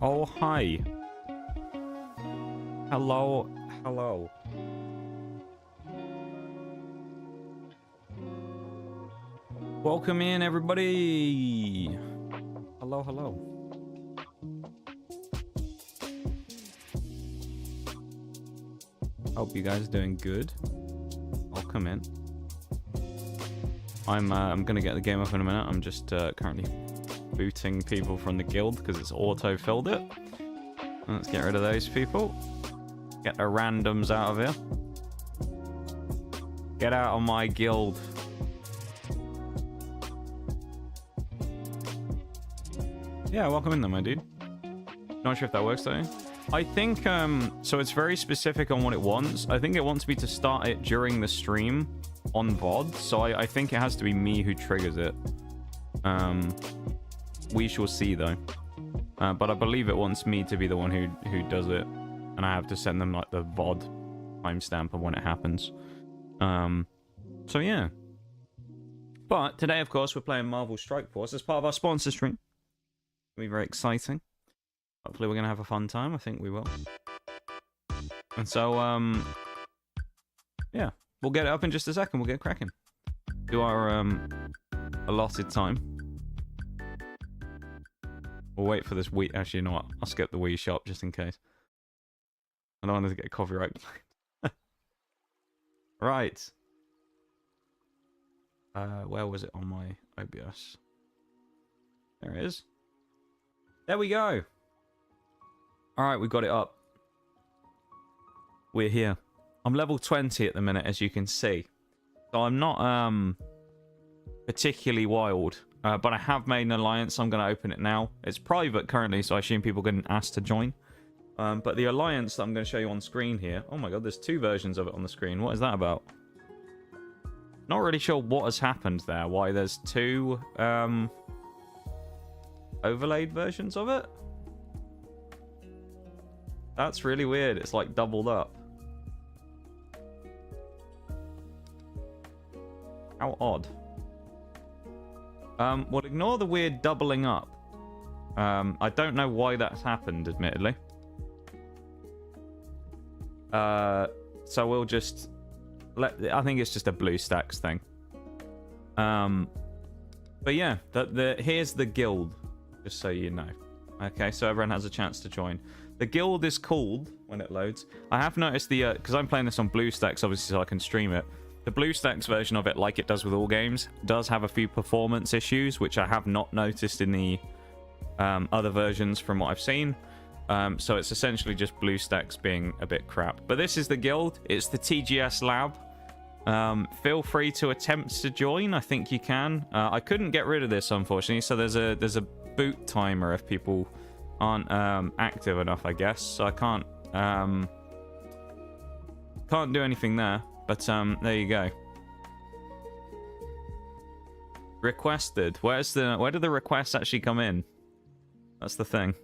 Oh, hi. Hello. Hello. Welcome in, everybody. Hello, hello. Hope you guys are doing good. Welcome in. I'm gonna get the game up in a minute. I'm just currently booting people from the guild because it's auto-filled it. Let's get rid of those people. Get the randoms out of here. Get out of my guild. Yeah, welcome in there, my dude. Not sure if that works though. I think, so it's very specific on what it wants. I think it wants me to start it during the stream on VOD. So I think it has to be me who triggers it. We shall see though. But I believe it wants me to be the one who does it. And I have to send them like the VOD timestamp of when it happens. So yeah. But today, of course, we're playing Marvel Strike Force as part of our sponsor stream. It'll be very exciting. Hopefully we're going to have a fun time. I think we will. And so, yeah. We'll get it up in just a second. We'll get cracking. Do our allotted time. We'll wait for this Wii. Actually, you know what? I'll skip the Wii shop just in case. I don't want to get copyright. Right. Where was it on my OBS? There it is. There we go. Alright, we got it up. We're here. I'm level 20 at the minute, as you can see. So I'm not particularly wild. But I have made an alliance. I'm going to open it now. It's private currently, so I assume people are getting asked to join. But the alliance that I'm going to show you on screen here... Oh my god, there's two versions of it on the screen. What is that about? Not really sure what has happened there. Why there's two overlaid versions of it? That's really weird. It's like doubled up. How odd. Well, ignore the weird doubling up. I don't know why that's happened, admittedly. So we'll just I think it's just a BlueStacks thing. But yeah, here's the guild, just so you know. Okay, so everyone has a chance to join. The guild is called, when it loads, I have noticed because I'm playing this on BlueStacks, obviously, so I can stream it. The BlueStacks version of it, like it does with all games, does have a few performance issues, which I have not noticed in the other versions from what I've seen. So it's essentially just BlueStacks being a bit crap. But this is the guild. It's the TGS lab. Feel free to attempt to join. I think you can. I couldn't get rid of this, unfortunately. So there's a boot timer if people aren't active enough, I guess. So I can't do anything there. But there you go. Requested. Where did the requests actually come in? That's the thing.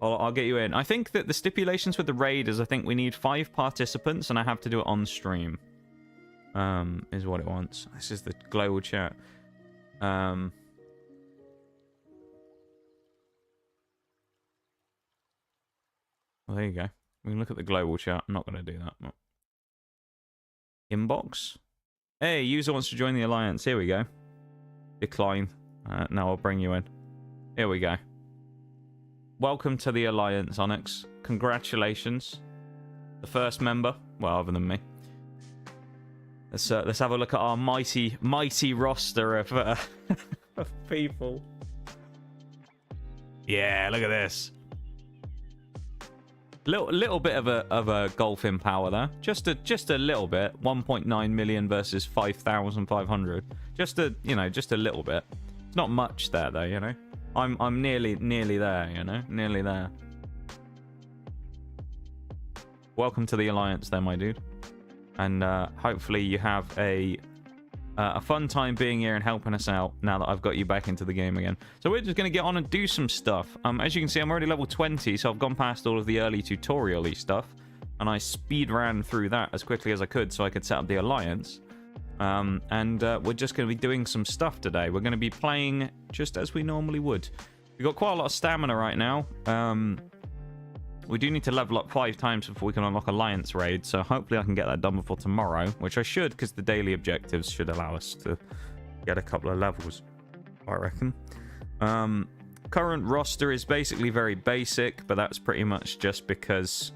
I'll get you in. I think that the stipulations with the raid is I think we need 5 participants and I have to do it on stream. Is what it wants. This is the global chat. Well, there you go. We can look at the global chat. I'm not going to do that. No. Inbox. Hey, user wants to join the alliance. Here we go. Decline. Now I'll bring you in. Here we go. Welcome to the alliance, Onyx. Congratulations. The first member. Well, other than me. Let's have a look at our mighty roster of, of people. Yeah, look at this. Little bit of a golf in power there. Just a little bit. 1.9 million versus 5,500. Just a little bit. It's not much there though, you know. I'm nearly there, you know. Nearly there. Welcome to the alliance there, my dude. And hopefully you have a fun time being here and helping us out now that I've got you back into the game again. So we're just going to get on and do some stuff. As you can see, I'm already level 20, so I've gone past all of the early tutorial-y stuff. And I speed ran through that as quickly as I could so I could set up the alliance. We're just going to be doing some stuff today. We're going to be playing just as we normally would. We've got quite a lot of stamina right now. We do need to level up 5 times before we can unlock Alliance Raid, so hopefully I can get that done before tomorrow, which I should, because the daily objectives should allow us to get a couple of levels, I reckon. Current roster is basically very basic, but that's pretty much just because,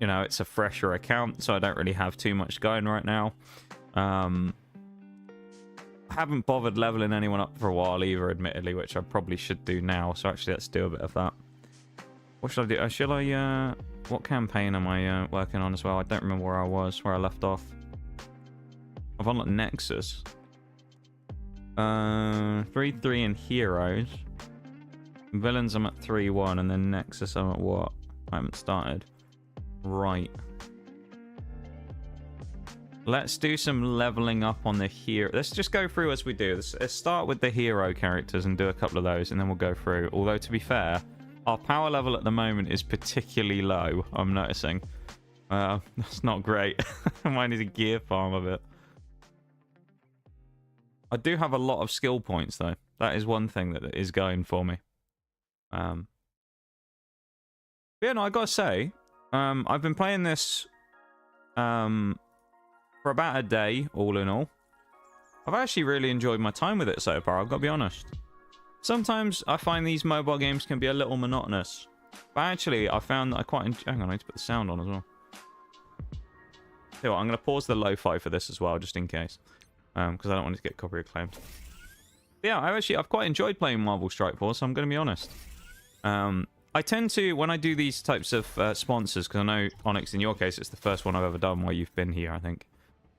you know, it's a fresher account, so I don't really have too much going right now. I haven't bothered leveling anyone up for a while either, admittedly, which I probably should do now, so actually let's do a bit of that. What should I do? Shall I, what campaign am I working on as well? I don't remember where I was, where I left off. I've unlocked Nexus. 3-3 in Heroes. Villains I'm at 3-1, and then Nexus I'm at what? I haven't started. Right. Let's do some leveling up on the hero. Let's just go through as we do. Let's start with the hero characters and do a couple of those, and then we'll go through. Although, to be fair, our power level at the moment is particularly low, I'm noticing. That's not great. I might need a gear farm a bit. I do have a lot of skill points, though. That is one thing that is going for me. Yeah, no, I gotta say, I've been playing this for about a day, all in all. I've actually really enjoyed my time with it so far, I've got to be honest. Sometimes I find these mobile games can be a little monotonous. But actually, I found that I quite enjoy... Hang on, I need to put the sound on as well. So I'm going to pause the lo-fi for this as well, just in case. Because I don't want it to get copyright claimed. But yeah, I've quite enjoyed playing Marvel Strike Force, I'm going to be honest. I tend to, when I do these types of sponsors, because I know, Onyx, in your case, it's the first one I've ever done while you've been here, I think.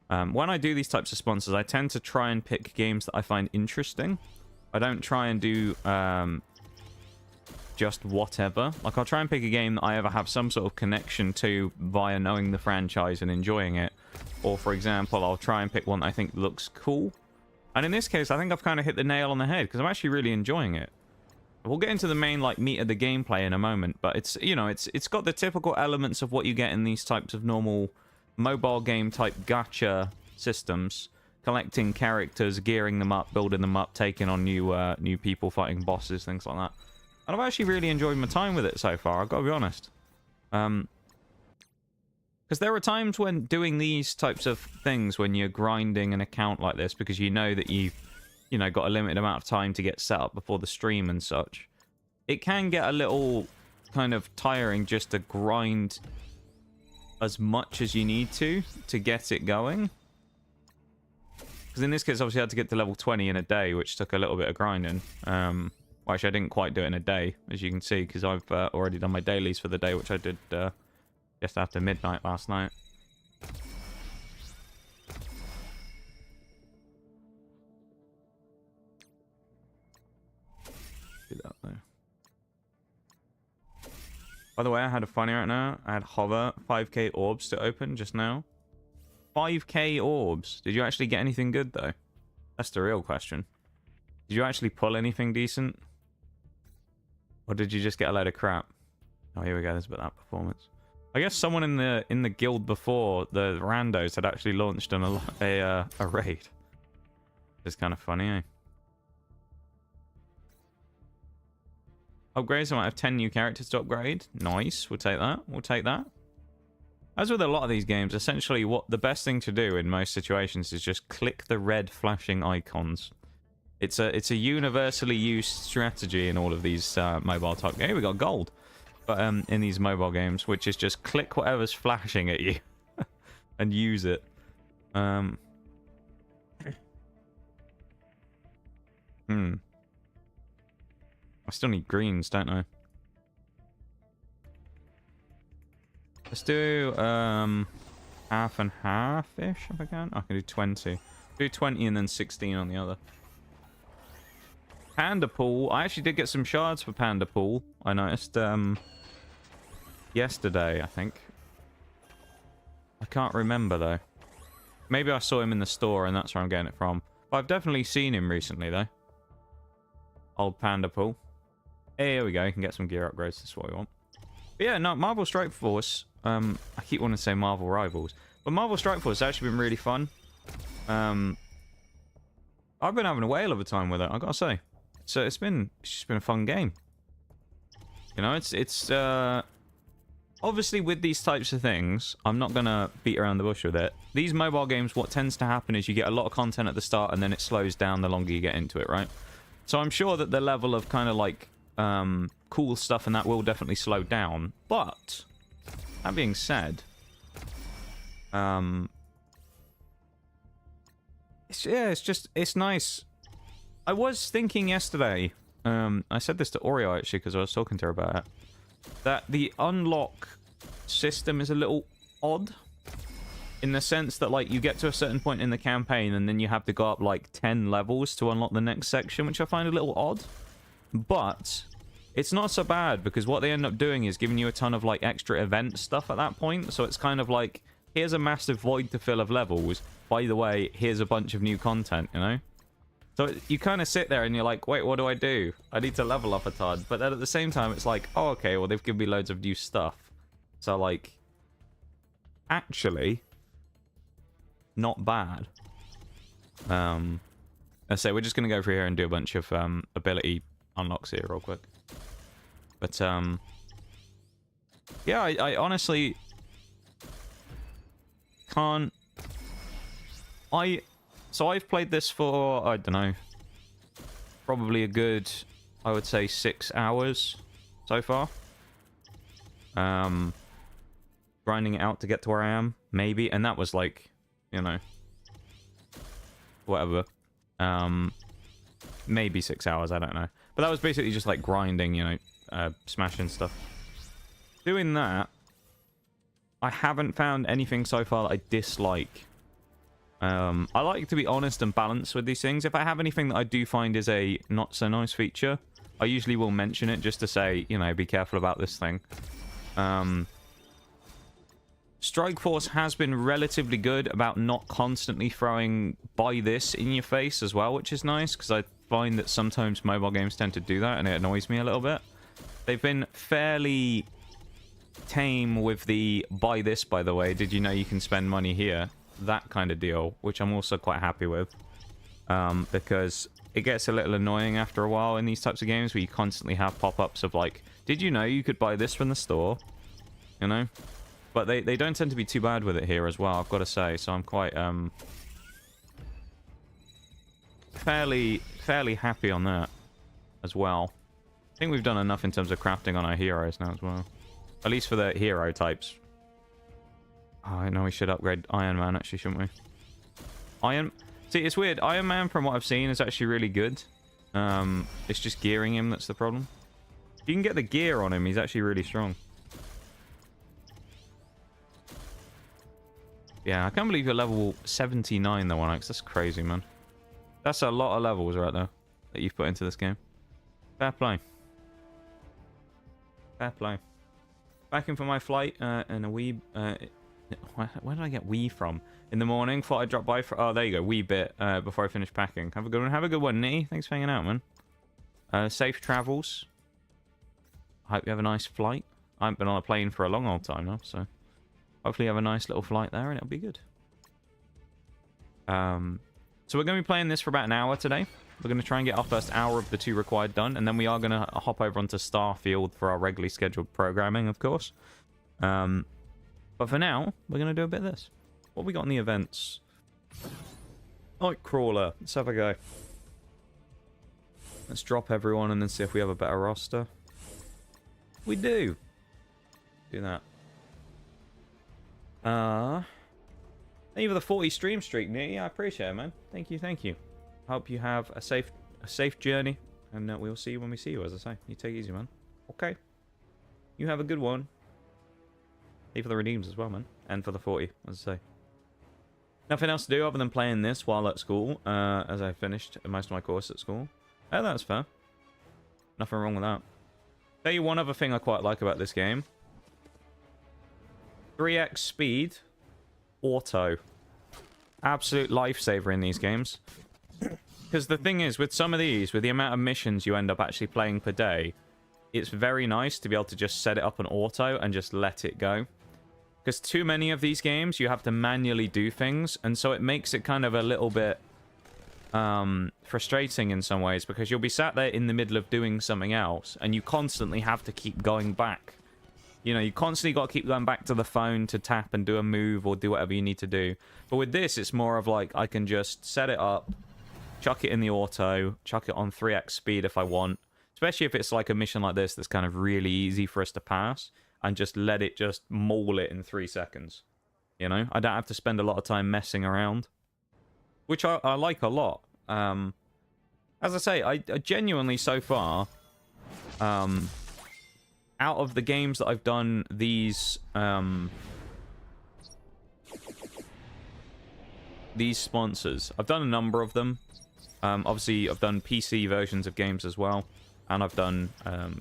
When I do these types of sponsors, I tend to try and pick games that I find interesting. I don't try and do just whatever. Like, I'll try and pick a game that I ever have some sort of connection to via knowing the franchise and enjoying it. Or, for example, I'll try and pick one that I think looks cool. And in this case, I think I've kind of hit the nail on the head, because I'm actually really enjoying it. We'll get into the main, like, meat of the gameplay in a moment, but it's, you know, it's got the typical elements of what you get in these types of normal mobile game type gacha systems. Collecting characters, gearing them up, building them up, taking on new people, fighting bosses, things like that. And I've actually really enjoyed my time with it so far, I've got to be honest. Because there are times when doing these types of things, when you're grinding an account like this, because you know that you've, you know, got a limited amount of time to get set up before the stream and such, it can get a little kind of tiring just to grind as much as you need to get it going. Because in this case, obviously, I had to get to level 20 in a day, which took a little bit of grinding. Well, actually, I didn't quite do it in a day, as you can see, because I've already done my dailies for the day, which I did just after midnight last night. Do that, though. By the way, I had a funny right now. I had Hover 5k orbs to open just now. 5k orbs. Did you actually get anything good, though? That's the real question. Did you actually pull anything decent? Or did you just get a load of crap? Oh, here we go. There's a bit of that performance. I guess someone in the guild before, the randos, had actually launched a raid. It's kind of funny, eh? Upgrades. I might have 10 new characters to upgrade. Nice. We'll take that. We'll take that. As with a lot of these games, essentially what the best thing to do in most situations is just click the red flashing icons. It's a universally used strategy in all of these mobile type games. Hey, we got gold. But in these mobile games, which is just click whatever's flashing at you and use it. I still need greens, don't I? Let's do half and half-ish if I can. I can do 20. Do 20 and then 16 on the other. Panda Pool. I actually did get some shards for Panda Pool. I noticed yesterday, I think. I can't remember though. Maybe I saw him in the store and that's where I'm getting it from. But I've definitely seen him recently though. Old Panda Pool. Here we go. You can get some gear upgrades. That's what we want. But yeah, no, Marvel Strike Force. I keep wanting to say Marvel Rivals, but Marvel Strike Force has actually been really fun. I've been having a whale of a time with it, I gotta say. So it's just been a fun game. You know, it's obviously with these types of things, I'm not gonna beat around the bush with it. These mobile games, what tends to happen is you get a lot of content at the start and then it slows down the longer you get into it, right? So I'm sure that the level of kind of like cool stuff and that will definitely slow down. But that being said, it's nice. I was thinking yesterday, I said this to Oreo actually because I was talking to her about it, that the unlock system is a little odd in the sense that like you get to a certain point in the campaign and then you have to go up like 10 levels to unlock the next section, which I find a little odd. But it's not so bad because what they end up doing is giving you a ton of like extra event stuff at that point. So it's kind of like, here's a massive void to fill of levels. By the way, here's a bunch of new content, you know? So you kind of sit there and you're like, wait, what do? I need to level up a ton. But then at the same time, it's like, oh, okay, well, they've given me loads of new stuff. So, like, actually, not bad. Let's say we're just going to go through here and do a bunch of ability unlocks here real quick. But, yeah, I honestly can't... So I've played this for, I don't know, probably a good, I would say 6 hours so far. Grinding it out to get to where I am, maybe. And that was like, you know, whatever. Maybe 6 hours, I don't know. But that was basically just like grinding, you know, smashing stuff. Doing that, I haven't found anything so far that I dislike. I like to be honest and balanced with these things. If I have anything that I do find is a not so nice feature, I usually will mention it just to say, you know, be careful about this thing. Strike Force has been relatively good about not constantly throwing buy this in your face as well, which is nice because I find that sometimes mobile games tend to do that and it annoys me a little bit. They've been fairly tame with the buy this, by the way. Did you know you can spend money here? That kind of deal, which I'm also quite happy with, because it gets a little annoying after a while in these types of games where you constantly have pop-ups of like, did you know you could buy this from the store, you know? But they don't tend to be too bad with it here as well, I've got to say. So I'm quite fairly happy on that as well. I think we've done enough in terms of crafting on our heroes now as well, at least for the hero types. Oh, I know we should upgrade Iron Man, actually, shouldn't we? See, it's weird. Iron Man, from what I've seen, is actually really good. It's just gearing him that's the problem. If you can get the gear on him, he's actually really strong. Yeah, I can't believe you're level 79, though, Onyx. That's crazy, man. That's a lot of levels right there that you've put into this game. Fair play. Fair play. Back in for my flight, and a wee... where did I get wee from? In the morning, thought I'd drop by for... Oh, there you go. Wee bit before I finish packing. Have a good one. Have a good one, Nitty. Thanks for hanging out, man. Safe travels. I hope you have a nice flight. I haven't been on a plane for a long old time now, so... Hopefully you have a nice little flight there and it'll be good. So we're going to be playing this for about an hour today. We're going to try and get our first hour of the 2 required done. And then we are going to hop over onto Starfield for our regularly scheduled programming, of course. But for now, we're going to do a bit of this. What we got in the events? Nightcrawler. Let's have a go. Let's drop everyone and then see if we have a better roster. We do. Do that. Thank you for the 40 stream streak, Nitty. I appreciate it, man. Thank you, thank you. Hope you have a safe journey. And we'll see you when we see you, as I say. You take it easy, man. Okay. You have a good one. Thank you for the redeems as well, man. And for the 40, as I say. Nothing else to do other than playing this while at school, as I finished most of my course at school. Oh, that's fair. Nothing wrong with that. Tell you one other thing I quite like about this game. 3x speed. Auto. Absolute lifesaver in these games. Because the thing is, with some of these, with the amount of missions you end up actually playing per day, it's very nice to be able to just set it up on auto and just let it go. Because too many of these games, you have to manually do things, and so it makes it kind of a little bit frustrating in some ways, because you'll be sat there in the middle of doing something else and you constantly have to keep going back. You know, you constantly got to keep going back to the phone to tap and do a move or do whatever you need to do. But with this, it's more of like, I can just set it up, chuck it in the auto, chuck it on 3x speed if I want. Especially if it's like a mission like this that's kind of really easy for us to pass, and just let it just maul it in 3 seconds. You know, I don't have to spend a lot of time messing around, which I like a lot. As I say, I genuinely so far, out of the games that I've done these sponsors, I've done a number of them. Obviously, I've done PC versions of games as well. And I've done,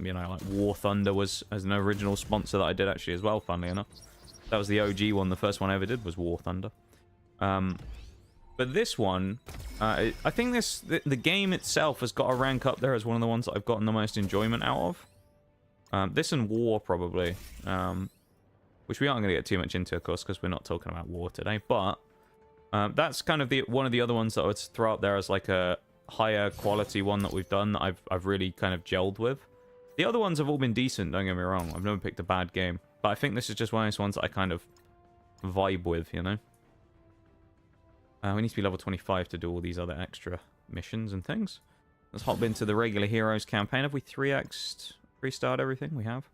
you know, like War Thunder was as an original sponsor that I did actually as well, funnily enough. That was the OG one. The first one I ever did was War Thunder. But this one, I think the game itself has got to rank up there as one of the ones that I've gotten the most enjoyment out of. This and War, probably. Which we aren't going to get too much into, of course, because we're not talking about War today. But that's kind of one of the other ones that I would throw up there as like a higher quality one that we've done that I've really kind of gelled with. The other ones have all been decent, don't get me wrong. I've never picked a bad game. But I think this is just one of those ones that I kind of vibe with, you know? We need to be level 25 to do all these other extra missions and things. Let's hop into the regular Heroes campaign. Have we 3x'd, 3-starred everything? We have.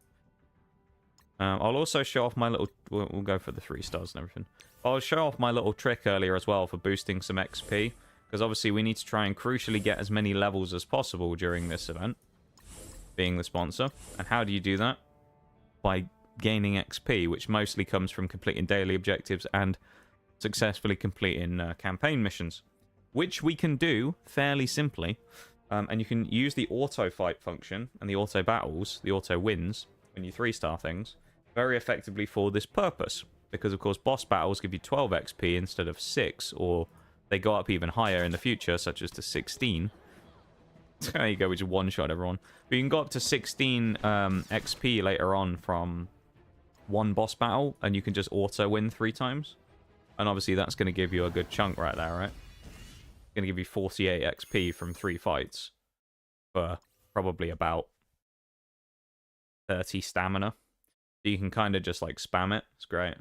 I'll also show off my little... We'll go for the 3 stars and everything. I'll show off my little trick earlier as well for boosting some XP. Because obviously we need to try and crucially get as many levels as possible during this event, being the sponsor. And how do you do that? By gaining XP, which mostly comes from completing daily objectives and successfully completing campaign missions, which we can do fairly simply. And you can use the auto fight function and the auto battles, the auto wins, when you 3-star things, very effectively for this purpose. Because, of course, boss battles give you 12 XP instead of 6, or they go up even higher in the future, such as to 16. There you go, we just one-shot everyone. But you can go up to 16 XP later on from one boss battle, and you can just auto-win 3 times. And obviously that's going to give you a good chunk right there, right? It's going to give you 48 XP from 3 fights for probably about 30 stamina. So you can kind of just, like, spam it. It's great.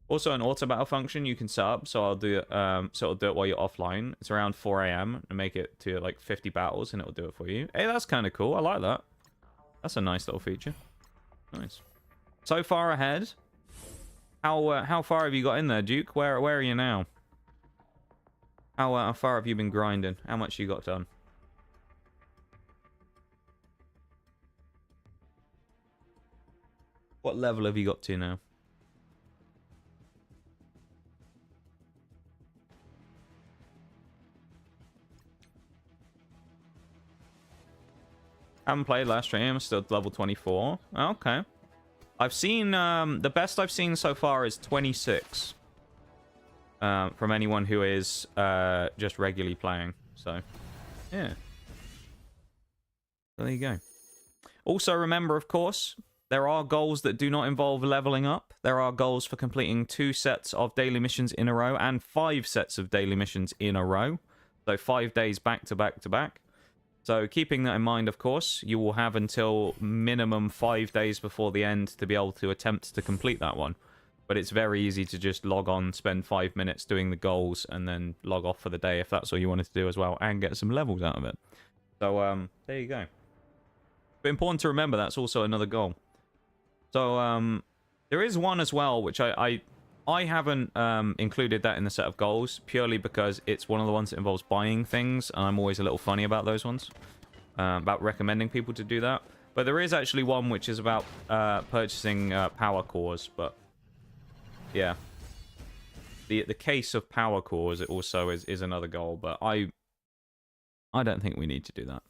Also, an auto battle function you can set up, so I'll do it. So it'll do it while you're offline. It's around 4 AM and make it to like 50 battles, and it'll do it for you. Hey, that's kind of cool. I like that. That's a nice little feature. Nice. So far ahead. How far have you got in there, Duke? Where are you now? How far have you been grinding? How much you got done? What level have you got to now? Haven't played last stream, still level 24. Okay. I've seen, the best I've seen so far is 26. From anyone who is just regularly playing. So, yeah. So there you go. Also remember, of course, there are goals that do not involve leveling up. There are goals for completing 2 sets of daily missions in a row and 5 sets of daily missions in a row. So 5 days back to back to back. So keeping that in mind, of course, you will have until minimum 5 days before the end to be able to attempt to complete that one. But it's very easy to just log on, spend 5 minutes doing the goals, and then log off for the day if that's all you wanted to do as well, and get some levels out of it. So, there you go. But important to remember, that's also another goal. So, there is one as well, which I haven't included that in the set of goals, purely because it's one of the ones that involves buying things, and I'm always a little funny about those ones, about recommending people to do that. But there is actually one which is about purchasing power cores, but yeah. The case of power cores, it also is another goal, but I don't think we need to do that.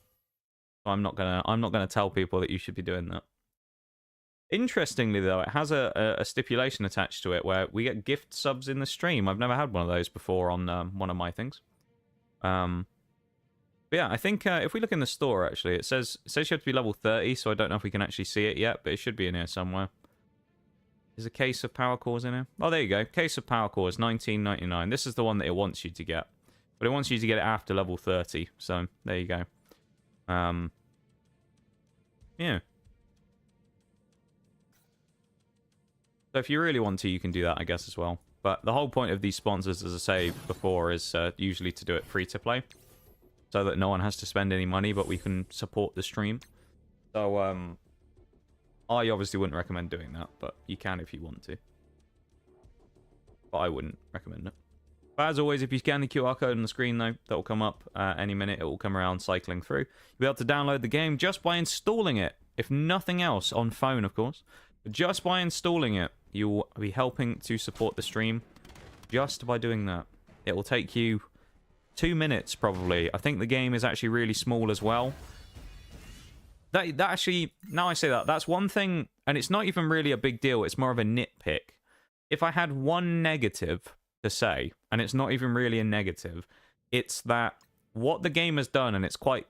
So I'm not gonna tell people that you should be doing that. Interestingly, though, it has a stipulation attached to it where we get gift subs in the stream. I've never had one of those before on one of my things. But yeah, I think if we look in the store, actually, it says you have to be level 30, so I don't know if we can actually see it yet, but it should be in here somewhere. Is a case of power cores in here? Oh, there you go. Case of power cores, $19.99. This is the one that it wants you to get. but it wants you to get it after level 30. So there you go. Yeah. So if you really want to, you can do that, I guess, as well. But the whole point of these sponsors, as I say before, is usually to do it free to play, so that no one has to spend any money, but we can support the stream. So I obviously wouldn't recommend doing that, but you can if you want to. But I wouldn't recommend it. But as always, if you scan the QR code on the screen, though, that will come up any minute. It will come around cycling through. You'll be able to download the game just by installing it, if nothing else, on phone, of course. But just by installing it, you'll be helping to support the stream just by doing that. It will take you 2 minutes, probably. I think the game is actually really small as well. That actually, now I say that, that's one thing, and it's not even really a big deal. It's more of a nitpick. If I had one negative to say, and it's not even really a negative, it's that what the game has done, and it's quite...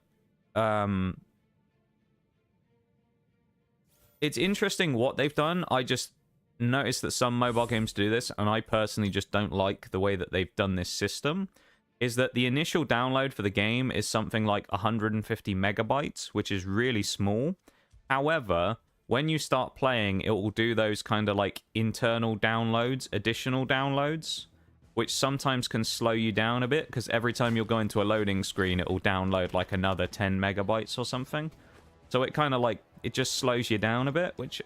it's interesting what they've done. I just noticed that some mobile games do this, and I personally just don't like the way that they've done this system, is that the initial download for the game is something like 150 megabytes, which is really small. However, when you start playing, it will do those kind of like internal downloads, additional downloads, which sometimes can slow you down a bit, because every time you'll go into a loading screen, it will download like another 10 megabytes or something. So it kind of like, it just slows you down a bit, which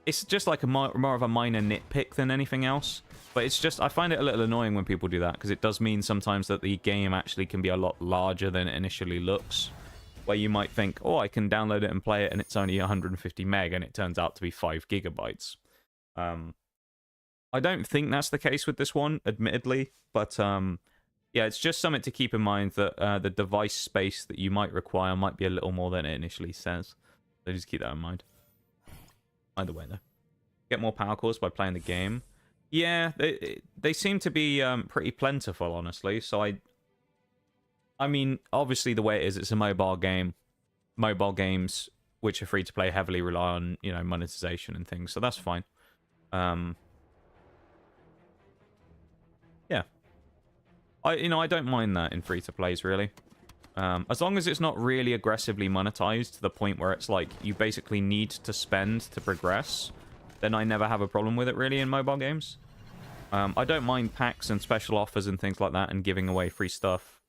it's just like a more of a minor nitpick than anything else. But it's just, I find it a little annoying when people do that, because it does mean sometimes that the game actually can be a lot larger than it initially looks. Where you might think, oh, I can download it and play it, and it's only 150 meg, and it turns out to be 5 gigabytes. I don't think that's the case with this one, admittedly, but yeah, it's just something to keep in mind, that the device space that you might require might be a little more than it initially says. So just keep that in mind. Either way, though. Get more power cores by playing the game. Yeah, they seem to be pretty plentiful, honestly. So I mean, obviously the way it is, it's a mobile game. Mobile games, which are free to play, heavily rely on, you know, monetization and things. So that's fine. Yeah. I don't mind that in free to plays, really. As long as it's not really aggressively monetized to the point where it's like you basically need to spend to progress, then I never have a problem with it, really, in mobile games. I don't mind packs and special offers and things like that, and giving away free stuff.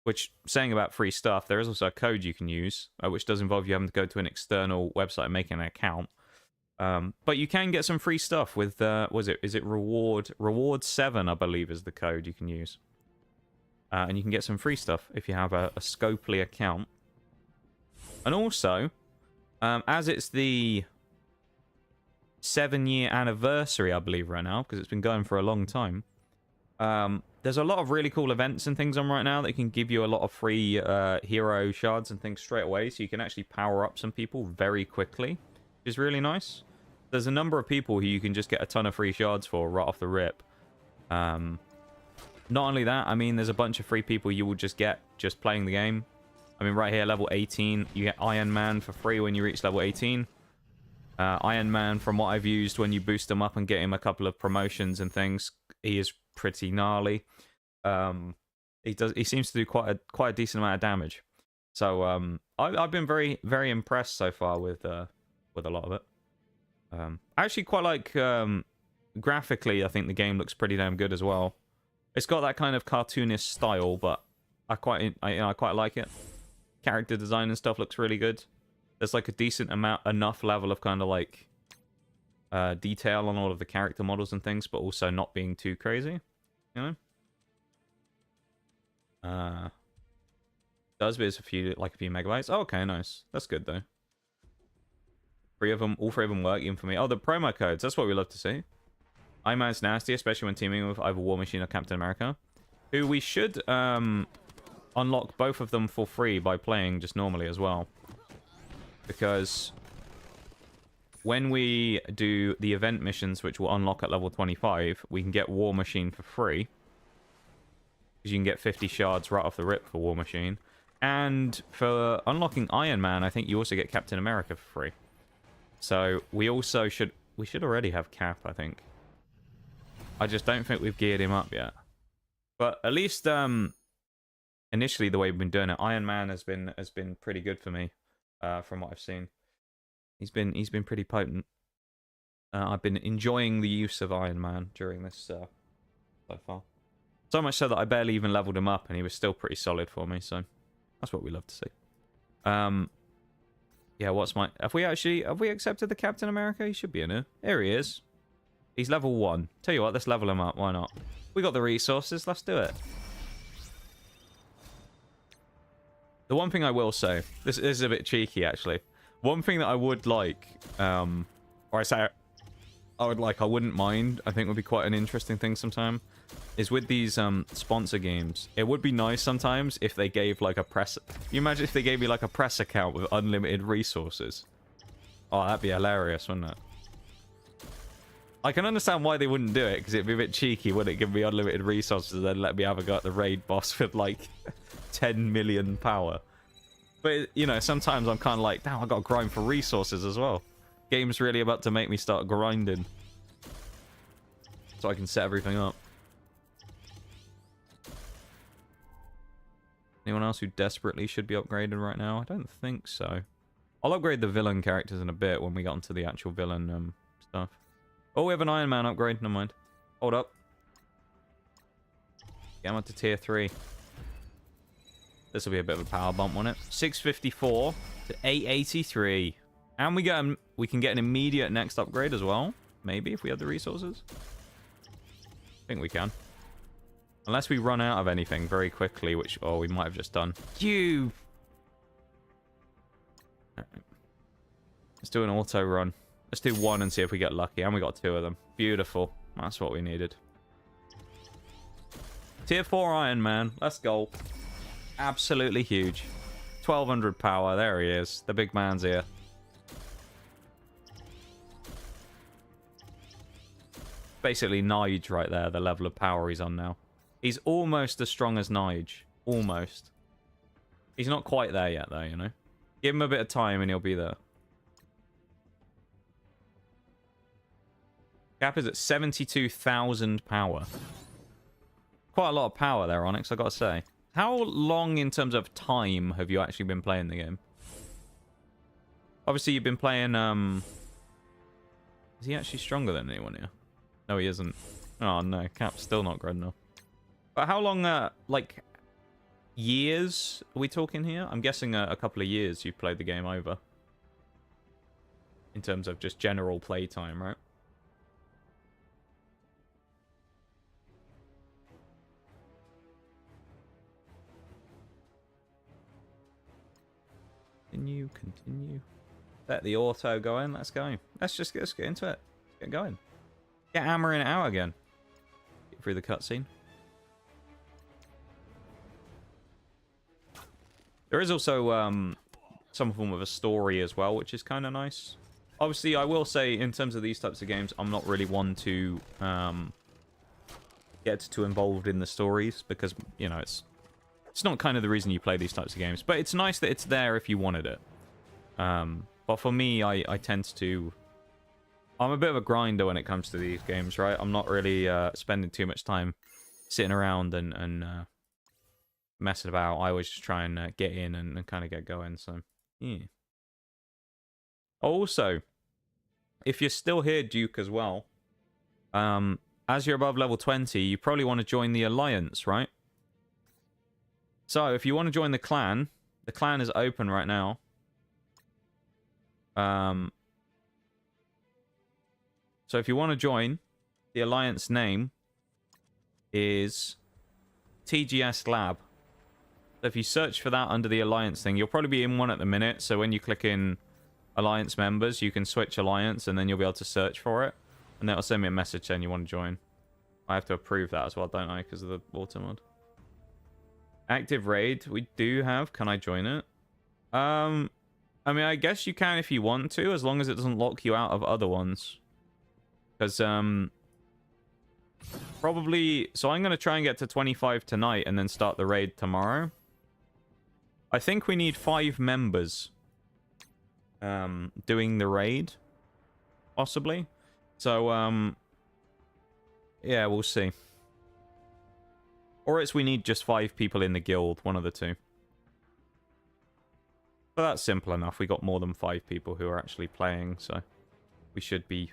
Which, saying about free stuff, there is also a code you can use, which does involve you having to go to an external website and making an account. But you can get some free stuff with, is it Reward 7, I believe, is the code you can use. And you can get some free stuff if you have a Scopely account. And also, as it's the 7-year anniversary, I believe, right now, because it's been going for a long time, there's a lot of really cool events and things on right now that can give you a lot of free hero shards and things straight away, so you can actually power up some people very quickly, which is really nice. There's a number of people who you can just get a ton of free shards for right off the rip. Not only that, I mean, there's a bunch of free people you will just get just playing the game. I mean, right here, level 18, you get Iron Man for free when you reach level 18. Iron Man, from what I've used, when you boost him up and get him a couple of promotions and things, he is pretty gnarly. He seems to do quite a decent amount of damage. So I've been very, very impressed so far with a lot of it. I actually quite like graphically. I think the game looks pretty damn good as well. It's got that kind of cartoonish style, but I quite like it. Character design and stuff looks really good. There's like a decent enough level of kind of like detail on all of the character models and things, but also not being too crazy, you know. Does, but it's a few megabytes. Oh, okay, nice. That's good though. All three of them work even for me. Oh, the promo codes. That's what we love to see. Iron Man's nasty, especially when teaming with either War Machine or Captain America, who we should unlock both of them for free by playing just normally as well. Because when we do the event missions, which will unlock at level 25, we can get War Machine for free. Because you can get 50 shards right off the rip for War Machine. And for unlocking Iron Man, I think you also get Captain America for free. So we also should already have Cap, I think. I just don't think we've geared him up yet. But at least initially the way we've been doing it, Iron Man has been pretty good for me, from what I've seen. He's been pretty potent. I've been enjoying the use of Iron Man during this so far. So much so that I barely even leveled him up, and he was still pretty solid for me. So that's what we love to see. Yeah, what's my... Have we accepted the Captain America? He should be in here. Here he is. He's level 1. Tell you what, let's level him up. Why not? We got the resources. Let's do it. The one thing I will say... This is a bit cheeky, actually. One thing that I would like... or I say... I wouldn't mind. I think would be quite an interesting thing sometime. Is with these sponsor games, it would be nice sometimes if they gave like a press... You imagine if they gave me like a press account with unlimited resources? Oh, that'd be hilarious, wouldn't it? I can understand why they wouldn't do it, because it'd be a bit cheeky, wouldn't it? Give me unlimited resources and then let me have a go at the raid boss with like 10 million power. But, you know, sometimes I'm kind of like, damn, I got to grind for resources as well. Game's really about to make me start grinding. So I can set everything up. Anyone else who desperately should be upgraded right now? I don't think so. I'll upgrade the villain characters in a bit when we get onto the actual villain stuff. Oh, we have an Iron Man upgrade. Never mind. Hold up. Get him up to tier 3. This will be a bit of a power bump on it. 654 to 883. And we can get an immediate next upgrade as well. Maybe, if we have the resources. I think we can. Unless we run out of anything very quickly, which... Oh, we might have just done. You! Let's do an auto run. Let's do one and see if we get lucky. And we got 2 of them. Beautiful. That's what we needed. Tier 4 Iron Man. Let's go. Absolutely huge. 1200 power. There he is. The big man's here. Basically Nige right there, the level of power he's on now. He's almost as strong as Nige. Almost. He's not quite there yet, though, you know? Give him a bit of time and he'll be there. Cap is at 72,000 power. Quite a lot of power there, Onyx, I gotta say. How long in terms of time have you actually been playing the game? Obviously, you've been playing, Is he actually stronger than anyone here? No, he isn't. Oh, no. Cap's still not good enough. But how long, like, years are we talking here? I'm guessing a couple of years you've played the game over. In terms of just general playtime, right? Continue. Let the auto go in. Let's go. Let's get into it. Let's get going. Get hammering it out again. Get through the cutscene. There is also some form of a story as well, which is kind of nice. Obviously, I will say, in terms of these types of games, I'm not really one to get too involved in the stories because, you know, it's not kind of the reason you play these types of games. But it's nice that it's there if you wanted it. But for me, I tend to... I'm a bit of a grinder when it comes to these games, right? I'm not really spending too much time sitting around and messing about. I always just try and get in and kind of get going, so yeah. Also, if you're still here, Duke, as well, as you're above level 20, you probably want to join the Alliance, right? So, if you want to join the clan is open right now. So if you want to join, the Alliance name is TGS Lab. So if you search for that under the Alliance thing, you'll probably be in one at the minute. So when you click in Alliance members, you can switch Alliance and then you'll be able to search for it. And that'll send me a message saying you want to join. I have to approve that as well, don't I? Because of the auto mod. Active raid, we do have. Can I join it? I mean, I guess you can if you want to, as long as it doesn't lock you out of other ones. Because, probably... So I'm going to try and get to 25 tonight and then start the raid tomorrow. I think we need 5 members doing the raid. Possibly. So, yeah, we'll see. Or it's we need just 5 people in the guild, one of the two. But that's simple enough. We got more than 5 people who are actually playing, so we should be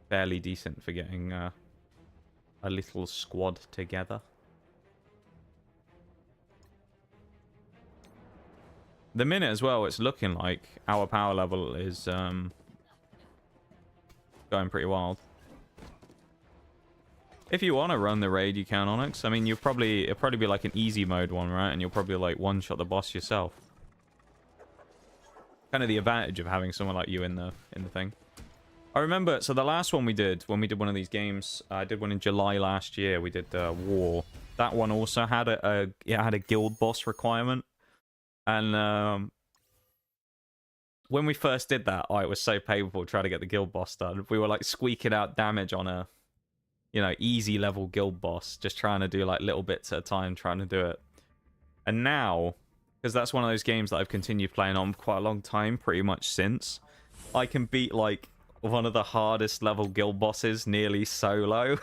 fairly decent for getting a little squad together. The minute as well, it's looking like our power level is going pretty wild. If you want to run the raid, you can, Onyx. I mean, it'll probably be like an easy mode one, right? And you'll probably like one-shot the boss yourself. Kind of the advantage of having someone like you in the thing. I remember, so the last one we did, when we did one of these games, I did one in July last year. We did War. That one also had a guild boss requirement. And when we first did that, it was so painful trying to get the guild boss done. We were like squeaking out damage on a, you know, easy level guild boss, just trying to do like little bits at a time, trying to do it. And now, because that's one of those games that I've continued playing on quite a long time, pretty much since, I can beat like one of the hardest level guild bosses nearly solo.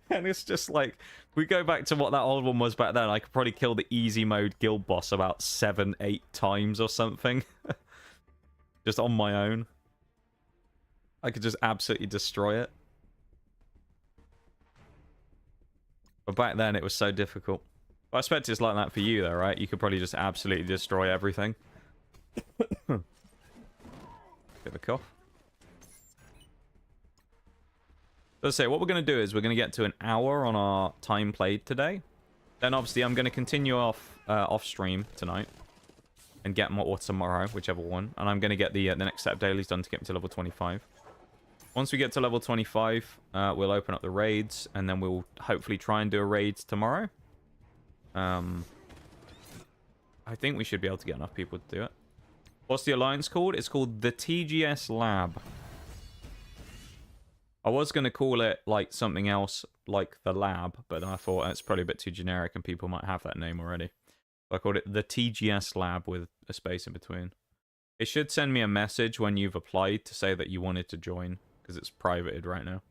And it's just like, we go back to what that old one was back then. I could probably kill the easy mode guild boss about 7-8 times or something. Just on my own. I could just absolutely destroy it. But back then it was so difficult. But I expect it's like that for you though, right? You could probably just absolutely destroy everything. Bit of a cough. Let's say what we're going to do is we're going to get to an hour on our time played today. Then obviously I'm going to continue off stream tonight and get more, or tomorrow, whichever one. And I'm going to get the next set of dailies done to get me to level 25. Once we get to level 25, we'll open up the raids, and then we'll hopefully try and do a raid tomorrow. I think we should be able to get enough people to do it. What's the alliance called? It's called the TGS Lab. I was going to call it like something else like the lab, but I thought that's probably a bit too generic and people might have that name already. So I called it the TGS Lab with a space in between. It should send me a message when you've applied to say that you wanted to join, because it's privated right now.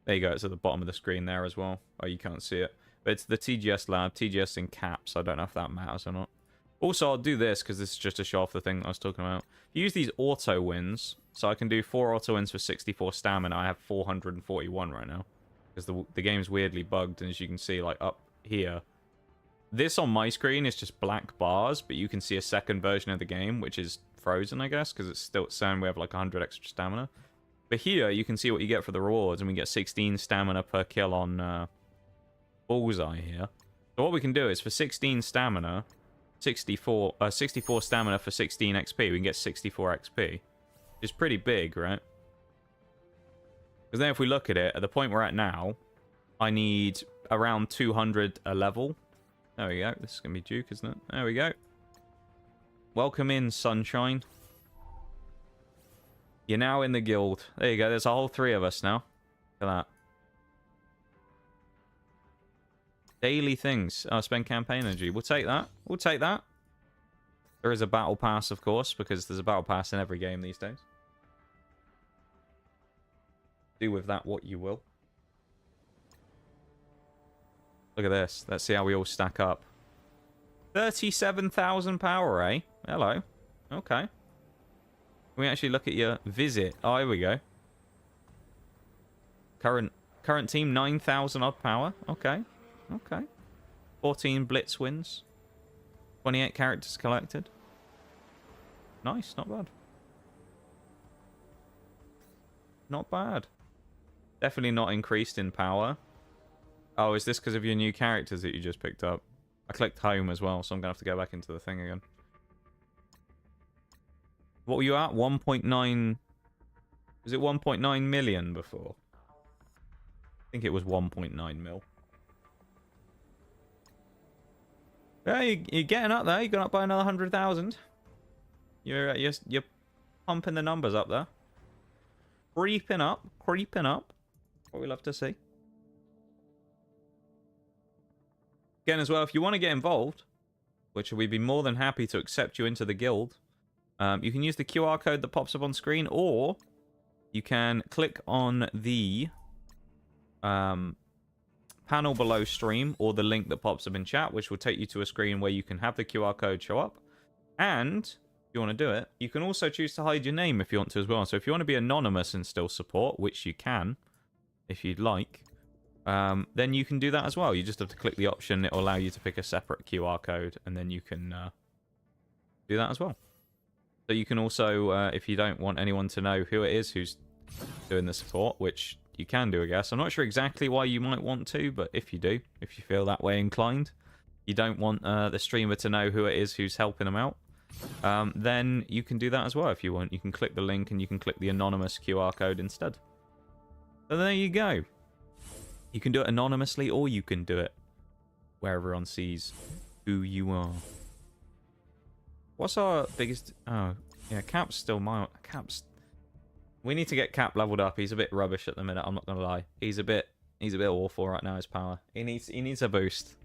There you go, it's at the bottom of the screen there as well. Oh, you can't see it. But it's the TGS Lab, TGS in caps. I don't know if that matters or not. Also, I'll do this, because this is just to show off the thing that I was talking about. Use these auto wins, so I can do 4 auto wins for 64 stamina. I have 441 right now, because the game's weirdly bugged, and as you can see, like, up here. This on my screen is just black bars, but you can see a second version of the game, which is frozen, I guess, because it's still saying we have, like, 100 extra stamina. But here, you can see what you get for the rewards, and we get 16 stamina per kill on Bullseye here. So what we can do is, for 16 stamina... 64 stamina for 16 XP. We can get 64 XP. Which is pretty big, right? Because then if we look at it, at the point we're at now, I need around 200 a level. There we go. This is going to be Duke, isn't it? There we go. Welcome in, sunshine. You're now in the guild. There you go. There's a whole 3 of us now. Look at that. Daily things. Oh, spend campaign energy. We'll take that. We'll take that. There is a battle pass, of course, because there's a battle pass in every game these days. Do with that what you will. Look at this. Let's see how we all stack up. 37,000 power, eh? Hello. Okay. Can we actually look at your visit? Oh, here we go. Current team, 9,000 odd power. Okay. Okay. 14 blitz wins. 28 characters collected. Nice, not bad. Not bad. Definitely not increased in power. Oh, is this because of your new characters that you just picked up? I clicked home as well, so I'm going to have to go back into the thing again. What were you at? 1.9... Was it 1.9 million before? I think it was 1.9 mil. Yeah, you're getting up there. You're going up by another 100,000. You're pumping the numbers up there. Creeping up. Creeping up. What we love to see. Again, as well, if you want to get involved, which we'd be more than happy to accept you into the guild, you can use the QR code that pops up on screen, or you can click on the panel below stream or the link that pops up in chat, which will take you to a screen where you can have the QR code show up. And if you want to do it, you can also choose to hide your name if you want to as well. So if you want to be anonymous and still support, which you can, if you'd like, then you can do that as well. You just have to click the option. It will allow you to pick a separate QR code, and then you can do that as well. So you can also, if you don't want anyone to know who it is who's doing the support, which you can do, I guess. I'm not sure exactly why you might want to, but if you do, if you feel that way inclined, you don't want the streamer to know who it is who's helping them out, then you can do that as well if you want. You can click the link and you can click the anonymous QR code instead. So there you go. You can do it anonymously, or you can do it where everyone sees who you are. What's our biggest... Oh, yeah, Cap's still my... Cap's... We need to get Cap leveled up. He's a bit rubbish at the minute, I'm not going to lie. He's a bit awful right now, his power. He needs a boost.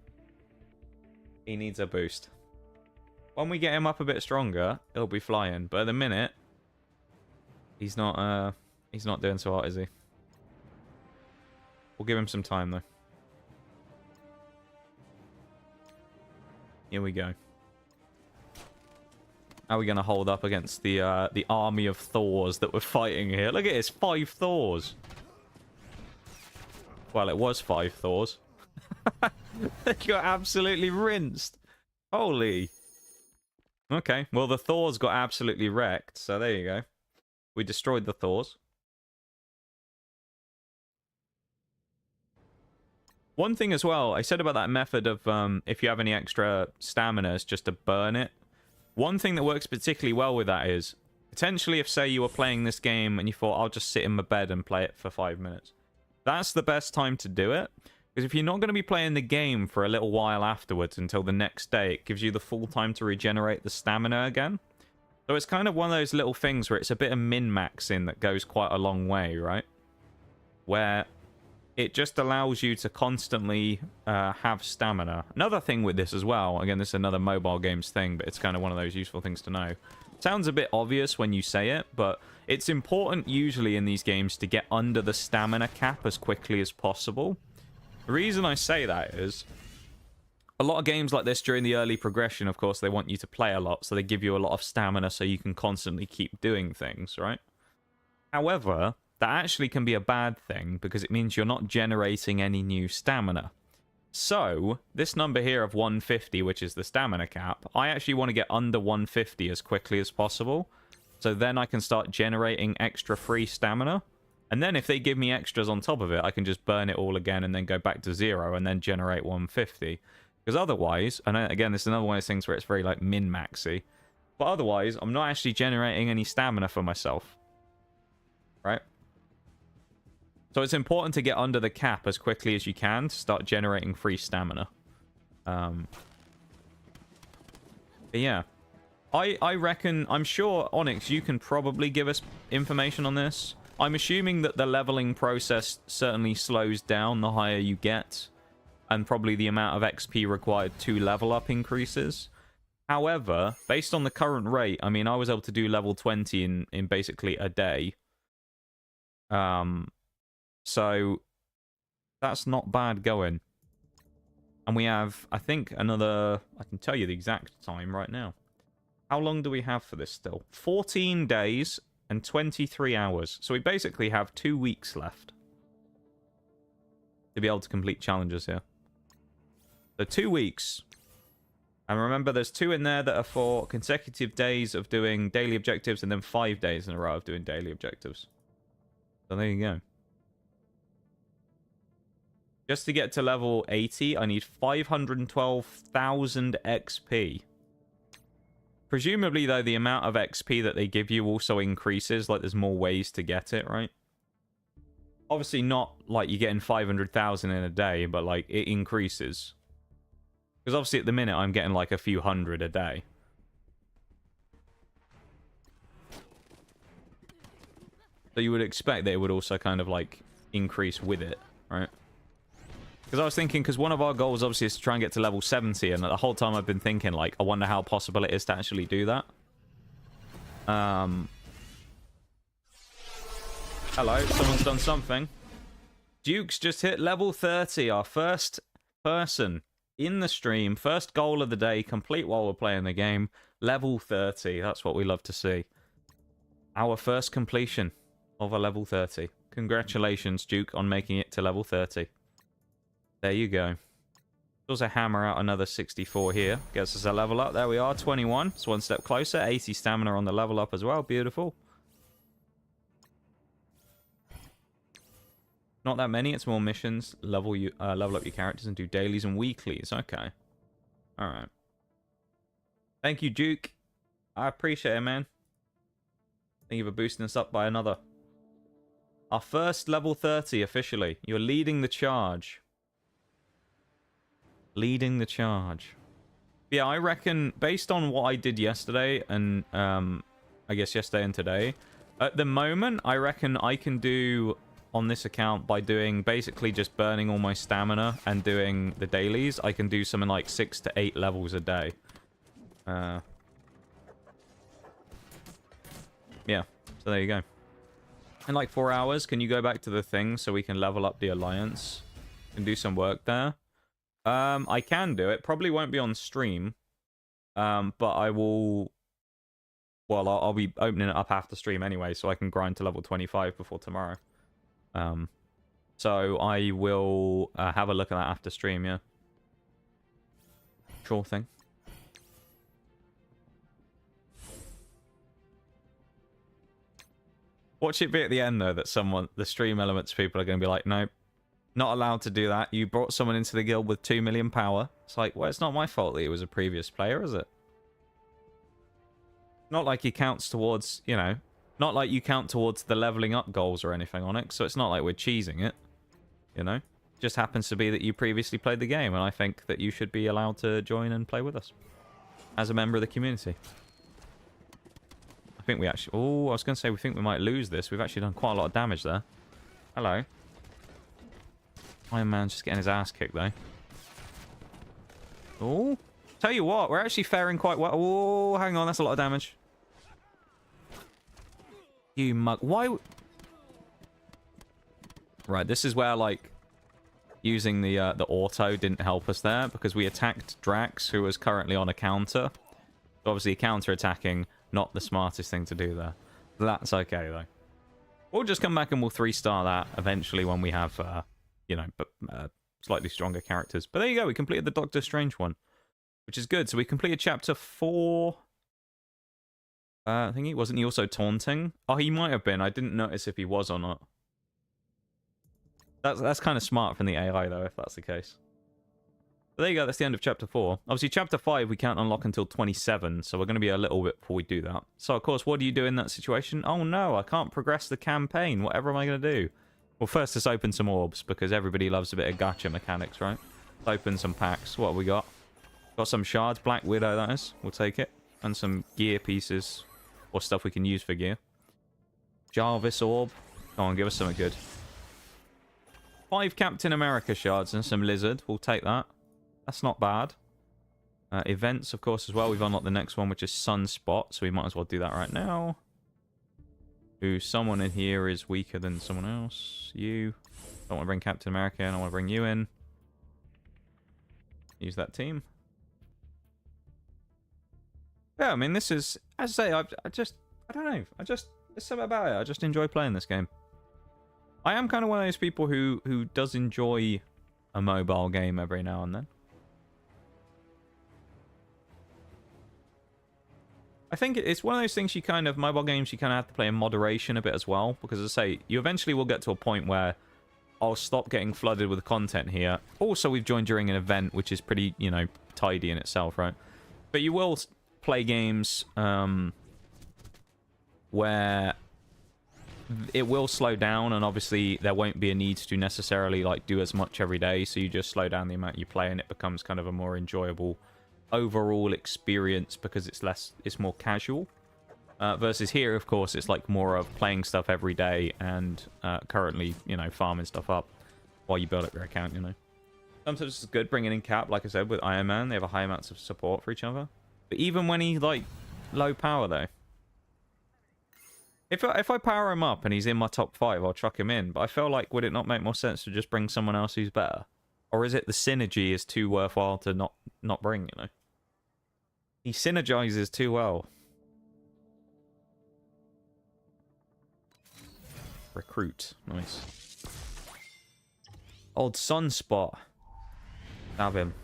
He needs a boost. When we get him up a bit stronger, he'll be flying. But at the minute, he's not doing so hot, is he? We'll give him some time, though. Here we go. How are we going to hold up against the army of Thors that we're fighting here? Look at this, 5 Thors. Well, it was 5 Thors. They got absolutely rinsed. Holy. Okay, well, the Thors got absolutely wrecked, so there you go. We destroyed the Thors. One thing as well, I said about that method of if you have any extra stamina, it's just to burn it. One thing that works particularly well with that is, potentially if, say, you were playing this game and you thought, I'll just sit in my bed and play it for 5 minutes. That's the best time to do it. Because if you're not going to be playing the game for a little while afterwards until the next day, it gives you the full time to regenerate the stamina again. So it's kind of one of those little things where it's a bit of min-maxing that goes quite a long way, right? Where it just allows you to constantly have stamina. Another thing with this as well, again, this is another mobile games thing, but it's kind of one of those useful things to know. Sounds a bit obvious when you say it, but it's important usually in these games to get under the stamina cap as quickly as possible. The reason I say that is, a lot of games like this during the early progression, of course, they want you to play a lot, so they give you a lot of stamina so you can constantly keep doing things, right? However, that actually can be a bad thing because it means you're not generating any new stamina. So, this number here of 150, which is the stamina cap, I actually want to get under 150 as quickly as possible. So then I can start generating extra free stamina. And then if they give me extras on top of it, I can just burn it all again and then go back to 0 and then generate 150. Because otherwise, and again, this is another one of those things where it's very like min-maxy. But otherwise, I'm not actually generating any stamina for myself. Right? So it's important to get under the cap as quickly as you can to start generating free stamina. But yeah. I reckon, I'm sure, Onyx, you can probably give us information on this. I'm assuming that the leveling process certainly slows down the higher you get. And probably the amount of XP required to level up increases. However, based on the current rate, I mean, I was able to do level 20 in basically a day. So, that's not bad going. And we have, I think, another... I can tell you the exact time right now. How long do we have for this still? 14 days and 23 hours. So we basically have 2 weeks left to be able to complete challenges here. So 2 weeks. And remember, there's 2 in there that are for consecutive days of doing daily objectives and then 5 days in a row of doing daily objectives. So there you go. Just to get to level 80, I need 512,000 XP. Presumably, though, the amount of XP that they give you also increases. Like, there's more ways to get it, right? Obviously, not like you're getting 500,000 in a day, but, like, it increases. Because obviously, at the minute, I'm getting, like, a few hundred a day. So you would expect that it would also kind of, like, increase with it, right? Because I was thinking, because one of our goals, obviously, is to try and get to level 70, and the whole time I've been thinking, like, I wonder how possible it is to actually do that. Hello, someone's done something. Duke's just hit level 30, our first person in the stream, first goal of the day, complete while we're playing the game. Level 30, that's what we love to see. Our first completion of a level 30. Congratulations, Duke, on making it to level 30. There you go. Also hammer out another 64 here. Gets us a level up. There we are, 21. It's one step closer. 80 stamina on the level up as well. Beautiful. Not that many. It's more missions. Level up your characters and do dailies and weeklies. Okay. Alright. Thank you, Duke. I appreciate it, man. Thank you for boosting us up by another. Our first level 30 officially. You're leading the charge. Leading the charge. Yeah, I reckon based on what I did yesterday and I guess yesterday and today, at the moment I reckon I can do on this account by doing basically just burning all my stamina and doing the dailies. I can do something like 6 to 8 levels a day. Yeah, so there you go. In like 4 hours, can you go back to the thing so we can level up the Alliance and do some work there? I can do it. Probably won't be on stream. But I will... Well, I'll be opening it up after stream anyway, so I can grind to level 25 before tomorrow. So I will have a look at that after stream, yeah. Sure thing. Watch it be at the end, though, that the stream elements people are going to be like, nope, not allowed to do that. You brought someone into the guild with 2 million power. It's like, well, it's not my fault that he was a previous player, is it? Not like he counts towards, you know, not like you count towards the leveling up goals or anything on it, so it's not like we're cheesing it, you know? Just happens to be that you previously played the game, and I think that you should be allowed to join and play with us as a member of the community. I think we actually... Oh, I was going to say we think we might lose this. We've actually done quite a lot of damage there. Hello. Iron Man's just getting his ass kicked, though. Oh. Tell you what, we're actually faring quite well. Oh, hang on. That's a lot of damage. You mug... Why... Right, this is where, like, using the auto didn't help us there, because we attacked Drax, who was currently on a counter. Obviously, counter-attacking... Not the smartest thing to do there. That's okay, though. We'll just come back and we'll 3-star that eventually when we have, you know, slightly stronger characters. But there you go. We completed the Doctor Strange one, which is good. So we completed Chapter 4. I think wasn't he also taunting? Oh, he might have been. I didn't notice if he was or not. That's kind of smart from the AI, though, if that's the case. But there you go, that's the end of Chapter 4. Obviously, Chapter 5 we can't unlock until 27, so we're going to be a little bit before we do that. So, of course, what do you do in that situation? Oh, no, I can't progress the campaign. Whatever am I going to do? Well, first, let's open some orbs, because everybody loves a bit of gacha mechanics, right? Let's open some packs. What have we got? Got some shards. Black Widow, that is. We'll take it. And some gear pieces, or stuff we can use for gear. Jarvis orb. Come on, give us something good. 5 Captain America shards and some lizard. We'll take that. That's not bad. Events, of course, as well. We've unlocked the next one, which is Sunspot, so we might as well do that right now. Ooh, someone in here is weaker than someone else. You. Don't want to bring Captain America in. I want to bring you in. Use that team. Yeah, I mean, this is... As I say, I don't know. There's something about it. I just enjoy playing this game. I am kind of one of those people who does enjoy a mobile game every now and then. I think it's one of those things mobile games you kind of have to play in moderation a bit as well. Because as I say, you eventually will get to a point where I'll stop getting flooded with content here. Also, we've joined during an event, which is pretty, you know, tidy in itself, right? But you will play games where it will slow down, and obviously there won't be a need to necessarily like do as much every day, so you just slow down the amount you play and it becomes kind of a more enjoyable overall experience because it's more casual. Versus here, of course, it's like more of playing stuff every day and currently, you know, farming stuff up while you build up your account, you know. Sometimes it's good bringing in Cap, like I said, with Iron Man. They have a high amounts of support for each other. But even when he's like low power, though. If I power him up and he's in my top 5, I'll chuck him in. But I feel like, would it not make more sense to just bring someone else who's better? Or is it the synergy is too worthwhile to not bring, you know? He synergizes too well. Recruit. Nice. Old Sunspot. Have him.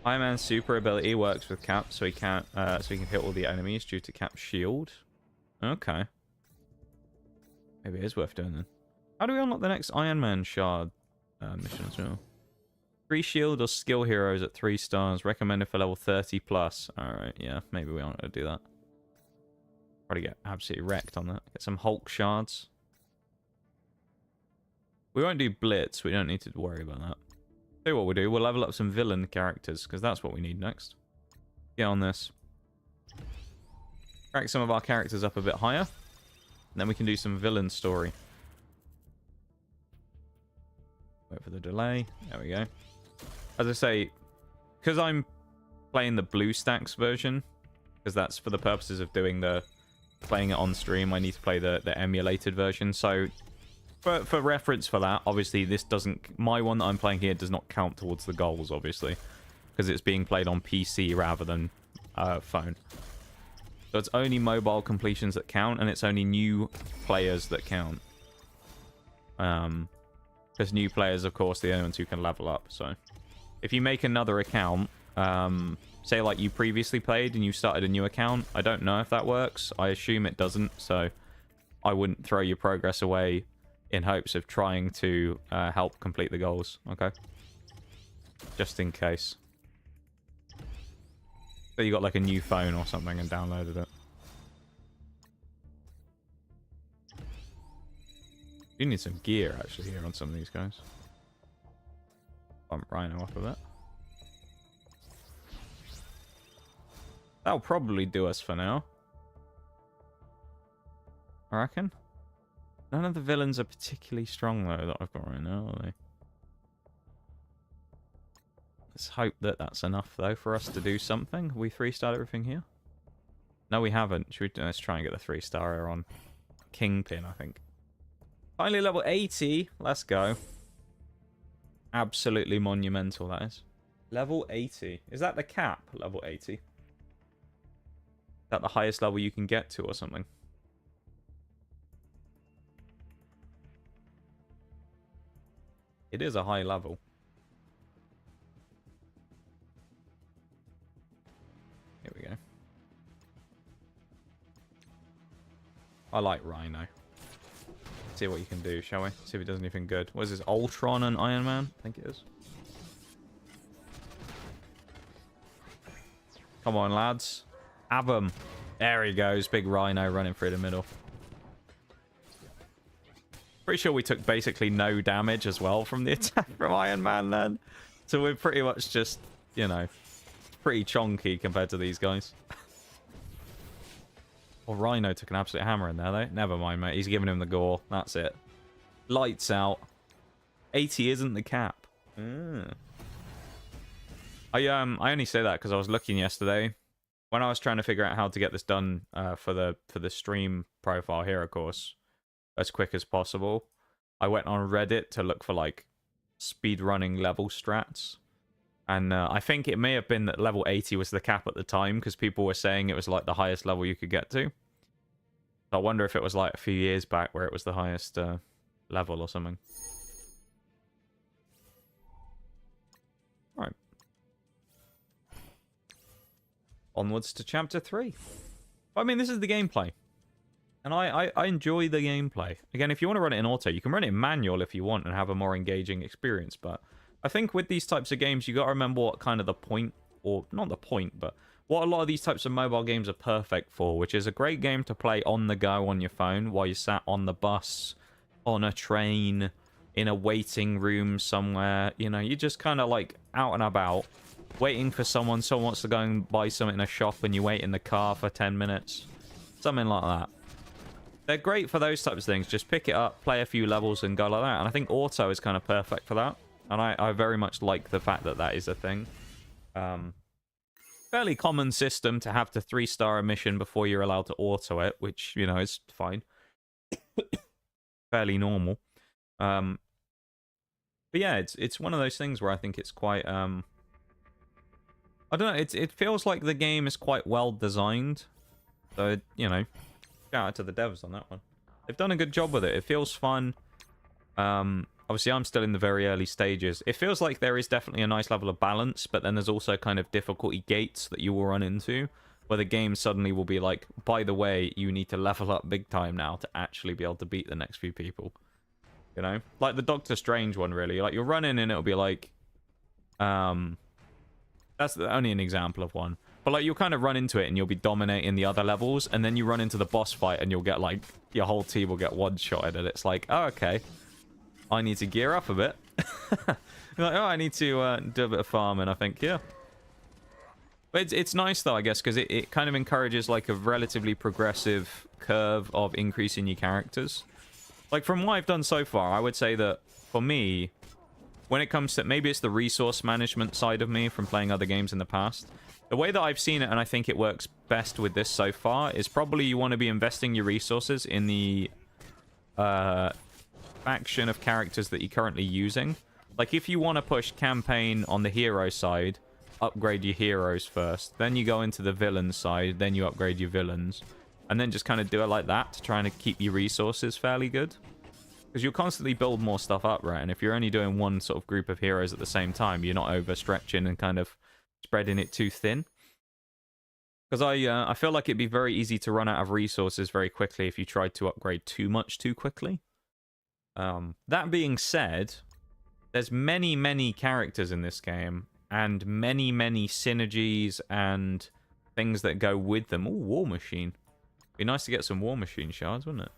Iron Man's super ability works with Cap, so he can hit all the enemies due to Cap's shield. Okay. Maybe it is worth doing then. How do we unlock the next Iron Man shard mission as well? 3 shield or skill heroes at 3 stars, recommended for level 30 plus. Alright, yeah, maybe we aren't going to do that. Probably get absolutely wrecked on that. Get some Hulk shards. We won't do Blitz, we don't need to worry about that. Tell you what we'll do, we'll level up some villain characters, because that's what we need next. Get on this. Crack some of our characters up a bit higher. And then we can do some villain story. Wait for the delay. There we go. As I say, because I'm playing the BlueStacks version, because that's for the purposes of doing playing it on stream, I need to play the emulated version. So for reference for that, obviously this doesn't, my one that I'm playing here does not count towards the goals, obviously, because it's being played on PC rather than phone. So it's only mobile completions that count, and it's only new players that count. Because new players, of course, the only ones who can level up. So if you make another account, say like you previously played and you started a new account, I don't know if that works. I assume it doesn't, so I wouldn't throw your progress away in hopes of trying to help complete the goals, okay? Just in case. So you got like a new phone or something and downloaded it. You need some gear actually here on some of these guys. Bump Rhino up a bit. That'll probably do us for now. I reckon. None of the villains are particularly strong though that I've got right now, are they? Let's hope that that's enough though for us to do something. Have we 3-starred everything here? No, we haven't. Let's try and get the 3-star on Kingpin, I think. Finally level 80. Let's go. Absolutely monumental, that is. Level 80. Is that the cap, level 80? Is that the highest level you can get to or something? It is a high level. Here we go. I like Rhino. See what you can do, shall we? See if he does anything good. What is this? Ultron and Iron Man? I think it is. Come on, lads. Have him. There he goes. Big Rhino running through the middle. Pretty sure we took basically no damage as well from the attack from Iron Man then. So we're pretty much just, you know, pretty chonky compared to these guys. Well, Rhino took an absolute hammer in there, though. Never mind, mate. He's giving him the gore. That's it. Lights out. 80 isn't the cap. I only say that because I was looking yesterday when I was trying to figure out how to get this done for the stream profile here, of course, as quick as possible. I went on Reddit to look for like speed running level strats, and I think it may have been that level 80 was the cap at the time because people were saying it was like the highest level you could get to. So I wonder if it was like a few years back where it was the highest level or something. Right. Onwards to chapter 3. I mean, this is the gameplay. And I enjoy the gameplay. Again, if you want to run it in auto, you can run it in manual if you want and have a more engaging experience. But I think with these types of games, you got to remember what kind of the point, or not the point, but what a lot of these types of mobile games are perfect for, which is a great game to play on the go on your phone while you're sat on the bus, on a train, in a waiting room somewhere. You know, you're just kind of like out and about, waiting for someone. Someone wants to go and buy something in a shop and you wait in the car for 10 minutes. Something like that. They're great for those types of things. Just pick it up, play a few levels and go like that. And I think auto is kind of perfect for that. And I very much like the fact that that is a thing. fairly common system to have to 3-star a mission before you're allowed to auto it, which, you know, is fine. Fairly normal. But yeah, it's one of those things where I think it's quite I don't know, it feels like the game is quite well designed. So, you know, shout out to the devs on that one. They've done a good job with it. It feels fun. Obviously, I'm still in the very early stages. It feels like there is definitely a nice level of balance, but then there's also kind of difficulty gates that you will run into, where the game suddenly will be like, by the way, you need to level up big time now to actually be able to beat the next few people. You know? Like the Doctor Strange one, really. Like, you'll run in and it'll be like... That's only an example of one. But, like, you'll kind of run into it and you'll be dominating the other levels, and then you run into the boss fight and you'll get, like... Your whole team will get one-shotted, and it's like, oh, okay. I need to gear up a bit. Like, oh, I need to do a bit of farming, I think, yeah. But it's nice, though, I guess, because it kind of encourages, like, a relatively progressive curve of increasing your characters. Like, from what I've done so far, I would say that, for me, when it comes to... Maybe it's the resource management side of me from playing other games in the past. The way that I've seen it, and I think it works best with this so far, is probably you want to be investing your resources in the... faction of characters that you're currently using. Like, if you want to push campaign on the hero side, upgrade your heroes first. Then you go into the villain side, then you upgrade your villains. And then just kind of do it like that to try and keep your resources fairly good. Because you'll constantly build more stuff up, right? And if you're only doing one sort of group of heroes at the same time, you're not overstretching and kind of spreading it too thin. Because I feel like it'd be very easy to run out of resources very quickly if you tried to upgrade too much too quickly. That being said, there's many characters in this game, and many synergies and things that go with them. Ooh, War Machine. Be nice to get some War Machine shards, wouldn't it?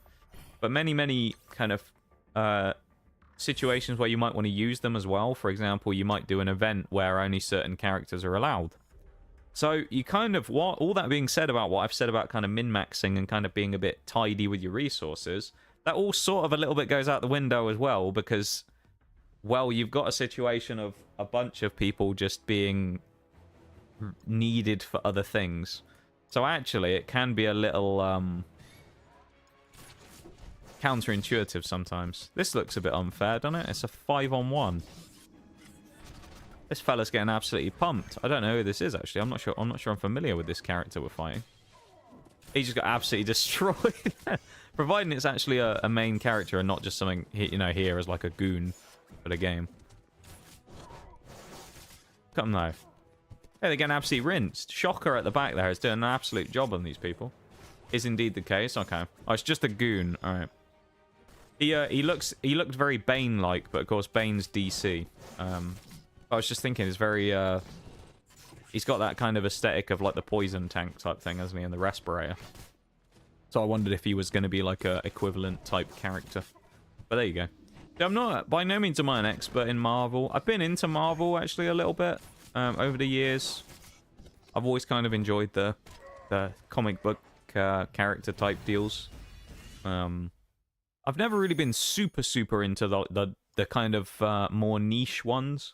But many kind of situations where you might want to use them as well. For example, you might do an event where only certain characters are allowed. So you kind of... all that being said about what I've said about kind of min-maxing and kind of being a bit tidy with your resources... That all sort of a little bit goes out the window as well, because, well, you've got a situation of a bunch of people just being needed for other things. So actually, it can be a little counterintuitive sometimes. This looks a bit unfair, doesn't it? It's a 5-on-1. This fella's getting absolutely pumped. I don't know who this is, actually. I'm not sure I'm familiar with this character we're fighting. He just got absolutely destroyed. Providing it's actually a main character and not just something, you know, here as like a goon for the game. Come though. Hey, they're getting absolutely rinsed. Shocker at the back there is doing an absolute job on these people. Is indeed the case. Okay. Oh, it's just a goon. All right. He looked very Bane-like, but of course Bane's DC. I was just thinking, it's very he's got that kind of aesthetic of like the poison tank type thing, hasn't he, and the respirator. So I wondered if he was going to be like a equivalent type character. But there you go. I'm not, by no means am I an expert in Marvel. I've been into Marvel actually a little bit over the years. I've always kind of enjoyed the comic book character type deals. I've never really been super into the kind of more niche ones.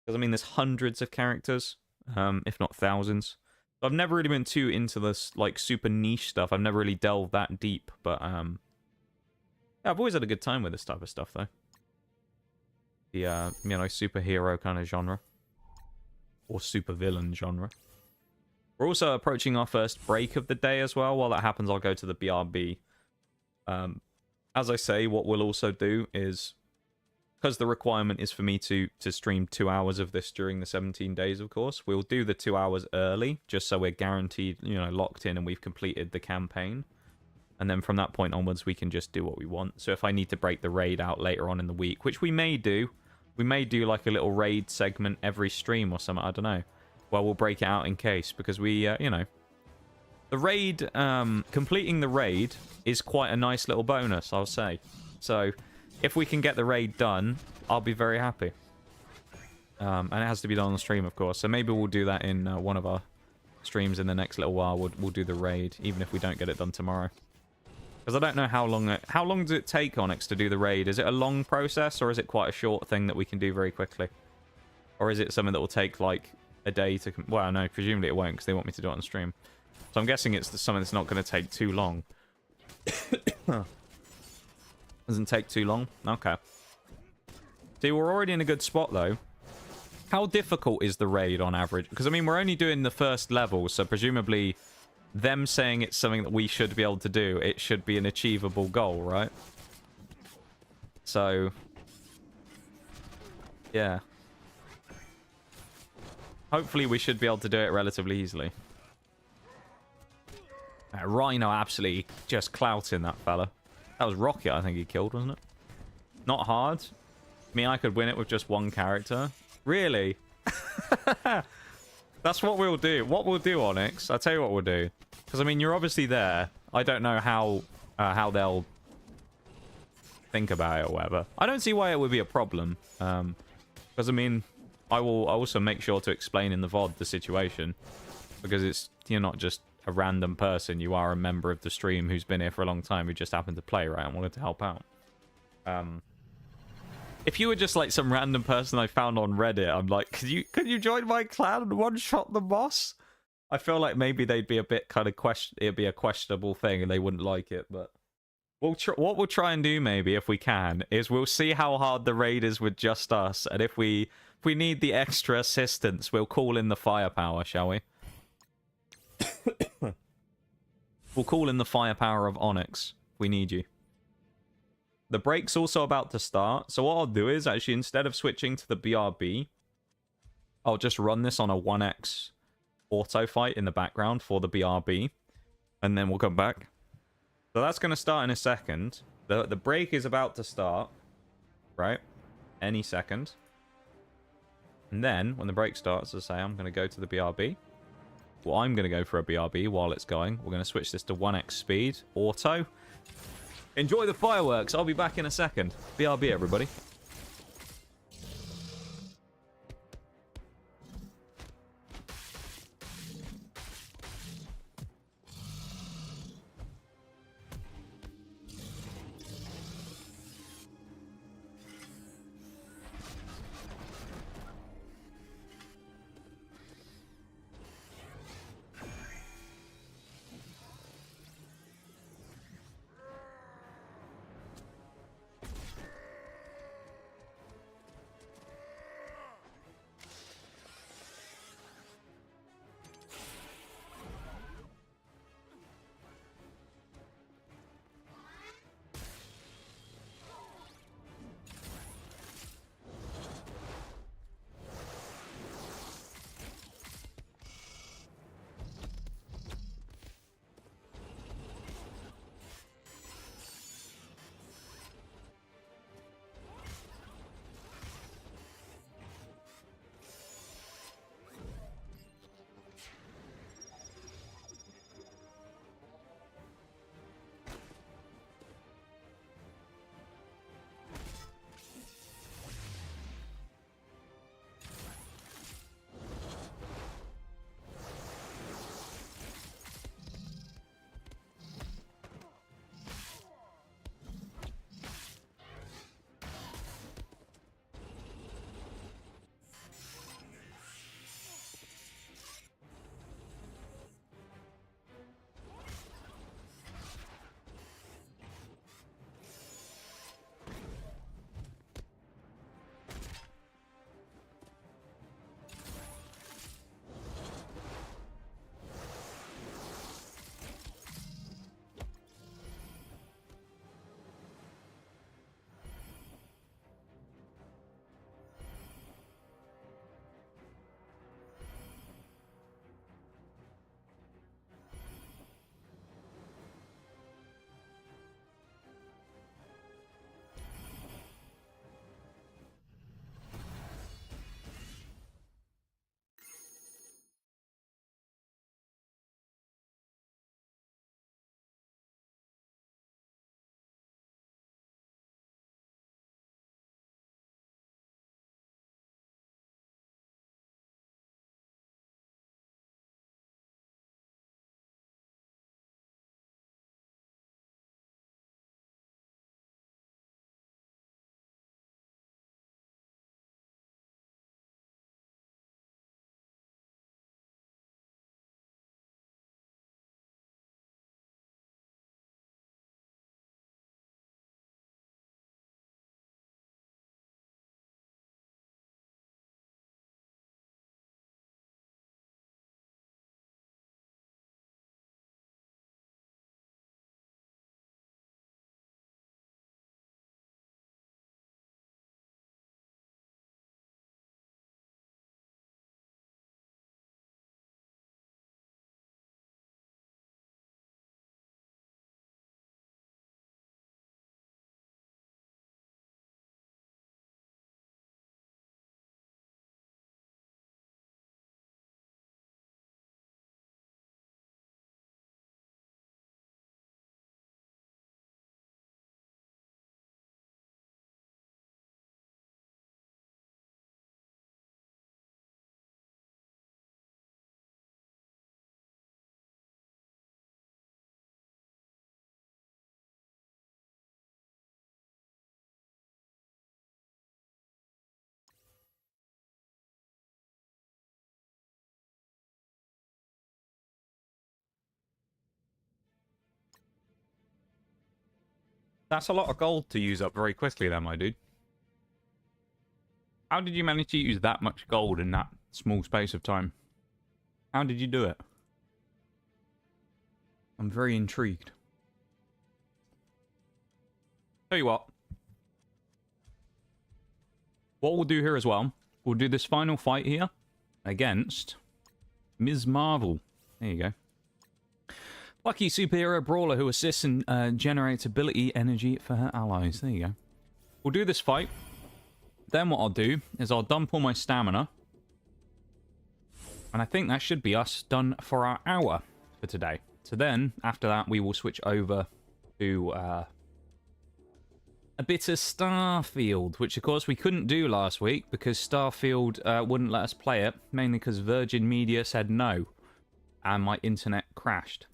Because I mean, there's hundreds of characters, if not thousands. So I've never really been too into this like super niche stuff. I've never really delved that deep, but yeah, I've always had a good time with this type of stuff though. The you know, superhero kind of genre, or supervillain genre. We're also approaching our first break of the day as well. While that happens, I'll go to the BRB. As I say, what we'll also do is, because the requirement is for me to stream 2 hours of this during the 17 days, of course, we'll do the 2 hours early, just so we're guaranteed, you know, locked in and we've completed the campaign. And then from that point onwards, we can just do what we want. So if I need to break the raid out later on in the week, which we may do like a little raid segment every stream or something, I don't know. Well, we'll break it out in case, because we, you know, the raid, completing the raid is quite a nice little bonus, I'll say. So if we can get the raid done, I'll be very happy. And it has to be done on the stream, of course. So maybe we'll do that in one of our streams in the next little while. We'll do the raid, even if we don't get it done tomorrow. Because I don't know how long does it take Onyx to do the raid? Is it a long process, or is it quite a short thing that we can do very quickly? Or is it something that will take, like, a day to... Well, no, presumably it won't because they want me to do it on stream. So I'm guessing it's something that's not going to take too long. Doesn't take too long? Okay. See, we're already in a good spot, though. How difficult is the raid on average? Because, I mean, we're only doing the first level, so presumably them saying it's something that we should be able to do, it should be an achievable goal, right? So, yeah. Hopefully we should be able to do it relatively easily. Rhino absolutely just clouting that fella. That was Rocket, I think he killed, wasn't it? Not hard. I mean, I could win it with just one character. Really? That's what we'll do. What we'll do, Onyx, I'll tell you what we'll do. Because, I mean, you're obviously there. I don't know how they'll think about it or whatever. I don't see why it would be a problem. Because, I mean, I will also make sure to explain in the VOD the situation. Because you're not just a random person. You are a member of the stream who's been here for a long time who just happened to play, right? And wanted to help out. If you were just like some random person I found on Reddit, I'm like, could you join my clan and one-shot the boss? I feel like maybe they'd be a bit kind of it'd be a questionable thing and they wouldn't like it, but what we'll try and do maybe if we can is we'll see how hard the raid is with just us, and if we need the extra assistance, we'll call in the firepower, shall we? We'll call in the firepower of Onyx if we need you. The break's also about to start, so what I'll do is, actually, instead of switching to the BRB, I'll just run this on a 1x auto fight in the background for the BRB, and then we'll come back. So that's going to start in a second. The break is about to start, right? Any second. And then, when the break starts, as I say, I'm going to go to the BRB. Well, I'm going to go for a BRB while it's going. We're going to switch this to 1x speed, auto. Enjoy the fireworks. I'll be back in a second. BRB, everybody. That's a lot of gold to use up very quickly then, my dude. How did you manage to use that much gold in that small space of time? How did you do it? I'm very intrigued. Tell you what. What we'll do here as well, we'll do this final fight here against Ms. Marvel. There you go. Lucky superhero brawler who assists and generates ability energy for her allies. There you go. We'll do this fight. Then what I'll do is I'll dump all my stamina. And I think that should be us done for our hour for today. So then, after that, we will switch over to a bit of Starfield, which of course we couldn't do last week because Starfield wouldn't let us play it, mainly because Virgin Media said no, and my internet crashed.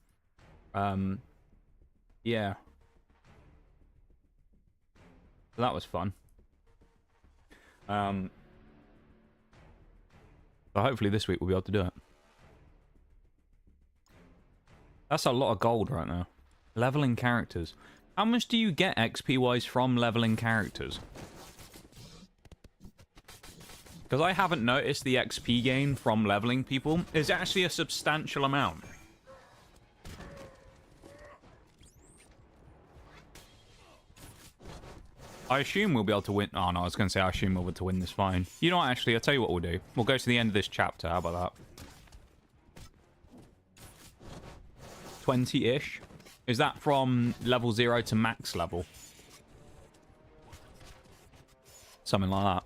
Yeah. So that was fun. But hopefully this week we'll be able to do it. That's a lot of gold right now. Leveling characters. How much do you get XP-wise from leveling characters? Because I haven't noticed the XP gain from leveling people is actually a substantial amount. I assume we'll be able to win. Oh, no, I was going to say I assume we'll be able to win this fine. You know what, actually, I'll tell you what we'll do. We'll go to the end of this chapter. How about that? 20-ish. Is that from level 0 to max level? Something like that.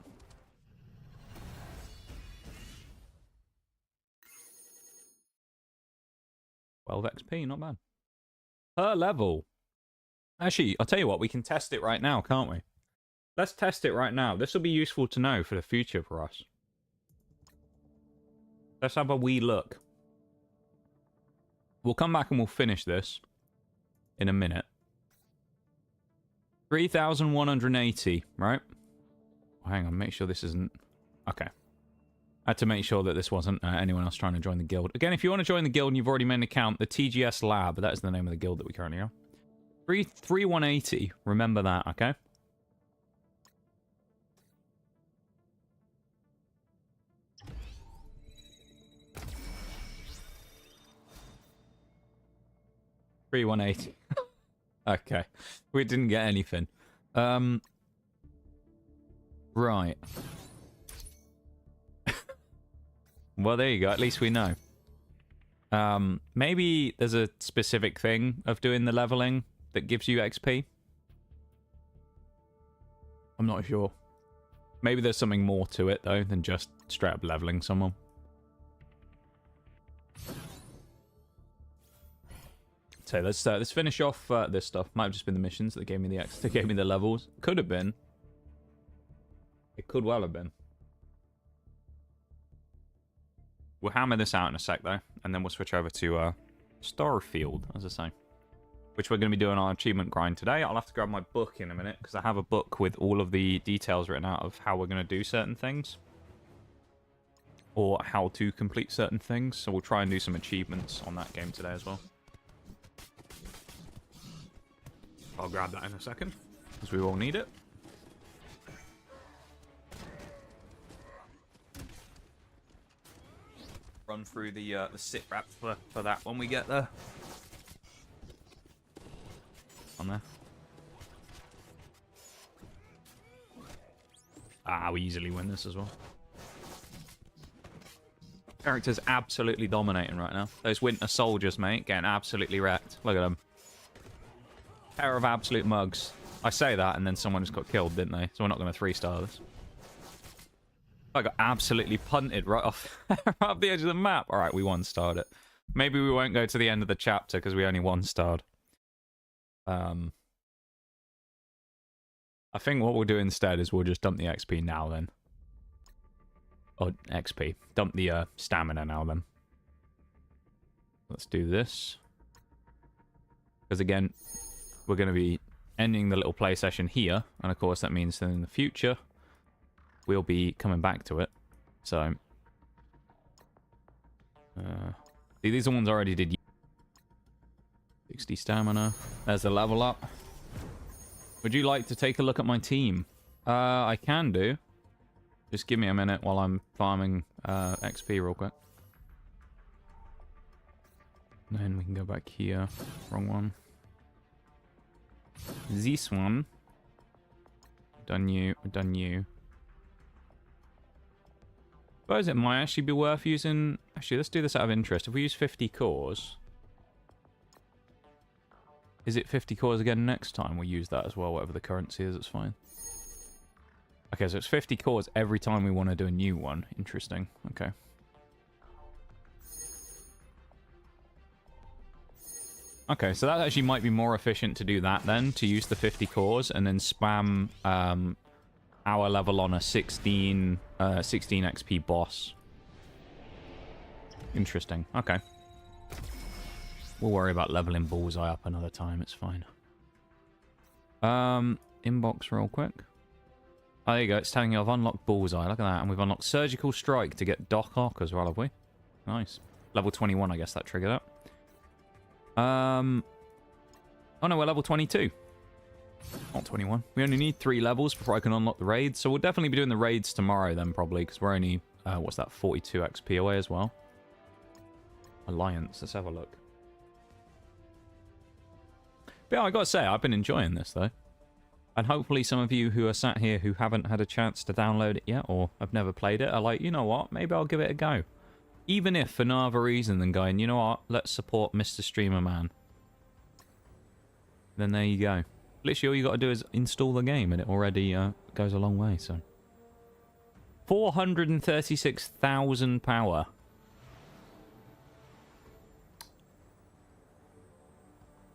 $12 XP, not bad. Per level. Actually, I'll tell you what, we can test it right now, can't we? Let's test it right now. This will be useful to know for the future for us. Let's have a wee look. We'll come back and we'll finish this in a minute. 3,180, right? Oh, hang on, make sure this isn't... Okay. I had to make sure that this wasn't anyone else trying to join the guild. Again, if you want to join the guild and you've already made an account, the TGS Lab, that is the name of the guild that we currently are. 3,180, remember that, okay? $3,180. Okay. We didn't get anything. Right. Well, there you go. At least we know. Maybe there's a specific thing of doing the leveling that gives you XP. I'm not sure. Maybe there's something more to it, though, than just straight up leveling someone. So let's finish off this stuff. Might have just been the missions that gave me the that gave me the levels. Could have been. It could well have been. We'll hammer this out in a sec, though, and then we'll switch over to Starfield, as I say, which we're going to be doing our achievement grind today. I'll have to grab my book in a minute, because I have a book with all of the details written out of how we're going to do certain things, or how to complete certain things, so we'll try and do some achievements on that game today as well. I'll grab that in a second, because we will need it. Run through the sit wrap for that when we get there. On there. Ah, we easily win this as well. Character's absolutely dominating right now. Those Winter Soldiers, mate, getting absolutely wrecked. Look at them. Pair of absolute mugs. I say that, and then someone just got killed, didn't they? So we're not going to 3-star this. I got absolutely punted right off, right off the edge of the map. All right, we 1-starred it. Maybe we won't go to the end of the chapter because we only 1-starred. I think what we'll do instead is we'll just dump the XP now then. Or XP. Dump the stamina now then. Let's do this. Because again, we're going to be ending the little play session here. And of course that means that in the future, we'll be coming back to it. So, these are ones I already did. 60 stamina. There's the level up. Would you like to take a look at my team? I can do. Just give me a minute while I'm farming XP real quick. Then we can go back here. Wrong one. This one. Done you. Done you. Suppose it might actually be worth using... Actually, let's do this out of interest. If we use 50 cores... Is it 50 cores again next time? We'll use that as well, whatever the currency is, it's fine. Okay, so it's 50 cores every time we want to do a new one. Interesting. Okay. Okay, so that actually might be more efficient to do that then, to use the 50 cores and then spam our level on a 16 XP boss. Interesting. Okay. We'll worry about leveling Bullseye up another time. It's fine. Inbox real quick. Oh, there you go. It's telling you I've unlocked Bullseye. Look at that. And we've unlocked Surgical Strike to get Doc Ock as well, have we? Nice. Level 21, I guess that triggered up. Oh no, we're level 22. Not 21. We only need 3 levels before I can unlock the raids. So we'll definitely be doing the raids tomorrow then, probably. Because we're only, what's that, 42 XP away as well. Alliance. Let's have a look. But yeah, I gotta say, I've been enjoying this, though. And hopefully some of you who are sat here who haven't had a chance to download it yet, or have never played it, are like, you know what, maybe I'll give it a go. Even if for no other reason than going, you know what, let's support Mr. Streamer Man. Then there you go. Literally all you gotta do is install the game, and it already goes a long way, so. 436,000 power.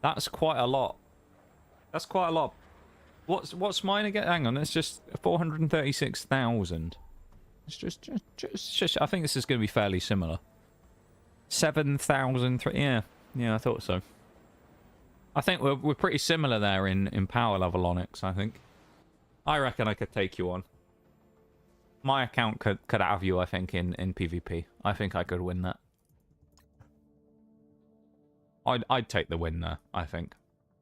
That's quite a lot. That's quite a lot. What's mine again? Hang on, it's just 436,000. It's just. I think this is going to be fairly similar. 7,000. Yeah, I thought so. I think we're pretty similar there in power level, Onyx. I think. I reckon I could take you on. My account could have you. I think in PvP. I think I could win that. I'd take the win there. I think.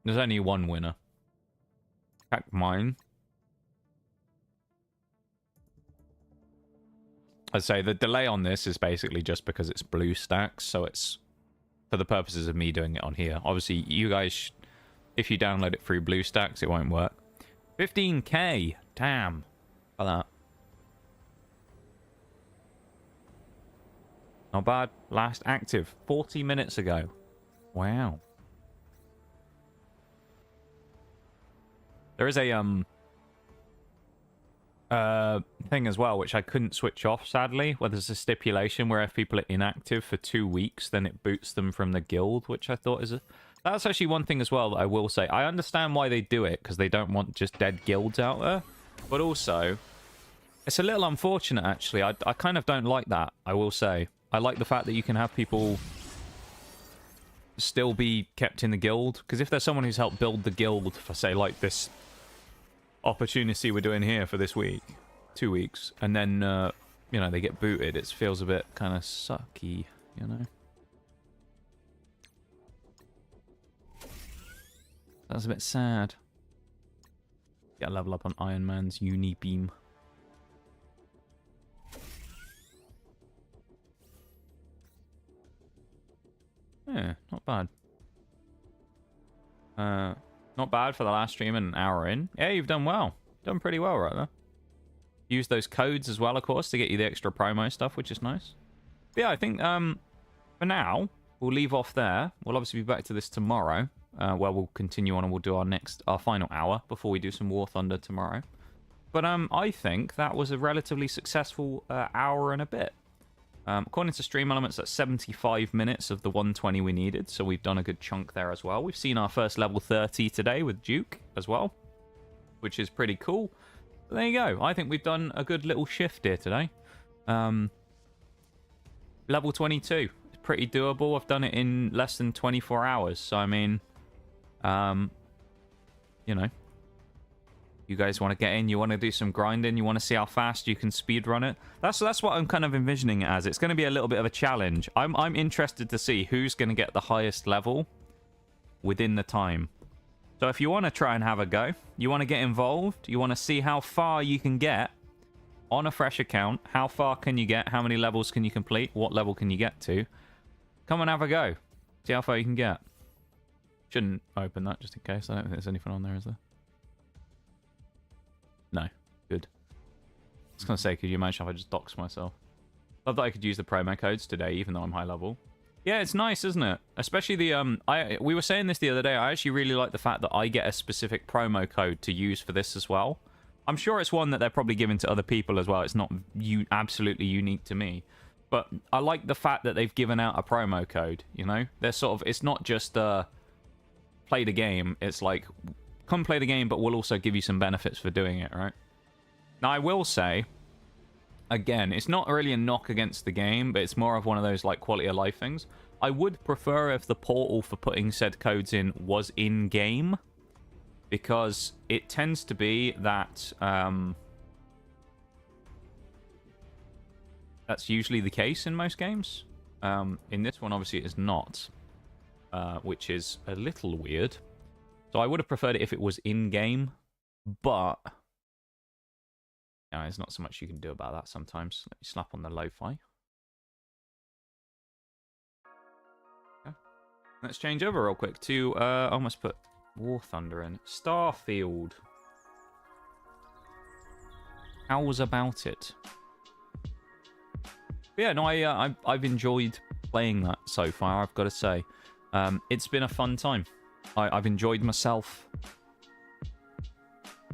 There's only one winner. Check mine. I'd say the delay on this is basically just because it's BlueStacks, so it's for the purposes of me doing it on here. Obviously, you guys, if you download it through BlueStacks, it won't work. 15k! Damn. Look at that. Not bad. Last active 40 minutes ago. Wow. There is a thing as well which I couldn't switch off, sadly, where there's a stipulation where if people are inactive for 2 weeks, then it boots them from the guild, which I thought is that's actually one thing as well that I will say. I understand why they do it, because they don't want just dead guilds out there, but also it's a little unfortunate, actually. I kind of don't like that, I will say. I like the fact that you can have people still be kept in the guild, because if there's someone who's helped build the guild for, say, like this opportunity we're doing here for this week, 2 weeks, and then you know, they get booted, it feels a bit kind of sucky, you know. That's a bit sad. Get a level up on Iron Man's uni beam. Yeah, not bad. Not bad for the last stream and an hour in. Yeah, you've done well. Done pretty well right there. Use those codes as well, of course, to get you the extra promo stuff, which is nice. But yeah, I think for now, we'll leave off there. We'll obviously be back to this tomorrow, where we'll continue on and we'll do our final hour before we do some War Thunder tomorrow. But I think that was a relatively successful hour and a bit. According to Stream Elements, that's 75 minutes of the 120 we needed, so we've done a good chunk there as well. We've seen our first level 30 today with Duke as well, which is pretty cool. But there you go. I think we've done a good little shift here today. Level 22. It's pretty doable. I've done it in less than 24 hours, so I mean, you know, you guys want to get in, you want to do some grinding, you want to see how fast you can speedrun it. That's what I'm kind of envisioning it as. It's going to be a little bit of a challenge. I'm interested to see who's going to get the highest level within the time. So if you want to try and have a go, you want to get involved, you want to see how far you can get on a fresh account, how far can you get, how many levels can you complete, what level can you get to, come and have a go. See how far you can get. Shouldn't open that just in case. I don't think there's anything on there, is there? No. Good. I was going to say, could you imagine if I just dox myself? Love that I could use the promo codes today, even though I'm high level. Yeah, it's nice, isn't it? Especially the, we were saying this the other day, I actually really like the fact that I get a specific promo code to use for this as well. I'm sure it's one that they're probably giving to other people as well. It's not absolutely unique to me. But I like the fact that they've given out a promo code, you know? They're sort of, it's not just play the game. It's like, come play the game, but we'll also give you some benefits for doing it, right? Now, I will say, again, it's not really a knock against the game, but it's more of one of those, like, quality of life things. I would prefer if the portal for putting said codes in was in-game, because it tends to be that, that's usually the case in most games. In this one, obviously, it is not, which is a little weird. So I would have preferred it if it was in-game, but there's not so much you can do about that sometimes. Let me slap on the lo-fi. Okay. Let's change over real quick to, I almost put War Thunder in. Starfield. How's about it? But yeah, no, I've enjoyed playing that so far, I've got to say. It's been a fun time. I've enjoyed myself.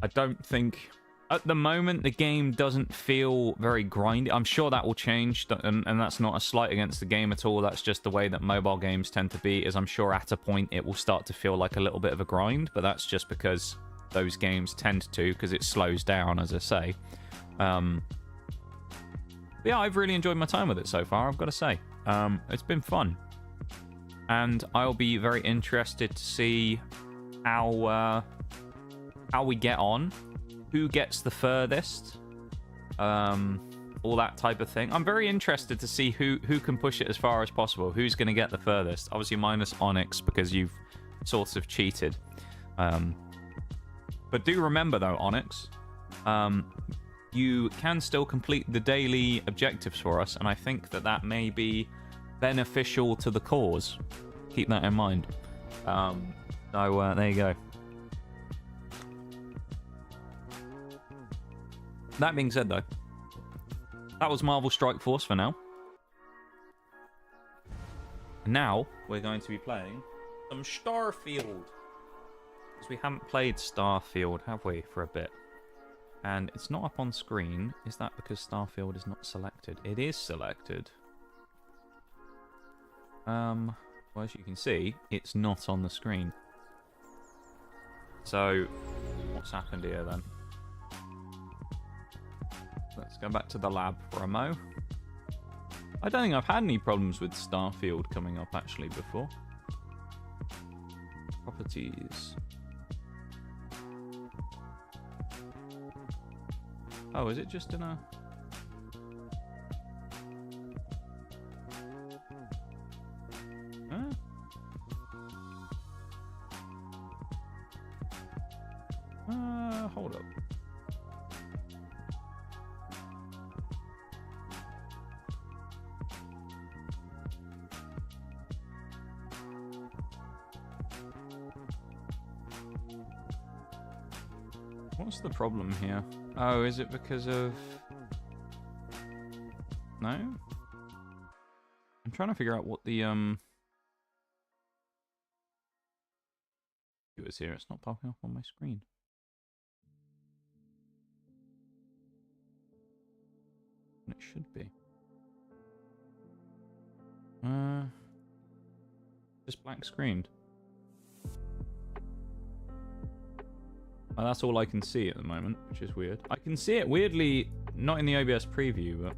I don't think... At the moment, the game doesn't feel very grindy. I'm sure that will change, and that's not a slight against the game at all. That's just the way that mobile games tend to be, is I'm sure at a point it will start to feel like a little bit of a grind, but that's just because those games tend to, because it slows down, as I say. Yeah, I've really enjoyed my time with it so far, I've got to say. It's been fun. And I'll be very interested to see how we get on. Who gets the furthest, all that type of thing. I'm very interested to see who can push it as far as possible. Who's going to get the furthest? Obviously minus Onyx, because you've sort of cheated. But do remember though, Onyx, you can still complete the daily objectives for us, and I think that may be beneficial to the cause. Keep that in mind. So there you go. That being said, though, that was Marvel Strike Force for now. Now, we're going to be playing some Starfield. Because we haven't played Starfield, have we, for a bit? And it's not up on screen. Is that because Starfield is not selected? It is selected. Well, as you can see, it's not on the screen. So, what's happened here, then? Let's go back to the lab for a mo. I don't think I've had any problems with Starfield coming up, actually, before. Properties. Oh, is it just in a... Huh? Hold up. What's the problem here? Oh, is it because of... No? I'm trying to figure out what the, it was here. It's not popping up on my screen. It should be. Just black screened. Well, that's all I can see at the moment, which is weird. I can see it weirdly, not in the OBS preview, but...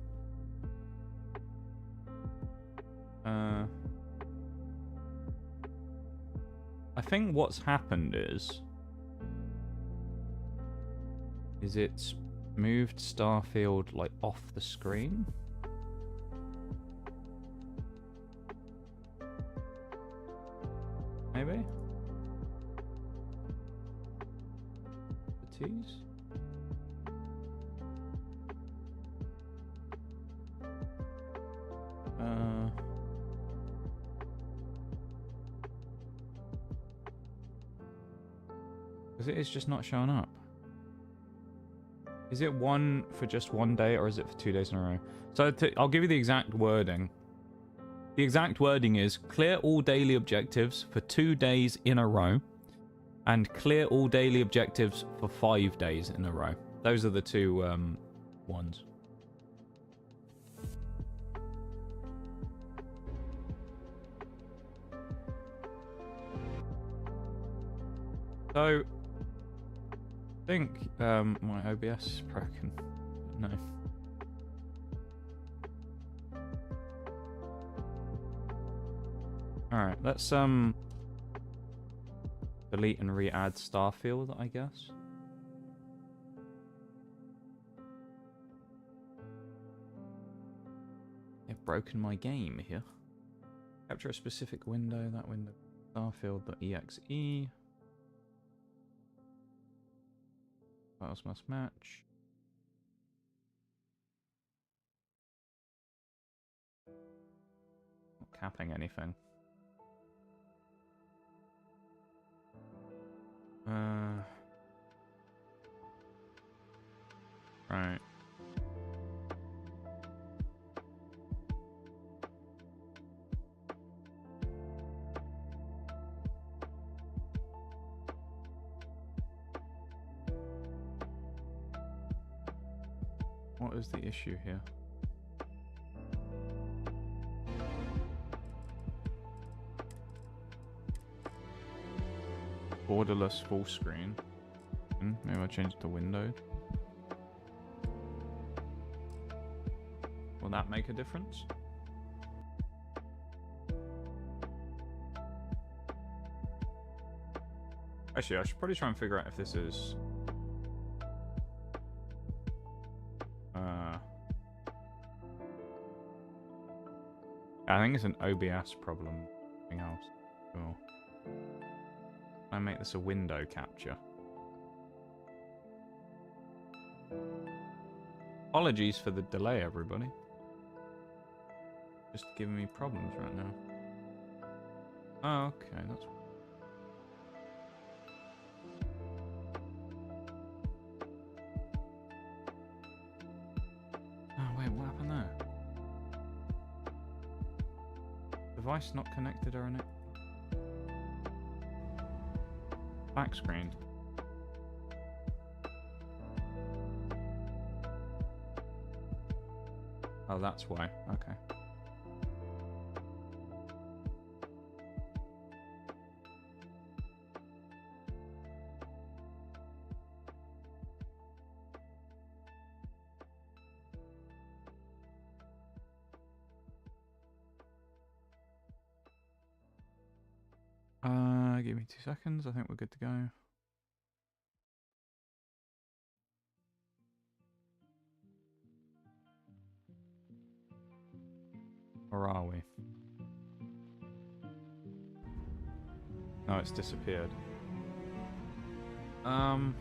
I think what's happened is it's moved Starfield, like, off the screen. Maybe? activities. Because it is just not showing up. Is it one for just one day, or is it for 2 days in a row? So I'll give you the exact wording. The exact wording is clear all daily objectives for 2 days in a row, and clear all daily objectives for 5 days in a row. Those are the two ones. So, I think my OBS is broken. No. Alright, let's delete and re-add Starfield, I guess. They've broken my game here. Capture a specific window, that window. Starfield.exe. Files must match. Not capping anything. Right. What is the issue here? Borderless full screen. Maybe I change it to window. Will that make a difference? Actually, I should probably try and figure out if this is... I think it's an OBS problem. Something else. Cool. I make this a window capture. Apologies for the delay, everybody. Just giving me problems right now. Oh, okay, that's... Oh, wait, what happened there? Device not connected or anything? Back screen. Oh, that's why. Okay. Give me 2 seconds. I think we're good to go. Or are we? No, it's disappeared. I'm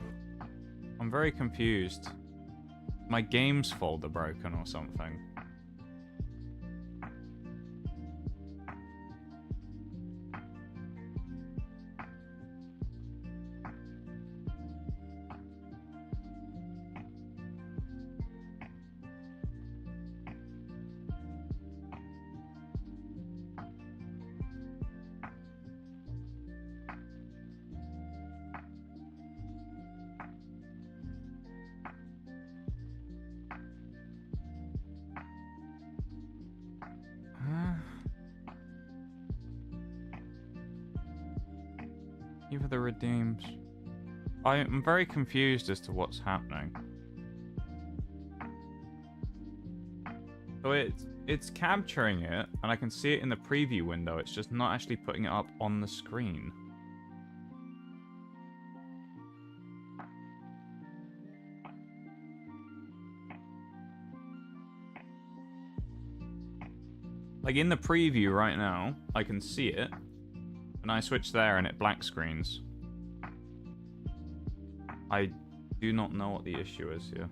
very confused. My games folder broken or something. Either the redeems. I'm very confused as to what's happening. So it's capturing it, and I can see it in the preview window. It's just not actually putting it up on the screen. Like in the preview right now, I can see it. And I switch there and it black screens. Do not know what the issue is here.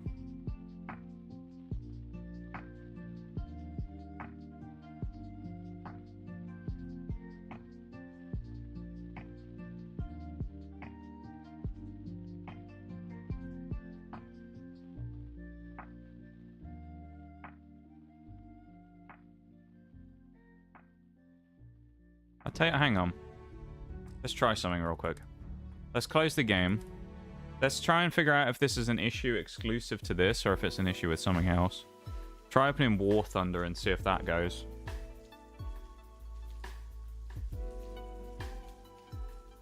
I'll tell you, hang on. Let's try something real quick. Let's close the game. Let's try and figure out if this is an issue exclusive to this or if it's an issue with something else. Try opening War Thunder and see if that goes.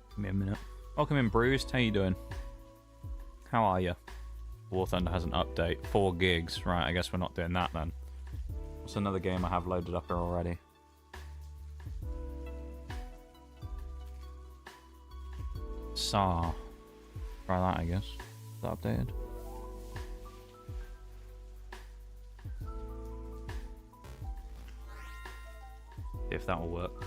Give me a minute. Welcome in, Bruised. How you doing? How are you? War Thunder has an update. 4 gigs. Right, I guess we're not doing that then. What's another game I have loaded up here already? Saw. Try that, I guess. Is that updated? If that will work.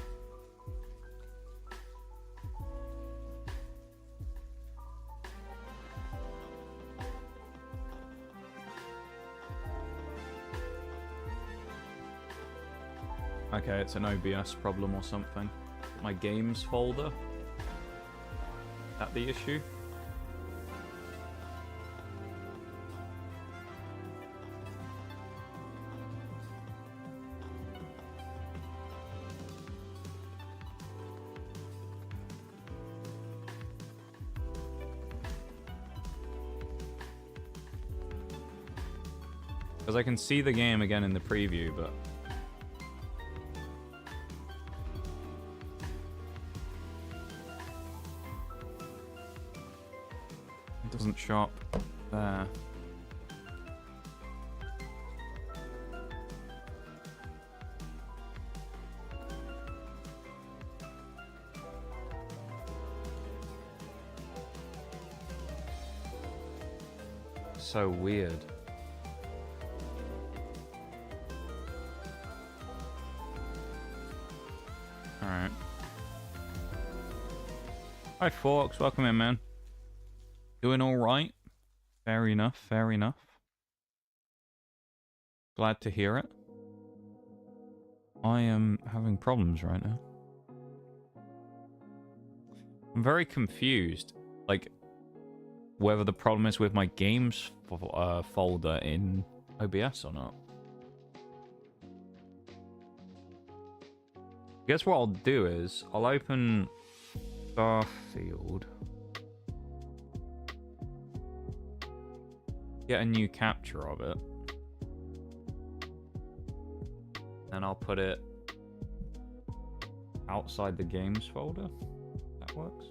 Okay, it's an OBS problem or something. My games folder. Is that the issue? Because I can see the game again in the preview, but... it doesn't show up there. So weird. Alright. Hi, Forks. Welcome in, man. Doing alright? Fair enough, fair enough. Glad to hear it. I am having problems right now. I'm very confused. Like, whether the problem is with my games folder in OBS or not. I guess what I'll do is, I'll open Starfield. Get a new capture of it. And I'll put it outside the games folder. That works.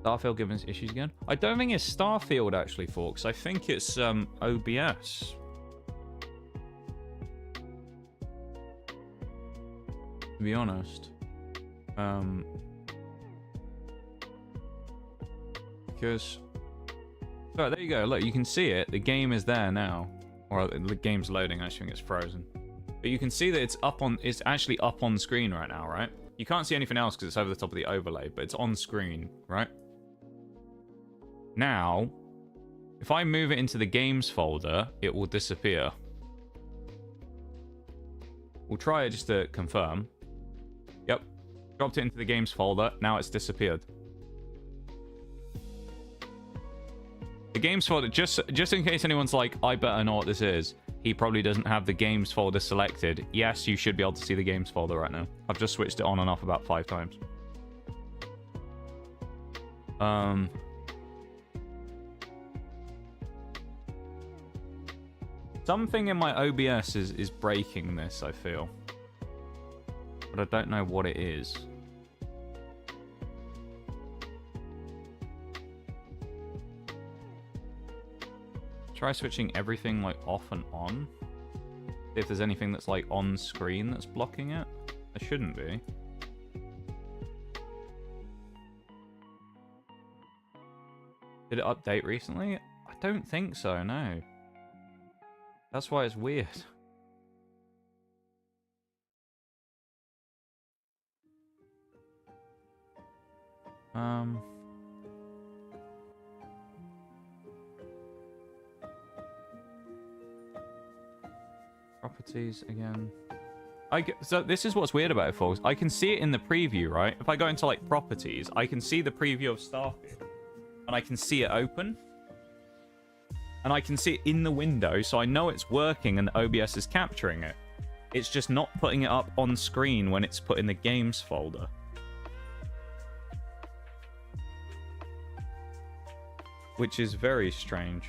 Starfield giving us issues again? I don't think it's Starfield actually, folks. I think it's OBS. To be honest. Because... so there you go. Look, you can see it. The game is there now. Or the game's loading. I think it's frozen. But you can see that it's up on... it's actually up on screen right now, right? You can't see anything else because it's over the top of the overlay. But it's on screen, right? Now, if I move it into the games folder, it will disappear. We'll try it just to confirm. Yep. Dropped it into the games folder. Now it's disappeared. The games folder, just in case anyone's like, I better know what this is. He probably doesn't have the games folder selected. Yes, you should be able to see the games folder right now. I've just switched it on and off about 5 times. Something in my OBS is breaking this, I feel. But I don't know what it is. Try switching everything like off and on. See if there's anything that's like on screen that's blocking it. There shouldn't be. Did it update recently? I don't think so, no. That's why it's weird. Properties again. So this is what's weird about it, folks. I can see it in the preview, right? If I go into like properties, I can see the preview of Starfield, and I can see it open, and I can see it in the window, so I know it's working and the OBS is capturing it. It's just not putting it up on screen when it's put in the games folder. Which is very strange.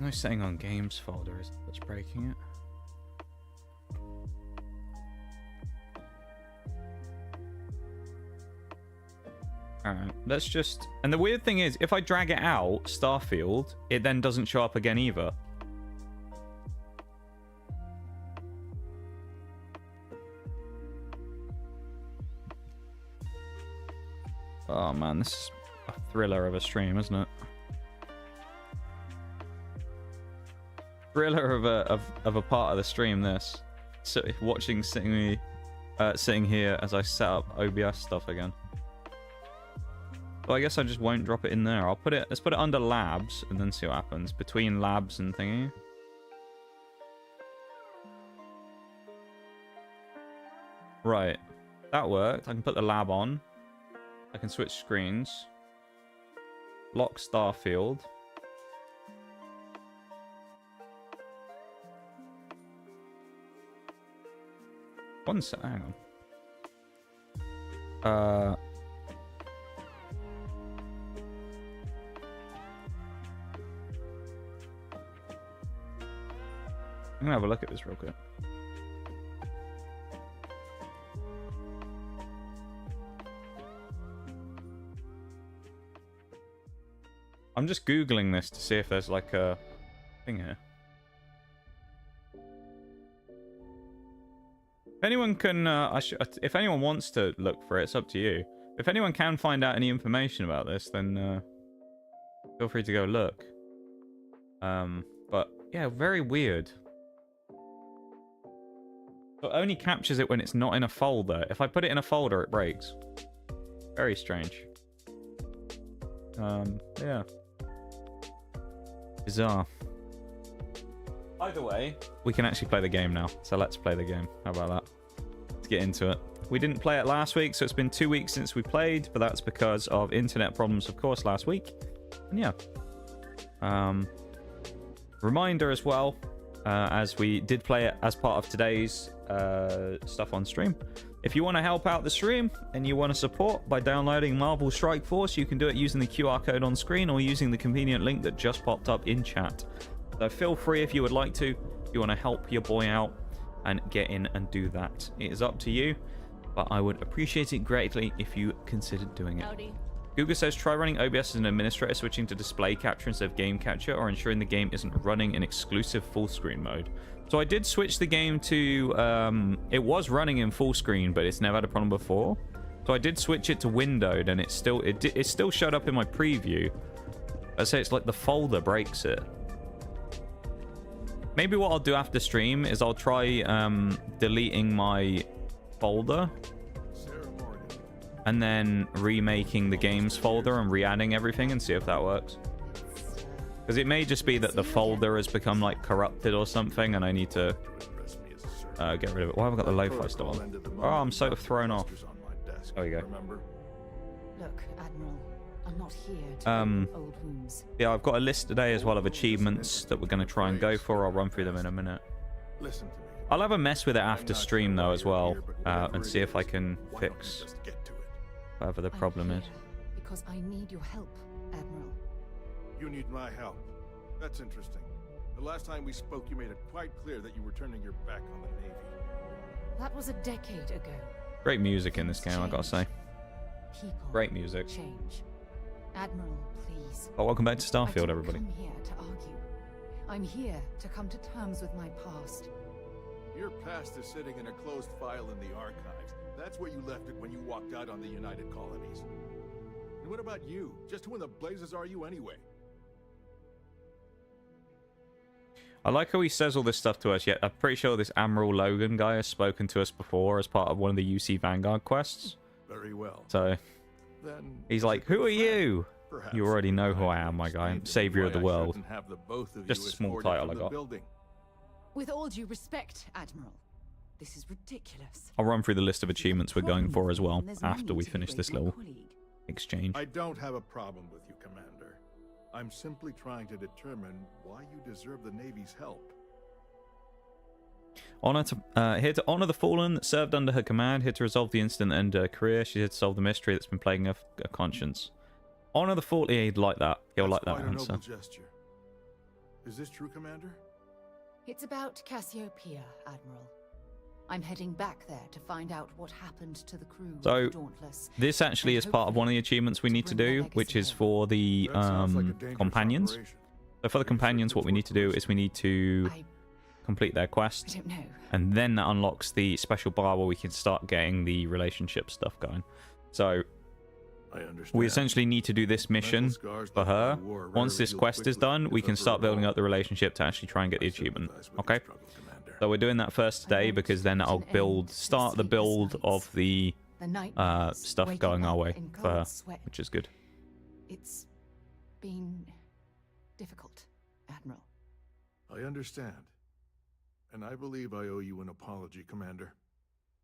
No setting on games folder is what's breaking it. Alright, let's just... And the weird thing is, if I drag it out, Starfield, it then doesn't show up again either. Oh man, this is a thriller of a stream, isn't it? Thriller of a part of the stream, this. So, watching, sitting here as I set up OBS stuff again. Well, I guess I just won't drop it in there. I'll put it... Let's put it under labs and then see what happens. Between labs and thingy. Right. That worked. I can put the lab on. I can switch screens. Lock Starfield. One sec. Hang on. I'm gonna have a look at this real quick. I'm just Googling this to see if there's like a thing here. If anyone can, if anyone wants to look for it, it's up to you. If anyone can find out any information about this, then feel free to go look. But yeah, very weird. It only captures it when it's not in a folder. If I put it in a folder, it breaks. Very strange. Yeah. Bizarre. Either way, we can actually play the game now. So let's play the game. How about that? Let's get into it. We didn't play it last week, so it's been 2 weeks since we played, but that's because of internet problems, of course, last week. And yeah. Reminder as well, as we did play it as part of today's stuff on stream. If you want to help out the stream and you want to support by downloading Marvel Strike Force, you can do it using the QR code on screen or using the convenient link that just popped up in chat. So feel free if you would like to, if you want to help your boy out and get in and do that. It is up to you, but I would appreciate it greatly if you considered doing it. Howdy. Google says try running OBS as an administrator, switching to display capture instead of game capture, or ensuring the game isn't running in exclusive full screen mode. So I did switch the game to, it was running in full screen, but it's never had a problem before. So I did switch it to windowed, and it still showed up in my preview. I'd say it's like the folder breaks it. Maybe what I'll do after stream is I'll try deleting my folder and then remaking the games folder and re-adding everything and see if that works. Because it may just be that the folder has become like corrupted or something and I need to get rid of it. Why have I got the lo-fi stuff on? Oh, I'm so thrown off. There we go. Look, Admiral, I'm not here to old wounds. Yeah, I've got a list today as well of achievements that we're going to try and go for. I'll run through them in a minute. Listen to me. I'll have a mess with it after stream though as well, and see if I can fix whatever the problem is. Because I need your help, Admiral. You need my help. That's interesting. The last time we spoke, you made it quite clear that you were turning your back on the Navy. That was a decade ago. Great music in this game, I gotta say. People Great music. change. Admiral, please. Oh, welcome back to I Starfield, didn't everybody. come here to argue. I'm here to come to terms with my past. Your past is sitting in a closed file in the archives. That's where you left it when you walked out on the United Colonies. And what about you? Just who in the blazes are you anyway? I like how he says all this stuff to us, yet I'm pretty sure this Admiral Logan guy has spoken to us before as part of one of the UC Vanguard quests. Very well. So Then he's like, who are you? Perhaps You already know who I can am, my guy. explain to me Savior of why the I world. shouldn't have the both of Just you a small escorted title from I the got. building. With all due respect, Admiral, this is ridiculous. I'll run through the list of If you have a achievements we're going problem for with as me, well then there's no after need we to finish berate this my little colleague. exchange. I don't have a problem with you, Commander. I'm simply trying to determine why you deserve the Navy's help. Here to honor the fallen that served under her command, here to resolve the incident and her career. She's here to solve the mystery that's been plaguing her conscience. Honor the fallen. He'd like that. He'll That's like that quite a answer. noble gesture. Is this true, Commander? It's about Cassiopeia, Admiral. I'm heading back there to find out what happened to the crew of So, the Dauntless. This actually is part of one of the achievements we need to do, which is for the That sounds like a dangerous companions. operation. So for the companions, what we need to do is we need to I complete their quest, don't know. and then that unlocks the special bar where we can start getting the relationship stuff going. So I understand. we essentially need to do this mission Mental scars for left by her. war Once rarely this heal quest is quickly, done, we if can ever start at building all. up the relationship to actually try and get the I achievement. sympathize with Okay? your struggle, Commander. So we're doing that first today because then I'll start the build of the The nightmares, stuff waking going our up way in for her, cold sweat. which is good. It's been difficult, Admiral. I understand. And I believe I owe you an apology, Commander.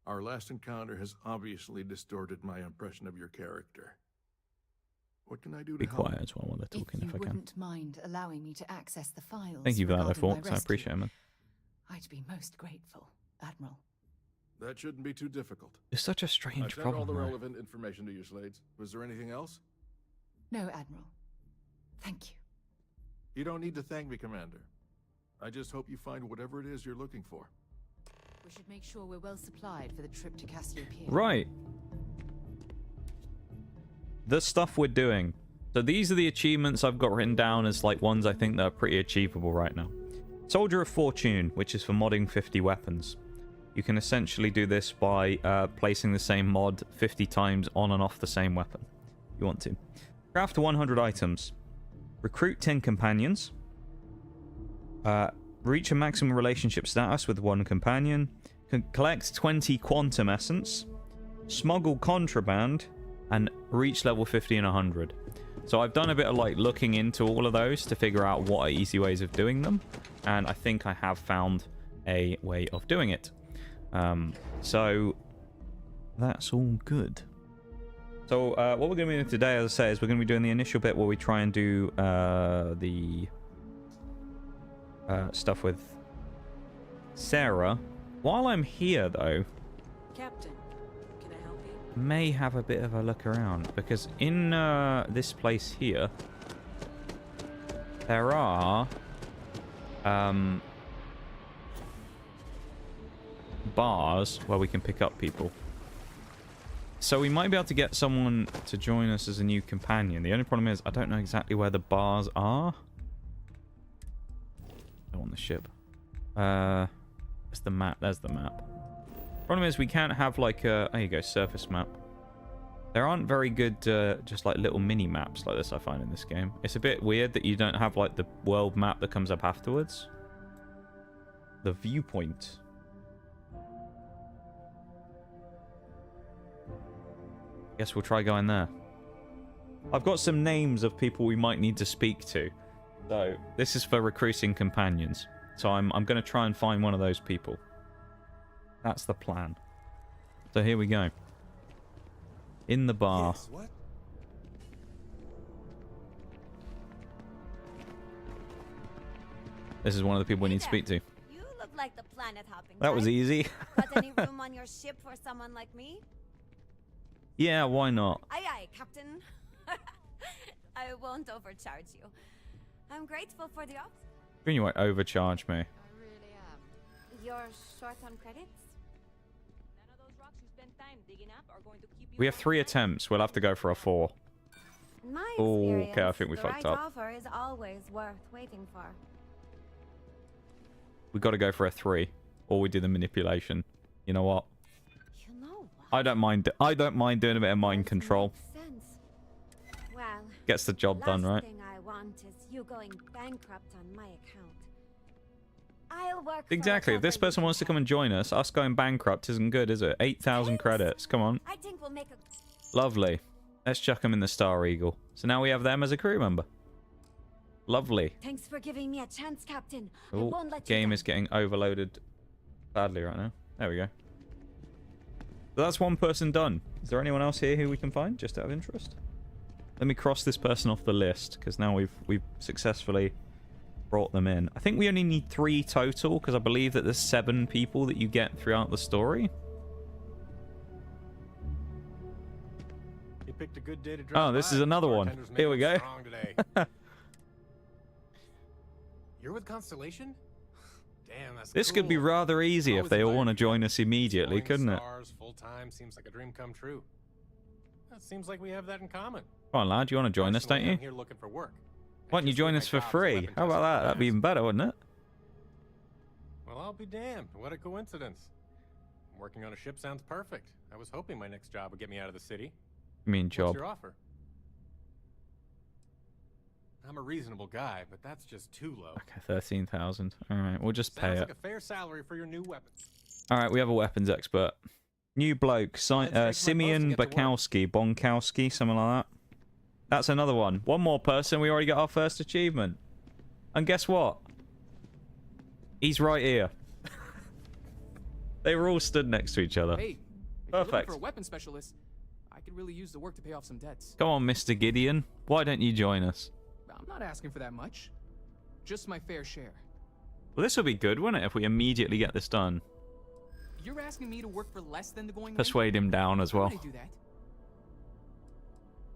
Our last encounter has obviously distorted my impression of your character. What can I do to Be help? quiet as well while they're talking if if you I can. wouldn't mind allowing me to access the files. Thank you for that, regarding though, my Forks. I rescue, appreciate it, man. I'd be most grateful, Admiral. That shouldn't be too difficult. It's such a I've strange sent all problem, the though. relevant information to you, Slades. Was there anything else? No, Admiral. Thank you. You don't need to thank me, Commander. I just hope you find whatever it is you're looking for. We should make sure we're well supplied for the trip to Cassiopeia. Right. The stuff we're doing. So these are the achievements I've got written down as like ones I think that are pretty achievable right now. Soldier of Fortune, which is for modding 50 weapons. You can essentially do this by placing the same mod 50 times on and off the same weapon. If you want to. Craft 100 items. Recruit 10 companions. Reach a maximum relationship status with one companion. Collect 20 quantum essence. Smuggle contraband. And reach level 50 and 100. So I've done a bit of like looking into all of those to figure out what are easy ways of doing them. And I think I have found a way of doing it. So that's all good. So what we're going to be doing today, as I say, is we're going to be doing the initial bit where we try and do the stuff with Sarah. While I'm here, though, Captain, can I help you? may have a bit of a look around, because in this place here there are bars where we can pick up people, so we might be able to get someone to join us as a new companion. The only problem is I don't know exactly where the bars are. Oh, on the ship. It's the map. There's the map. Problem is we can't have like a... There you go, surface map. There aren't very good just like little mini maps like this I find in this game. It's a bit weird that you don't have like the world map that comes up afterwards. The viewpoint. Guess we'll try going there. I've got some names of people we might need to speak to. So this is for recruiting companions. So I'm going to try and find one of those people. That's the plan. So here we go. In the bar. Yes, what? This is one of the people we Hey need to speak to. You look like the planet hopping. That was type. easy. Got any room on your ship for someone like me? Yeah, why not? Aye, aye, Captain. I won't overcharge you. I'm grateful for the offer. You won't overcharge me. I really am. You're short on credits? None of those rocks you spend time digging up are going to keep you. We have 3 attempts. We'll have to go for a 4. In my Oh, experience, okay, I think we the fucked right up. offer is always worth waiting for. We got to go for a 3, or we do the manipulation. You know what? You know what? I don't mind. I don't mind doing a bit of mind Does control. make sense. Well, Gets the job done, last right? thing I want is you going bankrupt on my account. I'll work for Exactly. If this whatever you person wants to can. come and join us, going bankrupt isn't good, is it? 8,000 Thanks. credits. Come on. I think we'll make a Lovely. Let's chuck them in the Star Eagle. So now we have them as a crew member. Lovely. Thanks for giving me a chance, Captain. I Oh, won't let you game down. is getting overloaded badly right now. There we go. So that's one person done. Is there anyone else here who we can find, just out of interest? Let me cross this person off the list, because now we've successfully brought them in. I think we only need 3 total, because I believe that there's 7 people that you get throughout the story. You picked a good day to drop Oh, this by. is another one. Bartender's Here we making go. strong today. You're with Constellation? Damn, that's This could be cool. rather easy if Always they all admired want to you. join us immediately, Exploring couldn't it? stars full time seems like a dream come true. That seems like we have that in common. Come on, lad. You want to join us, don't Personally, you? I'm here looking for work. Why don't you join us for free? How about that? That'd be even better, wouldn't it? Well, I'll be damned. What a coincidence. Working on a ship sounds perfect. I was hoping my next job would get me out of the city. I mean, What's job. your offer? I'm a reasonable guy, but that's just too low. Okay, 13,000. All right, we'll just pay Sounds it. like a fair salary for your new weapon. All right, we have a weapons expert. New bloke, Simeon Bukowski, Bonkowski, something like that. That's another one. One more person. We already got our first achievement. And guess what? He's right here. They were all stood next to each other. Hey, if you're looking Perfect. for a weapon specialist, I could really use the work to pay off some debts. Come on, Mr. Gideon. Why don't you join us? I'm not asking for that much. Just my fair share. Well, this would be good, wouldn't it, if we immediately get this done? You're asking me to work for less than the going rate? Persuade him down as Why well. would I do that?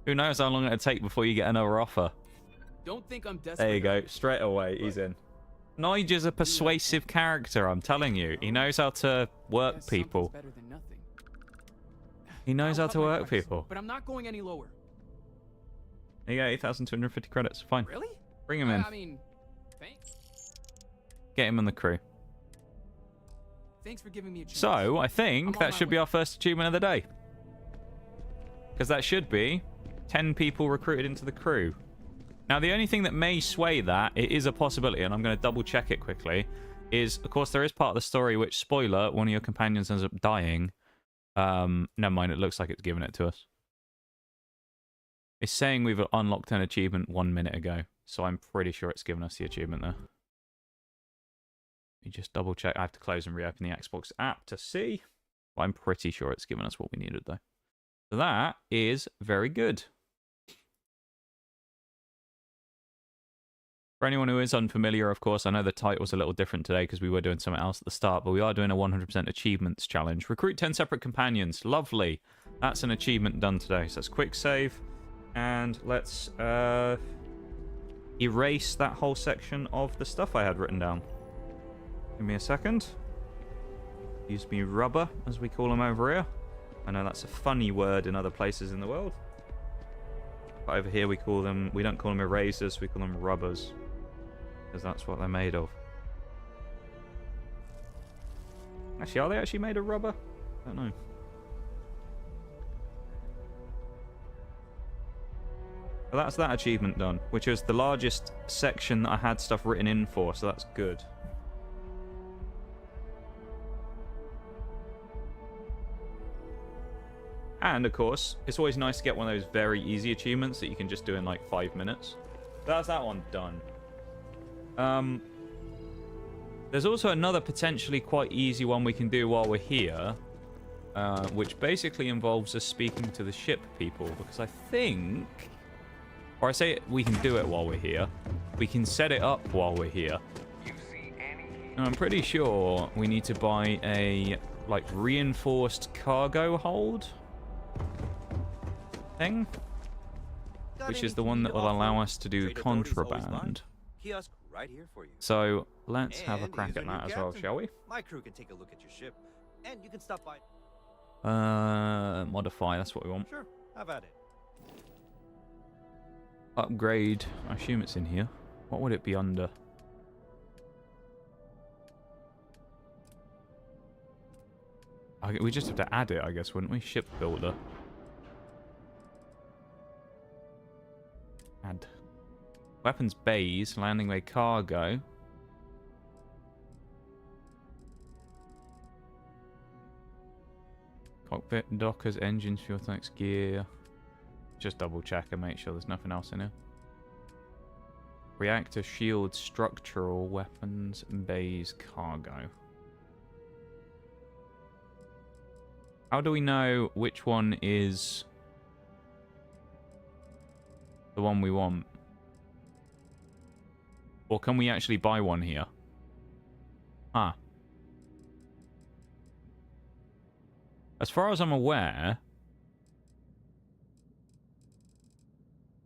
Who knows how long it'll take before you get another offer. Don't think I'm desperate. There you go. Straight away, he's in. Nigel's a persuasive character, I'm telling you. He knows how to work Guess people. something's better than nothing. He knows I'll how to cut my work price, people. But I'm not going any lower. There you go, 8,250 credits. Fine. Really? Bring him in. I mean, thanks. Get him on the crew. Thanks for giving me a chance. So, I I'm think on that my should be way. our first achievement of the day. Because that should be 10 people recruited into the crew. Now, the only thing that may sway that, it is a possibility, and I'm going to double check it quickly, is, of course, there is part of the story which, spoiler, one of your companions ends up dying. Never mind, it looks like it's given it to us. It's saying we've unlocked an achievement 1 minute ago, so I'm pretty sure it's given us the achievement there. Let me just double check. I have to close and reopen the Xbox app to see. But I'm pretty sure it's given us what we needed, though. So that is very good. For anyone who is unfamiliar, of course, I know the title's a little different today because we were doing something else at the start, but we are doing a 100% achievements challenge. Recruit 10 separate companions. Lovely. That's an achievement done today. So let's quick save. And let's erase that whole section of the stuff I had written down. Give me a second. Use me rubber, as we call them over here. I know that's a funny word in other places in the world. But over here we don't call them erasers, we call them rubbers. Because that's what they're made of. Actually, are they actually made of rubber? I don't know. Well, that's that achievement done, which was the largest section that I had stuff written in for, so that's good. And, of course, it's always nice to get one of those very easy achievements that you can just do in, like, 5 minutes. That's that one done. There's also another potentially quite easy one we can do while we're here, which basically involves us speaking to the ship people, because I think... Or I say we can do it while we're here. We can set it up while we're here. And I'm pretty sure we need to buy a, like, reinforced cargo hold thing, which is the one that will allow us to do contraband. Kiosk right here for you. So let's have a And crack he's at our new that as well, captain. shall we? My crew can take a look at your ship, and you can stop by. Modify, that's what we want. Sure, have at it. Upgrade, I assume it's in here. What would it be under? We just have to add it, I guess, wouldn't we? Ship builder. Add. Weapons bays, landing bay cargo. Cockpit, dockers, engines, fuel tanks, gear. Just double check and make sure there's nothing else in here. Reactor shield, structural weapons, bays, cargo. How do we know which one is the one we want? Or can we actually buy one here? Huh. As far as I'm aware,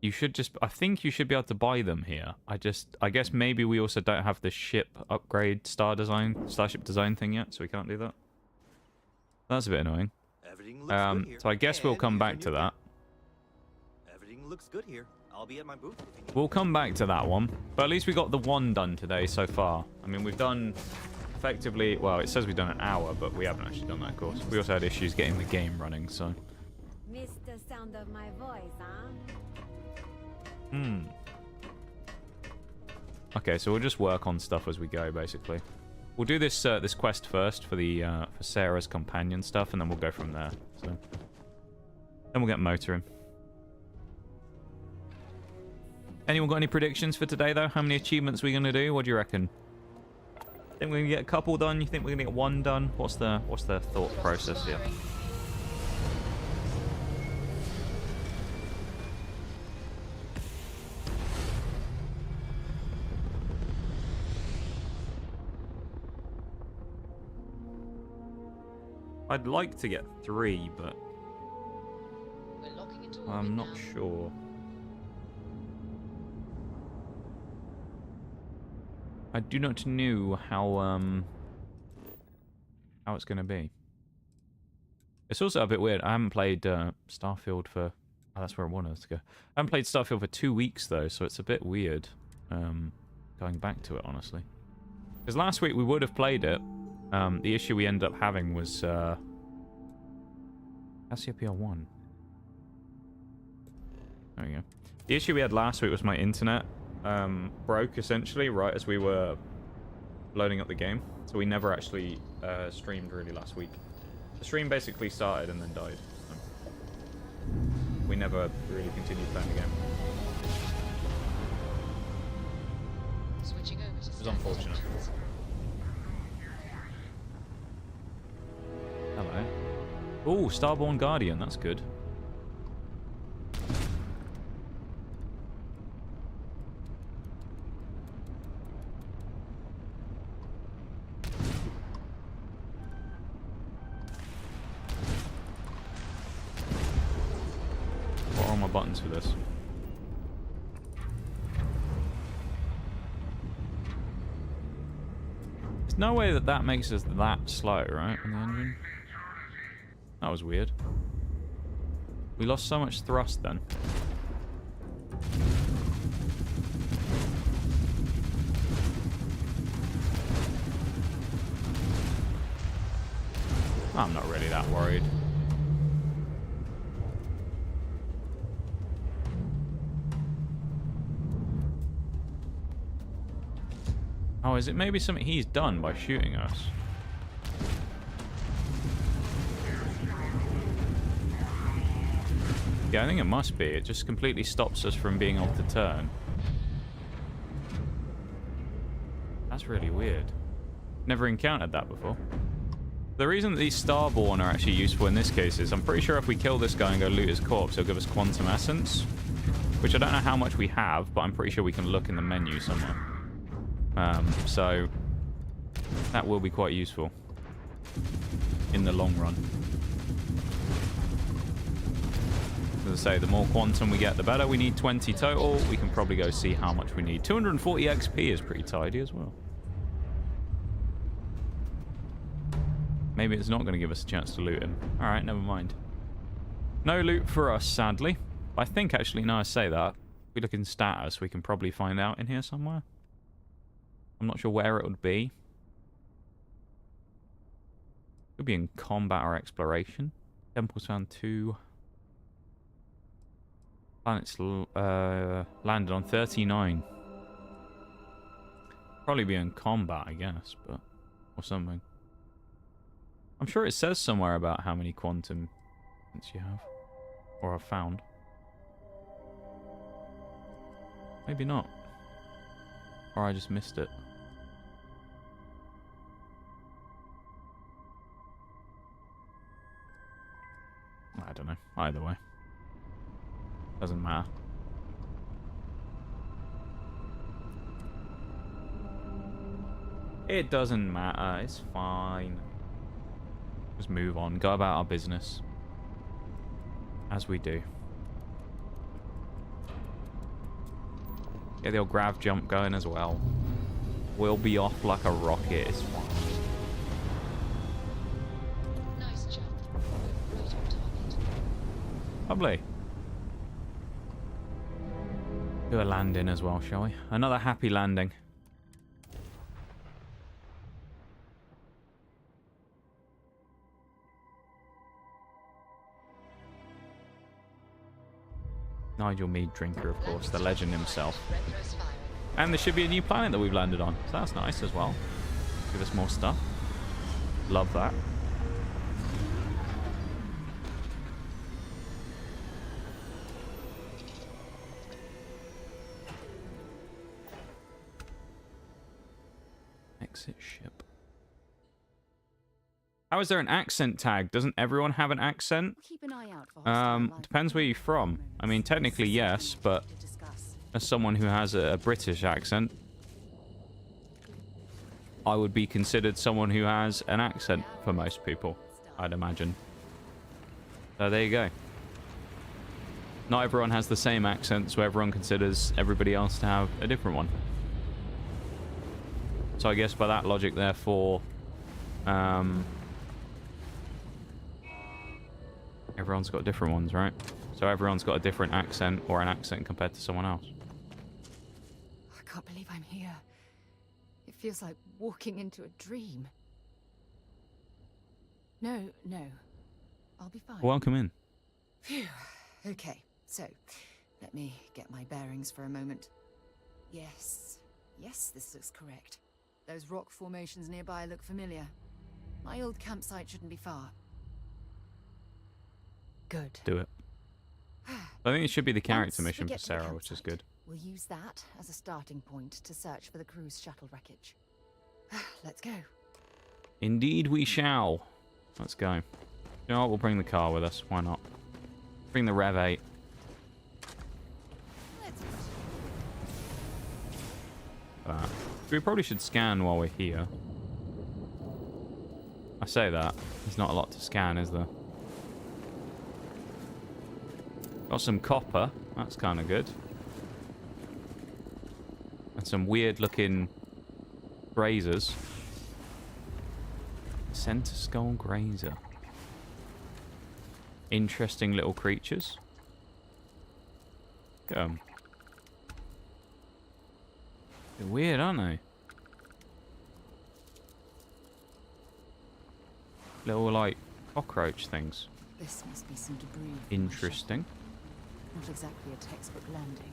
you should just... I think you should be able to buy them here. I guess maybe we also don't have the ship upgrade Starship design thing yet, so we can't do that. That's a bit annoying. Everything looks good here. So I guess we'll And come here's back your to new that. Everything looks good here. I'll be at my booth if you need. We'll come back to that one. But at least we got the one done today so far. I mean, we've done effectively... Well, it says we've done an hour, but we haven't actually done that, of course. We also had issues getting the game running, so... Missed the sound of my voice, huh? Okay, so we'll just work on stuff as we go, basically. We'll do this this quest first for the for Sarah's companion stuff, and then we'll go from there. So then we'll get motoring. Anyone got any predictions for today, though? How many achievements are we gonna do? What do you reckon? Think we're gonna get a couple done? You think we're gonna get one done? What's the thought process here? I'd like to get 3, but I'm not sure. I do not know how it's gonna be. It's also a bit weird. I haven't played Starfield for... Oh, that's where I wanted to go. I haven't played Starfield for 2 weeks though, so it's a bit weird going back to it, honestly. Because last week we would have played it. The issue we ended up having was Cassiopeia 1. There we go. The issue we had last week was my internet broke essentially right as we were loading up the game, so we never actually streamed really last week. The stream basically started and then died. So we never really continued playing the game. Switching over to It was unfortunate. Hello. Oh, Starborn Guardian, that's good. What are all my buttons for this? There's no way that that makes us that slow, right, on the engine? That was weird. We lost so much thrust then. I'm not really that worried. Oh, is it maybe something he's done by shooting us? Yeah, I think it must be. It just completely stops us from being able to turn. That's really weird. Never encountered that before. The reason that these Starborn are actually useful in this case is I'm pretty sure if we kill this guy and go loot his corpse, he'll give us Quantum Essence. Which I don't know how much we have, but I'm pretty sure we can look in the menu somewhere. So that will be quite useful in the long run. As I say, the more quantum we get, the better. We need 20 total. We can probably go see how much we need. 240 XP is pretty tidy as well. Maybe it's not going to give us a chance to loot him. Alright, never mind. No loot for us, sadly. I think, actually, now I say that, if we look in status, we can probably find out in here somewhere. I'm not sure where it would be. Could be in combat or exploration. Temples found 2. Planets landed on 39. Probably be in combat, I guess, but... Or something. I'm sure it says somewhere about how many quantum you have. Or have found. Maybe not. Or I just missed it. I don't know. Either way. Doesn't matter. It doesn't matter. It's fine. Just move on. Go about our business. As we do. Get the old grav jump going as well. We'll be off like a rocket. It's fine. Nice jump. Right on target. Lovely. Do a landing as well, shall we? Another happy landing. Nigel Mead Drinker, of course, the legend himself. And there should be a new planet that we've landed on, so that's nice as well. Give us more stuff. Love that. Exit ship. How is there an accent tag? Doesn't everyone have an accent? Keep an eye out for Depends where you're from. I mean, technically yes, but as someone who has a British accent, I would be considered someone who has an accent for most people, I'd imagine. So there you go. Not everyone has the same accent, so everyone considers everybody else to have a different one. So I guess by that logic, therefore, everyone's got different ones, right? So everyone's got a different accent or an accent compared to someone else. I can't believe I'm here. It feels like walking into a dream. No. I'll be fine. Welcome in. Phew. Okay, so let me get my bearings for a moment. Yes, this looks correct. Those rock formations nearby look familiar. My old campsite shouldn't be far. Good. Do it. I think it should be the character Once we mission for get to the Sarah, which is campsite, good. We'll use that as a starting point to search for the cruise shuttle wreckage. Let's go. Indeed we shall. Let's go. You know what? We'll bring the car with us. Why not? Bring the Rev 8. We probably should scan while we're here. I say that. There's not a lot to scan, is there? Got some copper. That's kind of good. And some weird-looking grazers. Center Skull Grazer. Interesting little creatures. Look at 'em. They're weird, aren't they? Little, like, cockroach things. This must be some debris. from the ship. Interesting. Not exactly a textbook landing,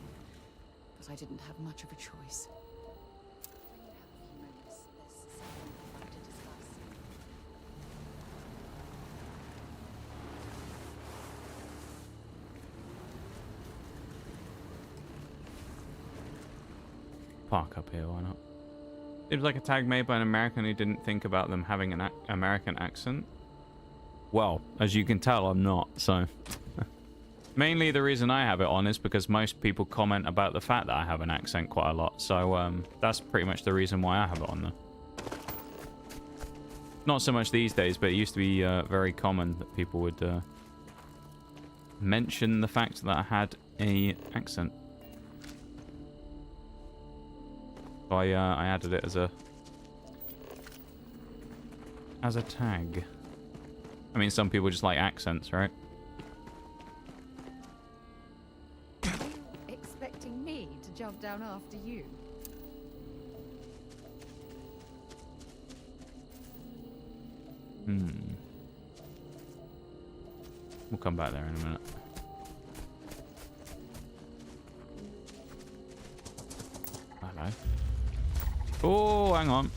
but I didn't have much of a choice. When you have a few moments, there's something I'd like to discuss. Park up here, why not? It was like a tag made by an American who didn't think about them having an American accent. Well, as you can tell, I'm not, so... Mainly the reason I have it on is because most people comment about the fact that I have an accent quite a lot, so that's pretty much the reason why I have it on there. Not so much these days, but it used to be very common that people would mention the fact that I had a accent. So I added it as a tag. I mean, some people just like accents, right? Expecting me to jump down after you? We'll come back there in a minute. Hello. Oh, hang on.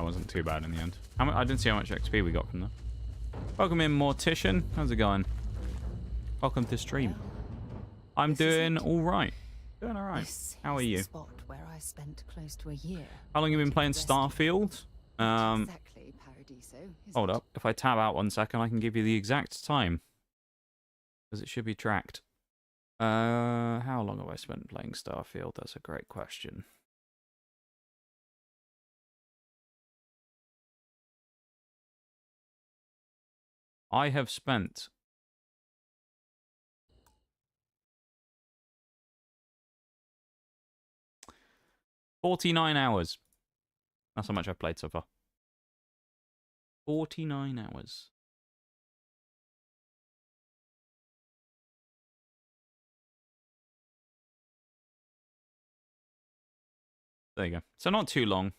wasn't too bad in the end. I didn't see how much XP we got from that. Welcome in, Mortician. How's it going? Welcome to stream. I'm doing all right. Doing all right. How are you? Spot where I spent close to a year. How long have you been playing Starfield? Exactly, Paradiso. Hold up. If I tab out 1 second, I can give you the exact time. Because it should be tracked. How long have I spent playing Starfield? That's a great question. I have spent 49 hours. That's how much I've played so far. 49 hours. There you go. So not too long,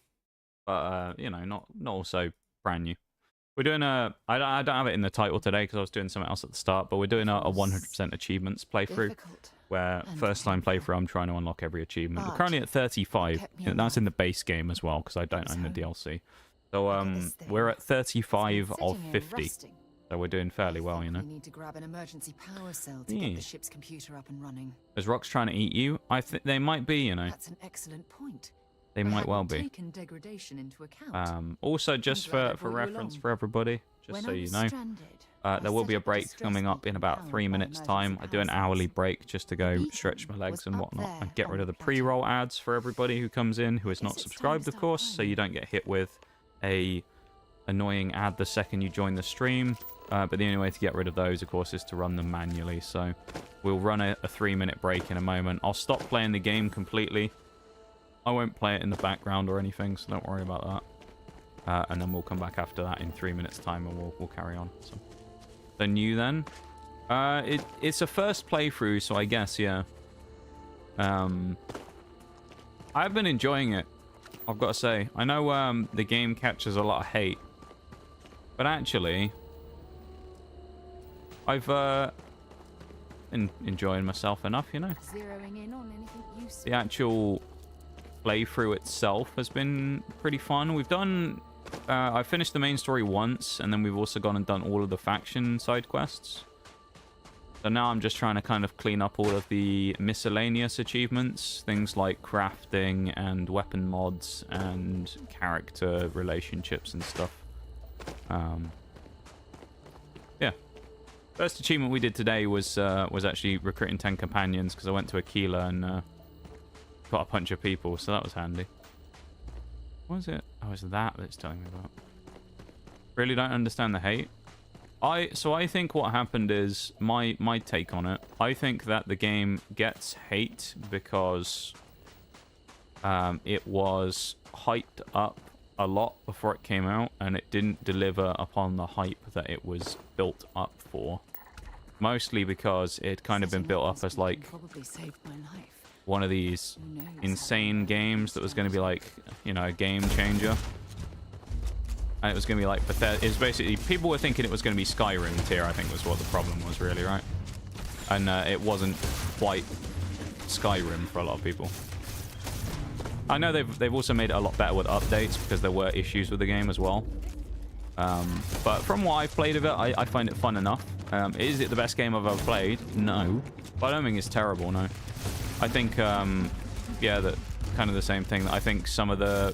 but you know, not also brand new. We're doing a. I don't have it in the title today because I was doing something else at the start, but we're doing a 100% achievements playthrough. Where first time playthrough, I'm trying to unlock every achievement. We're currently at 35. That's in the base game as well because I don't own the DLC. So we're at 35 of 50. So we're doing fairly well, you know. We need to grab an emergency power cell to get the ship's computer up and running. Is Rox trying to eat you? I think they might be, you know. That's an excellent point. They might well be. Taken degradation into account. Also, just for reference for everybody, just so you know, there will be a break coming up in about 3 minutes' time. I do an hourly break just to go stretch my legs and whatnot, and get rid of the pre-roll ads for everybody who comes in who is not subscribed, of course, so you don't get hit with a annoying ad the second you join the stream. But the only way to get rid of those, of course, is to run them manually. So we'll run a 3-minute break in a moment. I'll stop playing the game completely. I won't play it in the background or anything, so don't worry about that. And then we'll come back after that in 3 minutes' time, and we'll carry on. So new then. It's a first playthrough, so I guess, yeah. I've been enjoying it, I've got to say. I know the game catches a lot of hate, but actually, I've been enjoying myself enough, you know. Zeroing in on anything useful. The actual playthrough itself has been pretty fun. We've done I finished the main story once, and then we've also gone and done all of the faction side quests. So now I'm just trying to kind of clean up all of the miscellaneous achievements, things like crafting and weapon mods and character relationships and stuff. Yeah. First achievement we did today was actually recruiting 10 companions, because I went to Aquila and got a bunch of people, so that was handy. What was it? Oh, it's that it's telling me about. Really don't understand the hate. So I think what happened is, my take on it, I think that the game gets hate because it was hyped up a lot before it came out, and it didn't deliver upon the hype that it was built up for. Mostly because it kind of been built up as like one of these insane games that was going to be like, you know, a game changer. And it was going to be like pathetic. It was basically, people were thinking it was going to be Skyrim tier, I think was what the problem was, really, right? And it wasn't quite Skyrim for a lot of people. I know they've also made it a lot better with updates, because there were issues with the game as well. But from what I've played of it, I find it fun enough. Is it the best game I've ever played? No. But I don't think it's terrible, no. I think, yeah, that kind of the same thing. I think some of the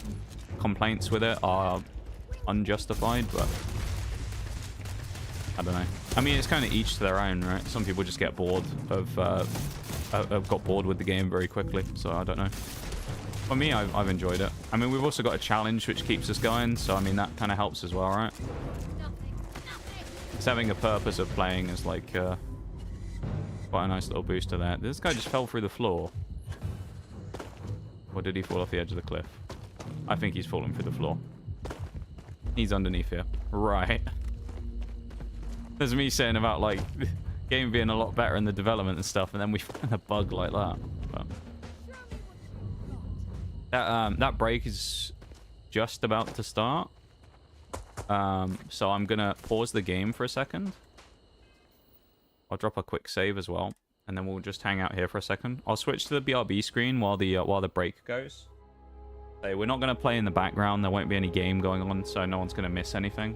complaints with it are unjustified, but I don't know. I mean, it's kind of each to their own, right? Some people just get bored of got bored with the game very quickly, so I don't know. For me, I've enjoyed it. I mean, we've also got a challenge which keeps us going, so I mean, that kind of helps as well, right? It's having a purpose of playing is like quite a nice little booster there. This guy just fell through the floor. Or did he fall off the edge of the cliff? I think he's fallen through the floor. He's underneath here. Right. There's me saying about, like, the game being a lot better in the development and stuff, and then we find a bug like that. But that break is just about to start. So I'm going to pause the game for a second. I'll drop a quick save as well, and then we'll just hang out here for a second. I'll switch to the BRB screen while the break goes. So we're not going to play in the background. There won't be any game going on, so no one's going to miss anything.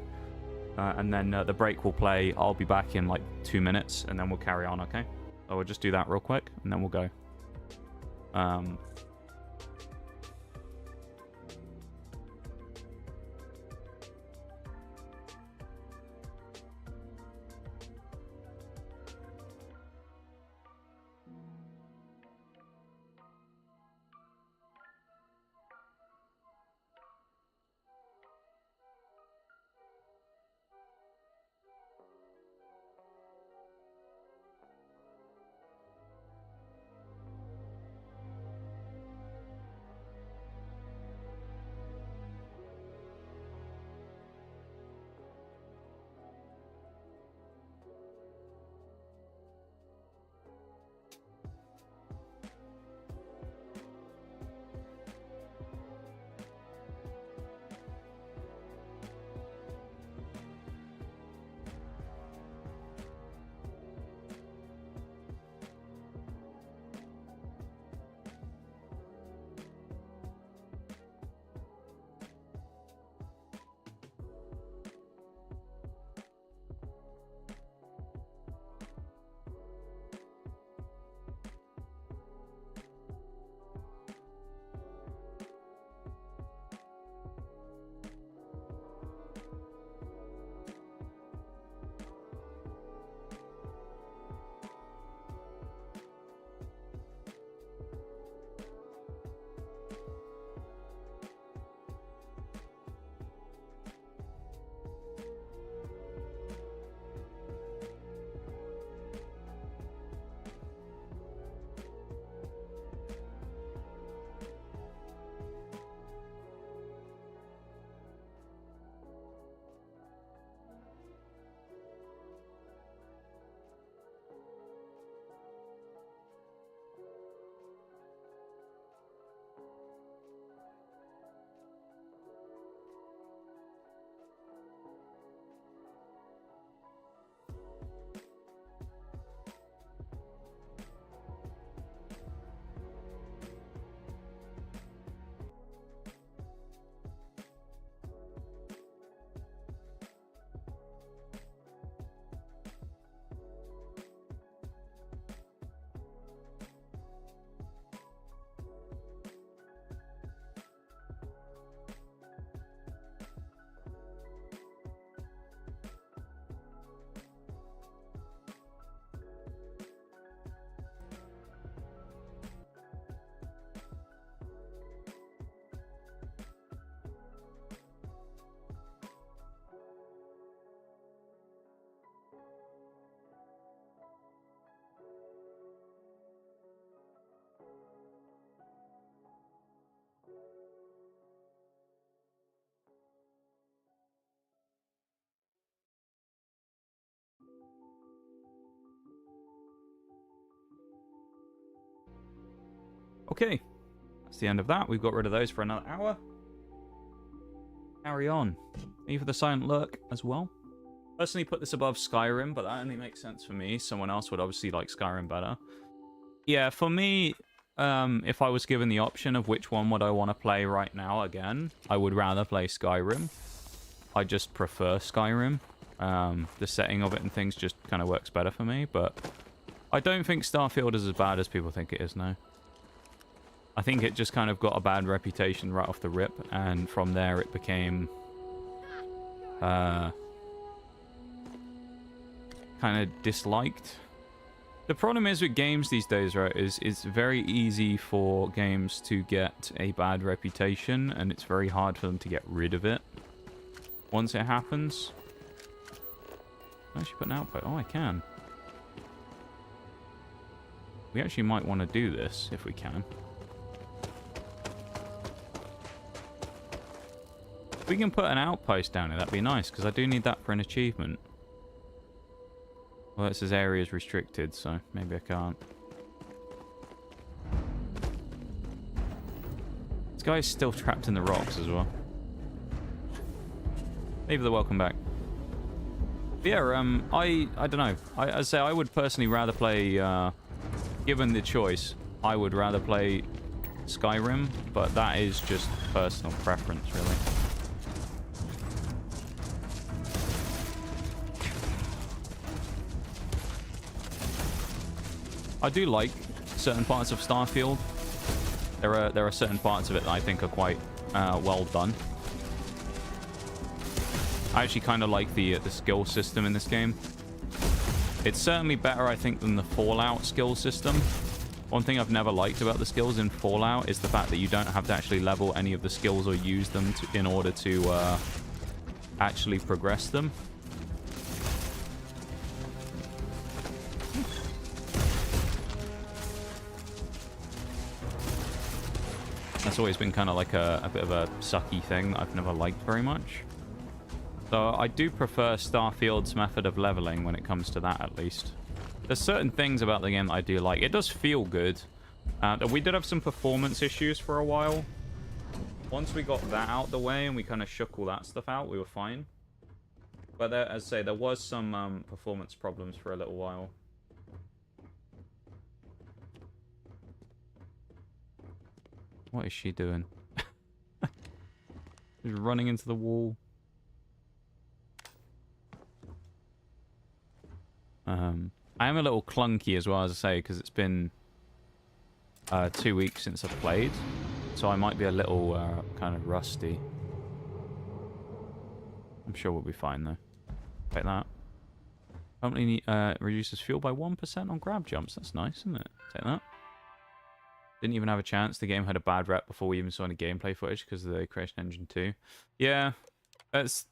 And then the break will play. I'll be back in like 2 minutes, and then we'll carry on, okay? So we'll just do that real quick, and then we'll go. Okay, that's the end of that. We've got rid of those for another hour. Carry on. E for the Silent Lurk as well. Personally put this above Skyrim, but that only makes sense for me. Someone else would obviously like Skyrim better. Yeah, for me, if I was given the option of which one would I want to play right now again, I would rather play Skyrim. I just prefer Skyrim. The setting of it and things just kind of works better for me, but I don't think Starfield is as bad as people think it is now. I think it just kind of got a bad reputation right off the rip, and from there it became kind of disliked. The problem is with games these days, right, is it's very easy for games to get a bad reputation, and it's very hard for them to get rid of it once it happens. Can I actually put an output? Oh, I can. We actually might want to do this if we can. If we can put an outpost down here, that'd be nice, because I do need that for an achievement. Well, it says areas restricted, so maybe I can't. This guy's still trapped in the rocks as well. Maybe they're welcome back. But yeah, I don't know. I'd say I would personally rather play, given the choice, I would rather play Skyrim, but that is just personal preference, really. I do like certain parts of Starfield. There are certain parts of it that I think are quite well done. I actually kind of like the skill system in this game. It's certainly better, I think, than the Fallout skill system. One thing I've never liked about the skills in Fallout is the fact that you don't have to actually level any of the skills or use them in order to actually progress them. That's always been kind of like a bit of a sucky thing that I've never liked very much. So I do prefer Starfield's method of leveling when it comes to that, at least. There's certain things about the game that I do like. It does feel good. We did have some performance issues for a while. Once we got that out the way and we kind of shook all that stuff out, we were fine. But there, as I say, there was some performance problems for a little while. What is she doing? She's running into the wall. I am a little clunky as well, as I say, because it's been 2 weeks since I've played. So I might be a little kind of rusty. I'm sure we'll be fine, though. Take that. Only reduces fuel by 1% on grab jumps. That's nice, isn't it? Take that. Didn't even have a chance. The game had a bad rep before we even saw any gameplay footage because of the Creation Engine 2. Yeah, that's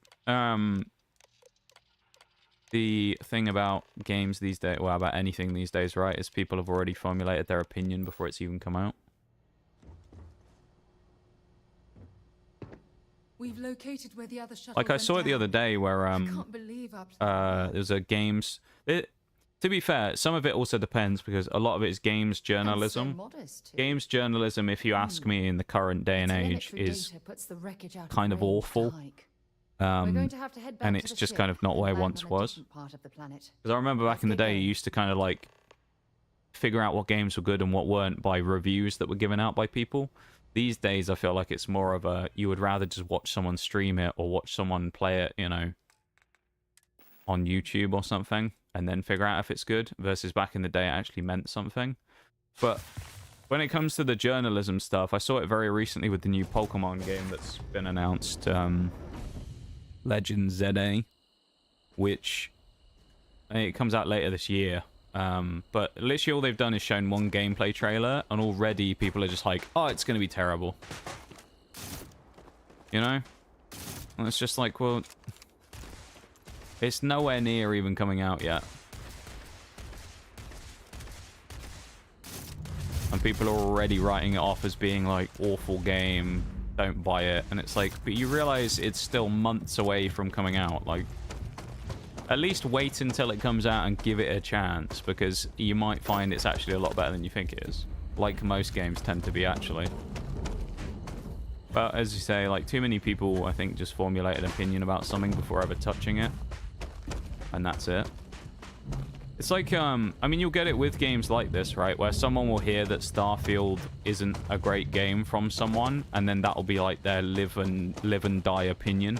the thing about games these days, well, about anything these days, right, is people have already formulated their opinion before it's even come out. We've located where the other shuttle Like I went saw it the down. other day where I can't believe our there's a games. To be fair, some of it also depends because a lot of it is games journalism. And so modest, too. Games journalism, if you ask me, in the current day and age, Telemetry is data puts the wreckage out of kind of range awful. to hike. We're going to have to head back And to it's the just ship kind of not and where it land once on a was. different part of the planet. Because I remember back Let's in the get day, you going. used to kind of like figure out what games were good and what weren't by reviews that were given out by people. These days, I feel like it's more of a, you would rather just watch someone stream it or watch someone play it, you know, on YouTube or something, and then figure out if it's good, versus back in the day it actually meant something. But when it comes to the journalism stuff, I saw it very recently with the new Pokemon game that's been announced, Legend ZA, which it comes out later this year. But literally all they've done is shown one gameplay trailer, and already people are just like, oh, it's going to be terrible. You know? And it's just like, well, it's nowhere near even coming out yet. And people are already writing it off as being like, awful game, don't buy it. And it's like, but you realize it's still months away from coming out. Like, at least wait until it comes out and give it a chance, because you might find it's actually a lot better than you think it is. Like most games tend to be, actually. But as you say, like, too many people, I think, just formulate an opinion about something before ever touching it. And that's it. It's like, I mean, you'll get it with games like this, right? Where someone will hear that Starfield isn't a great game from someone, and then that'll be like their live and die opinion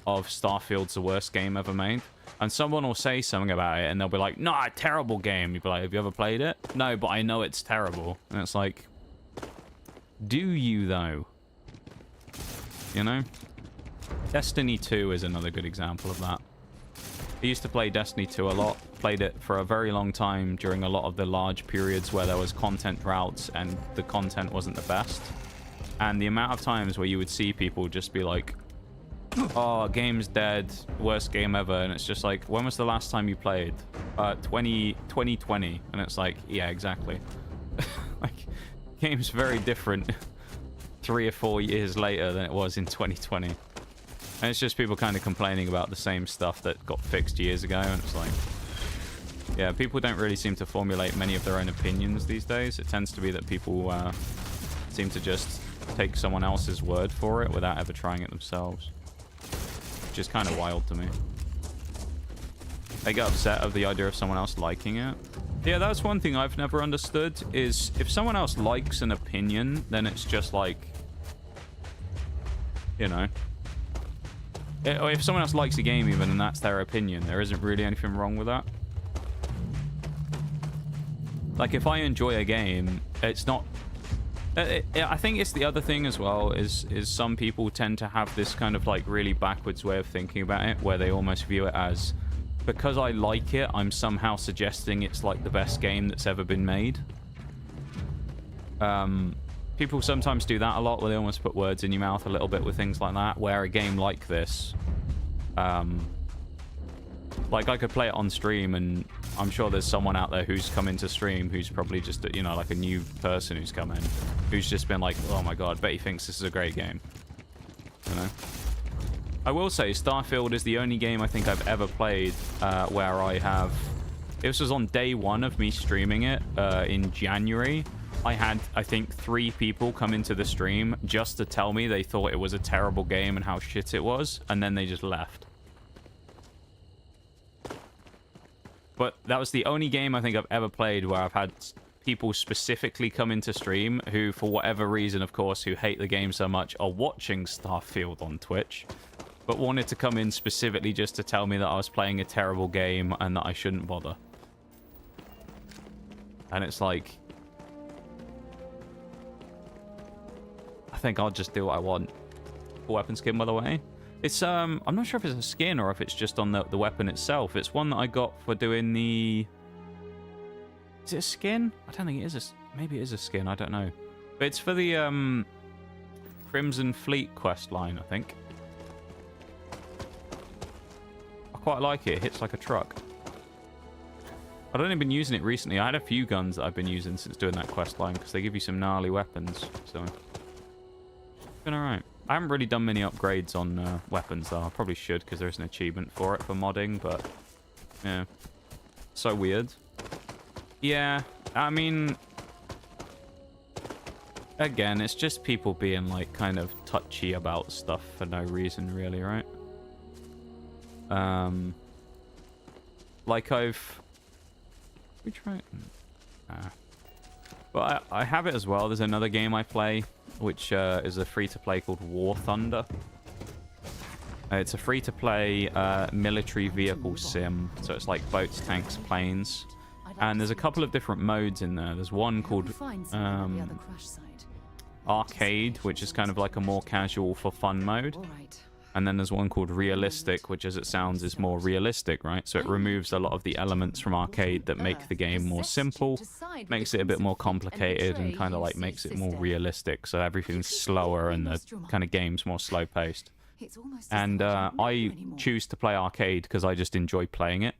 of Starfield's the worst game ever made. And someone will say something about it, and they'll be like, "Nah, terrible game." You'll be like, "Have you ever played it?" "No, but I know it's terrible." And it's like, do you though? You know? Destiny 2 is another good example of that. I used to play Destiny 2 a lot. Played it for a very long time during a lot of the large periods where there was content droughts and the content wasn't the best. And the amount of times where you would see people just be like, "Oh, game's dead, worst game ever," and it's just like, when was the last time you played? 2020. And it's like, yeah, exactly. Like, game's very different 3 or 4 years later than it was in 2020. And it's just people kind of complaining about the same stuff that got fixed years ago, and it's like, yeah, people don't really seem to formulate many of their own opinions these days. It tends to be that people seem to just take someone else's word for it without ever trying it themselves. Which is kind of wild to me. They get upset of the idea of someone else liking it. Yeah, that's one thing I've never understood is if someone else likes an opinion, then it's just like, you know, or if someone else likes a game even and that's their opinion, there isn't really anything wrong with that. Like if I enjoy a game, it's not. I think it's the other thing as well is some people tend to have this kind of like really backwards way of thinking about it, where they almost view it as, because I like it, I'm somehow suggesting it's like the best game that's ever been made. People sometimes do that a lot, where they almost put words in your mouth a little bit with things like that, where a game like this, like I could play it on stream, and I'm sure there's someone out there who's come into stream who's probably just, you know, like a new person who's come in, who's just been like, oh my god, bet he thinks this is a great game. You know? I will say Starfield is the only game I think I've ever played where I have... This was on day one of me streaming it in January. I had, I think, 3 people come into the stream just to tell me they thought it was a terrible game and how shit it was, and then they just left. But that was the only game I think I've ever played where I've had people specifically come into stream who, for whatever reason, of course, who hate the game so much, are watching Starfield on Twitch, but wanted to come in specifically just to tell me that I was playing a terrible game and that I shouldn't bother. And it's like, I think I'll just do what I want. Cool weapon skin, by the way. It's, I'm not sure if it's a skin or if it's just on the weapon itself. It's one that I got for doing the... Is it a skin? I don't think it is a... Maybe it is a skin, I don't know. But it's for the, Crimson Fleet quest line, I think. I quite like it. It hits like a truck. I've only been using it recently. I had a few guns that I've been using since doing that quest line, because they give you some gnarly weapons, so... It's been alright. I haven't really done many upgrades on weapons, though. I probably should, because there's an achievement for it for modding, but... Yeah. So weird. Yeah, I mean... Again, it's just people being, like, kind of touchy about stuff for no reason, really, right? Like, I've... We try... But I have it as well. There's another game I play, which is a free-to-play called War Thunder. It's a free-to-play military vehicle sim. So it's like boats, tanks, planes. And there's a couple of different modes in there. There's one called Arcade, which is kind of like a more casual for fun mode. And then there's one called Realistic, which, as it sounds, is more realistic, right? So it removes a lot of the elements from Arcade that make the game more simple, makes it a bit more complicated, and kind of like makes it more realistic. So everything's slower and the kind of game's more slow-paced. And I choose to play Arcade because I just enjoy playing it.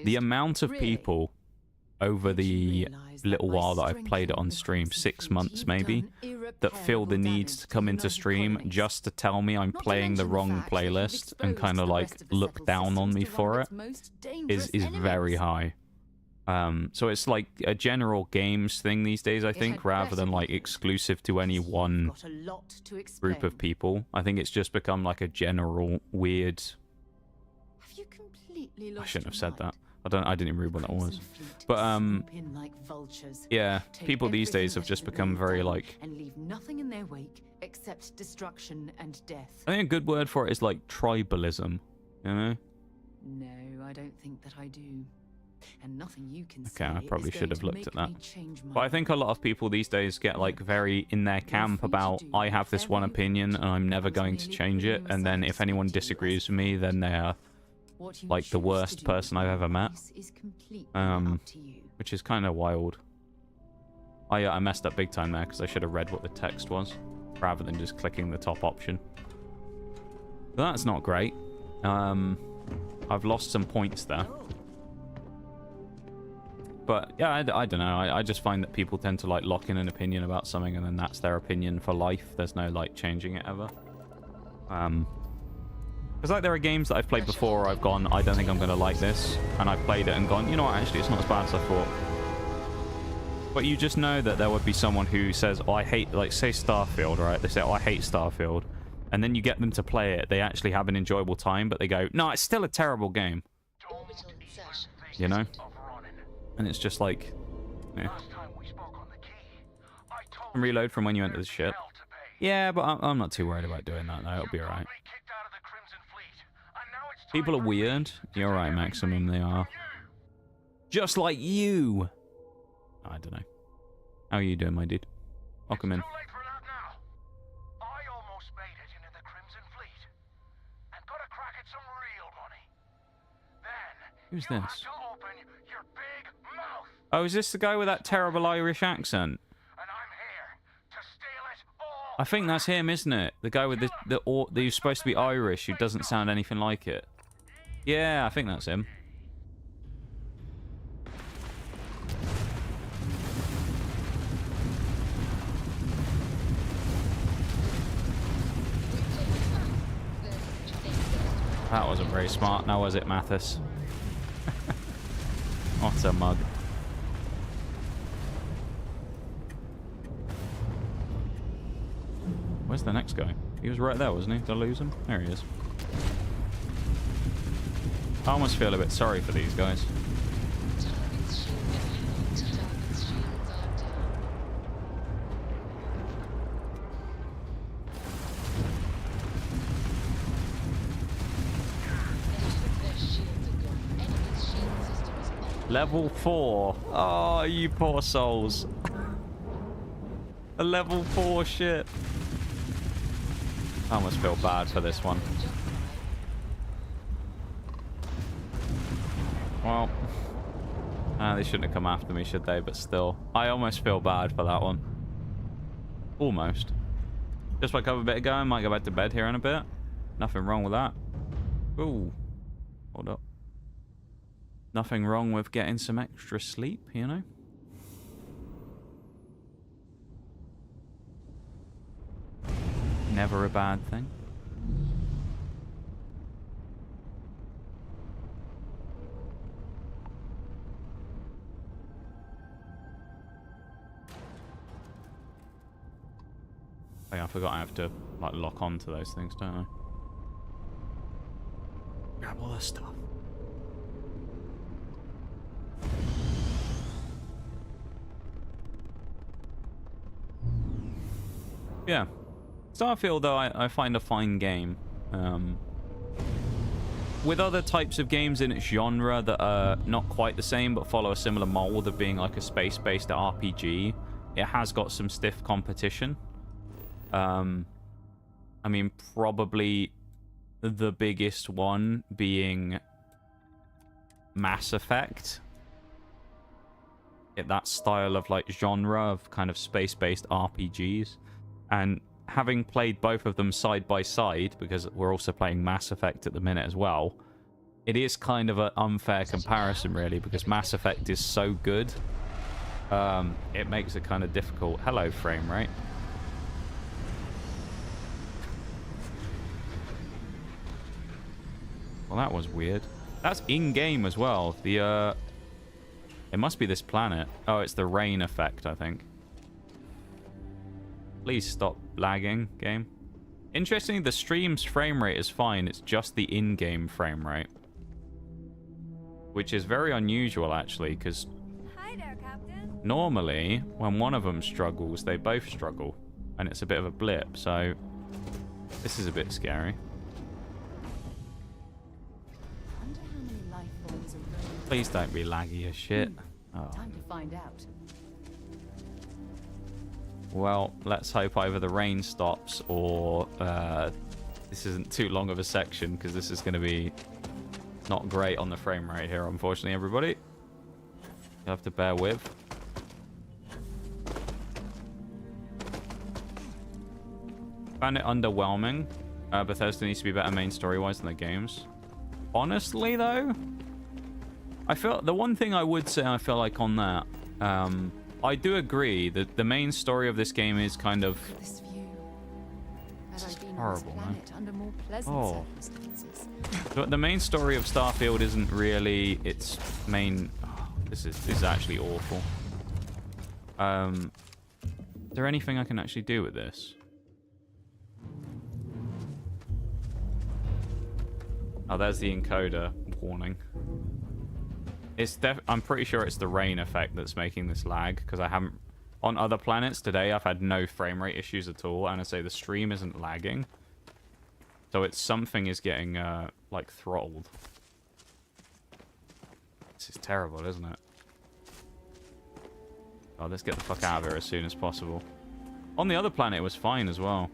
The amount of people over the little while that I've played it on stream, 6 months maybe, that feel the need to come into stream just to tell me I'm playing the wrong playlist and kind of like look down on me for it is very high. So it's like a general games thing these days, I think, rather than like exclusive to any one group of people. I think it's just become like a general weird... I shouldn't have said that. I didn't even read what that was. But yeah, people these days have just become very like, and leave nothing in their wake except destruction and death. I think a good word for it is like tribalism, you know? No, I don't think that I do. And nothing you can Okay, I say probably is should going have to looked make at that. me change my But I think a lot of people these days get like very in their camp about, I have this one opinion and I'm never going to change it, and then if anyone disagrees with me, then they are like the worst person I've ever met. Which is kind of wild. I messed up big time there because I should have read what the text was rather than just clicking the top option. But that's not great. I've lost some points there. But yeah, I don't know. I just find that people tend to like lock in an opinion about something and then that's their opinion for life. There's no like changing it ever. Because like there are games that I've played before where I've gone, I don't think I'm going to like this. And I've played it and gone, you know what, actually it's not as bad as I thought. But you just know that there would be someone who says, oh, I hate, like say Starfield, right? They say, oh, I hate Starfield. And then you get them to play it. They actually have an enjoyable time, but they go, no, it's still a terrible game. You know? And it's just like, yeah. Last time we spoke on the key, I told And reload from when you enter the there's ship. hell to pay. Yeah, but I'm not too worried about doing that, though. It'll be You got alright. me kicked out of the Crimson Fleet, and now it's time People are for me weird. to You're take right, everything Maximum, they are. from you. Just like you! I don't know. How are you doing, my dude? Welcome in. Too late for that now. I almost made it into the Crimson Fleet and got a crack at some real money. Then Who's you this? had to open your big mouth, Oh, is this the guy with that terrible Irish accent? and I'm here to steal it all. I think that's him, isn't it? The guy with the who's supposed to be Irish, who doesn't sound anything like it. Yeah, I think that's him. That wasn't very smart, now was it, Mathis? What a mug. Where's the next guy? He was right there, wasn't he? Did I lose him? There he is. I almost feel a bit sorry for these guys. Level 4. Oh, you poor souls. A level 4 ship. I almost feel bad for this one. Well, they shouldn't have come after me, should they? But still, I almost feel bad for that one. Almost. Just woke up a bit ago. I might go back to bed here in a bit. Nothing wrong with that. Ooh. Hold up. Nothing wrong with getting some extra sleep, you know? Never a bad thing. Oh yeah, I forgot I have to like lock on to those things, don't I? Grab all this stuff. Yeah. Starfield, though, I find a fine game. With other types of games in its genre that are not quite the same but follow a similar mold of being like a space-based RPG, it has got some stiff competition. I mean, probably the biggest one being Mass Effect. That style of like genre of kind of space-based RPGs. And having played both of them side by side, because we're also playing Mass Effect at the minute as well, it is kind of an unfair comparison, really, because Mass Effect is so good. It makes it kind of difficult. Hello, frame rate. Well, that was weird. That's in-game as well. The, it must be this planet. Oh, it's the rain effect, I think. Please stop lagging, game. Interestingly, the stream's frame rate is fine. It's just the in-game frame rate. Which is very unusual, actually, because Hi there, Captain. normally, when one of them struggles, they both struggle. And it's a bit of a blip, so this is a bit scary. Wonder how many life forms are roaming. Please don't be laggy as shit. Oh. Time to find out. Well, let's hope either the rain stops or this isn't too long of a section, because this is going to be not great on the frame rate here, unfortunately, everybody. You have to bear with. Found it underwhelming. Bethesda needs to be better main story-wise than the games. Honestly, though, I feel the one thing I would say I feel like on that, I do agree that the main story of this game is kind of This view. Had I been on horrible, this man. planet under more pleasant Oh. circumstances. But the main story of Starfield isn't really its main. Oh, this is actually awful. Is there anything I can actually do with this? Oh, there's the encoder warning. I'm pretty sure it's the rain effect that's making this lag, because I haven't... On other planets today, I've had no frame rate issues at all, and I say the stream isn't lagging. So it's something is getting, like, throttled. This is terrible, isn't it? Oh, let's get the fuck out of here as soon as possible. On the other planet, it was fine as well.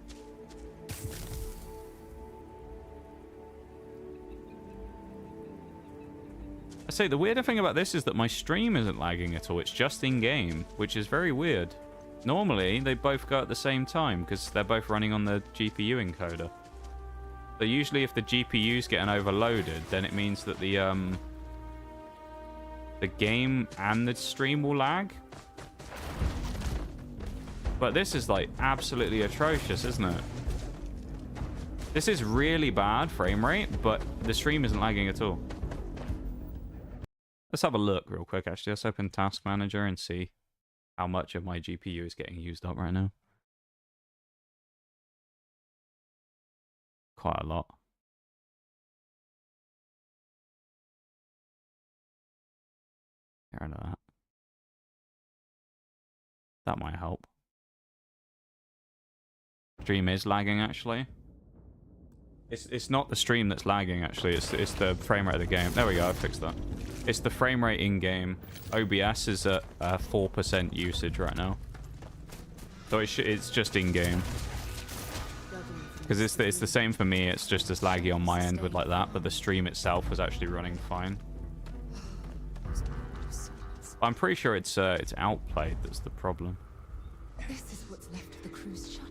I say, the weirder thing about this is that my stream isn't lagging at all. It's just in-game, which is very weird. Normally, they both go at the same time, because they're both running on the GPU encoder. So usually if the GPU's getting overloaded, then it means that the game and the stream will lag. But this is, like, absolutely atrocious, isn't it? This is really bad frame rate, but the stream isn't lagging at all. Let's have a look real quick, actually. Let's open Task Manager and see how much of my GPU is getting used up right now. Quite a lot. Get rid of that. That might help. Stream is lagging, actually. It's not the stream that's lagging, actually. It's the frame rate of the game. There we go, I fixed that. It's the frame rate in-game. OBS is at 4% usage right now. So it's just in-game. Because it's the same for me. It's just as laggy on my end with like that, but the stream itself was actually running fine. I'm pretty sure it's outplayed that's the problem. This is what's left of the cruise shuttle.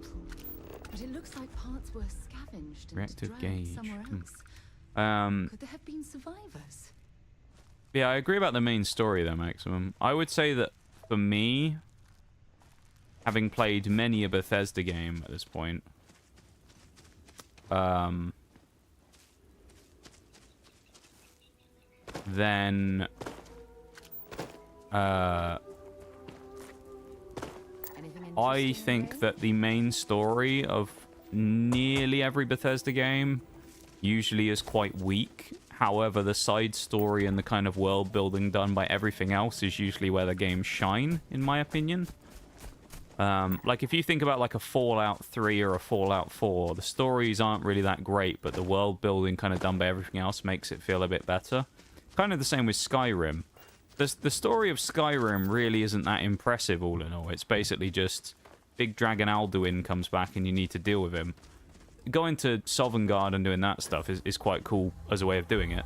But it looks like parts were scavenged and Reactive dragged gauge. somewhere else. Could there have been survivors? Yeah, I agree about the main story though, Maximum. I would say that for me, having played many a Bethesda game at this point, then I think that the main story of nearly every Bethesda game usually is quite weak. However, the side story and the kind of world building done by everything else is usually where the games shine, in my opinion. Like, if you think about like a Fallout 3 or a Fallout 4, the stories aren't really that great, but the world building kind of done by everything else makes it feel a bit better. Kind of the same with Skyrim. The story of Skyrim really isn't that impressive all in all. It's basically just Big Dragon Alduin comes back and you need to deal with him. Going to Sovngarde and doing that stuff is quite cool as a way of doing it.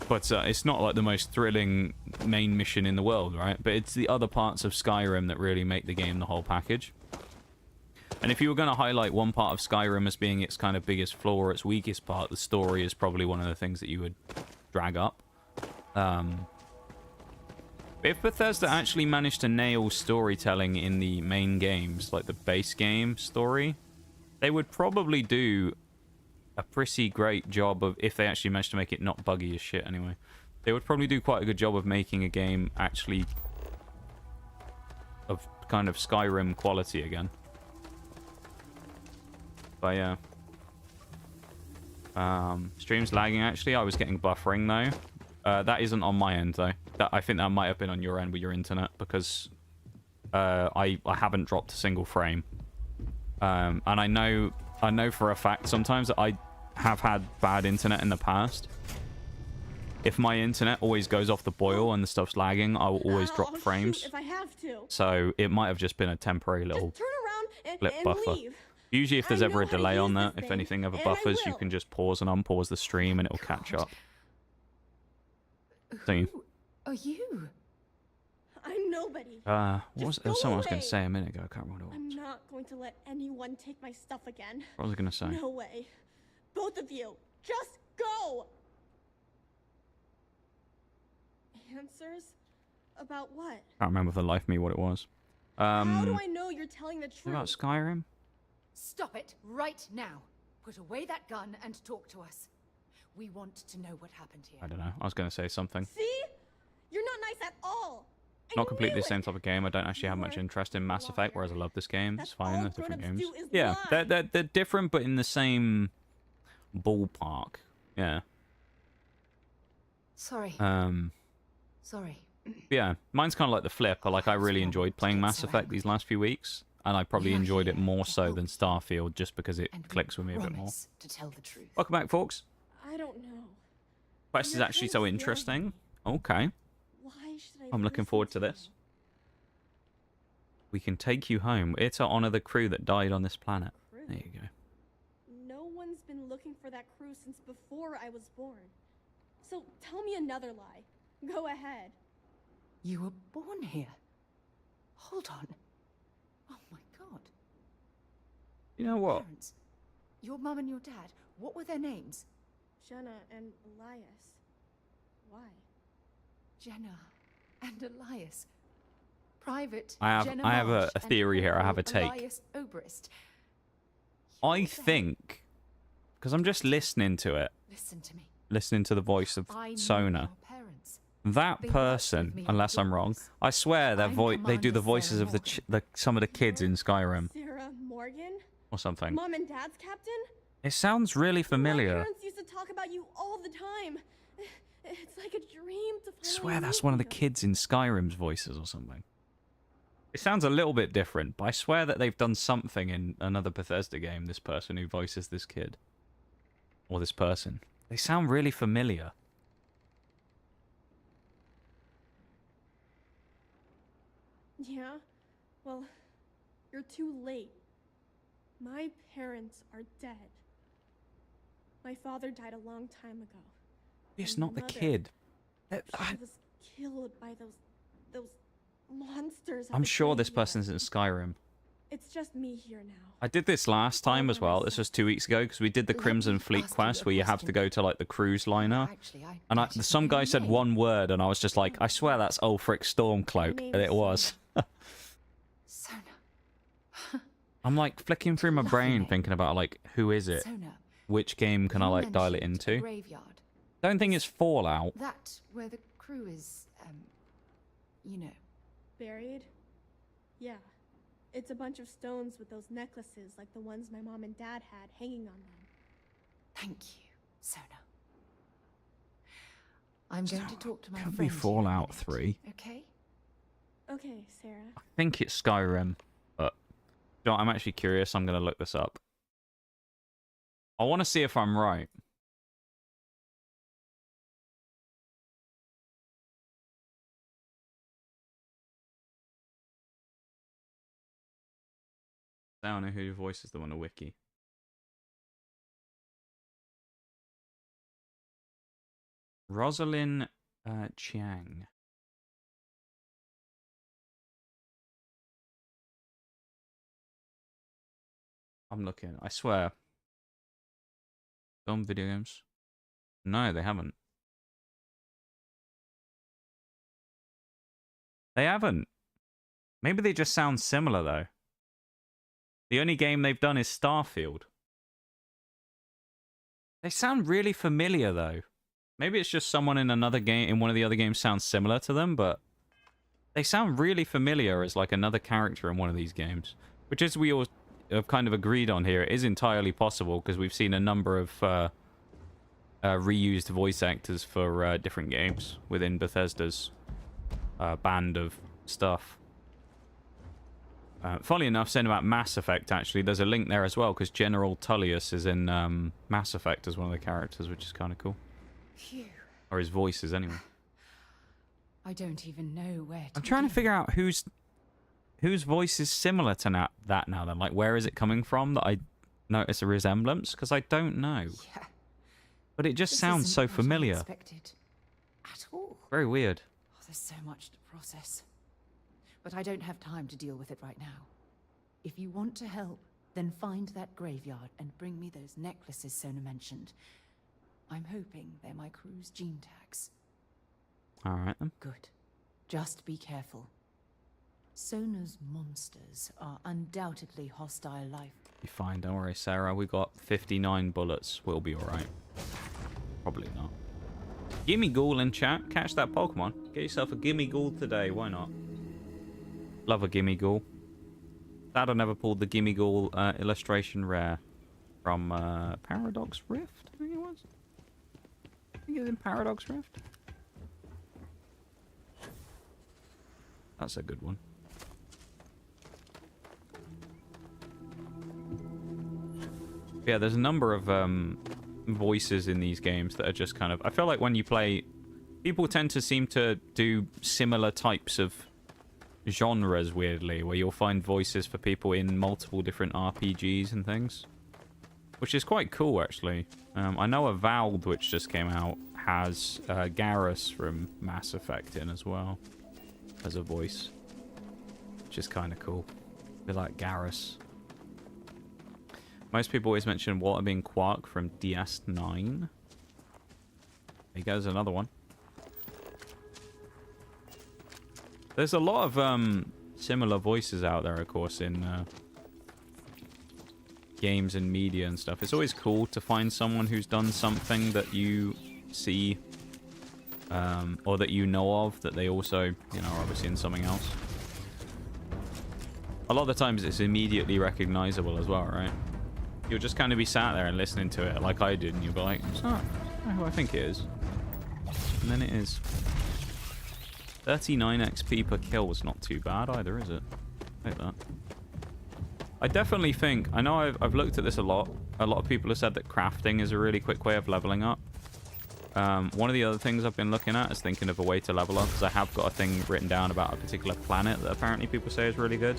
But it's not like the most thrilling main mission in the world, right? But it's the other parts of Skyrim that really make the game the whole package. And if you were going to highlight one part of Skyrim as being its kind of biggest flaw or its weakest part, the story is probably one of the things that you would drag up. If Bethesda actually managed to nail storytelling in the main games, like the base game story, they would probably do a pretty great job of, if they actually managed to make it not buggy as shit anyway, they would probably do quite a good job of making a game actually of kind of Skyrim quality again. But yeah. Stream's lagging actually. I was getting buffering though. That isn't on my end though. I think that might have been on your end with your internet, because I haven't dropped a single frame. And I know for a fact sometimes that I have had bad internet in the past. If my internet always goes off the boil and the stuff's lagging, I will always drop frames. If I have to. So it might have just been a temporary little turn around blip buffer. leave. Usually if there's ever a delay on that, if thing, anything ever and buffers, I you will. can just pause and unpause the stream and it'll catch up. So you... Who are you? I'm nobody. What was Just go someone was going to away. say a minute ago. I can't remember what it I'm was. not going to let anyone take my stuff again. What was I going to say? No way. Both of you, just go. Answers? About what? Can't remember for the life of me what it was. How do I know you're telling the truth? About Skyrim? Stop it right now. Put away that gun and talk to us. We want to know what happened here. I don't know. I was going to say something. See? You're not nice at all. I Not completely knew the same it. type of game. I don't actually have much interest in Mass Effect, whereas I love this game. It's fine. all They're different grown-ups games. do is Yeah, lie. they're different, but in the same ballpark. Yeah. Sorry. Sorry. Yeah, mine's kind of like the flip. I really enjoyed playing Mass Effect these last few weeks, and I probably We are enjoyed it here more to so help than you. Starfield, just because it And we clicks with me a bit more. promise to tell the truth. Welcome back, folks. I don't know. Quest is You're actually kind so of interesting. Okay, Why should I I'm looking listen forward to you? this. We can take you home. It's to honor the crew that died on this planet. Crew? There you go. No one's been looking for that crew since before I was born. So tell me another lie. Go ahead. You were born here. Hold on. Oh my god. You know what? Parents. Your mum and your dad. What were their names? Jenna and Elias. Why? Jenna and Elias. Private. I have Jenna a Marsh and theory here. I have a Corporal take. Elias Obrist. I What the hell? think, because I'm just listening to it, Listen to me. listening to the voice of I know Sona. your parents. That They worked with person, me on unless I'm wrong, Dawn's. I swear that I'm they do the Commander voices Sarah of the, Morgan. some of the kids in Skyrim Sarah Morgan? or something. Mom and Dad's captain? It sounds really My familiar. parents used to talk about you all the time. It's like a dream to I finally swear that's meet one of the you. kids in Skyrim's voices or something. It sounds a little bit different, but I swear that they've done something in another Bethesda game, this person who voices this kid. Or this person. They sound really familiar. Yeah? Well, you're too late. My parents are dead. My father died a long time ago. It's And not the mother, kid. She was killed by those monsters. at I'm the sure this graveyard. person's in Skyrim. It's just me here now. I did this last time as well. This was 2 weeks ago because we did the Let Crimson me Fleet ask you quest a where you have to question. go to like the cruise liner. Actually, And should some know guy your said name. one word and I was just like, I swear that's Ulfric Stormcloak. name And is it was. Sona. I'm like flicking through my Lovely brain name. thinking about like, who is it? Sona. Which game can I You like dial it mentioned a into? graveyard. Don't think it's Fallout. That where the crew is, you know. Buried? Yeah. It's a bunch of stones with those necklaces like the ones my mom and dad had hanging on them. Thank you, Sona. I'm going to talk to my Can't be friend here in a Fallout minute, 3. Okay? Okay, Sarah. I think it's Skyrim, but you know what, I'm actually curious. I'm going to look this up. I want to see if I'm right. I don't know who voices them on the wiki. Rosalind Chiang. I'm looking. I swear. Film video games? No, they haven't. They haven't. Maybe they just sound similar though. The only game they've done is Starfield. They sound really familiar though. Maybe it's just someone in another game, in one of the other games sounds similar to them, but they sound really familiar as like another character in one of these games. Which, as we all have kind of agreed on here, it is entirely possible because we've seen a number of reused voice actors for different games within Bethesda's band of stuff. Funnily enough, saying about Mass Effect, actually, there's a link there as well, because General Tullius is in Mass Effect as one of the characters, which is kind of cool. Phew. Or his voices, anyway. I don't even know where to I'm trying to begin. figure out whose voice is similar to that now, then. Like, where is it coming from that I notice a resemblance? Because I don't know. Yeah. But it just This sounds isn't so what I familiar. expected. At all. Very weird. Oh, there's so much to process. But I don't have time to deal with it right now. If you want to help, then find that graveyard and bring me those necklaces Sona mentioned. I'm hoping they're my crew's gene tags. Alright, then. Good. Just be careful. Sona's monsters are undoubtedly hostile life. Be fine, don't worry, Sarah. We got 59 bullets. We'll be alright. Probably not. Gimme Ghoul in chat. Catch that Pokemon. Get yourself a Gimme Ghoul today. Why not? Love a Gimme Ghoul. Sad I never pulled the Gimme Ghoul illustration rare from Paradox Rift, I think it was. I think it was in Paradox Rift. That's a good one. Yeah, there's a number of voices in these games that are just kind of... I feel like when you play... People tend to seem to do similar types of genres, weirdly, where you'll find voices for people in multiple different RPGs and things. Which is quite cool, actually. I know Avowed, which just came out, has Garrus from Mass Effect in as well. As a voice. Which is kind of cool. Be like Garrus. Most people always mention Walter being Quark from DS9. There goes another one. There's a lot of similar voices out there, of course, in games and media and stuff. It's always cool to find someone who's done something that you see or that you know of, that they also, you know, are obviously in something else. A lot of the times it's immediately recognizable as well, right? You'll just kind of be sat there and listening to it like I did, and you'll be like, it's not who I think it is. And then it is. 39 XP per kill was not too bad either, is it? Take that. I definitely think... I know I've looked at this a lot. A lot of people have said that crafting is a really quick way of leveling up. One of the other things I've been looking at is thinking of a way to level up, because I have got a thing written down about a particular planet that apparently people say is really good.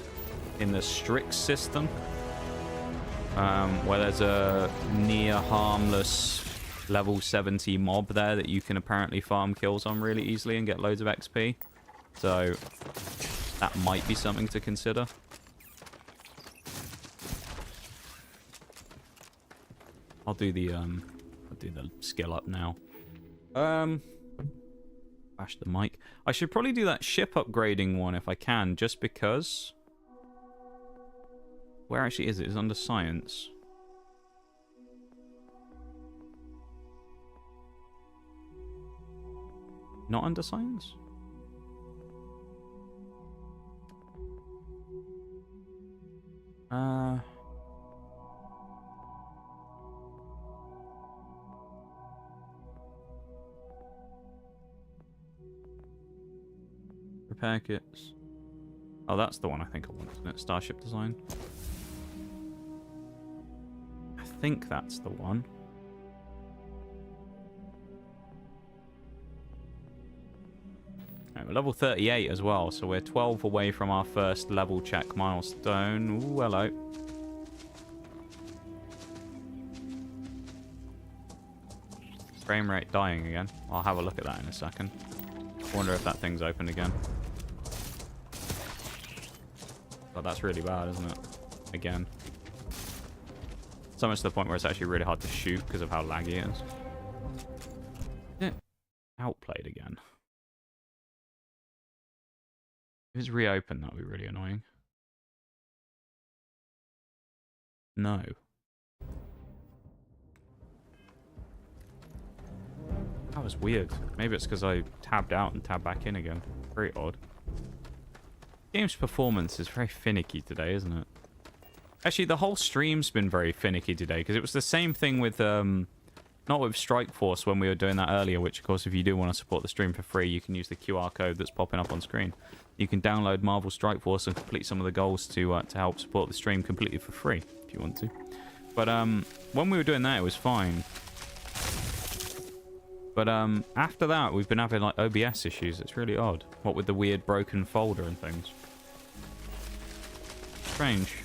In the Strix system. Where there's a near harmless level 70 mob there that you can apparently farm kills on really easily and get loads of XP. So that might be something to consider. I'll do the skill up now. Bash the mic. I should probably do that ship upgrading one if I can, just because. Where actually is it? It's under science. Not under science? Repair kits. Oh, that's the one I think I want, isn't it? Starship design. I think that's the one. Right, we're level 38 as well, so we're 12 away from our first level check milestone. Ooh, hello. Frame rate dying again. I'll have a look at that in a second. Wonder if that thing's open again. Oh, that's really bad, isn't it? Again. So much to the point where it's actually really hard to shoot because of how laggy it is. Yeah. Outplayed again. If it's reopened, that would be really annoying. No. That was weird. Maybe it's because I tabbed out and tabbed back in again. Very odd. Game's performance is very finicky today, isn't it? Actually, the whole stream's been very finicky today, because it was the same thing with, not with Strike Force when we were doing that earlier, which, of course, if you do want to support the stream for free, you can use the QR code that's popping up on screen. You can download Marvel Strike Force and complete some of the goals to help support the stream completely for free, if you want to. But when we were doing that, it was fine. But after that, we've been having like OBS issues. It's really odd. What with the weird broken folder and things. Strange.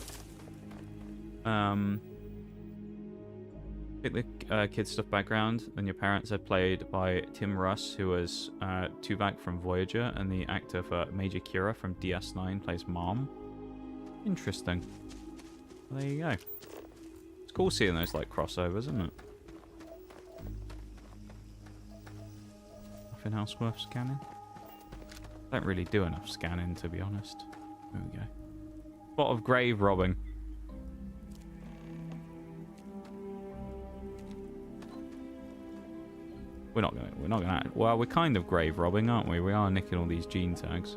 Pick the kid stuff background. Then your parents are played by Tim Russ, who was Tuvok from Voyager, and the actor for Major Kira from DS9 plays Mom. Interesting. Well, there you go. It's cool seeing those like crossovers, isn't it? Nothing else worth scanning? Don't really do enough scanning, to be honest. There we go. Spot of grave robbing. We're not gonna. Well, we're kind of grave robbing, aren't we? We are nicking all these gene tags.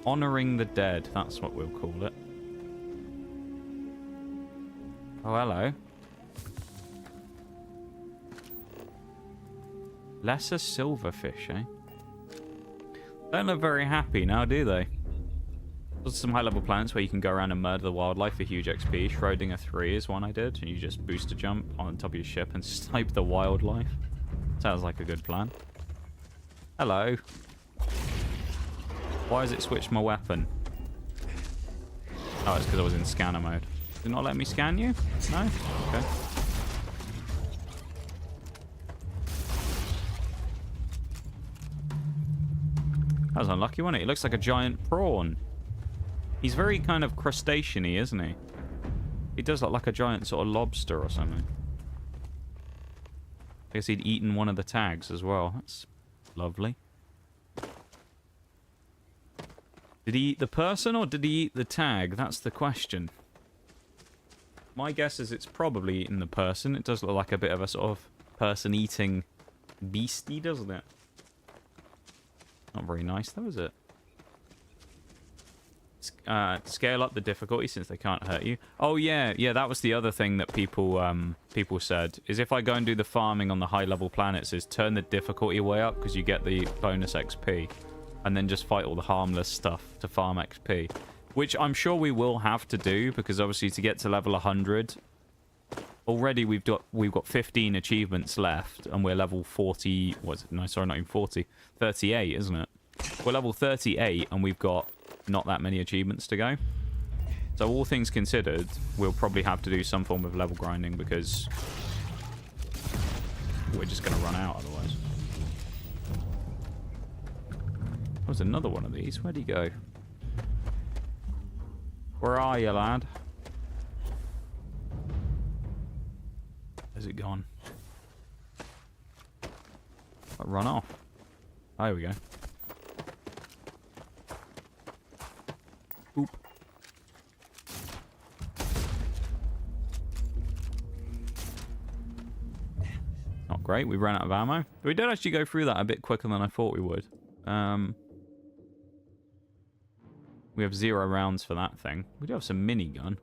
Honoring the dead. That's what we'll call it. Oh, hello. Lesser silverfish, eh? Don't look very happy now, do they? There's some high-level planets where you can go around and murder the wildlife for huge XP. Schrodinger 3 is one I did, and you just boost a jump on top of your ship and snipe the wildlife. Sounds like a good plan. Hello. Why has it switched my weapon? Oh, it's because I was in scanner mode. Did it not let me scan you? No? Okay. That was unlucky, wasn't it? He looks like a giant prawn. He's very kind of crustacean-y, isn't he? He does look like a giant sort of lobster or something. I guess he'd eaten one of the tags as well. That's lovely. Did he eat the person or did he eat the tag? That's the question. My guess is it's probably eating the person. It does look like a bit of a sort of person-eating beastie, doesn't it? Not very nice, though, is it? Scale up the difficulty since they can't hurt you. Oh yeah, that was the other thing that people said is if I go and do the farming on the high level planets is turn the difficulty way up because you get the bonus XP, and then just fight all the harmless stuff to farm XP, which I'm sure we will have to do because obviously to get to level 100 already we've got 15 achievements left and we're level 40. What's it? No, sorry, not even 40. 38, isn't it? We're level 38 and we've got not that many achievements to go. So all things considered, we'll probably have to do some form of level grinding because we're just going to run out otherwise. There's another one of these. Where'd he go? Where are you, lad? Where's it gone? Run off. Oh, here we go. Boop. Not great. We ran out of ammo. We did actually go through that a bit quicker than I thought we would. We have 0 rounds for that thing. We do have some minigun.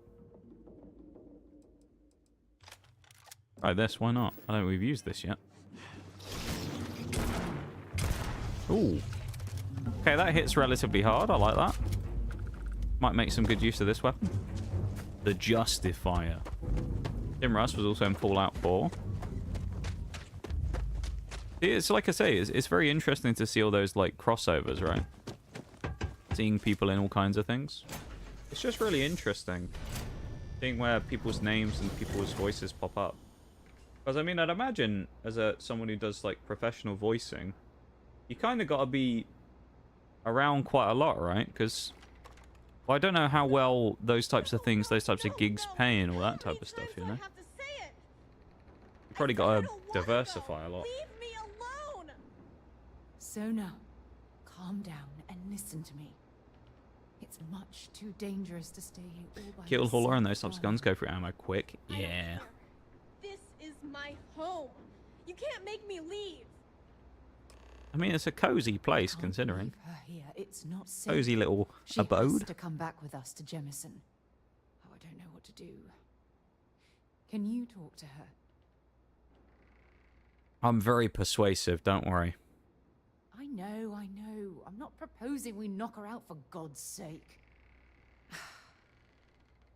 Try this. Why not? I don't think we've used this yet. Ooh. Okay, that hits relatively hard. I like that. Might make some good use of this weapon. The Justifier. Tim Russ was also in Fallout 4. It's like I say, it's very interesting to see all those like crossovers, right? Seeing people in all kinds of things. It's just really interesting. Seeing where people's names and people's voices pop up. Because I mean, I'd imagine as someone who does like professional voicing, you kind of got to be around quite a lot, right? Because well, I don't know how well those types of things, those types of gigs pay and all that type of stuff, you know? You probably got to diversify a lot. Leave me alone! Sona, calm down and listen to me. It's much too dangerous to stay here all by Kill hauler and those yourself types of guns go through ammo quick. I don't Yeah. care. This is my home. You can't make me leave. I mean, it's a cozy place, Can't considering. leave her here. It's not safe. Cozy little She has abode. to come back with us to Jemison. Oh, I don't know what to do. Can you talk to her? I'm very persuasive, don't worry. I know, I know. I'm not proposing we knock her out for God's sake.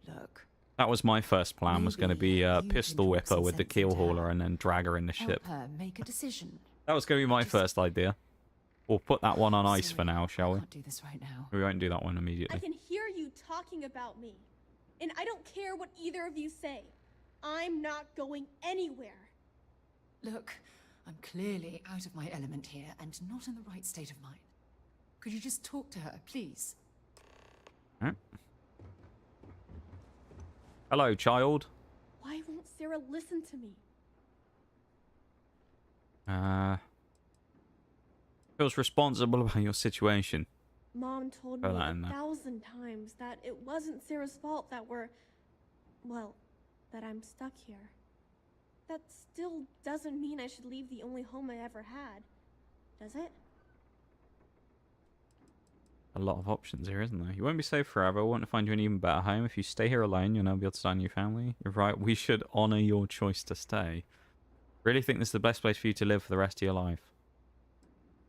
Look. That was my first plan, was going to be Maybe you pistol can whip talk her some with the sense keel into her. hauler and then drag her in the Help ship. her make a decision. That was going to be my Just- first idea. We'll put that one on ice for Sorry, now, shall I we? can't do this right now. We won't do that one I immediately. can hear you talking about me. And I don't care what either of you say. I'm not going anywhere. Look, I'm clearly out of my element here and not in the right state of mind. Could you just talk to her, please? Huh? Hello, child. Why won't Sarah listen to me? Feels responsible about your situation. Mom told Throw me that in there. 1,000 times that it wasn't Sarah's fault that that I'm stuck here. That still doesn't mean I should leave the only home I ever had, does it? A lot of options here, isn't there? You won't be safe forever. I want to find you an even better home. If you stay here alone, you'll never be able to start a new family. You're right. We should honor your choice to stay. Really think this is the best place for you to live for the rest of your life.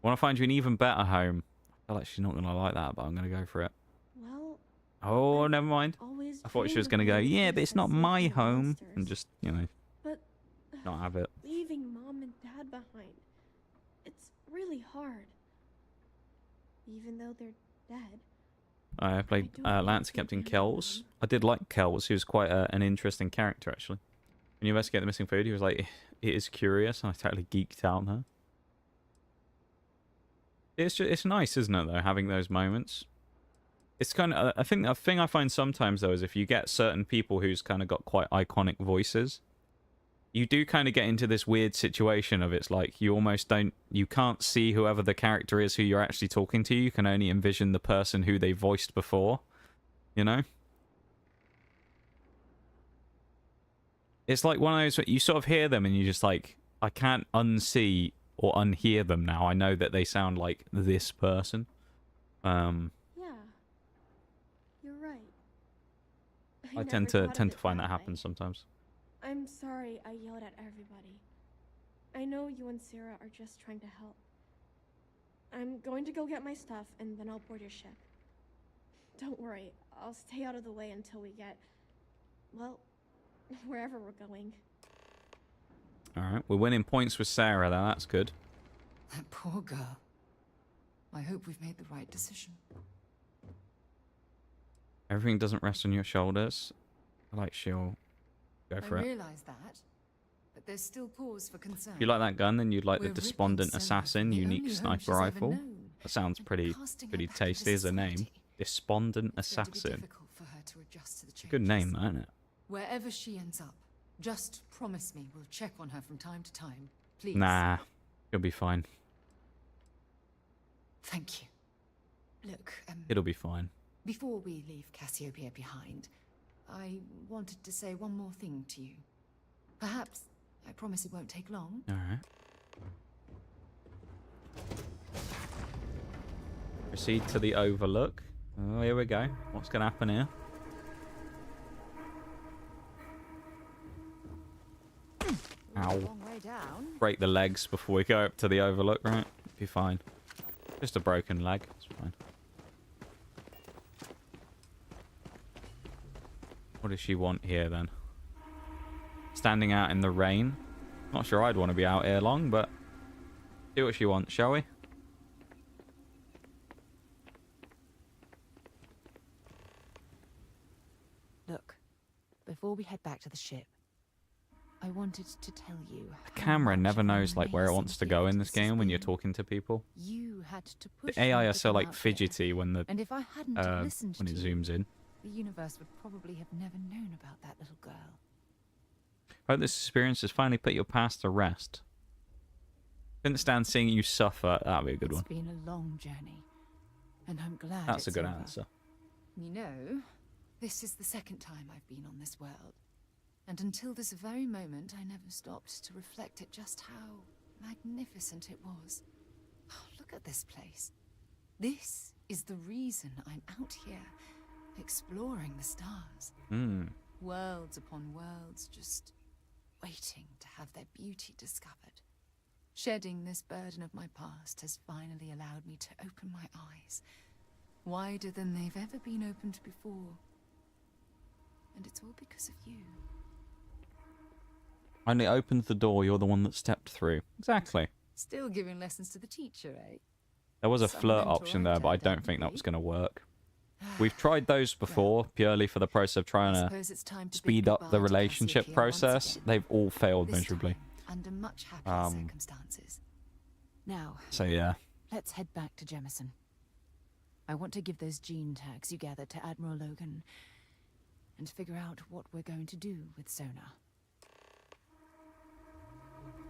I want to find you an even better home. I feel like she's not going to like that, but I'm going to go for it. Well, Oh, never mind. always I thought she dreamed was of going to go, living yeah, in but it's a not safe my from home. monsters. And just, you know, But not have it. leaving Mom and Dad behind, it's really hard. Even though they're dead. I played I don't Lance think Captain I'm Kells. them. I did like Kells. He was quite an interesting character, actually. When you investigate the missing food, he was like, it is curious. And I totally geeked out on her. It's nice, isn't it, though, having those moments? It's kind of... I think a thing I find sometimes, though, is if you get certain people who's kind of got quite iconic voices, you do kind of get into this weird situation of it's like you almost don't... You can't see whoever the character is who you're actually talking to. You can only envision the person who they voiced before. You know? It's like one of those... You sort of hear them and you just like... I can't unsee or unhear them now. I know that they sound like this person. Yeah. You're right. I never tend thought to of tend it to find that way. happens sometimes. I'm sorry I yelled at everybody. I know you and Sarah are just trying to help. I'm going to go get my stuff and then I'll board your ship. Don't worry, I'll stay out of the way until we get, well, wherever we're going. Alright, we're winning points with Sarah, though. That's good. That poor girl. I hope we've made the right decision. Everything doesn't rest on your shoulders. I like she'll go for I it. realize that, but there's still cause for concern. If you like that gun, then you'd like We're the ripping Despondent Sona Assassin from the unique only home sniper she's ever rifle. known, That sounds and pretty casting her pretty back into tasty as a name. society. Despondent It's going to be Assassin. difficult for her to adjust to the Good changes. name, that, isn't it? Wherever she ends up, just promise me we'll check on her from time to time. Please. Nah, you'll be fine. Thank you. Look, It'll be fine. before we leave Cassiopeia behind, I wanted to say one more thing to you. Perhaps, I promise it won't take long. Alright. Proceed to the Overlook. Oh, here we go. What's going to happen here? Ow. Long way down. Break the legs before we go up to the Overlook, right? Be fine. Just a broken leg. It's fine. What does she want here, then? Standing out in the rain. Not sure I'd want to be out here long, but... do what she wants, shall we? Look, before we head back to the ship, I wanted to tell you. The camera never knows like where it wants to go in this game when you're talking to people. You had to push The AI me are to so come like out here. fidgety when the And if I hadn't have listened when to it you, zooms in. the universe would probably have never known about that little girl. Hope this experience has finally put your past to rest. Couldn't stand seeing you suffer. That'd be a good one. It's been a long journey, and I'm glad That's a it's good over. answer. You know, this is the second time I've been on this world. And until this very moment, I never stopped to reflect at just how magnificent it was. Oh, look at this place. This is the reason I'm out here, exploring the stars. Hmm. Worlds upon worlds, just waiting to have their beauty discovered. Shedding this burden of my past has finally allowed me to open my eyes, wider than they've ever been opened before. And it's all because of you. Only opened the door, you're the one that stepped through. Exactly. Still giving lessons to the teacher, eh? There was a Some flirt mentor option there, I've but I turned don't out think to that be. was going to work. We've tried those before, purely for the process of trying I to suppose it's time to bid speed up the goodbye to relationship Cassiopeia once process. again. They've all failed This miserably. time, under much happier Um, circumstances. Now, So yeah. let's head back to Jemison. I want to give those gene tags you gathered to Admiral Logan and figure out what we're going to do with Sona.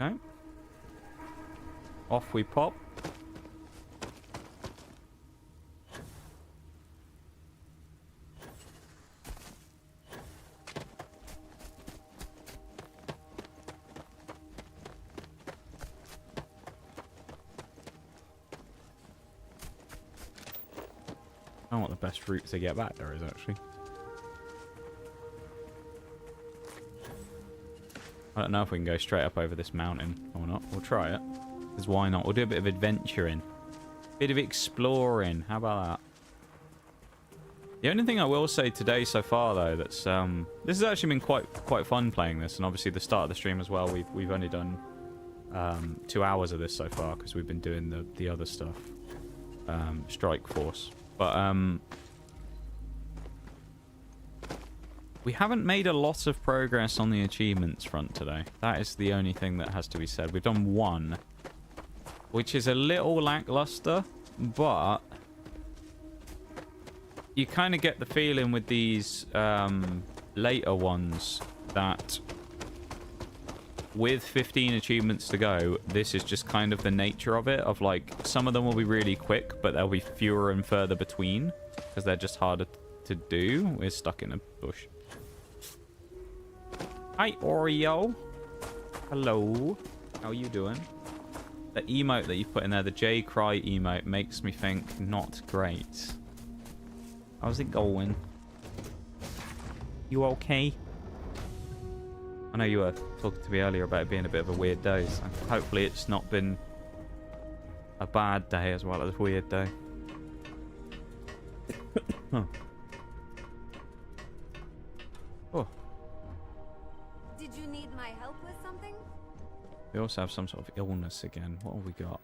Okay. Off we pop. I don't know what the best route to get back there is, actually. I don't know if we can go straight up over this mountain or not. We'll try it. Because why not? We'll do a bit of adventuring. Bit of exploring. How about that? The only thing I will say today so far, though, that's this has actually been quite fun playing this, and obviously the start of the stream as well. We've only done 2 hours of this so far because we've been doing the other stuff, Strike Force. But we haven't made a lot of progress on the achievements front today. That is the only thing that has to be said. We've done one, which is a little lackluster, but you kind of get the feeling with these later ones that with 15 achievements to go, this is just kind of the nature of it, of like some of them will be really quick, but there'll be fewer and further between because they're just harder to do. We're stuck in a bush. Hi, Oreo. Hello. How are you doing? The emote that you've put in there, the J Cry emote, makes me think not great. How's it going? You okay? I know you were talking to me earlier about it being a bit of a weird day, so hopefully it's not been a bad day as well as a weird day. Huh. Oh. Did you need my help with something? We also have some sort of illness again. What have we got?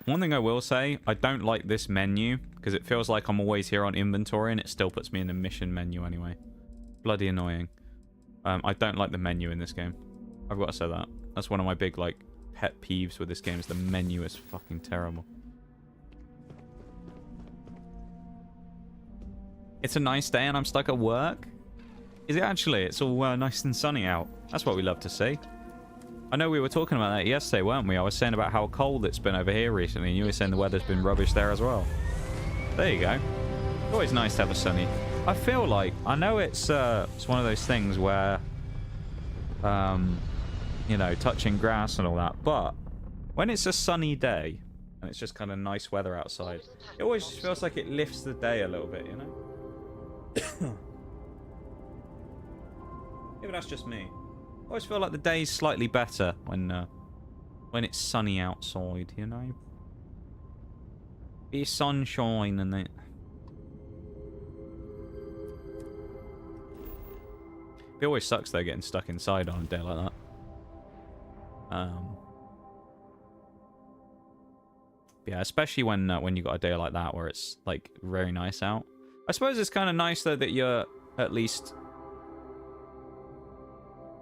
One thing I will say, I don't like this menu because it feels like I'm always here on inventory and it still puts me in the mission menu anyway. Bloody annoying. I don't like the menu in this game. I've got to say that. That's one of my big, like, pet peeves with this game is the menu is fucking terrible. It's a nice day and I'm stuck at work? Is it actually? It's all nice and sunny out. That's what we love to see. I know we were talking about that yesterday, weren't we? I was saying about how cold it's been over here recently, and you were saying the weather's been rubbish there as well. There you go. Always nice to have a sunny. I feel like, I know it's one of those things where, you know, touching grass and all that, but when it's a sunny day, and it's just kind of nice weather outside, it always feels like it lifts the day a little bit, you know? Maybe that's just me. I always feel like the day's slightly better when it's sunny outside, you know? Bit of sunshine and it. It always sucks though getting stuck inside on a day like that. Yeah, especially when you got a day like that where it's like very nice out. I suppose it's kind of nice though that you're at least.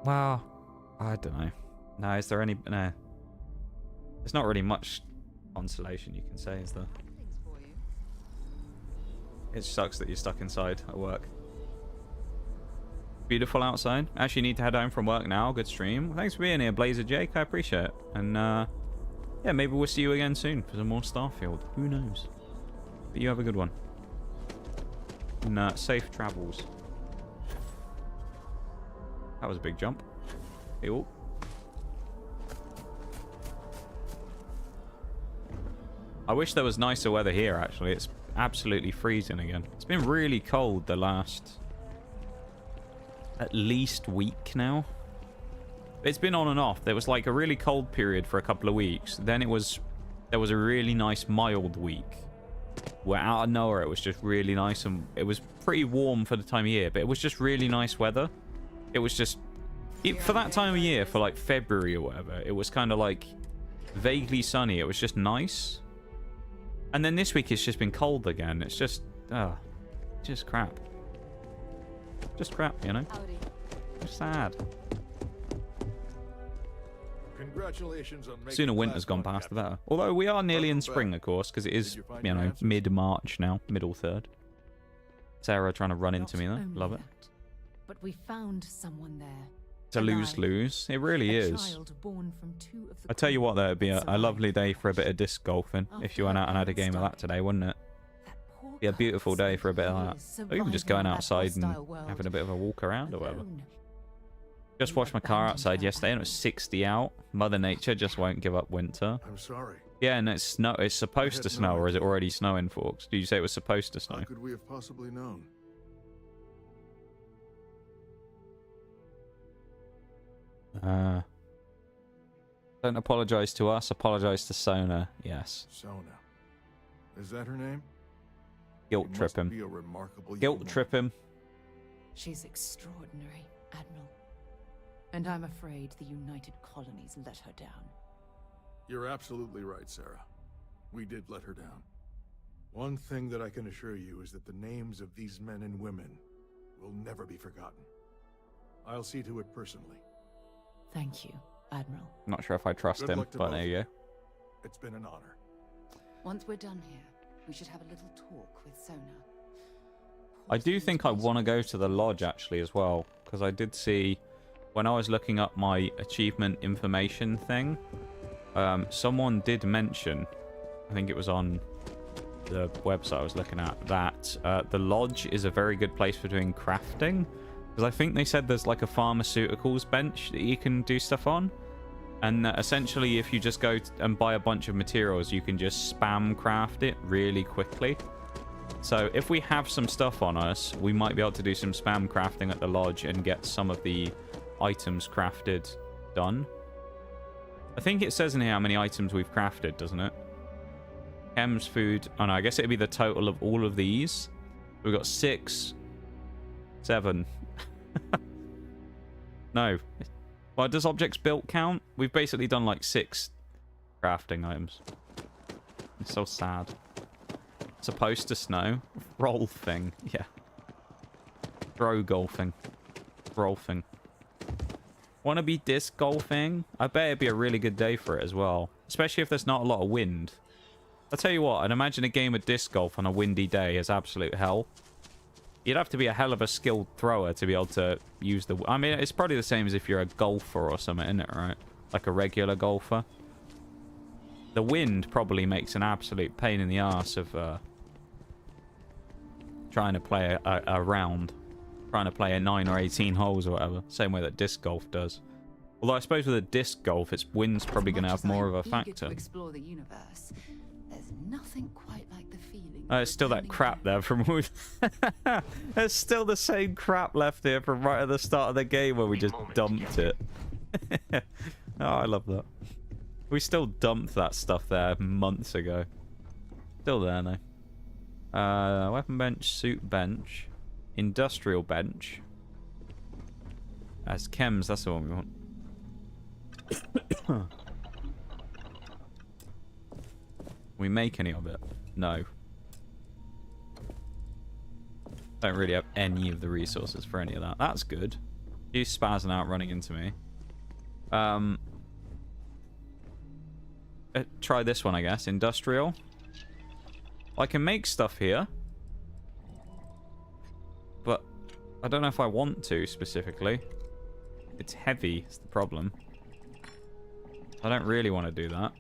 Well, I don't know. No, is there any... No. There's not really much consolation you can say, is there? It sucks that you're stuck inside at work. Beautiful outside. Actually need to head home from work now. Good stream. Thanks for being here, Blazer Jake. I appreciate it. And, yeah, maybe we'll see you again soon for some more Starfield. Who knows? But you have a good one. And, safe travels. That was a big jump. Ew. I wish there was nicer weather here, actually. It's absolutely freezing again. It's been really cold the last... at least week now. It's been on and off. There was like a really cold period for a couple of weeks. Then there was a really nice mild week. Where out of nowhere it was just really nice and it was pretty warm for the time of year. But it was just really nice weather. It was just, for that time of year, for like February or whatever, it was kind of like vaguely sunny. It was just nice. And then this week it's just been cold again. It's just, just crap. Just crap, you know? It's sad. Congratulations on making Sooner winter's gone past the better. Although we are nearly in spring, of course, because it is, you know, mid-March now. Middle third. Sarah trying to run into me there. Love it. But we found someone there. It's a lose-lose. It really is. I tell you what, though, it'd be a lovely day for a bit of disc golfing if you went out and had a game of that today, wouldn't it? Be a beautiful day for a bit of that. Or even just going outside and having a bit of a walk around or whatever. Just watched my car outside yesterday and it was 60 out. Mother Nature just won't give up winter. I'm sorry. Yeah, and it's supposed to snow, or is it already snowing, Forks? Did you say it was supposed to snow? How could we have possibly known? Don't apologize to us. Apologize to Sona. Yes. Sona. Is that her name? Guilt She trip must him. be a remarkable young Guilt woman. trip him. She's extraordinary, Admiral. And I'm afraid the United Colonies let her down. You're absolutely right, Sarah. We did let her down. One thing that I can assure you is that the names of these men and women will never be forgotten. I'll see to it personally. Thank you, Admiral. Not sure if I trust Good him, luck to but both there of you you. go. It's been an honor. Once we're done here, we should have a little talk with Sona. I do think I want to go to the lodge actually as well, because I did see when I was looking up my achievement information thing, someone did mention, I think it was on the website I was looking at, that the lodge is a very good place for doing crafting, because I think they said there's like a pharmaceuticals bench that you can do stuff on, and essentially if you just go and buy a bunch of materials, you can just spam craft it really quickly. So if we have some stuff on us, we might be able to do some spam crafting at the lodge and get some of the items crafted done. I think it says in here how many items we've crafted, doesn't it? Chems, food. Oh no, I guess it'd be the total of all of these. We've got 6, 7. No. Well, does objects built count? We've basically done like 6 crafting items. It's so sad. Supposed to snow. Roll thing. Yeah. Throw golfing. Rolfing. Wanna be disc golfing? I bet it'd be a really good day for it as well. Especially if there's not a lot of wind. I'll tell you what, I'd imagine a game of disc golf on a windy day is absolute hell. You'd have to be a hell of a skilled thrower to be able to use the... I mean, it's probably the same as if you're a golfer or something, isn't it, right? Like a regular golfer. The wind probably makes an absolute pain in the arse of trying to play a round. Trying to play a 9 or 18 holes or whatever. Same way that disc golf does. Although I suppose with a disc golf, its wind's probably going to have more of a factor. To explore the universe, there's nothing quite like the feeling. It's still that crap there from... There's still the same crap left here from right at the start of the game where we just dumped it. Oh, I love that. We still dumped that stuff there months ago. Still there now. Weapon bench, suit bench, industrial bench. As chems, that's the one we want. We make any of it? No. Don't really have any of the resources for any of that. That's good. He's spazzing out, running into me. Try this one, I guess. Industrial. I can make stuff here. But I don't know if I want to, specifically. It's heavy, is the problem. I don't really want to do that.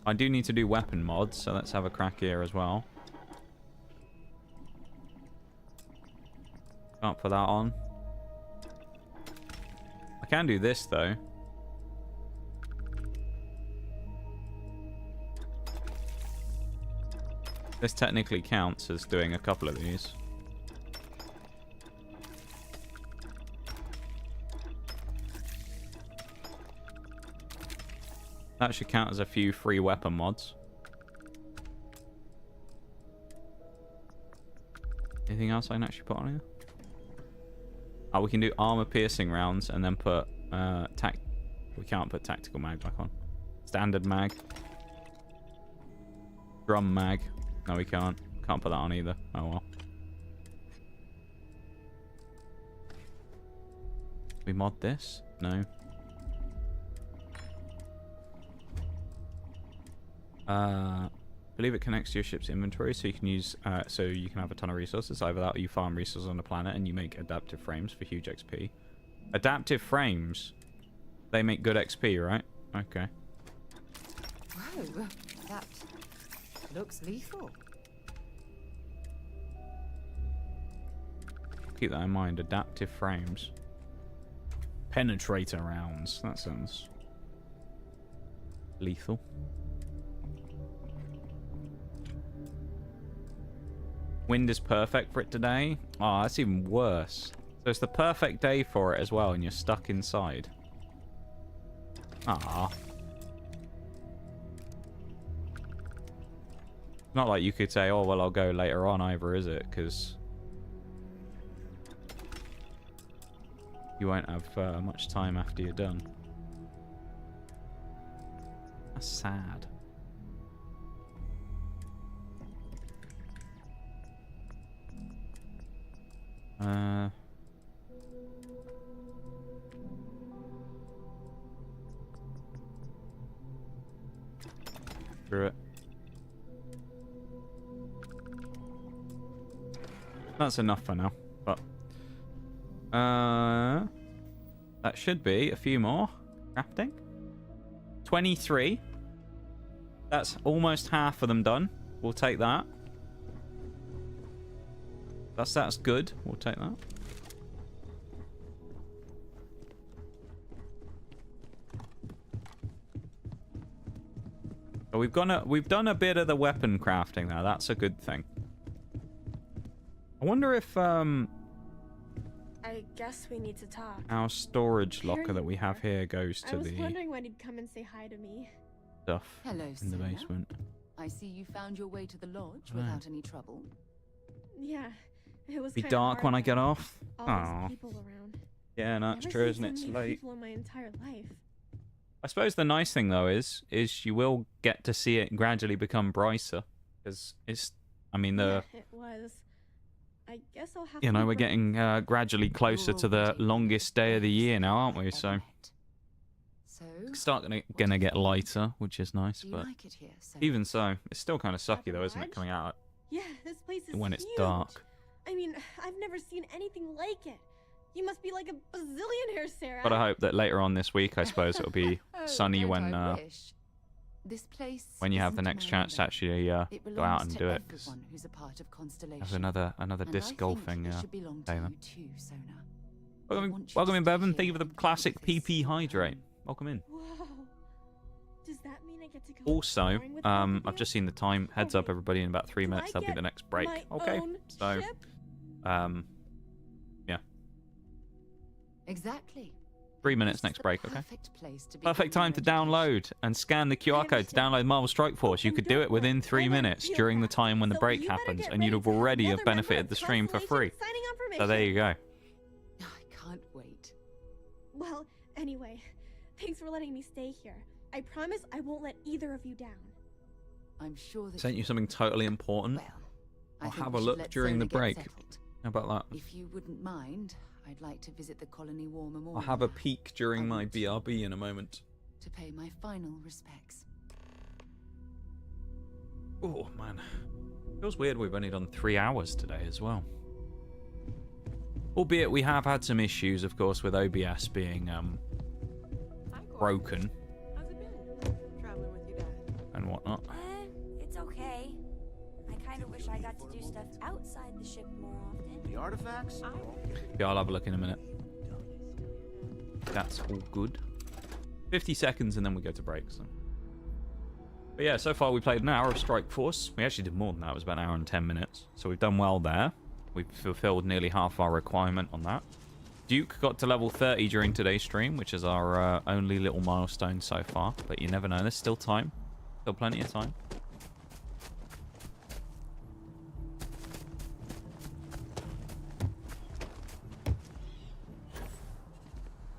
I do need to do weapon mods, so let's have a crack here as well. Can't put that on. I can do this, though. This technically counts as doing a couple of these. That should count as a few free weapon mods. Anything else I can actually put on here? Oh, we can do armor piercing rounds and then put we can't put tactical mag back on. Standard mag. Drum mag. No, we can't. Can't put that on either. Oh well. We mod this? No. Believe it connects to your ship's inventory, so you can use so you can have a ton of resources. Either that or you farm resources on the planet and you make adaptive frames for huge XP. Adaptive frames? They make good XP, right? Okay. Whoa, that looks lethal. Keep that in mind. Adaptive frames. Penetrator rounds. That sounds lethal. Wind is perfect for it today. Oh, that's even worse. So it's the perfect day for it as well, and you're stuck inside. Ah. Not like you could say, oh, well, I'll go later on either, is it? Because you won't have much time after you're done. That's sad. Screw it. That's enough for now, but that should be a few more crafting. 23. That's almost half of them done. We'll take that. That's good. We'll take that. But we've done a bit of the weapon crafting now. That's a good thing. I wonder if I guess we need to talk. our storage locker that we have here goes to I was the wondering when he'd come and say hi to me. stuff Hello, in the Sarah. basement. I see you found your way to the lodge Right. without any trouble. Yeah, it was Be kinda dark hard when I with get off. all Aw. these people around. Yeah, no, it's Never true, seen isn't it? so It's many late. people in my entire life. I suppose the nice thing though is you will get to see it gradually become brighter, because it's. I mean, Yeah, it was. I guess I'll have you to know, be we're brave. getting gradually closer to the longest day of the year now, aren't we? So So, it's gonna get lighter, which is nice. do you But like it here, Sarah? even so, it's still kind of sucky though, isn't it? Lodge? Coming out Yeah, this place is when it's huge. dark. I mean, I've never seen anything like it. You must be like a bazillionaire, Sarah. But I hope that later on this week, I suppose it'll be Oh, sunny don't when I wish. This place when you have the isn't next my chance to own. actually It go belongs out and to do it. 'Cause everyone who's a part of Constellation. have another And I disc think golfing it should belong to day you then. too, Sona. I Welcome, want you welcome to in, stay Bevan. here Thank you for the and classic practice PP your hydrate. home. Welcome in. Whoa. Does that mean I get to go Also, exploring with both of I've you? just seen the time. Heads up, Wait, everybody! In about 3 do minutes, I that'll be get the next break. my Okay. own So, ship? yeah, Exactly. 3 minutes This is next the break. Okay. Perfect place to Perfect begin time to your download and scan the QR code to download Marvel Strike Force. You And could do don't it within worry, 3 I like minutes real during the crafts, time when the so break you better happens, get and you'd ready have to have already another have member benefited of the stream for free. Constellation signing on So there you go. I can't wait. Well, anyway, thanks for letting me stay here. I promise I won't let either of you down. I'm sure that Sent you something totally important. Well, I I'll think have we a should look let during the Sona get break. settled. How about that? If you wouldn't mind, I'd like to visit the Colony War Memorial. I'll have a peek during I my want BRB in a moment. to pay my final respects. Oh man, feels weird. We've only done 3 hours today as well. Albeit we have had some issues, of course, with OBS being broken How's it been? Traveling with your dad. and whatnot. It's okay. I kind of wish I got to do stuff outside the ship more often. The artifacts? Yeah, I'll have a look in a minute. That's all good. 50 seconds and then we go to break. So. But yeah, so far we played an hour of Strike Force. We actually did more than that. It was about an hour and 10 minutes. So we've done well there. We've fulfilled nearly half our requirement on that. Duke got to level 30 during today's stream, which is our only little milestone so far. But you never know. There's still time. Still plenty of time.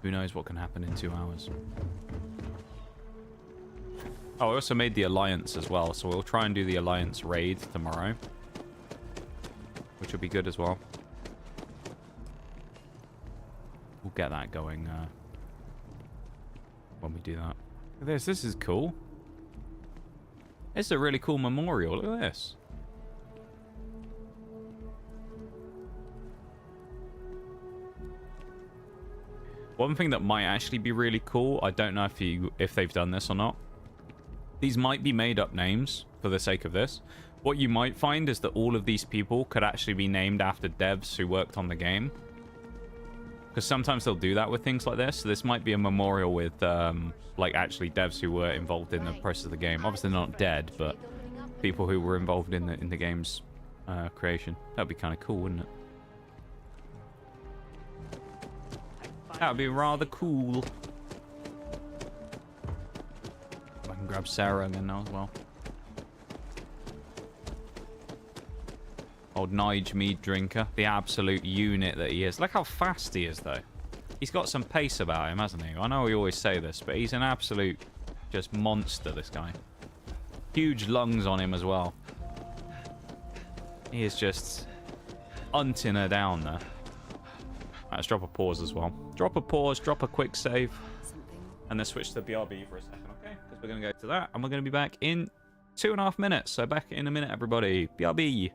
Who knows what can happen in 2 hours. Oh, I also made the Alliance as well, so we'll try and do the Alliance raid tomorrow. Which will be good as well. We'll get that going when we do that. Look at this is cool. It's a really cool memorial, look at this. One thing that might actually be really cool, I don't know if they've done this or not. These might be made up names for the sake of this. What you might find is that all of these people could actually be named after devs who worked on the game. Because sometimes they'll do that with things like this. So this might be a memorial with like actually devs who were involved in the process of the game. Obviously not dead, but people who were involved in the game's creation. That'd be kind of cool, wouldn't it? That would be rather cool. I can grab Sarah again now as well. Old Nige mead drinker. The absolute unit that he is. Look how fast he is, though. He's got some pace about him, hasn't he? I know we always say this, but he's an absolute just monster, this guy. Huge lungs on him as well. He is just hunting her down there. Right, let's drop a pause as well. Drop a pause, drop a quick save, and then switch to BRB for a second, okay? Because we're going to go to that, and we're going to be back in 2.5 minutes. So back in a minute, everybody. BRB.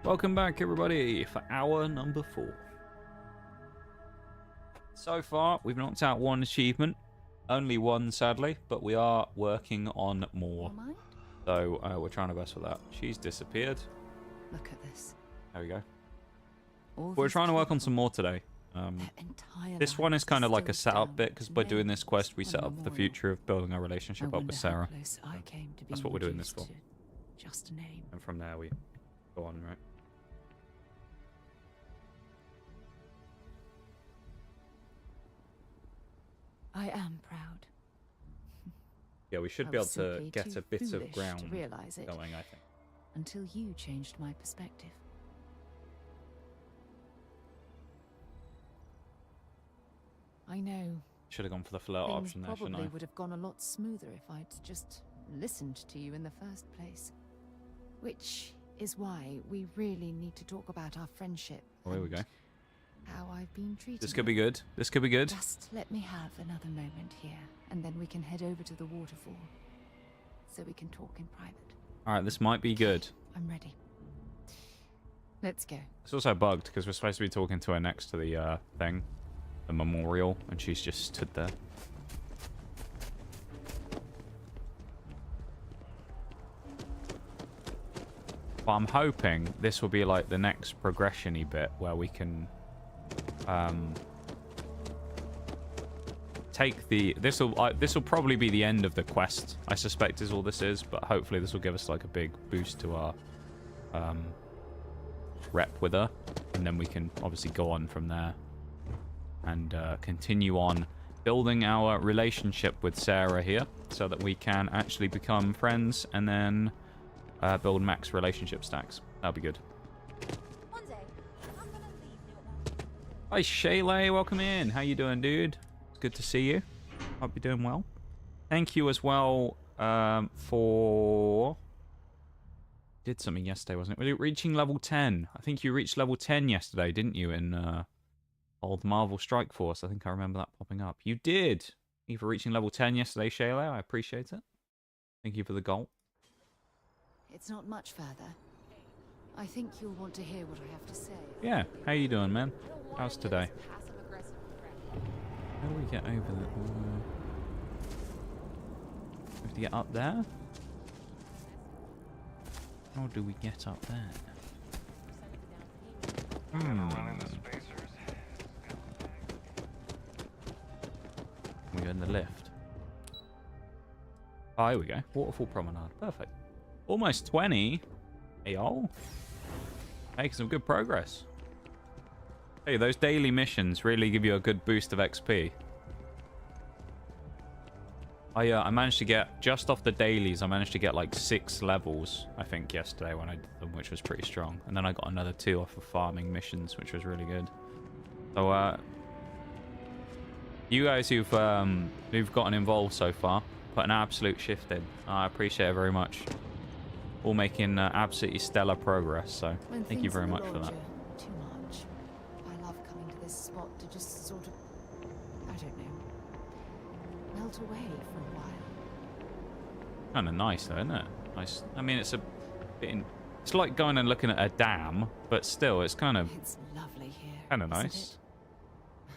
Welcome back, everybody, for hour number 4. So far, we've knocked out 1 achievement. Only 1, sadly, but we are working on more. So we're trying our best with that. She's disappeared. Look at this. There we go. All We're these trying to work on people, some more today. entire This one is lives kind of like a distilled setup down bit, to because by doing this quest, we names set on a up the memorial. future of building our relationship I up with wonder how Sarah. close I came to That's being what we're doing this for. reduced to just a name. And from there, we go on, right? I am proud. Yeah, we should I be able was to simply get too a bit of foolish to ground realize it going, I think. until you changed my perspective. I know Should have gone for the flirt things option there, shouldn't probably I? would have gone a lot smoother if I'd just listened to you in the first place. Which is why we really need to talk about our friendship. Oh, here we go. and How I've been treated. This could be good. This could be good. Just let me have another moment here, and then we can head over to the waterfall, so we can talk in private. All right, this might be good. I'm ready. Let's go. It's also bugged because we're supposed to be talking to her next to the thing, the memorial, and she's just stood there. But I'm hoping this will be like the next progression-y bit where we can take the... This will probably be the end of the quest, I suspect is all this is, but hopefully this will give us like a big boost to our rep with her, and then we can obviously go on from there and continue on building our relationship with Sarah here so that we can actually become friends and then build max relationship stacks. That'll be good. One day, I'm gonna leave you. Hi Shaylay, welcome in. How you doing, dude? It's good to see you. Hope you're doing well. Thank you as well for... Did something yesterday, wasn't it? Was it reaching level 10? I think you reached level 10 yesterday, didn't you, in old Marvel Strike Force? I think I remember that popping up. You did! Thank you for reaching level 10 yesterday, Shayla. I appreciate it. Thank you for the goal. It's not much further. I think you'll want to hear what I have to say. Yeah, how you doing, man? How's today? How do we get over there? We have to get up there? How do we get up there? We're in the lift. Oh, here we go. Waterfall Promenade. Perfect. Almost 20. Hey, y'all. Making some good progress. Hey, those daily missions really give you a good boost of XP. I managed to get, just off the dailies, I managed to get like 6 levels, I think, yesterday when I did them, which was pretty strong. And then I got another 2 off of farming missions, which was really good. So, you guys who've gotten involved so far, put an absolute shift in. I appreciate it very much. All making absolutely stellar progress, so thank you very much for that. Too much. I love coming to this spot to just sort of, I don't know, melt away for a while. Kind of nice though, isn't it? Nice. I mean, it's a bit it's like going and looking at a dam, but still, it's kind of... It's lovely here. Kind of nice. I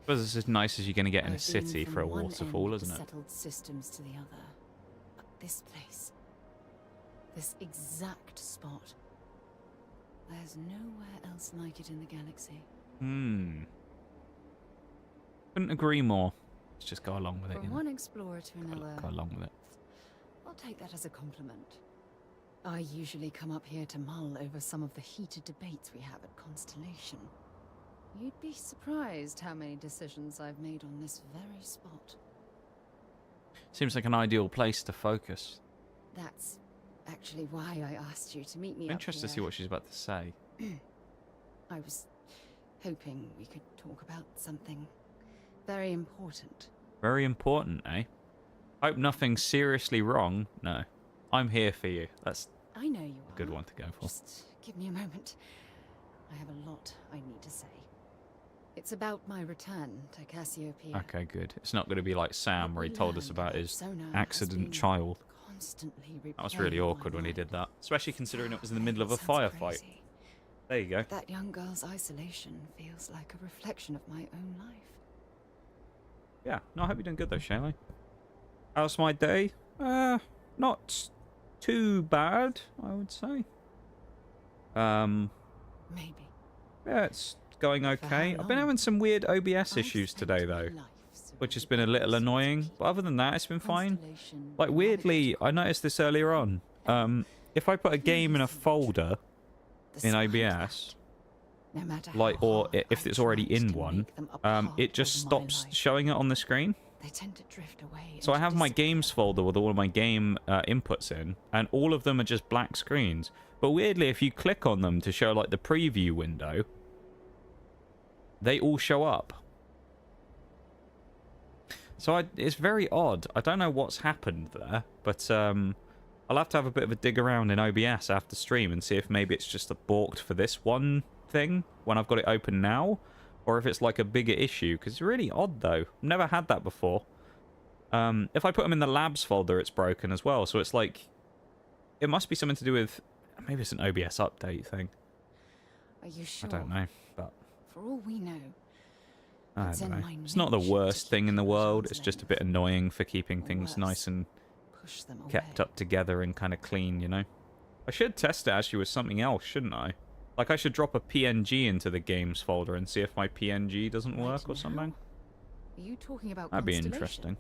suppose it's as nice as you're going to get in a city for a waterfall, isn't it? Settled systems to the other. But this place, this exact spot, there's nowhere else like it in the galaxy. Couldn't agree more. Let's just go along with it. From one explorer to another. Go along with it. I'll take that as a compliment. I usually come up here to mull over some of the heated debates we have at Constellation. You'd be surprised how many decisions I've made on this very spot. Seems like an ideal place to focus. That's actually why I asked you to meet me I'm up interested here. to see what she's about to say. I was hoping we could talk about something very important. Very important, eh? Hope nothing's seriously wrong. No. I'm here for you. That's I know you are. a good one to go for. Just give me a moment. I have a lot I need to say. It's about my return to Cassiopeia. Okay, good. It's not going to be like Sam where he told us about his Sonar has accident been child. Constantly That was really replaying awkward my when he life. did that. Especially considering it was in the middle of a Sounds firefight. crazy. There you go. That young girl's isolation feels like a reflection of my own life. Yeah. No, I hope you're doing good though, Shayla. How's my day? Not too bad, I would say. Maybe. Yeah, it's going okay. I've been having some weird OBS issues today though, which has been a little annoying. But other than that, it's been fine. Like weirdly, I noticed this earlier on. If I put a game in a folder in OBS, like, or if it's already in one, it just stops showing it on the screen. They tend to drift away. So I have my games folder with all of my game inputs in, and all of them are just black screens. But weirdly, if you click on them to show like the preview window, they all show up. So it's very odd. I don't know what's happened there, but I'll have to have a bit of a dig around in OBS after stream and see if maybe it's just balked for this one thing when I've got it open now, or if it's like a bigger issue, because it's really odd though. Never had that before. If I put them in the labs folder, it's broken as well, so it's like, it must be something to do with, maybe it's an OBS update thing. Are you sure? I don't know, but For all we know, I it's don't in know. my It's not the nature to worst thing in the keep world, things it's just a linked. bit annoying for keeping Or things worse, nice and push them kept away. up together and kind of clean, you know? I should test it actually with something else, shouldn't I? Like, I should drop a PNG into the games folder and see if my PNG doesn't work or something. Are you talking about That'd be Constellation? interesting.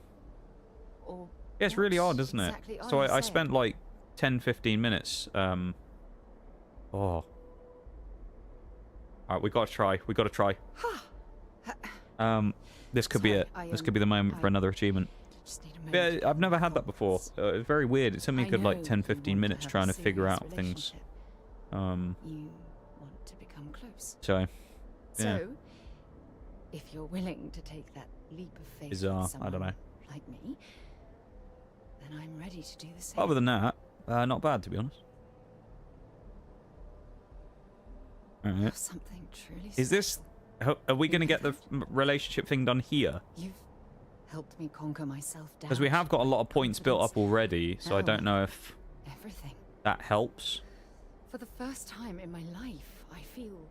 Or Yeah, it's really what odd, isn't it? exactly are So you I spent saying? like 10-15 minutes. Oh. Alright, we gotta try. We gotta try. This could be Sorry, it. This could be the moment for another achievement. Just need a Yeah, moment to I've never gather had that my before. thoughts. It's very weird. It took me a I good like know 10-15 you want minutes to have trying a to figure serious out things. relationship. You want to become close. So, yeah. So, if you're willing to take that leap of faith Bizarre, with I don't know. someone like me, then I'm ready to do the same. Other than that, not bad to be honest. Alright. Something truly Is this... Are we going to get the relationship thing done here? You've helped me conquer myself down. Because we have got a lot of points built up already, so I don't know if Everything. that helps. For the first time in my life, I feel...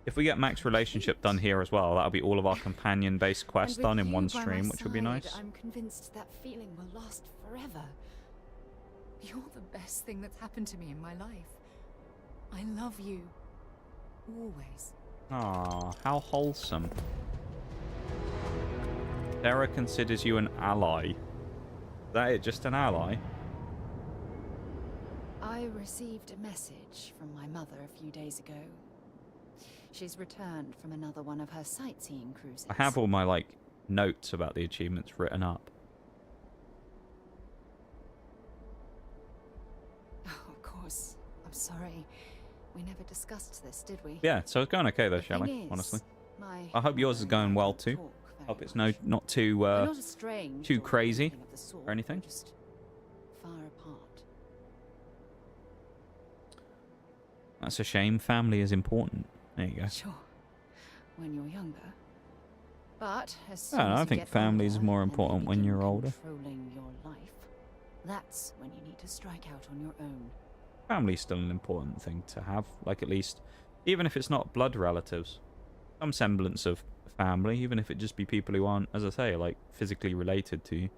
If we get Mac's relationship done here as well, that'll be all of our companion-based quests and with done in you one by my stream, which would be side, nice. I'm convinced that feeling will last forever. You're the best thing that's happened to me in my life. I love you. Always. Aw, how wholesome. Sarah considers you an ally. Is that it? Just an ally? I received a message from my mother a few days ago. She's returned from another one of her sightseeing cruises. I have all my, like, notes about the achievements written up. Oh, of course. I'm sorry. We never discussed this, did we? Yeah, so it's going okay though, The Shelley, thing is, honestly. my I hope yours is mother and going I well don't too. talk very Hope it's much. not too We're not estranged too or crazy anything of the sort. or anything. We're just far apart. That's a shame. Family is important. There you go. Sure. When you're younger. But as soon Yeah, as I you think get family is older more and they important when begin you're older. controlling your life, that's when you need to strike out on your own. Family's still an important thing to have. Like, at least, even if it's not blood relatives, some semblance of family, even if it just be people who aren't, as I say, like, physically related to you.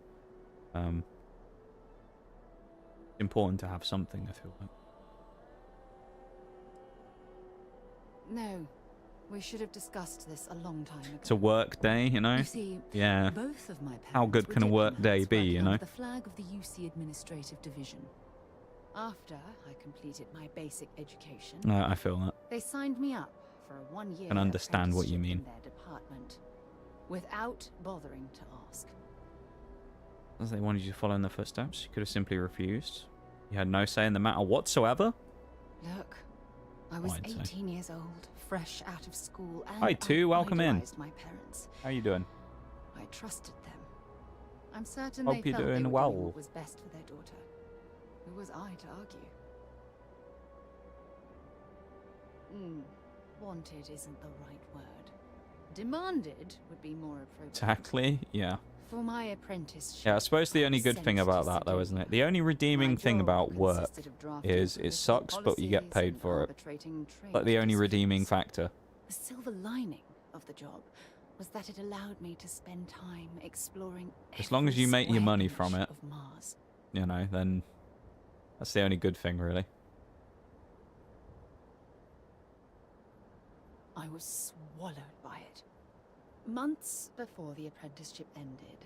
Important to have something, I feel like. No, we should have discussed this a long time ago. It's a work day, you know? You see, Yeah. both of my parents How good were can a work day diplomats be, working you under know? the flag of the UC Administrative Division. After I completed my basic education, I feel that. they signed me up for a one-year Can understand what you apprenticeship in mean. their department, without bothering to ask. As they wanted you to follow in their footsteps, you could have simply refused. You had no say in the matter whatsoever. Look, I was I'd say. 18 years old, fresh out of school, and Hi, Tu, welcome in. idolized my parents. How you doing? I trusted them. I'm certain Hope they you're felt doing they were well. doing what was best for their daughter. Who was I to argue? Wanted isn't the right word. Demanded would be more appropriate. Exactly, yeah. For my apprenticeship. Yeah, I suppose the I only was good sent thing to about that, though, isn't it? The only redeeming thing job about work consisted of drafting is it political sucks, but you get policies paid and for it. arbitrating trade Like, the only redeeming disputes. factor. The silver lining of the job was that it allowed me to spend time exploring As long as every you make your square money inch from it, of Mars. you know, then that's the only good thing, really. I was swallowed by it. Months before the apprenticeship ended,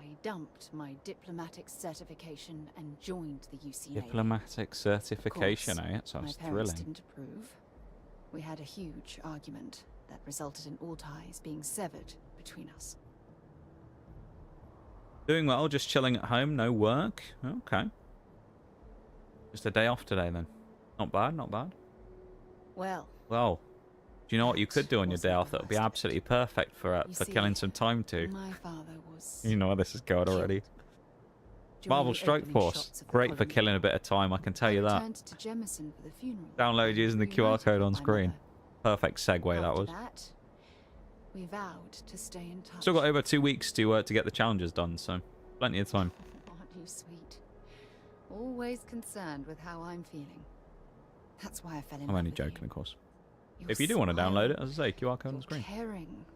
I dumped my diplomatic certification and joined the UC Navy. Diplomatic certification, eh? That sounds my parents thrilling. didn't approve. We had a huge argument that resulted in all ties being severed between us. Doing well, just chilling at home, no work. Okay. Just a day off today, then. Not bad, not bad. Well, Well, do you know what you could do on your day off that would be absolutely perfect for You for see, killing some time to? my father was... You know where this is going already. during Marvel the Strike opening Force. shots of the Great for colony. killing a bit of time, I can tell you I that. returned to Jemison for the funeral. Download using the QR Reunited code with on my screen. mother. Perfect segue, that After was. that, we vowed to stay in touch. Still got over 2 weeks to get the challenges done, so plenty of time. Aren't you sweet? Always concerned with how I'm feeling. That's why I fell in I'm love only with joking, you. of course. Your If you do want to smile, download it, as I say, QR code on your screen. caring.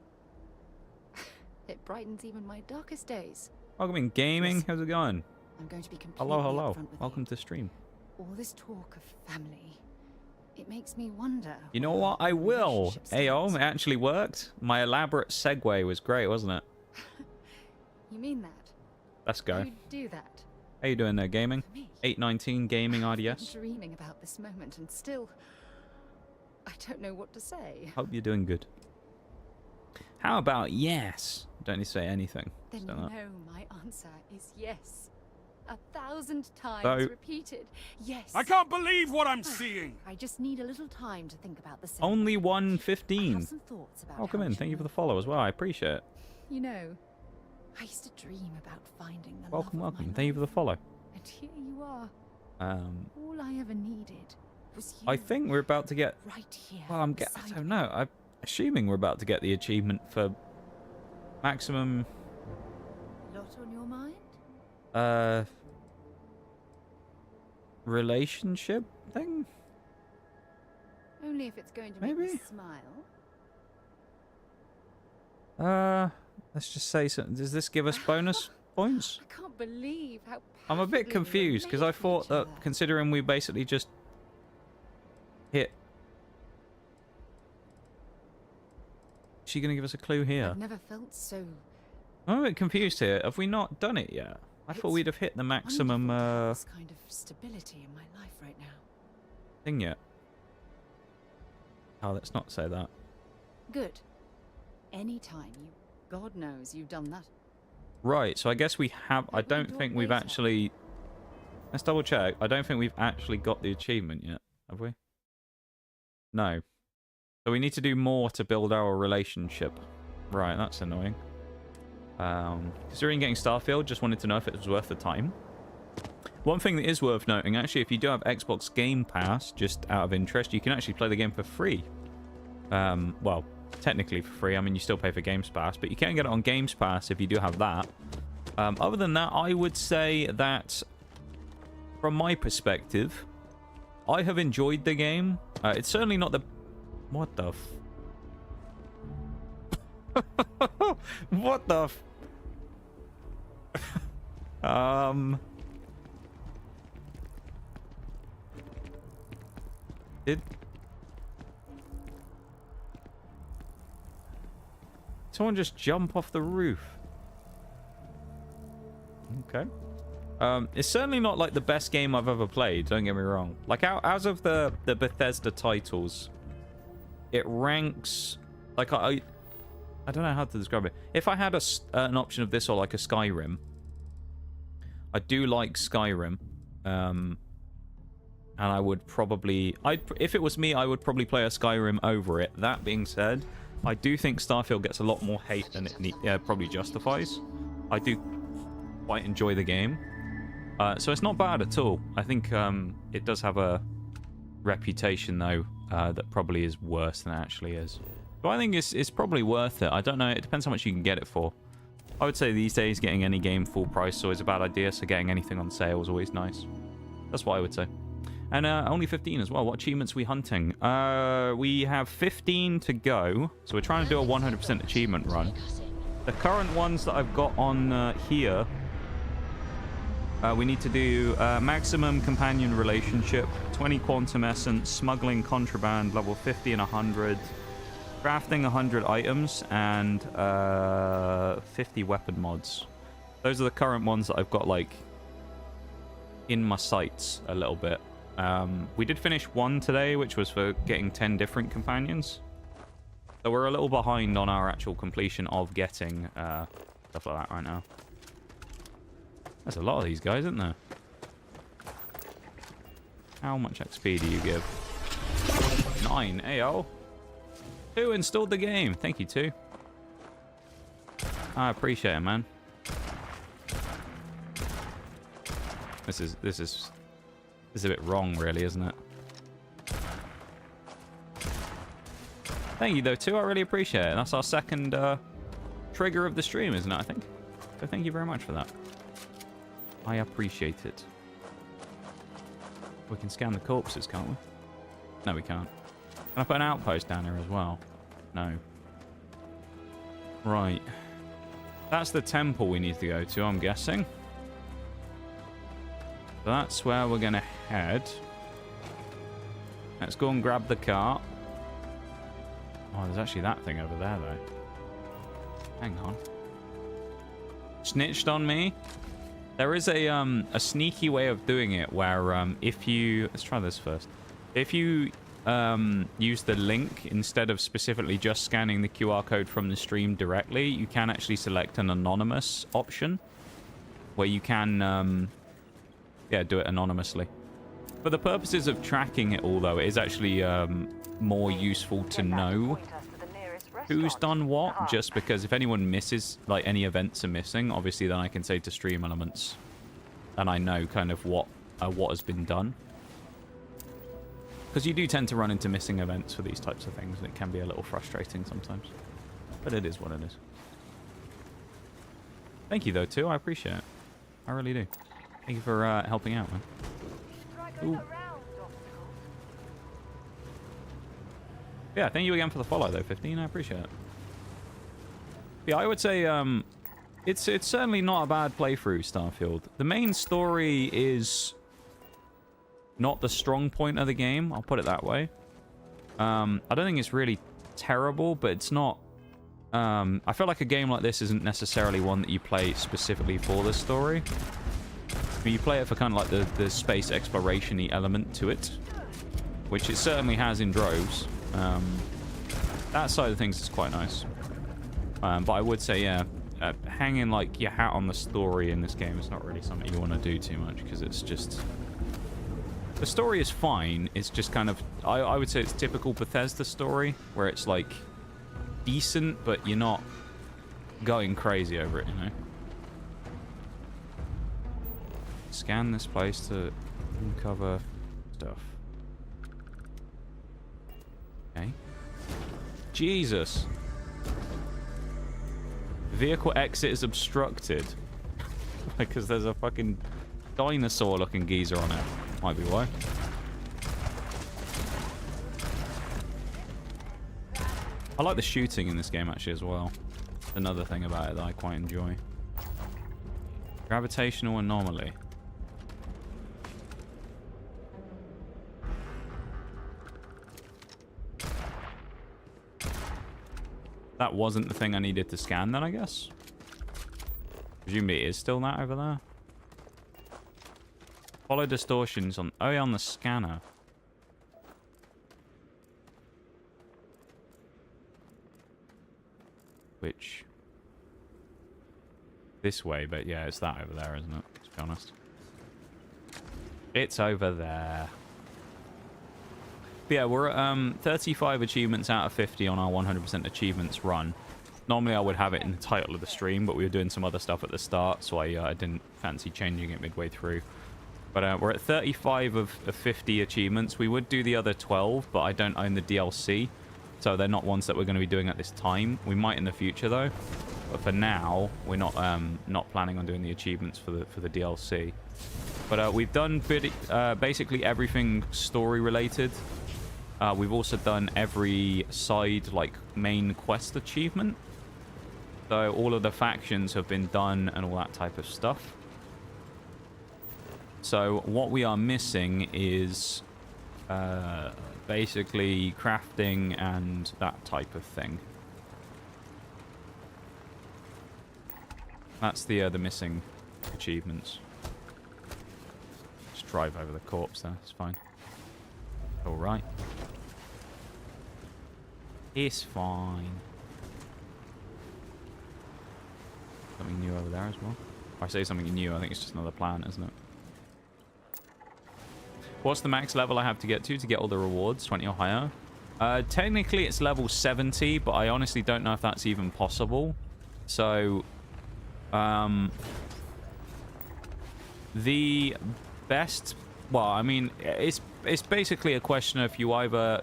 It brightens even my darkest days. Welcome in gaming. Listen, How's it going? I'm going to be completely Hello, hello. upfront with Welcome you. to stream. All this talk of family, it makes me wonder. You know whether what? I the will. relationship Ayo, stands. it actually worked. My elaborate segue was great, wasn't it? You mean that? Let's go. You do that? How you doing there, gaming? For me? 819 Gaming I've been RDS. dreaming about this moment, and still, I don't know what to say. Hope you're doing good. How about yes? Don't need to say anything. Then So you that- know my answer is yes. 1,000 times So- repeated. Yes. I can't believe what I'm seeing! I just need a little time to think about the same. Only I have 115. some thoughts about Welcome how in. we Thank you should for the move follow as well. I appreciate it. You know, I used to dream about finding the Welcome, love of welcome. my Thank you for the life. follow. And here you are. Um, All I ever needed was you. I think we're about to get. right here. Well, I beside don't me. know. I'm assuming we're about to get the achievement for maximum. Lot on your mind? Relationship thing. Only if it's going to make me Maybe. smile. Let's just say something. Does this give us bonus points? I can't believe how. I'm a bit perfectly we confused because I relate to thought each that other. considering we basically just hit. Is she gonna give us a clue here? I've never felt so. I'm a bit confused here. Have we not done it yet? I thought It's we'd have hit the maximum wonderful to have this kind of stability in my life right now. thing yet. Oh, let's not say that. Good. Anytime you, God knows you've done that. Right, so I guess we have. I Let me don't do it think we've later. actually. Let's double check. I don't think we've actually got the achievement yet, have we? No. So we need to do more to build our relationship. Right, that's annoying. Considering getting Starfield, just wanted to know if it was worth the time. One thing that is worth noting, actually, if you do have Xbox Game Pass, just out of interest, you can actually play the game for free. Well, technically for free. I mean, you still pay for Games Pass, but you can get it on Games Pass if you do have that. Other than that, I would say that, from my perspective, I have enjoyed the game. It's certainly not the... What the what the Did someone just jump off the roof? Okay. It's certainly not like the best game I've ever played, don't get me wrong. Like out of the Bethesda titles, it ranks like I don't know how to describe it. If I had an option of this or like a Skyrim, I do like Skyrim. And I would probably if it was me, I would probably play a Skyrim over it. That being said, I do think Starfield gets a lot more hate than it probably justifies. I do quite enjoy the game. So it's not bad at all. I think it does have a reputation, though, that probably is worse than it actually is. But I think it's probably worth it. I don't know. It depends how much you can get it for. I would say these days, getting any game full price is always a bad idea, so getting anything on sale is always nice. That's what I would say. And only 15 as well. What achievements are we hunting? We have 15 to go, so we're trying to do a 100% achievement run. The current ones that I've got on here... we need to do maximum companion relationship, 20 quantum essence, smuggling contraband, level 50 and 100, crafting 100 items, and 50 weapon mods. Those are the current ones that I've got, like, in my sights a little bit. We did finish one today, which was for getting 10 different companions. So we're a little behind on our actual completion of getting stuff like that right now. There's a lot of these guys, isn't there? How much XP do you give? 9. Ayo. 2 installed the game. Thank you, 2. I appreciate it, man. This is a bit wrong, really, isn't it? Thank you, though, 2. I really appreciate it. That's our second trigger of the stream, isn't it, I think? So thank you very much for that. I appreciate it. We can scan the corpses, can't we? No, we can't. Can I put an outpost down here as well? No. Right. That's the temple we need to go to, I'm guessing. So that's where we're going to head. Let's go and grab the cart. Oh, there's actually that thing over there, though. Hang on. Snitched on me. There is a sneaky way of doing it where if you... Let's try this first. If you use the link instead of specifically just scanning the QR code from the stream directly, you can actually select an anonymous option where you can do it anonymously. For the purposes of tracking it all, though, it is actually more useful to know who's done what, just because if anyone misses, like any events are missing, obviously then I can say to Stream Elements and I know kind of what has been done. Because you do tend to run into missing events for these types of things, and it can be a little frustrating sometimes. But it is what it is. Thank you, though, too. I appreciate it. I really do. Thank you for helping out, man. Ooh. Yeah, thank you again for the follow, though, 15. I appreciate it. Yeah, I would say it's certainly not a bad playthrough, Starfield. The main story is not the strong point of the game, I'll put it that way. I don't think it's really terrible, but it's not... I feel like a game like this isn't necessarily one that you play specifically for the story. I mean, you play it for kind of like the space exploration-y element to it, which it certainly has in droves. That side of things is quite nice. But I would say, yeah, hanging like your hat on the story in this game is not really something you want to do too much, because it's just... The story is fine, it's just kind of... I would say it's typical Bethesda story, where it's like decent, but you're not going crazy over it, you know? Scan this place to uncover stuff. Okay. Jesus. Vehicle exit is obstructed. Because there's a fucking dinosaur-looking geezer on it. Might be why. I like the shooting in this game, actually, as well. Another thing about it that I quite enjoy. Gravitational anomaly. That wasn't the thing I needed to scan then, I guess. Presumably it is still that over there. Follow distortions on... Oh, yeah, on the scanner. Which... This way, but yeah, it's that over there, isn't it? Let's be honest. It's over there. But yeah, we're at 35 achievements out of 50 on our 100% achievements run. Normally I would have it in the title of the stream, but we were doing some other stuff at the start, so I didn't fancy changing it midway through. But we're at 35 of 50 achievements. We would do the other 12, but I don't own the DLC, so they're not ones that we're going to be doing at this time. We might in the future, though. But for now, we're not planning on doing the achievements for the DLC. But we've done basically everything story related. We've also done every side, like, main quest achievement. So all of the factions have been done and all that type of stuff. So what we are missing is basically crafting and that type of thing. That's the missing achievements. Just drive over the corpse there, it's fine. Alright. It's fine. Something new over there as well. If I say something new, I think it's just another planet, isn't it? What's the max level I have to get all the rewards? 20 or higher? Technically it's level 70, but I honestly don't know if that's even possible. So, the best... Well, I mean, it's basically a question of you either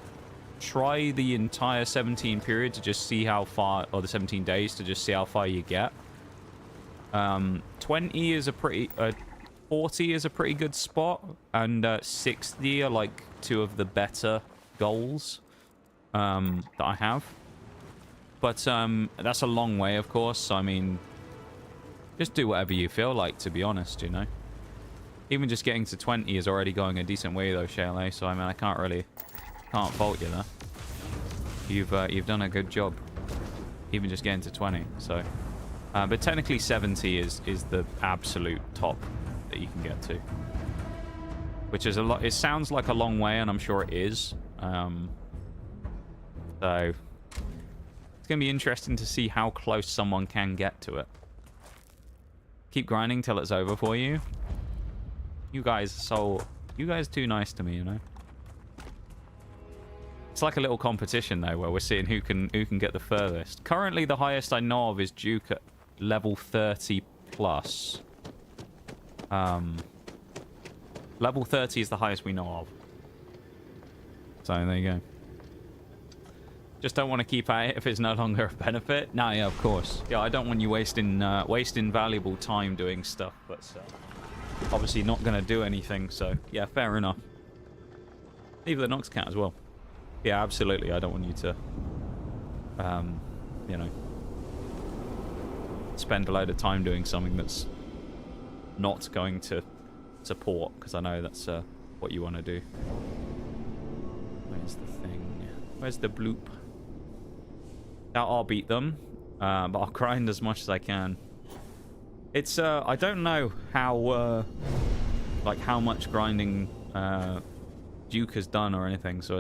try the entire 17 period to just see how far... Or the 17 days to just see how far you get. 20 is a pretty... 40 is a pretty good spot, and 60 are like two of the better goals that I have. But that's a long way, of course, so I mean, just do whatever you feel like, to be honest, you know. Even just getting to 20 is already going a decent way, though, Shale, so I mean, I can't really Can't fault you there. You've done a good job. Even just getting to 20. So, but technically 70 is the absolute top that you can get to. Which is a lot. It sounds like a long way, and I'm sure it is. So it's gonna be interesting to see how close someone can get to it. Keep grinding till it's over for you. You guys too nice to me, you know. It's like a little competition though, where we're seeing who can get the furthest. Currently, the highest I know of is Duke at level 30 plus. Level 30 is the highest we know of. So there you go. Just don't want to keep at it if it's no longer a benefit. No, yeah, of course. Yeah, I don't want you wasting valuable time doing stuff, but obviously not going to do anything. So yeah, fair enough. Leave the Nox Cat as well. Yeah, absolutely. I don't want you to, you know, spend a load of time doing something that's not going to support, because I know that's what you want to do. Where's the thing? Where's the bloop? Now I'll beat them, but I'll grind as much as I can. It's I don't know how like how much grinding Duke has done or anything, so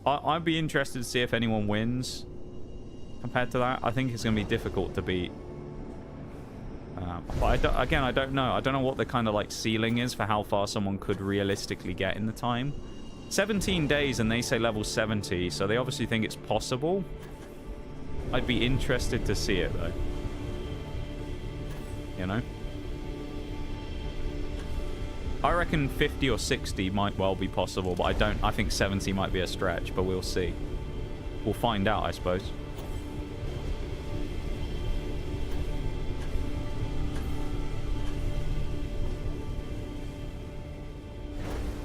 I'd be interested to see if anyone wins compared to that. I think it's going to be difficult to beat. But I don't know. I don't know what the kind of like ceiling is for how far someone could realistically get in the time. 17 days and they say level 70, so they obviously think it's possible. I'd be interested to see it though. You know? I reckon 50 or 60 might well be possible, but I think 70 might be a stretch, but we'll see. We'll find out, I suppose.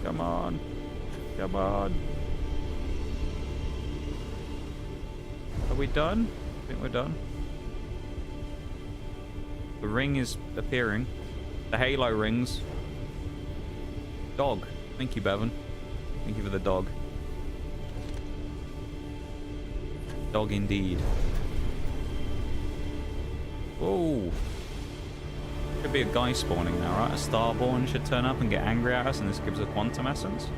Come on. Come on. Are we done? I think we're done. The ring is appearing. The halo rings. Dog. Thank you, Bevan. Thank you for the dog. Dog indeed. Whoa. Could be a guy spawning now, right? A Starborn should turn up and get angry at us, and this gives a quantum essence.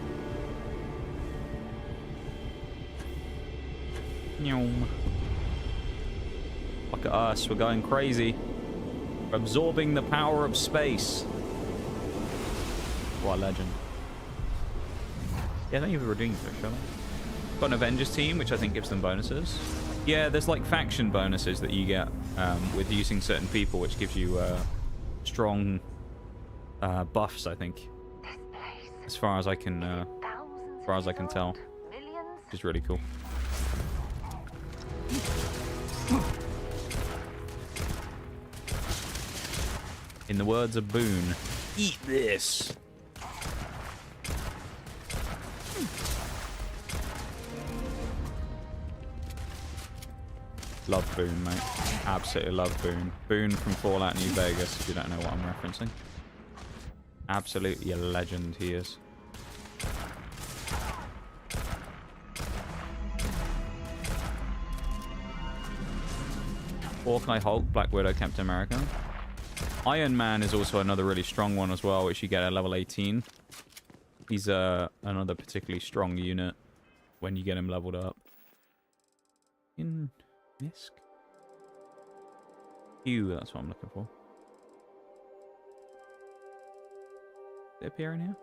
Nyom. Look at us, we're going crazy. We're absorbing the power of space. What a legend. Yeah, thank you for redeeming for sure. Got an Avengers team, which I think gives them bonuses. Yeah, there's like faction bonuses that you get with using certain people, which gives you strong buffs, I think. As far as I can tell. Which is really cool. In the words of Boone, eat this. Love Boone, mate. Absolutely love Boone. Boone from Fallout New Vegas, if you don't know what I'm referencing. Absolutely a legend he is. Hawkeye, Hulk, Black Widow, Captain America. Iron Man is also another really strong one as well, which you get at level 18. He's another particularly strong unit when you get him leveled up. In Misk? Hugh, that's what I'm looking for. They appear in here?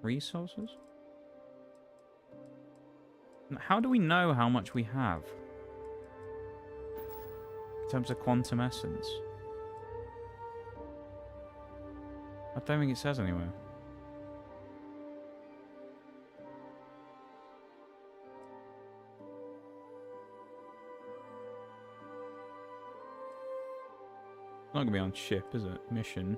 Resources? How do we know how much we have? In terms of quantum essence? I don't think it says anywhere. It's not gonna be on ship, is it? Mission.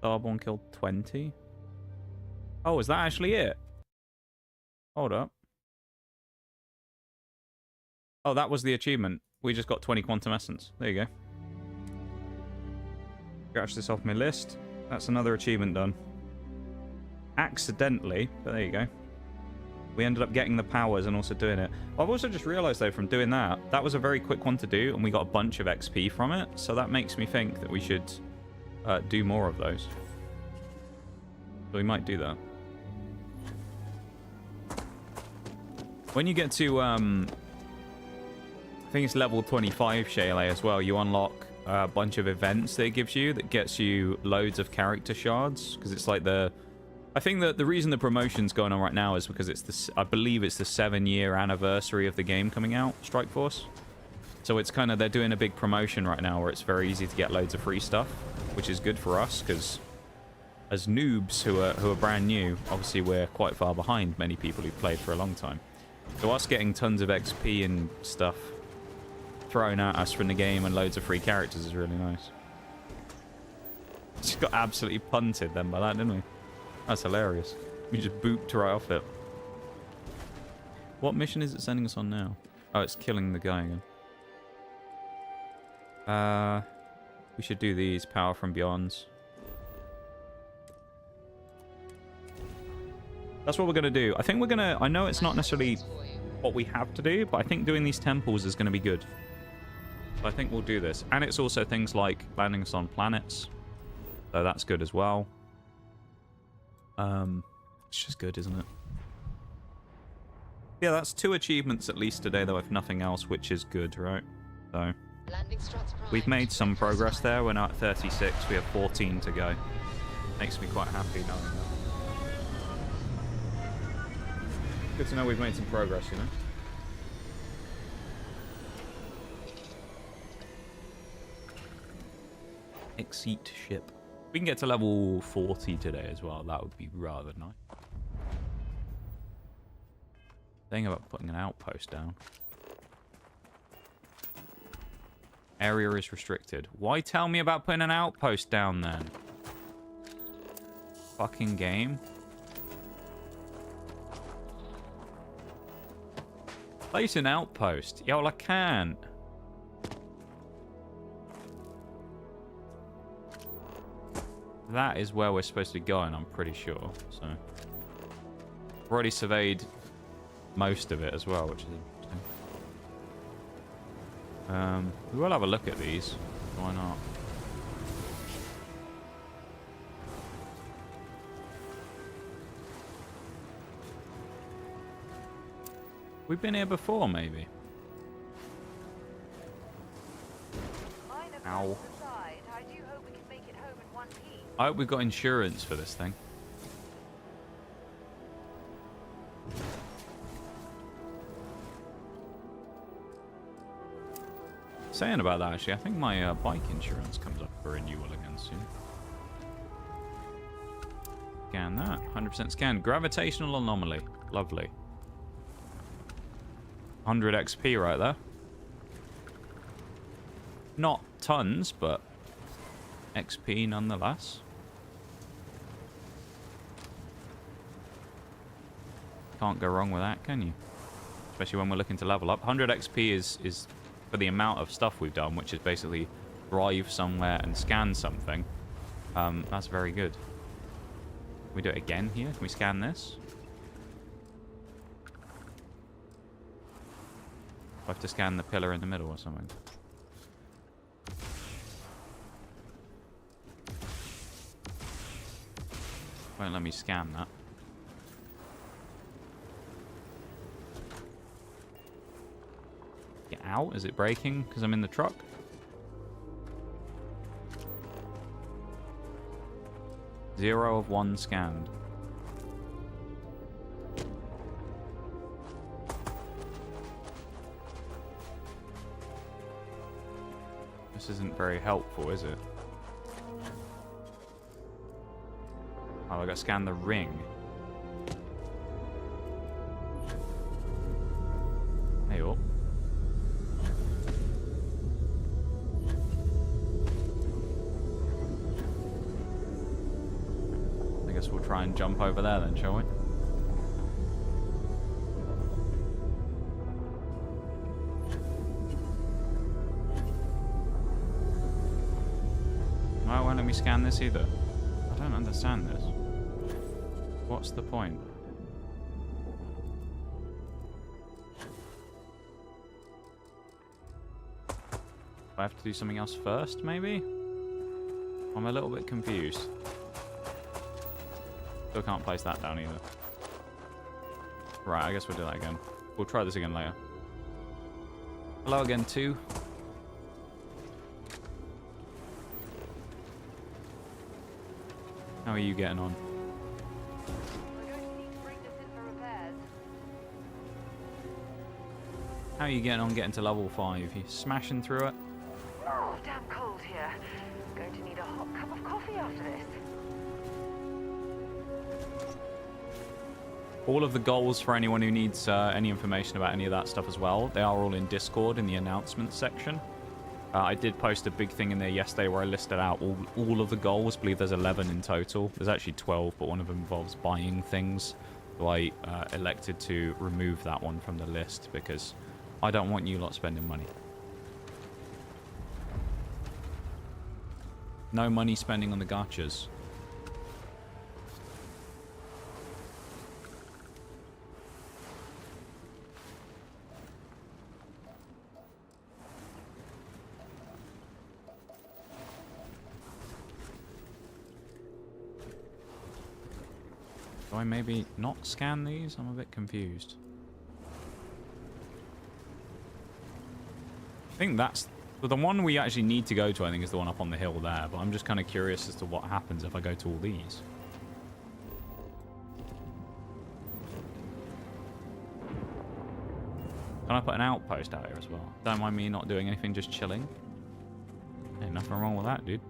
Starborn killed 20. Oh, is that actually it? Hold up. Oh, that was the achievement. We just got 20 quantum essence. There you go. Scratch this off my list. That's another achievement done. Accidentally, but there you go. We ended up getting the powers and also doing it. I've also just realized, though, from doing that, that was a very quick one to do, and we got a bunch of XP from it. So that makes me think that we should do more of those. So we might do that. When you get to, I think it's level 25 Shayla as well, you unlock a bunch of events that it gives you that gets you loads of character shards, because it's like the... I think that the reason the promotion's going on right now is because it's the... I believe it's the 7-year anniversary of the game coming out, Strike Force. So it's kind of... They're doing a big promotion right now where it's very easy to get loads of free stuff, which is good for us, because as noobs who are brand new, obviously we're quite far behind many people who've played for a long time. So us getting tons of XP and stuff thrown at us from the game and loads of free characters is really nice. Just got absolutely punted then by that, didn't we? That's hilarious. We just booped right off it. What mission is it sending us on now? Oh, it's killing the guy again. We should do these Power from Beyonds. That's what we're going to do. I think we're going to... I know it's not necessarily what we have to do, but I think doing these temples is going to be good. So I think we'll do this. And it's also things like landing us on planets. So that's good as well. It's just good, isn't it? Yeah, that's 2 achievements at least today, though, if nothing else, which is good, right? So we've made some progress there. We're now at 36. We have 14 to go. Makes me quite happy knowing that. Good to know we've made some progress, you know? Exceed ship. We can get to level 40 today as well. That would be rather nice. Thing about putting an outpost down. Area is restricted. Why tell me about putting an outpost down then? Fucking game. Place an outpost. Yeah, well, I can't. That is where we're supposed to be going, I'm pretty sure. So, I've already surveyed most of it as well, which is interesting. We will have a look at these. Why not? We've been here before, maybe. Ow. I hope we've got insurance for this thing. Saying about that, actually, I think my bike insurance comes up for renewal again soon. Scan that. 100% scan. Gravitational anomaly. Lovely. 100 XP right there. Not tons, but XP nonetheless. Can't go wrong with that, can you? Especially when we're looking to level up. 100 XP is for the amount of stuff we've done, which is basically drive somewhere and scan something. That's very good. Can we do it again here? Can we scan this? I have to scan the pillar in the middle or something. Won't let me scan that. Get out? Is it breaking because I'm in the truck? Zero of 1 scanned. This isn't very helpful, is it? Oh, I gotta scan the ring. Hey, up. I guess we'll try and jump over there then, shall we? me scan this either. I don't understand this. What's the point? Do I have to do something else first, maybe? I'm a little bit confused. Still can't place that down either. Right, I guess we'll do that again. We'll try this again later. Hello again, too. How are you getting on? How are you getting on getting to level 5? You smashing through it? Oh, damn cold here. Going to need a hot cup of coffee after this. All of the goals for anyone who needs any information about any of that stuff as well, they are all in Discord in the announcements section. I did post a big thing in there yesterday where I listed out all of the goals. I believe there's 11 in total. There's actually 12, but one of them involves buying things. So I elected to remove that one from the list because I don't want you lot spending money. No money spending on the gachas. Do I maybe not scan these? I'm a bit confused. I think that's... the one we actually need to go to, I think, is the one up on the hill there. But I'm just kind of curious as to what happens if I go to all these. Can I put an outpost out here as well? Don't mind me not doing anything, just chilling. Ain't nothing wrong with that, dude.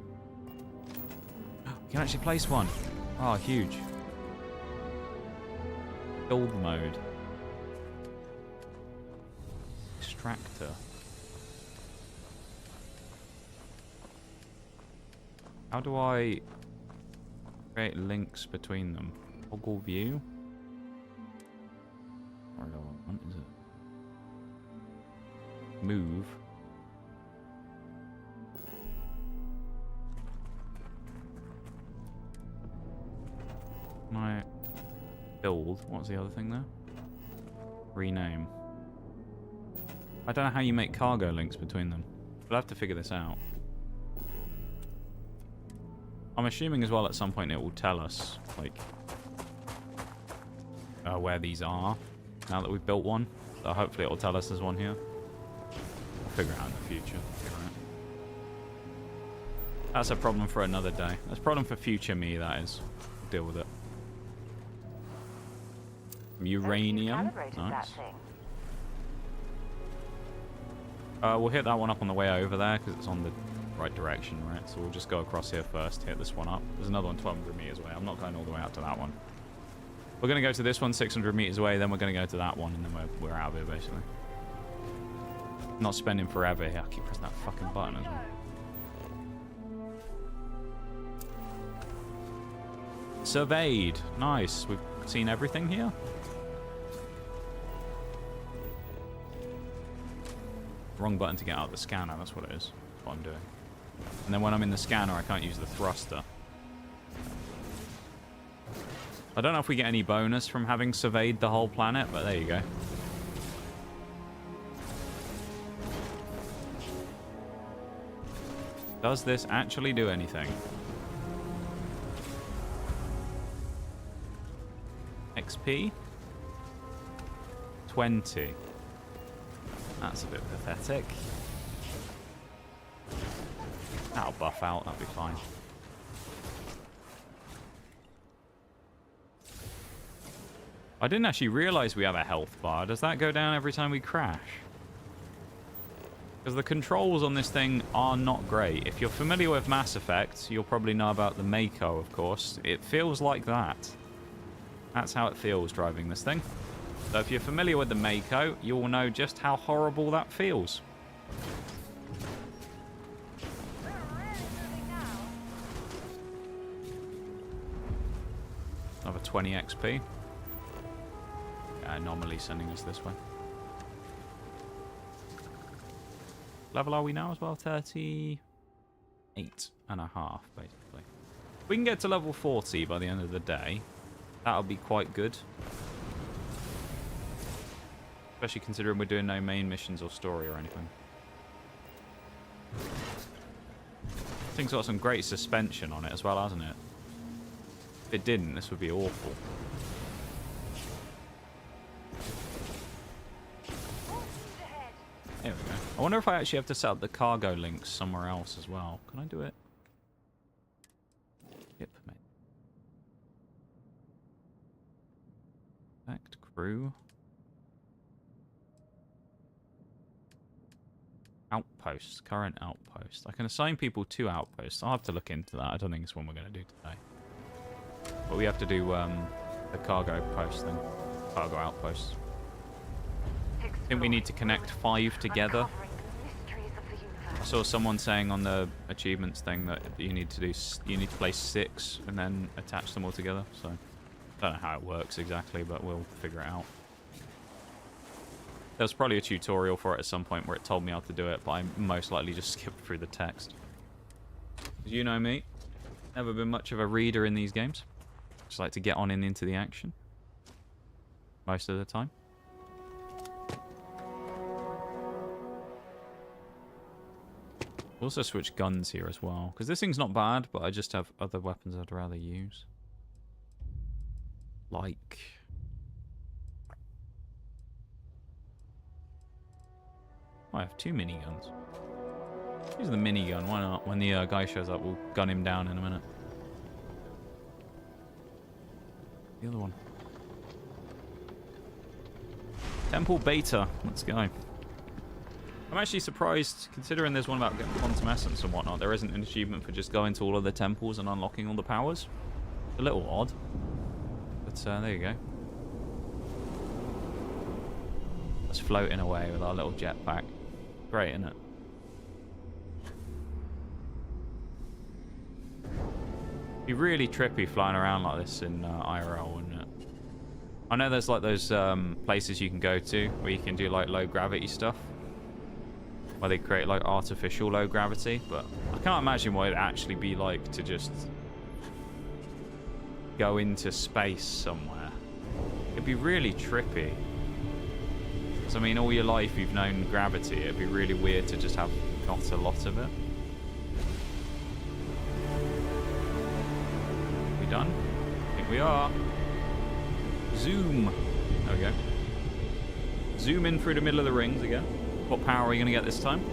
We can actually place one. Oh, huge. Build mode. Extractor. How do I create links between them? Toggle view? Or what is it? Move. Can I build? What's the other thing there? Rename. I don't know how you make cargo links between them. We'll have to figure this out. I'm assuming as well at some point it will tell us, like, where these are, now that we've built one. So hopefully it will tell us there's one here. We'll figure it out in the future. That's a problem for another day. That's a problem for future me, that is. We'll deal with it. Uranium. Nice. We'll hit that one up on the way over there because it's on the right direction, right? So we'll just go across here first, hit this one up. There's another one 1,200 meters away. I'm not going all the way out to that one. We're going to go to this one 600 meters away, then we're going to go to that one, and then we're out of here, basically. Not spending forever here. I keep pressing that fucking button as well. Surveyed. Nice. We've seen everything here. Wrong button to get out of the scanner, that's what it is. That's what I'm doing. And then when I'm in the scanner, I can't use the thruster. I don't know if we get any bonus from having surveyed the whole planet, but there you go. Does this actually do anything? XP? 20. That's a bit pathetic. That'll buff out, that'll be fine. I didn't actually realize we have a health bar. Does that go down every time we crash? Because the controls on this thing are not great. If you're familiar with Mass Effect, you'll probably know about the Mako, of course. It feels like that. That's how it feels driving this thing. So if you're familiar with the Mako, you will know just how horrible that feels. Another 20 XP. Anomaly sending us this way. Level are we now as well? 30. 8.5, basically. If we can get to level 40 by the end of the day, that'll be quite good. Especially considering we're doing no main missions or story or anything. Thing's got some great suspension on it as well, hasn't it? If it didn't, this would be awful. There we go. I wonder if I actually have to set up the cargo links somewhere else as well. Can I do it? Yep, mate. Select crew. Outpost. Current outpost. I can assign people to outposts. I'll have to look into that. I don't think it's one we're going to do today. But we have to do the cargo post thing. Cargo outpost. I think we need to connect 5 together. I saw someone saying on the achievements thing that you need to place 6 and then attach them all together. So I don't know how it works exactly, but we'll figure it out. There's probably a tutorial for it at some point where it told me how to do it, but I most likely just skipped through the text. You know me, never been much of a reader in these games. Just like to get on and into the action most of the time. Also switch guns here as well, because this thing's not bad, but I just have other weapons I'd rather use. Like... I have 2 miniguns. Use the minigun, why not? When the guy shows up, we'll gun him down in a minute. The other one. Temple Beta. Let's go. I'm actually surprised, considering there's one about getting quantum essence and whatnot, there isn't an achievement for just going to all of the temples and unlocking all the powers. A little odd. But there you go. Just floating away with our little jetpack. Great, isn't it? Be really trippy flying around like this in IRL, wouldn't it? I know there's like those places you can go to where you can do like low gravity stuff, where they create like artificial low gravity, but I can't imagine what it'd actually be like to just go into space somewhere. It'd be really trippy. I mean, all your life you've known gravity. It'd be really weird to just have not a lot of it. We done? I think we are. Zoom. There we go. Zoom in through the middle of the rings again. What power are we going to get this time?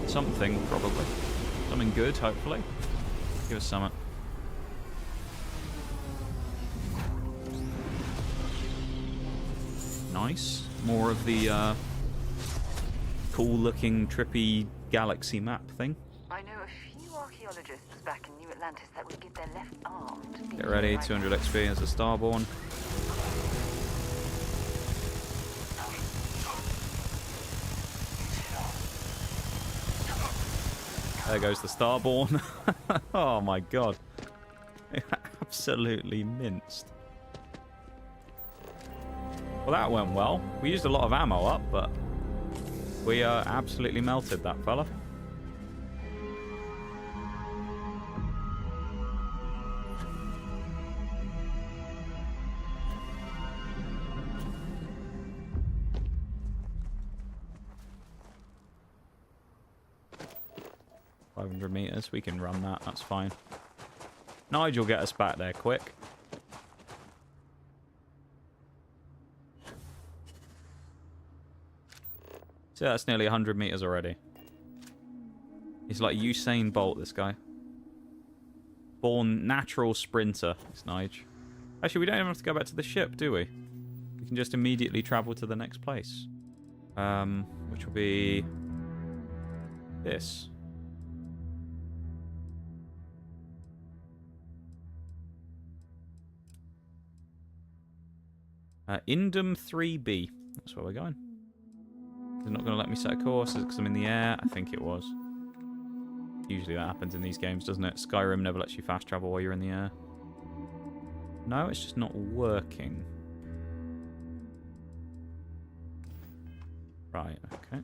Something, probably. Something good, hopefully. Give us something. Nice. More of the cool-looking, trippy galaxy map thing. I know a few archaeologists back in New Atlantis that would give their left arm to be Get ready, 200 XP as a Starborn. There goes the Starborn. Oh my god. Absolutely minced. Well, that went well. We used a lot of ammo up, but we absolutely melted that fella. $500 we can run that, that's fine. Nigel, get us back there quick. So that's nearly 100 meters already. He's like Usain Bolt, this guy. Born natural sprinter, it's Nige. Actually, we don't even have to go back to the ship, do we? We can just immediately travel to the next place. Which will be... this. Indum 3B. That's where we're going. They're not going to let me set a course because I'm in the air. I think it was. Usually that happens in these games, doesn't it? Skyrim never lets you fast travel while you're in the air. No, it's just not working. Right, okay.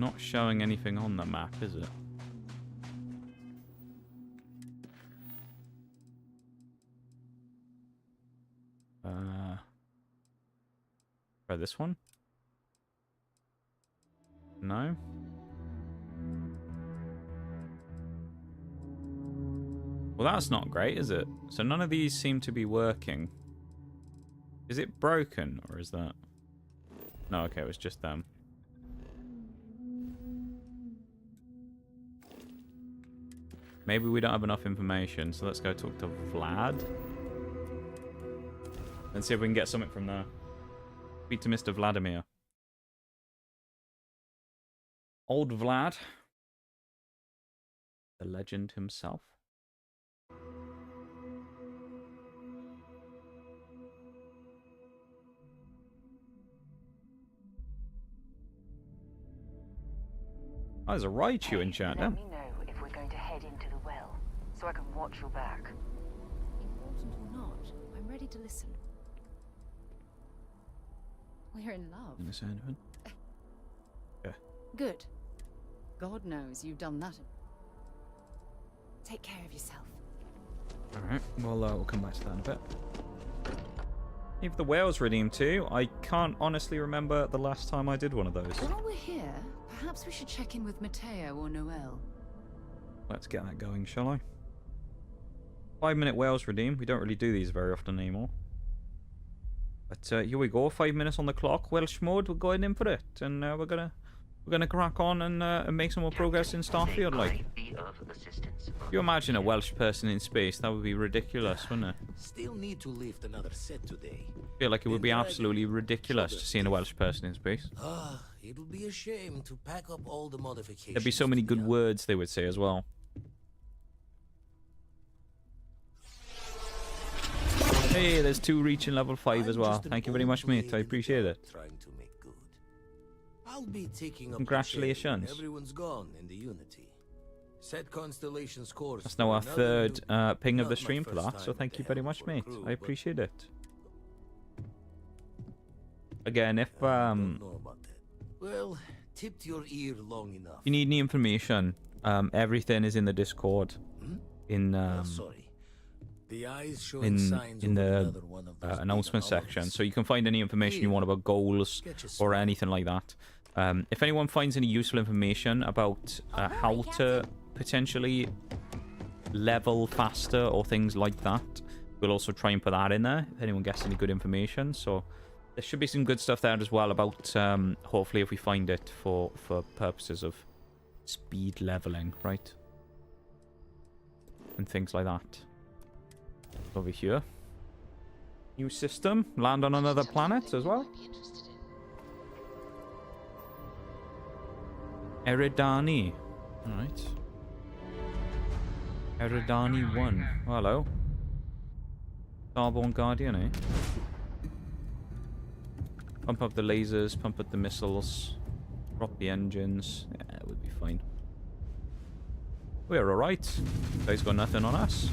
not showing anything on the map, is it? Try this one? No? Well, that's not great, is it? So none of these seem to be working. Is it broken, or is that... No, okay, it was just them. Maybe we don't have enough information, so let's go talk to Vlad. And see if we can get something from there. Speak to Mr. Vladimir. Old Vlad. The legend himself. Oh, there's a Raichu in chat. Let me know if we're going to head into the well, so I can watch your back. Important or not, I'm ready to listen. We're in love. In this end, yeah. Good. God knows you've done that. Take care of yourself. Alright, well, we'll come back to that in a bit. If the whales redeemed too, I can't honestly remember the last time I did one of those. While we're here, perhaps we should check in with Mateo or Noel. Let's get that going, shall I? 5-minute whales redeem. We don't really do these very often anymore. But here we go. 5 minutes on the clock. Welsh mode. We're going in for it, and we're gonna crack on and make some more progress in Starfield. Like, you imagine a Welsh person in space? That would be ridiculous, wouldn't it? Still need to lift another set today. I feel like it would be absolutely ridiculous to see a Welsh person in space. Ah, it'll be a shame to pack up all the modifications. There'd be so many good words they would say as well. Hey, there's 2 reaching level 5 as well. Thank you very much, mate. I appreciate it. Trying to make good. I'll be taking up Congratulations. Everyone's gone in the Unity. Set constellation scores. That's now our 3rd ping of the stream for that, so thank you very much, mate. I appreciate it. Again, if well, tipped your ear long enough. you need any information, everything is in the Discord. In sorry. The eyes in the announcement section, so you can find any information you want about goals or anything like that. If anyone finds any useful information about how to potentially level faster or things like that, we'll also try and put that in there if anyone gets any good information. So there should be some good stuff there as well about hopefully if we find it for purposes of speed leveling, right, and things like that. Over here, new system, land on another planet as well. Eridani. Alright. Eridani 1. Oh, hello. Starborn Guardian, eh? Pump up the lasers, pump up the missiles, drop the engines. Yeah, it would be fine. We're alright. Guy's got nothing on us.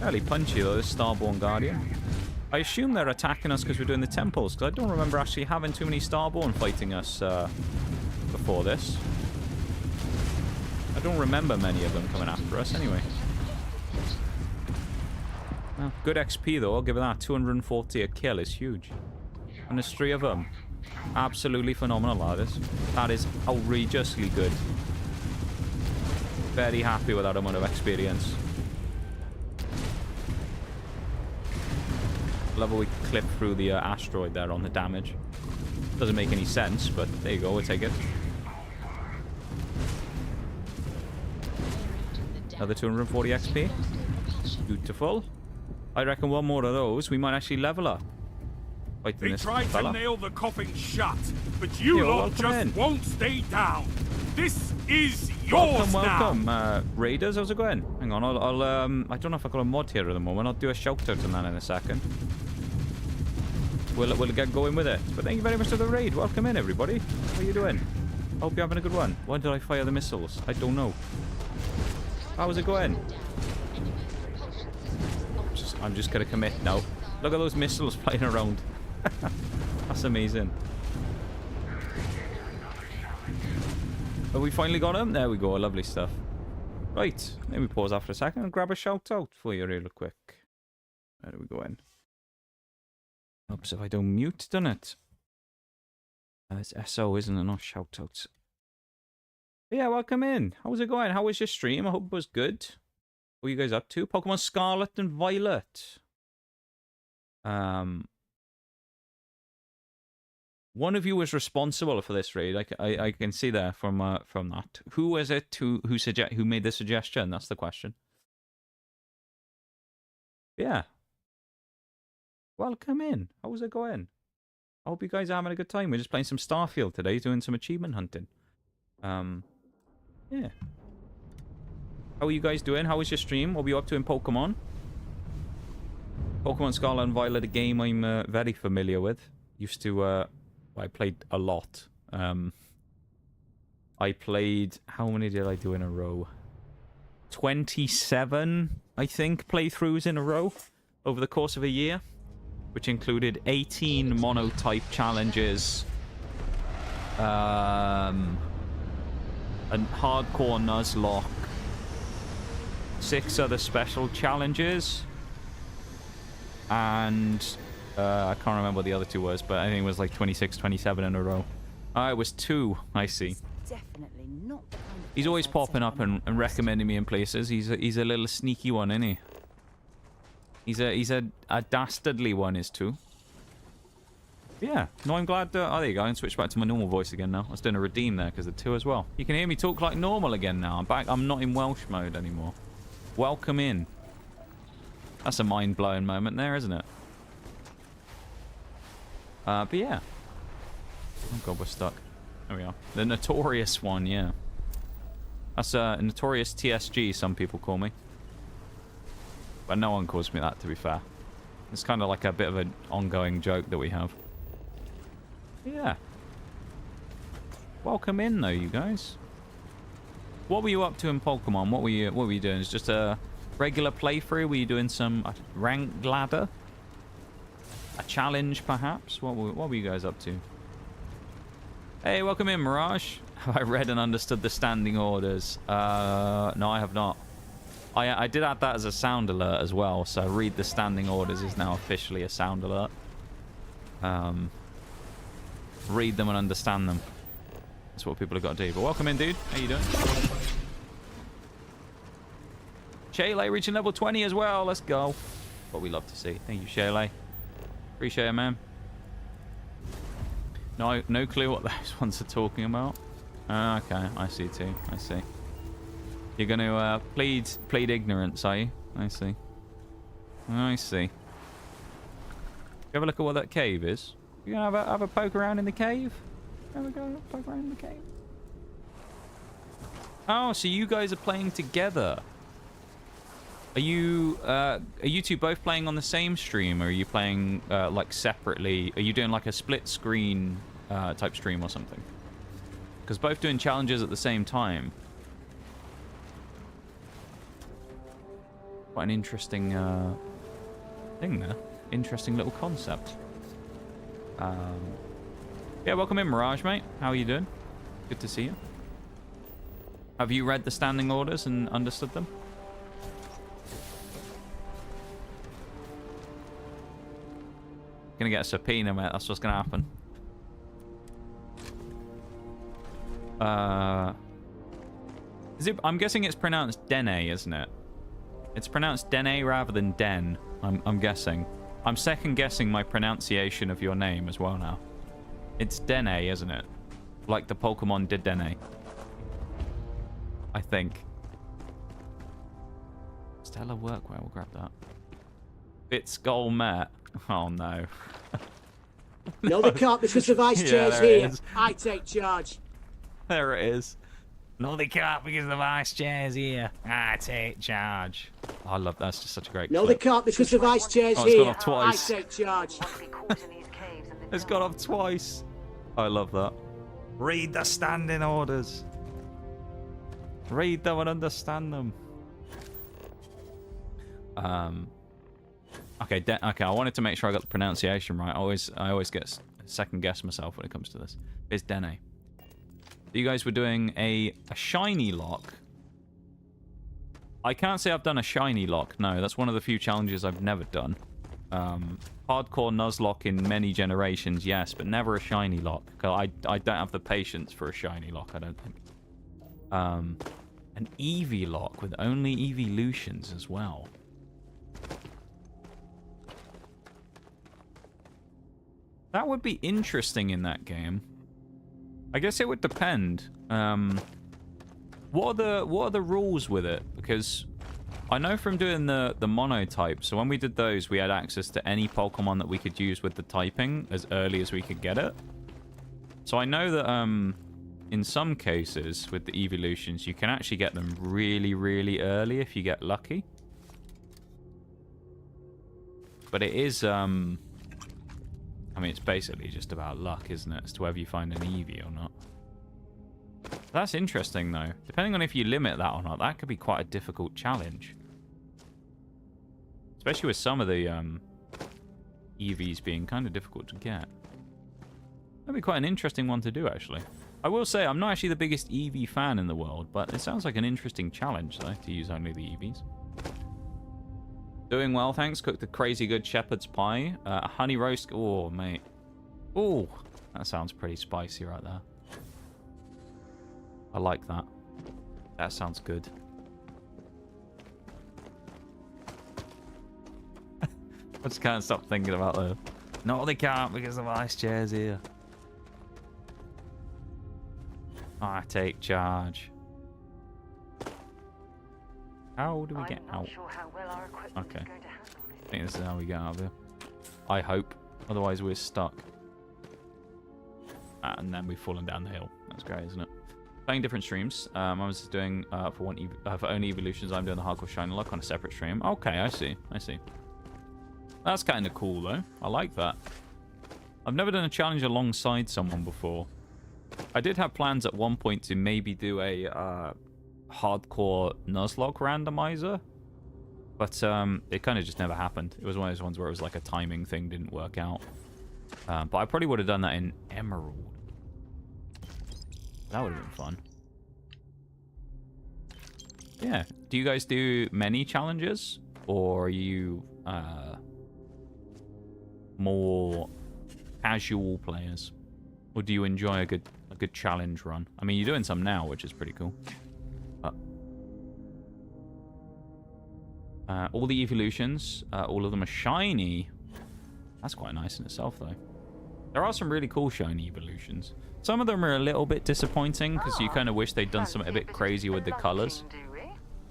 Fairly punchy though, this Starborn Guardian. I assume they're attacking us because we're doing the temples, because I don't remember actually having too many Starborn fighting us before this. I don't remember many of them coming after us anyway. Well, good XP though, I'll give it that. 240 a kill is huge. And there's 3 of them. Absolutely phenomenal, that is. That is outrageously good. Very happy with that amount of experience. Love how we clip through the asteroid there on the damage. Doesn't make any sense, but there you go, we'll take it. Another 240 XP. Beautiful. I reckon one more of those, we might actually level up. They tried to nail the coffin shut, but you lot just won't stay down. This is yours welcome, now. Raiders, how's it going? Hang on, I'll I don't know if I've got a mod here at the moment. I'll do a shout out on that in a second. We'll get going with it. But thank you very much for the raid. Welcome in, everybody. How are you doing? Hope you're having a good one. Why did I fire the missiles? I don't know. How's it going? I'm just gonna commit now. Look at those missiles flying around. That's amazing. Have we finally got him? There we go. Lovely stuff. Right. Let me pause after a second and grab a shout out for you real quick. Where do we go in? Oops, if I don't mute, done it. It's SO, isn't it? Not shout outs. Yeah, welcome in. How's it going? How was your stream? I hope it was good. What are you guys up to? Pokemon Scarlet and Violet. One of you was responsible for this raid. I can see there from that. Who was it who made the suggestion? That's the question. Yeah. Welcome in. How's it going? I hope you guys are having a good time. We're just playing some Starfield today, doing some achievement hunting. Yeah. How are you guys doing? How was your stream? What were you up to in Pokemon? Pokemon Scarlet and Violet, a game I'm very familiar with. Used to, I played a lot. I played, how many did I do in a row? 27, I think, playthroughs in a row over the course of a year, which included 18 monotype challenges, a hardcore Nuzlocke, 6 other special challenges, and I can't remember what the other 2 was, but I think it was like 26, 27 in a row. It was 2, I see. Definitely not. He's always popping up and recommending me in places. He's a little sneaky one, isn't he? He's a dastardly one, is 2. Yeah, no, I'm glad. Oh, there you go. I can switch back to my normal voice again now. I was doing a redeem there because of 2 as well. You can hear me talk like normal again now. I'm back. I'm not in Welsh mode anymore. Welcome in. That's a mind-blowing moment there, isn't it? But yeah. Oh god, we're stuck. There we are. The notorious one, yeah. That's a notorious TSG, some people call me. But no one calls me that, to be fair. It's kind of like a bit of an ongoing joke that we have. Yeah. Welcome in, though, you guys. What were you up to in Pokemon? What were you doing? It's just a regular playthrough? Were you doing some ranked ladder? A challenge, perhaps? What were you guys up to? Hey, welcome in, Mirage. Have I read and understood the standing orders? No, I have not. I did add that as a sound alert as well, so read the standing orders is now officially a sound alert. Read them and understand them. That's what people have got to do. But welcome in, dude. How you doing? Shaylay reaching level 20 as well. Let's go. What we love to see. Thank you, Shaylay. Appreciate it, man. No clue what those ones are talking about. Okay, I see too. I see. You're going to plead ignorance, are you? I see. I see. Have a look at what that cave is. You gonna have a poke around in the cave? Have a go poke around in the cave. Oh, so you guys are playing together. Are you two both playing on the same stream, or are you playing like separately? Are you doing like a split screen type stream or something? Because both doing challenges at the same time. Quite an interesting thing there. Interesting little concept. Yeah, welcome in, Mirage, mate. How are you doing? Good to see you. Have you read the standing orders and understood them? Gonna get a subpoena, mate. That's what's gonna happen. I'm guessing it's pronounced Dene, isn't it? It's pronounced Dene rather than Den. I'm guessing. I'm second guessing my pronunciation of your name as well now. It's Dene, isn't it? Like the Pokemon Dedenne. I think. Stellar Workware, we'll grab that. Bitskull Met. Oh no. No, they can't because the vice chair's here. I take charge. There it is. No, they can't because the vice chair's here. I take charge. Oh, I love that. That's just such a great No, clip. they can't because the vice chair's it's here. gone off twice. I take charge. It's gone off twice. I love that. Read the standing orders. Read them and understand them. Okay, okay. I wanted to make sure I got the pronunciation right. I always get second guess myself when it comes to this. It's Dene. You guys were doing a shiny lock. I can't say I've done a shiny lock. No, that's one of the few challenges I've never done. Hardcore Nuzlocke in many generations, yes, but never a shiny lock. I don't have the patience for a shiny lock, I don't think. An Eevee lock with only evolutions as well. That would be interesting in that game. I guess it would depend. What are the rules with it? Because I know from doing the monotype, so when we did those, we had access to any Pokemon that we could use with the typing as early as we could get it. So I know that in some cases with the evolutions, you can actually get them really, really early if you get lucky. But it is, I mean, it's basically just about luck, isn't it? As to whether you find an Eevee or not. That's interesting, though. Depending on if you limit that or not, that could be quite a difficult challenge. Especially with some of the Eevees being kind of difficult to get. That'd be quite an interesting one to do, actually. I will say, I'm not actually the biggest Eevee fan in the world, but it sounds like an interesting challenge, though, to use only the Eevees. Doing well, thanks. Cooked a crazy good shepherd's pie. A honey roast. Oh, mate. Oh, that sounds pretty spicy right there. I like that. That sounds good. I just can't stop thinking about the... No, they can't because the vice chair's here. I take charge. How do we get out? Sure how well our Okay. I think this is how we get out of here. I hope. Otherwise we're stuck. And then we've fallen down the hill. That's great, isn't it? Playing different streams. I was doing for only evolutions. I'm doing the hardcore shiny lock on a separate stream. Okay, I see. I see. That's kind of cool though. I like that. I've never done a challenge alongside someone before. I did have plans at one point to maybe do a hardcore Nuzlocke randomizer, but it kind of just never happened. It was one of those ones where it was like a timing thing didn't work out. But I probably would have done that in Emerald. That would have been fun. Yeah. Do you guys do many challenges, or are you more casual players, or do you enjoy a good challenge run? I mean, you're doing some now, which is pretty cool. All the evolutions, all of them are shiny. That's quite nice in itself, though. There are some really cool shiny evolutions. Some of them are a little bit disappointing because you kind of wish they'd done something a bit crazy with the colors.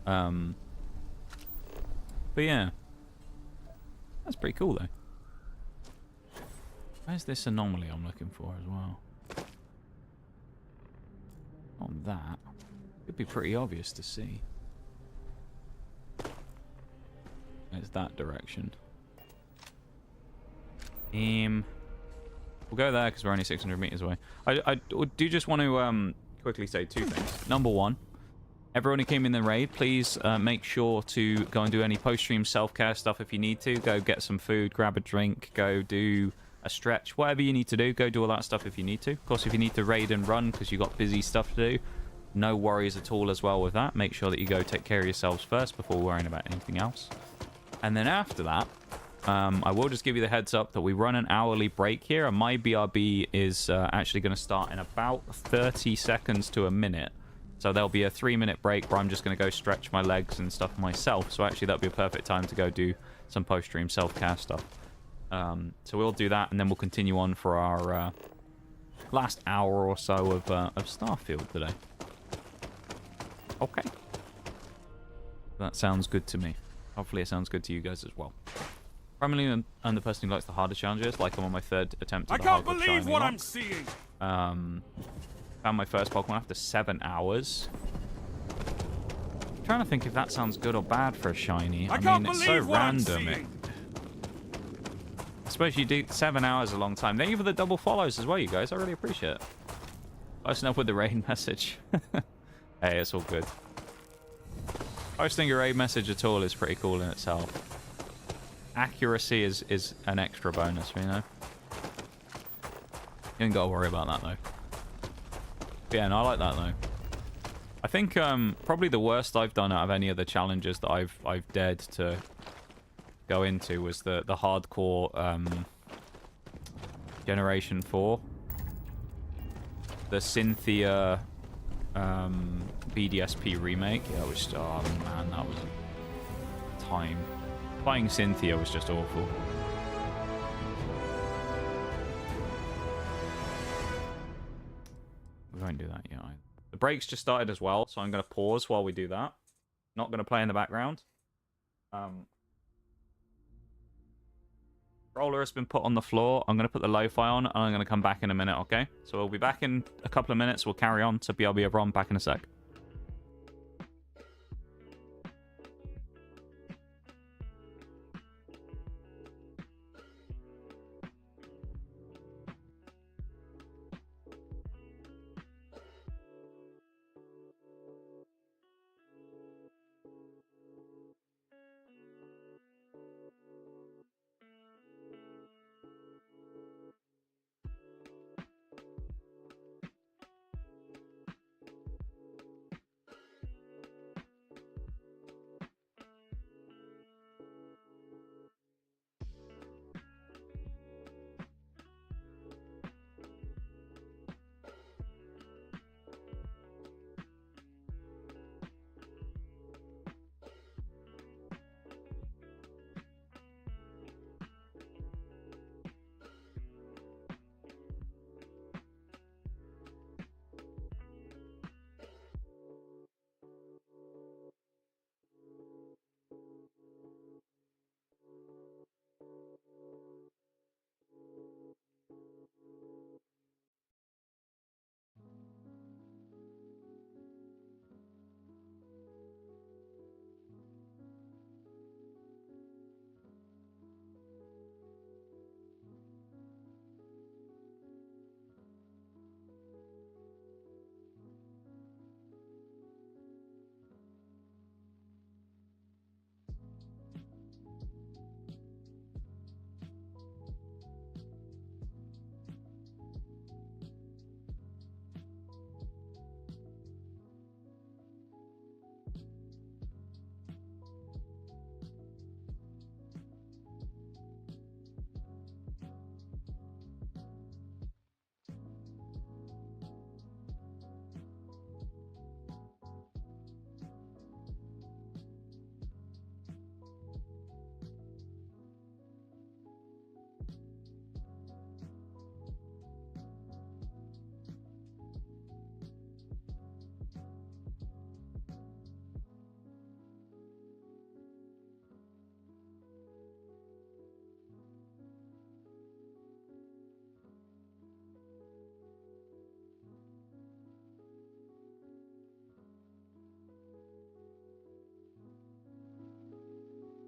But yeah, that's pretty cool, though. Where's this anomaly I'm looking for as well? On that, it'd be pretty obvious to see. It's that direction. We'll go there because we're only 600 meters away. I do just want to quickly say two things. Number one, everyone who came in the raid, please make sure to go and do any post-stream self-care stuff if you need to. Go get some food, grab a drink, go do a stretch, whatever you need to do. Go do all that stuff if you need to. Of course, if you need to raid and run because you've got busy stuff to do, no worries at all as well with that. Make sure that you go take care of yourselves first before worrying about anything else. And then after that, I will just give you the heads up that we run an hourly break here, and my BRB is actually going to start in about 30 seconds to a minute. So there'll be a 3-minute break where I'm just going to go stretch my legs and stuff myself. So actually that'll be a perfect time to go do some post-stream self-care stuff. So we'll do that, and then we'll continue on for our last hour or so of Starfield today. Okay. That sounds good to me. Hopefully it sounds good to you guys as well. Primarily, I'm the person who likes the harder challenges, like I'm on my third attempt at the hardcore shiny lock. I can't believe what I'm seeing! Found my first Pokemon after 7 hours. I'm trying to think if that sounds good or bad for a shiny. I mean, it's so random. I suppose you do 7 hours a long time. Thank you for the double follows as well, you guys. I really appreciate it. Close enough with the raid message. Hey, it's all good. Posting a raid message at all is pretty cool in itself. Accuracy is an extra bonus, you know? You ain't got to worry about that, though. Yeah, no, I like that though. I think probably the worst I've done out of any of the challenges that I've dared to go into was the hardcore Generation 4. The Cynthia BDSP remake. Yeah, it was, oh man, that was time. Fighting Cynthia was just awful. We won't do that yet. The break's just started as well, so I'm going to pause while we do that. Not going to play in the background. Roller has been put on the floor. I'm going to put the lo-fi on, and I'm going to come back in a minute, okay? So we'll be back in a couple of minutes. We'll carry on. So BRB everyone, back in a sec.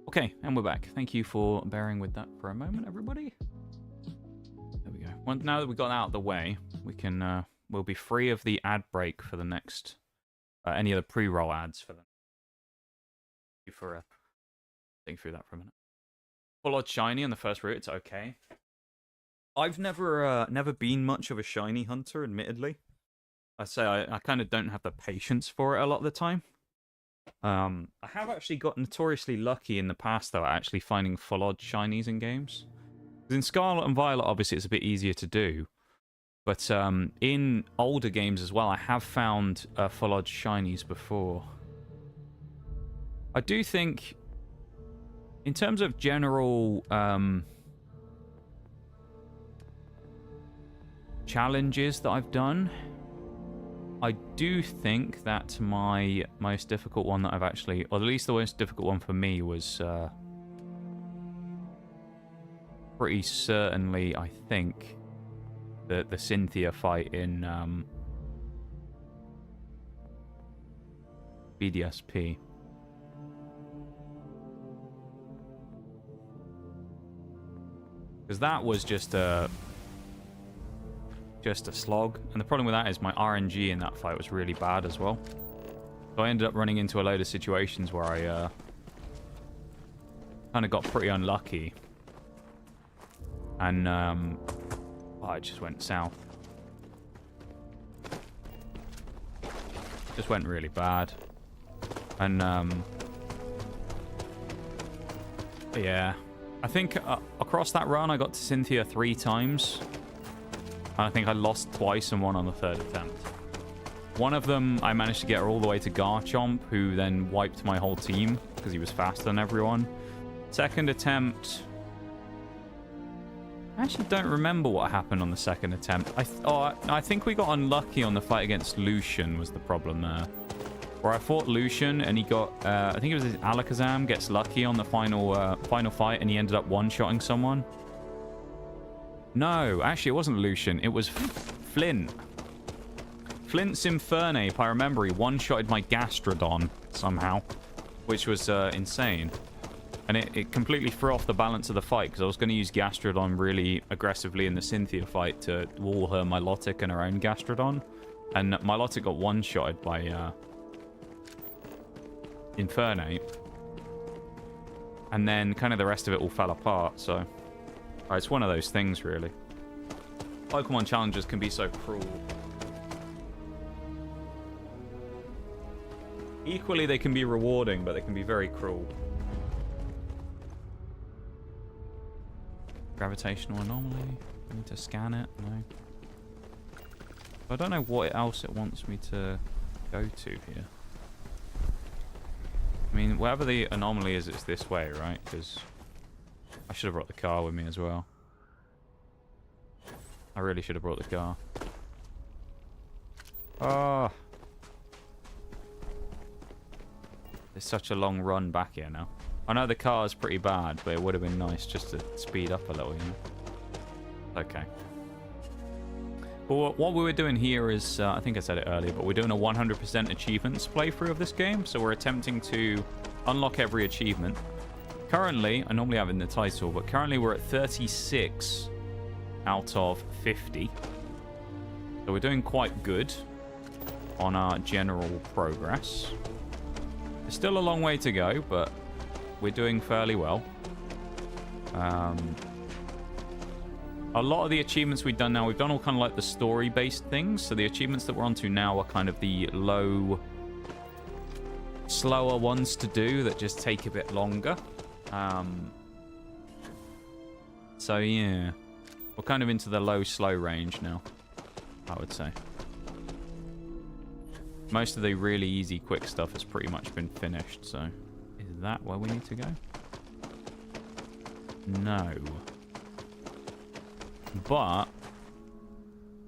Okay, and we're back. Thank you for bearing with that for a moment, everybody. There we go. Well, now that we got that out of the way, we can we'll be free of the ad break for the next any of the pre-roll ads for them. Thank you for think through that for a minute. Full odd shiny on the first route. It's okay. I've never been much of a shiny hunter, admittedly. I say I kind of don't have the patience for it a lot of the time. I have actually got notoriously lucky in the past, though, at actually finding full odd shinies in games. In Scarlet and Violet, obviously, it's a bit easier to do. But in older games as well, I have found full odd shinies before. I do think, in terms of general challenges that I've done, I do think that my most difficult one that I've actually, or at least the most difficult one for me, was pretty certainly, I think, the Cynthia fight in BDSP. Because that was just a slog, and the problem with that is my RNG in that fight was really bad as well. So I ended up running into a load of situations where I kind of got pretty unlucky, and it just went south. just went really bad. And, yeah. I think across that run, I got to Cynthia 3 times. And I think I lost twice and won on the 3rd attempt. One of them, I managed to get her all the way to Garchomp, who then wiped my whole team because he was faster than everyone. Second attempt... I actually don't remember what happened on the second attempt. I think we got unlucky on the fight against Lucian was the problem there. Where I fought Lucian and he got, I think it was his Alakazam gets lucky on the final fight and he ended up one-shotting someone. No, actually it wasn't Lucian. It was Flint. Flint's Infernape, I remember he one-shotted my Gastrodon somehow, which was insane. And it completely threw off the balance of the fight because I was going to use Gastrodon really aggressively in the Cynthia fight to wall her Milotic and her own Gastrodon. And Milotic got one-shotted by Infernape. And then kind of the rest of it all fell apart, so... it's one of those things, really. Pokemon challenges can be so cruel. Equally, they can be rewarding, but they can be very cruel. Gravitational anomaly. I need to scan it. No. I don't know what else it wants me to go to here. I mean, wherever the anomaly is, it's this way, right? Because I should have brought the car with me as well. I really should have brought the car. Ah. It's such a long run back here now. I know the car is pretty bad, but it would have been nice just to speed up a little, you know? Okay. Well, what we were doing here is, I think I said it earlier, but we're doing a 100% achievements playthrough of this game. So we're attempting to unlock every achievement. Currently, I normally have it in the title, but currently we're at 36 out of 50. So we're doing quite good on our general progress. There's still a long way to go, but we're doing fairly well. A lot of the achievements we've done now, we've done all kind of like the story-based things. So the achievements that we're onto now are kind of the low, slower ones to do that just take a bit longer. So yeah, we're kind of into the low, slow range now, I would say. Most of the really easy, quick stuff has pretty much been finished, so... Is that where we need to go? No. But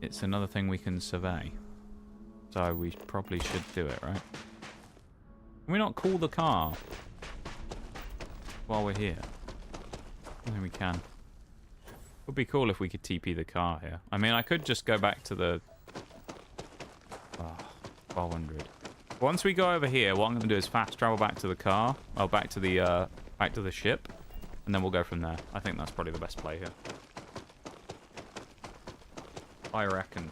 it's another thing we can survey. So we probably should do it, right? Can we not call the car while we're here? I think we can. Would be cool if we could TP the car here. I mean, I could just go back to the... 1200. Once we go over here, what I'm going to do is fast travel back to the car. Oh, back to the ship. And then we'll go from there. I think that's probably the best play here. I reckon.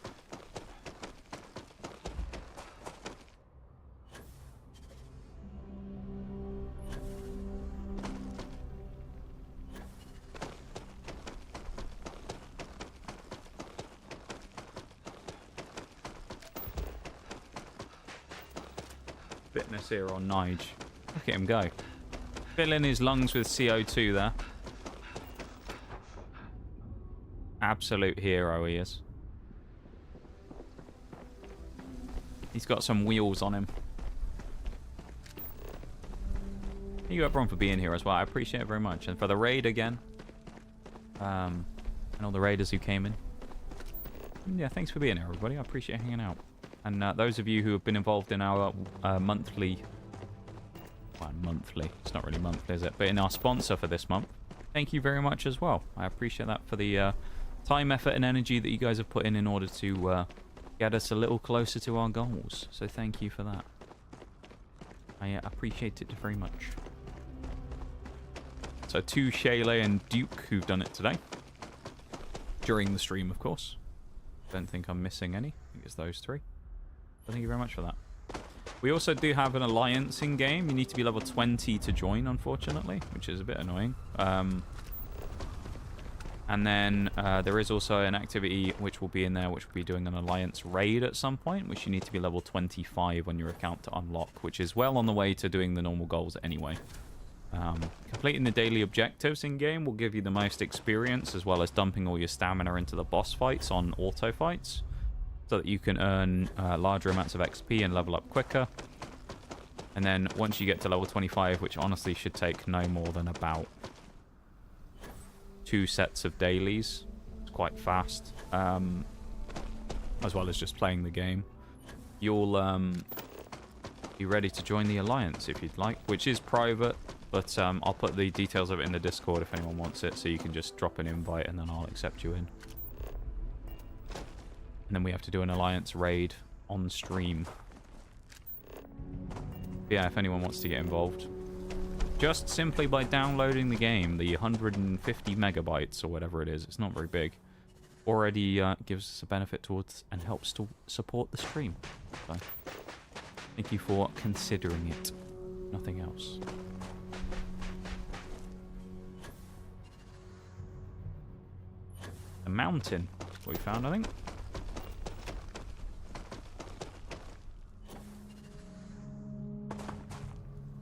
Fitness here on Nige. Look at him go. Filling his lungs with CO2 there. Absolute hero he is. He's got some wheels on him. Thank you everyone for being here as well. I appreciate it very much. And for the raid again. And all the raiders who came in. Yeah, thanks for being here everybody. I appreciate hanging out. And those of you who have been involved in our monthly... Well, monthly. It's not really monthly, is it? But in our sponsor for this month. Thank you very much as well. I appreciate that for the time, effort, and energy that you guys have put in order to get us a little closer to our goals. So thank you for that. I appreciate it very much. So to Shayla and Duke who've done it today. During the stream, of course. Don't think I'm missing any. I think it's those three. So thank you very much for that. We also do have an alliance in game. You need to be level 20 to join, unfortunately, which is a bit annoying. And then there is also an activity which will be in there, which will be doing an Alliance raid at some point, which you need to be level 25 on your account to unlock, which is well on the way to doing the normal goals anyway. Completing the daily objectives in-game will give you the most experience, as well as dumping all your stamina into the boss fights on auto fights, so that you can earn larger amounts of XP and level up quicker. And then once you get to level 25, which honestly should take no more than about 2 sets of dailies, it's quite fast, as well as just playing the game, you'll be ready to join the Alliance if you'd like, which is private, but I'll put the details of it in the Discord if anyone wants it, so you can just drop an invite and then I'll accept you in. And then we have to do an Alliance raid on stream. But yeah, if anyone wants to get involved, just simply by downloading the game, the 150 megabytes or whatever it is, it's not very big, already gives us a benefit towards and helps to support the stream. So thank you for considering it. Nothing else. A mountain, that's what we found, I think.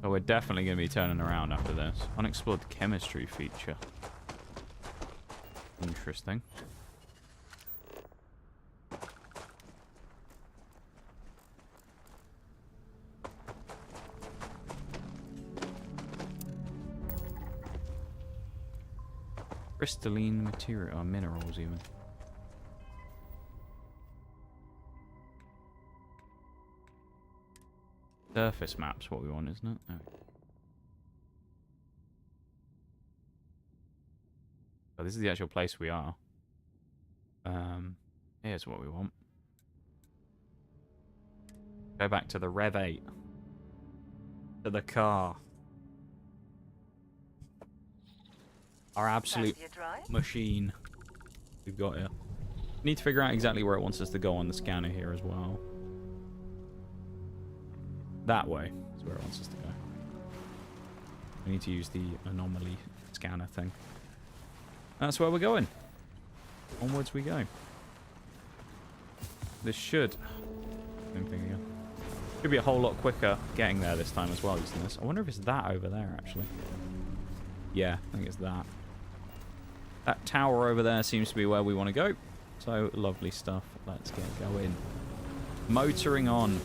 Oh, we're definitely going to be turning around after this. Unexplored chemistry feature. Interesting. Crystalline material, or minerals even. Surface map's what we want, isn't it? Oh, this is the actual place we are. Here's what we want. Go back to the Rev 8. To the car. Our absolute machine we've got here. Need to figure out exactly where it wants us to go on the scanner here as well. That way is where it wants us to go. We need to use the anomaly scanner thing. That's where we're going. Onwards we go. This should... Same thing again. Should be a whole lot quicker getting there this time as well using this. I wonder if it's that over there, actually. Yeah, I think it's that. That tower over there seems to be where we want to go. So, lovely stuff. Let's get going. Motoring on.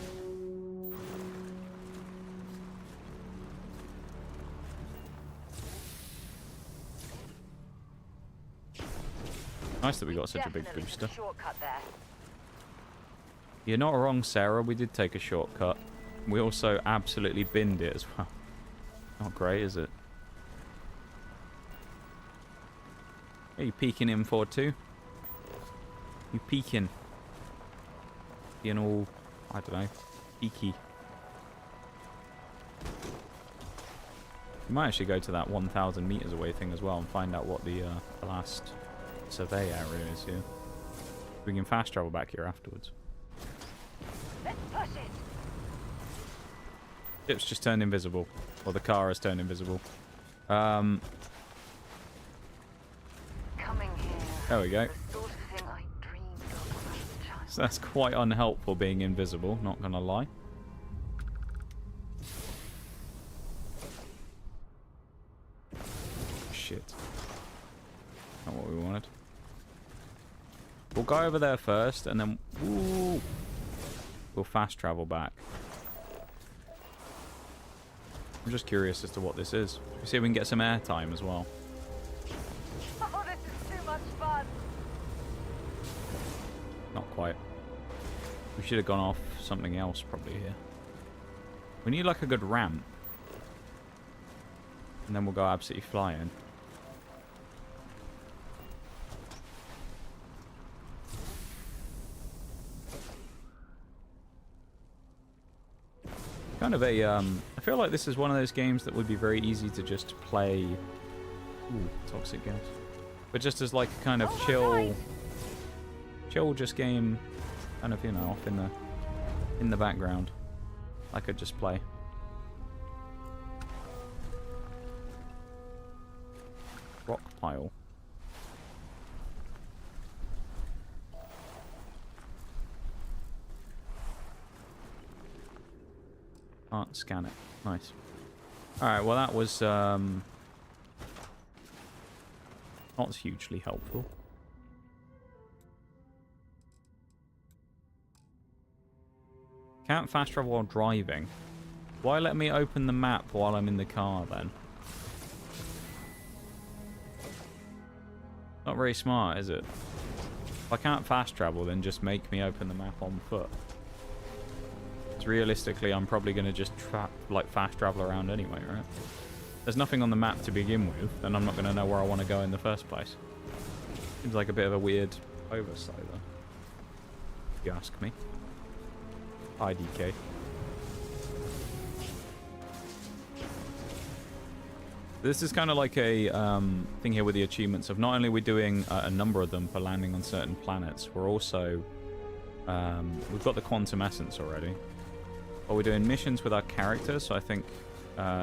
Nice that we got such a big booster. You're not wrong, Sarah. We did take a shortcut. We also absolutely binned it as well. Not great, is it? Are you peeking in for too? You peeking? Being all, I don't know, peaky. We might actually go to that 1,000 meters away thing as well and find out what the last survey area is here. We can fast travel back here afterwards. Let's push it. Ship's just turned invisible. Or the car has turned invisible. Coming here. There we go. The sort of thing I dreamed of when I was a child. So that's quite unhelpful being invisible, not gonna lie. Shit. Not what we wanted. We'll go over there first, and then we'll fast travel back. I'm just curious as to what this is. We'll see if we can get some airtime as well. Oh, this is too much fun. Not quite. We should have gone off something else probably here. We need like a good ramp. And then we'll go absolutely flying. Kind of a, I feel like this is one of those games that would be very easy to just play. Ooh, toxic gas. But just as like a kind of chill just game, kind of, you know, off in the background. I could just play. Rock pile. Can't scan it. Nice. Alright, well that was not hugely helpful. Can't fast travel while driving. Why let me open the map while I'm in the car then? Not very smart, is it? If I can't fast travel, then just make me open the map on foot. Because realistically, I'm probably going to just fast travel around anyway, right? There's nothing on the map to begin with, then I'm not going to know where I want to go in the first place. Seems like a bit of a weird oversight, though. If you ask me. IDK. This is kind of like a thing here with the achievements of not only are we doing a number of them for landing on certain planets, we're also we've got the quantum essence already, but we're doing missions with our characters. So I think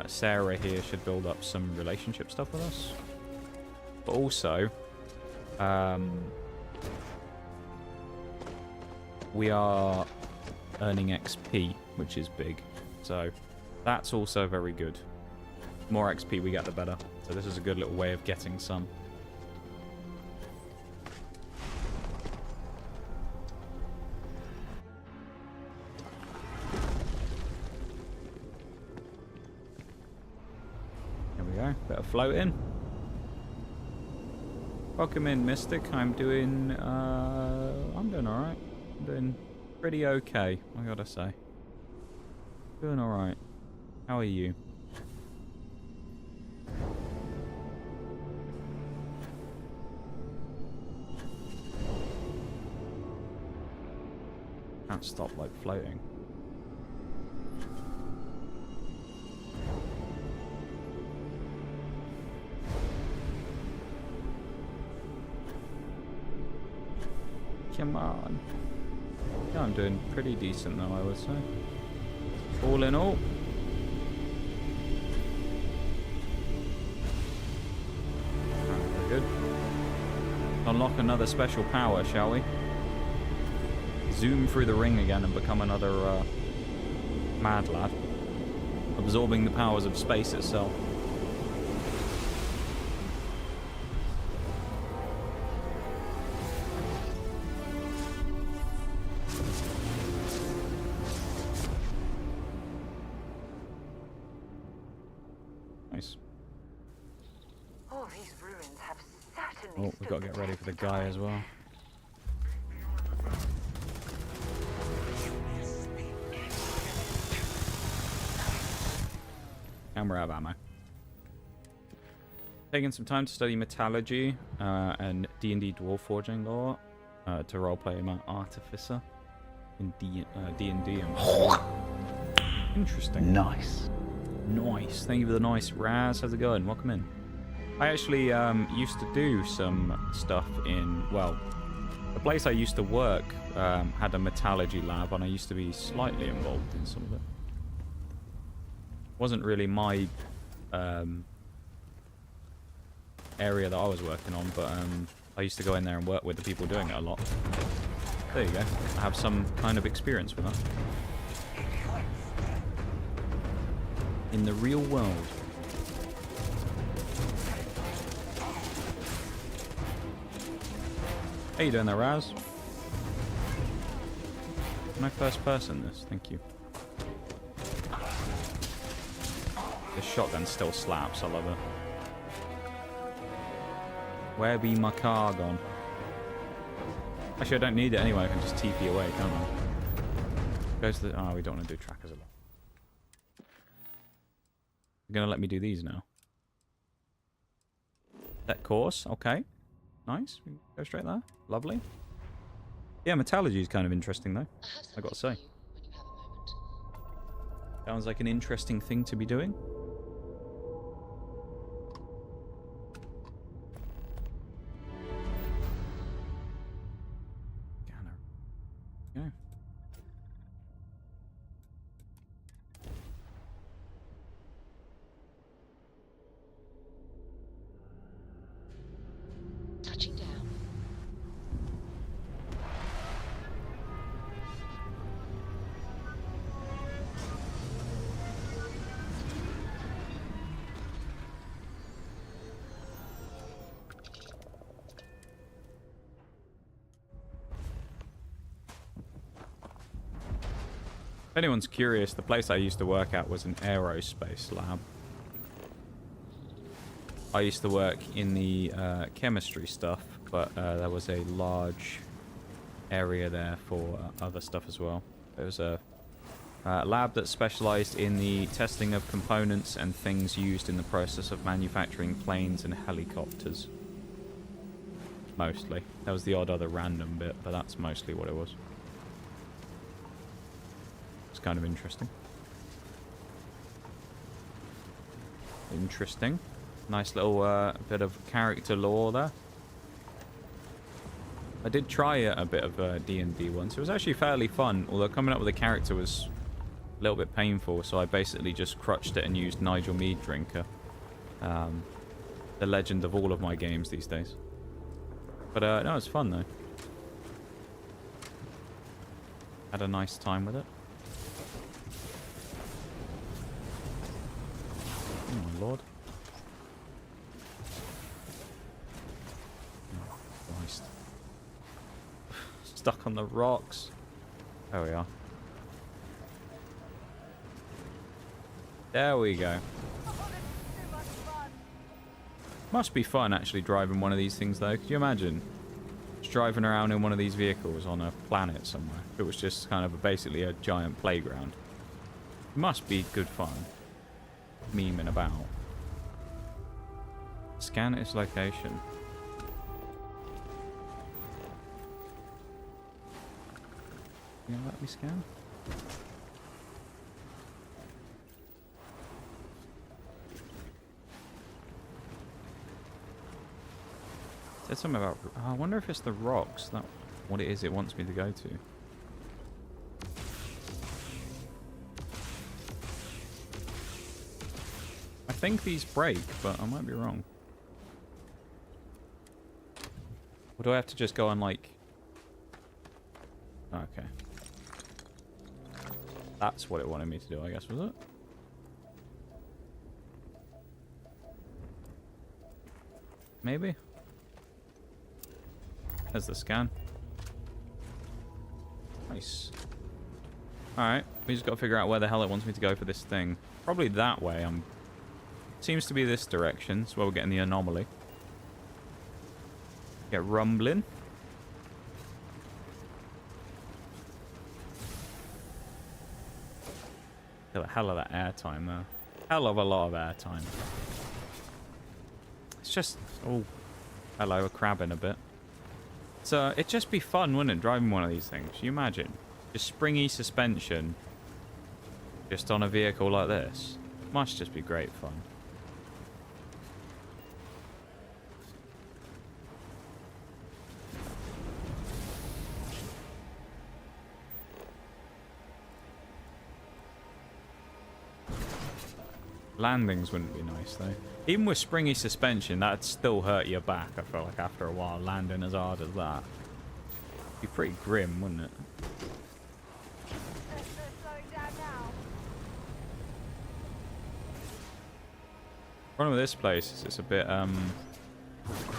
Sarah here should build up some relationship stuff with us, but also we are earning XP, which is big, so that's also very good. The more XP we get, the better. So this is a good little way of getting some. There we go. Bit of floating. Welcome in, Mystic. I'm doing alright. I'm doing pretty okay, I gotta say. Doing alright. How are you? Can't stop, like, floating. Come on. Yeah, I'm doing pretty decent though, I would say. All in all. Very good. Unlock another special power, shall we? Zoom through the ring again and become another mad lad. Absorbing the powers of space itself. Nice. Oh, these ruins have certainly Oh, we've got to get ready for the guy as well. And we're out of ammo. Taking some time to study metallurgy and D&D dwarf forging lore to roleplay my artificer in D&D. Interesting. Nice. Nice. Thank you for the nice Raz. How's it going? Welcome in. I actually used to do some stuff in, well, the place I used to work had a metallurgy lab, and I used to be slightly involved in some of it. Wasn't really my area that I was working on, but I used to go in there and work with the people doing it a lot. There you go. I have some kind of experience with that. In the real world. How you doing there, Raz? My first person this, thank you. This shotgun still slaps, I love it. Where be my car gone? Actually, I don't need it anyway, I can just TP away, can't I? Go to the... Oh, we don't want to do trackers a lot. You're going to let me do these now. That course, okay. Nice, we go straight there. Lovely. Yeah, metallurgy is kind of interesting, though, I gotta say. Sounds like an interesting thing to be doing. Yeah. Touching down. If anyone's curious, the place I used to work at was an aerospace lab. I used to work in the chemistry stuff, but there was a large area there for other stuff as well. There was a lab that specialized in the testing of components and things used in the process of manufacturing planes and helicopters. Mostly. There was the odd other random bit, but that's mostly what it was. It's kind of interesting. Interesting. Nice little bit of character lore there. I did try a bit of D&D once. It was actually fairly fun, although coming up with a character was a little bit painful, so I basically just crutched it and used Nigel Mead Drinker. The legend of all of my games these days. But no, it's fun though. Had a nice time with it. Oh my lord. Oh, Christ. Stuck on the rocks. There we are. There we go. Must be fun actually driving one of these things though. Could you imagine just driving around in one of these vehicles on a planet somewhere? It was just kind of basically a giant playground. Must be good fun. Memeing about. Scan its location. You gonna let me scan? Said something about... I wonder if it's the rocks. That what it is it wants me to go to. I think these break, but I might be wrong. Or do I have to just go on like... Okay. That's what it wanted me to do, I guess, was it? Maybe? There's the scan. Nice. Alright, we just got to figure out where the hell it wants me to go for this thing. Probably that way. Seems to be this direction. That's where we're getting the anomaly. Get rumbling. Get the hell of that airtime there. Hell of a lot of airtime. It's just... Oh. Hello, a crab in a bit. So it'd just be fun, wouldn't it, driving one of these things? Can you imagine? Just springy suspension. Just on a vehicle like this. Must just be great fun. Landings wouldn't be nice though. Even with springy suspension, that'd still hurt your back, I feel like, after a while, landing as hard as that. Be pretty grim, wouldn't it? Problem with this place is it's a bit,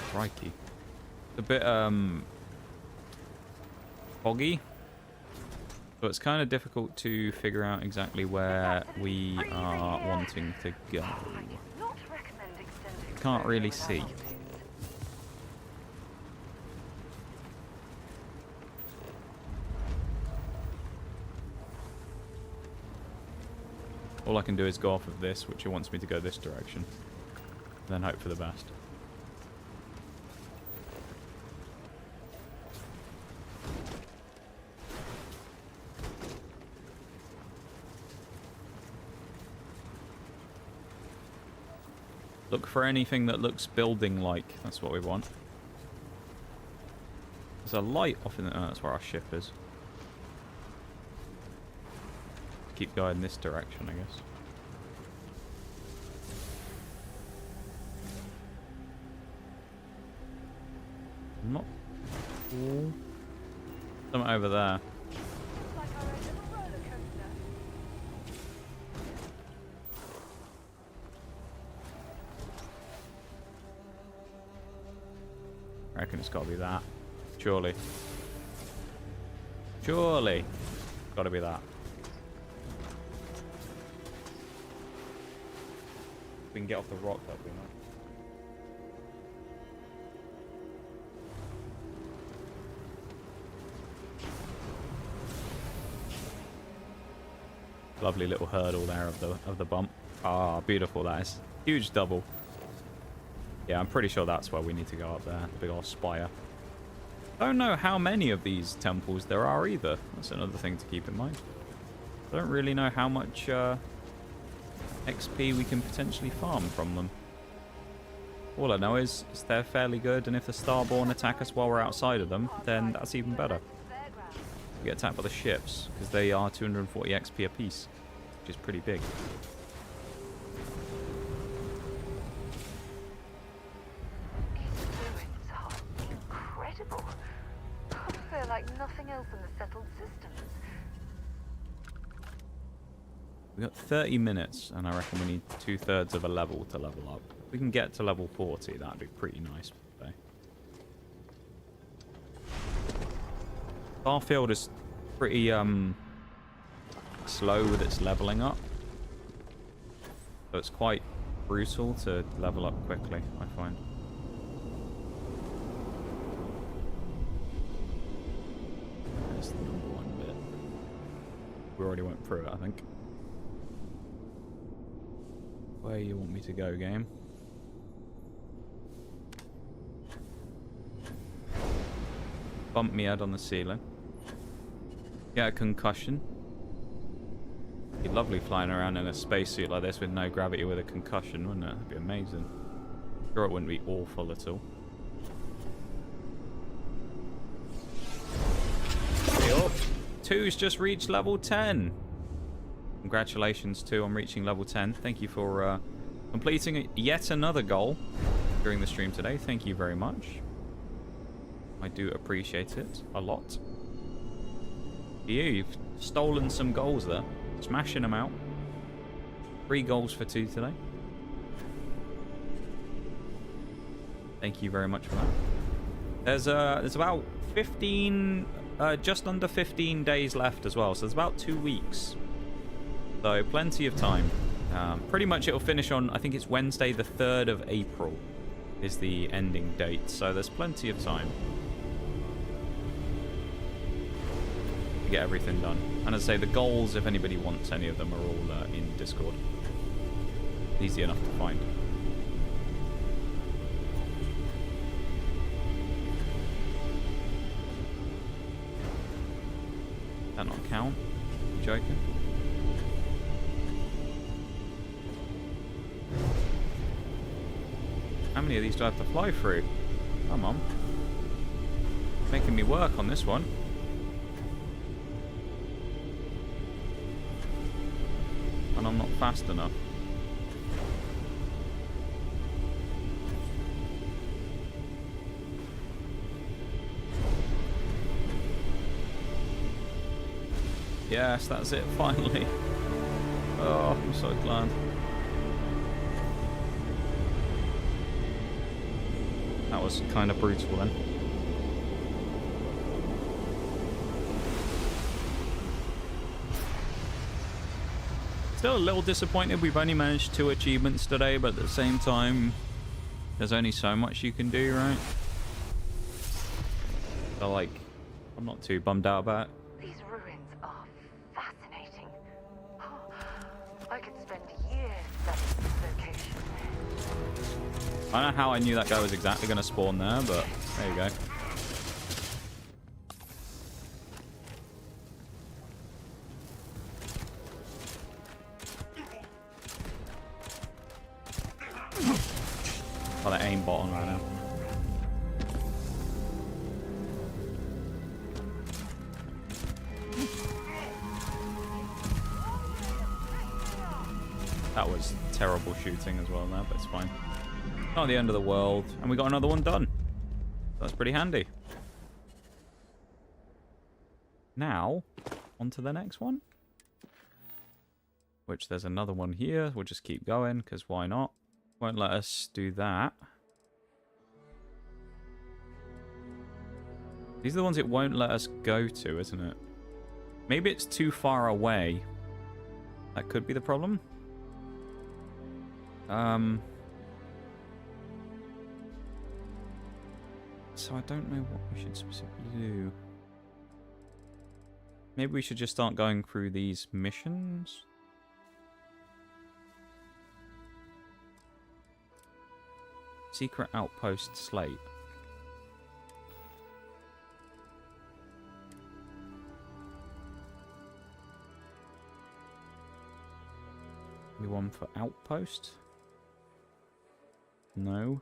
crikey. It's a bit, foggy. So it's kind of difficult to figure out exactly where we are wanting to go. Can't really see. All I can do is go off of this, which it wants me to go this direction. And then hope for the best. Look for anything that looks building-like. That's what we want. There's a light off in the... Oh, that's where our ship is. Keep going this direction, I guess. Not cool. Something over there. I reckon it's got to be that. Surely. Surely. Got to be that. If we can get off the rock, that'd be nice. Lovely little hurdle there of the bump. Ah, beautiful that is. Huge double. Yeah, I'm pretty sure that's where we need to go up there. The big old spire. Don't know how many of these temples there are either. That's another thing to keep in mind. I don't really know how much XP we can potentially farm from them. All I know is they're fairly good, and if the Starborn attack us while we're outside of them, then that's even better. We get attacked by the ships, because they are 240 XP apiece, which is pretty big. These ruins are incredible. They're like nothing else in the settled systems. We've got 30 minutes, and I reckon we need 2/3 of a level to level up. If we can get to level 40, that'd be pretty nice today. Starfield is pretty slow with its leveling up. So it's quite brutal to level up quickly, I find. That's the #1 bit. We already went through it, I think. Where you want me to go, game? Bump me head on the ceiling. Get a concussion. It'd be lovely flying around in a spacesuit like this with no gravity with a concussion, wouldn't it? That'd be amazing. Sure, it wouldn't be awful at all. Yup. 2's just reached level 10. Congratulations, 2, on reaching level 10. Thank you for completing yet another goal during the stream today. Thank you very much. I do appreciate it a lot. You've stolen some goals there. Smashing them out. 3 goals for 2 today. Thank you very much for that. There's about 15, just under 15 days left as well. So there's about 2 weeks. So plenty of time. Pretty much it'll finish on, I think it's Wednesday the 3rd of April is the ending date. So there's plenty of time to get everything done. And as I say, the goals, if anybody wants any of them, are all in Discord. Easy enough to find. That not count? You joking? How many of these do I have to fly through? Come on. Making me work on this one. And I'm not fast enough. Yes, that's it, finally. Oh, I'm so glad. That was kind of brutal then. Still a little disappointed we've only managed 2 achievements today, but at the same time, there's only so much you can do, right? So, like, I'm not too bummed out about it. These ruins are fascinating. I could spend years studying this location. I don't know how I knew that guy was exactly going to spawn there, but there you go. Oh, that aimbot on right now. That was terrible shooting as well now, but it's fine. Not the end of the world. And we got another one done. That's pretty handy. Now, on to the next one. Which there's another one here. We'll just keep going, because why not? Won't let us do that. These are the ones it won't let us go to, isn't it? Maybe it's too far away. That could be the problem. So I don't know what we should specifically do. Maybe we should just start going through these missions. Secret Outpost Slate. We one for Outpost? No.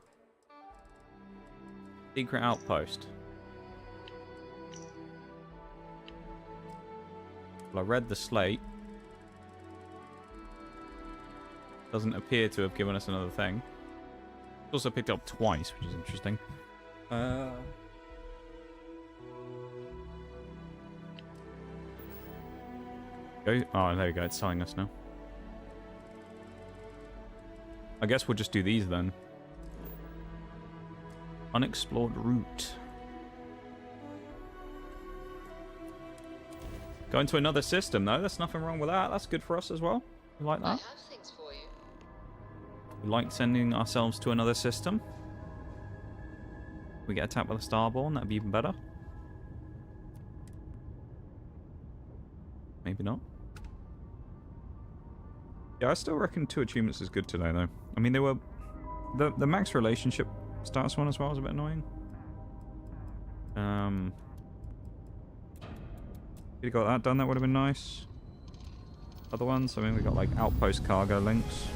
Secret Outpost. Well, I read the slate. Doesn't appear to have given us another thing. It's also picked up twice, which is interesting. Go. Oh, there we go. It's telling us now. I guess we'll just do these then. Unexplored route. Going to another system, though. There's nothing wrong with that. That's good for us as well. You like that? I have things for you. We like sending ourselves to another system. We get attacked by the Starborn. That'd be even better. Maybe not. Yeah, I still reckon 2 achievements is good today, though. I mean, they were... The max relationship status one as well was a bit annoying. If you got that done, that would have been nice. Other ones, I mean, we got like outpost cargo links.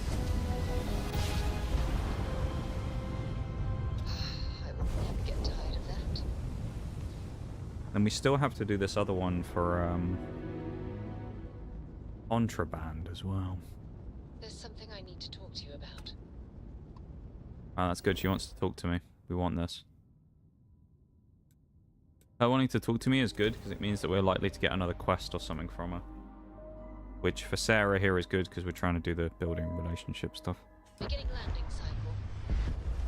I will never get tired of that. Then we still have to do this other one for Contraband as well. There's something I need to talk to you about. Oh, that's good. She wants to talk to me. We want this. Her wanting to talk to me is good because it means that we're likely to get another quest or something from her. Which for Sarah here is good because we're trying to do the building relationship stuff. Beginning landing cycle.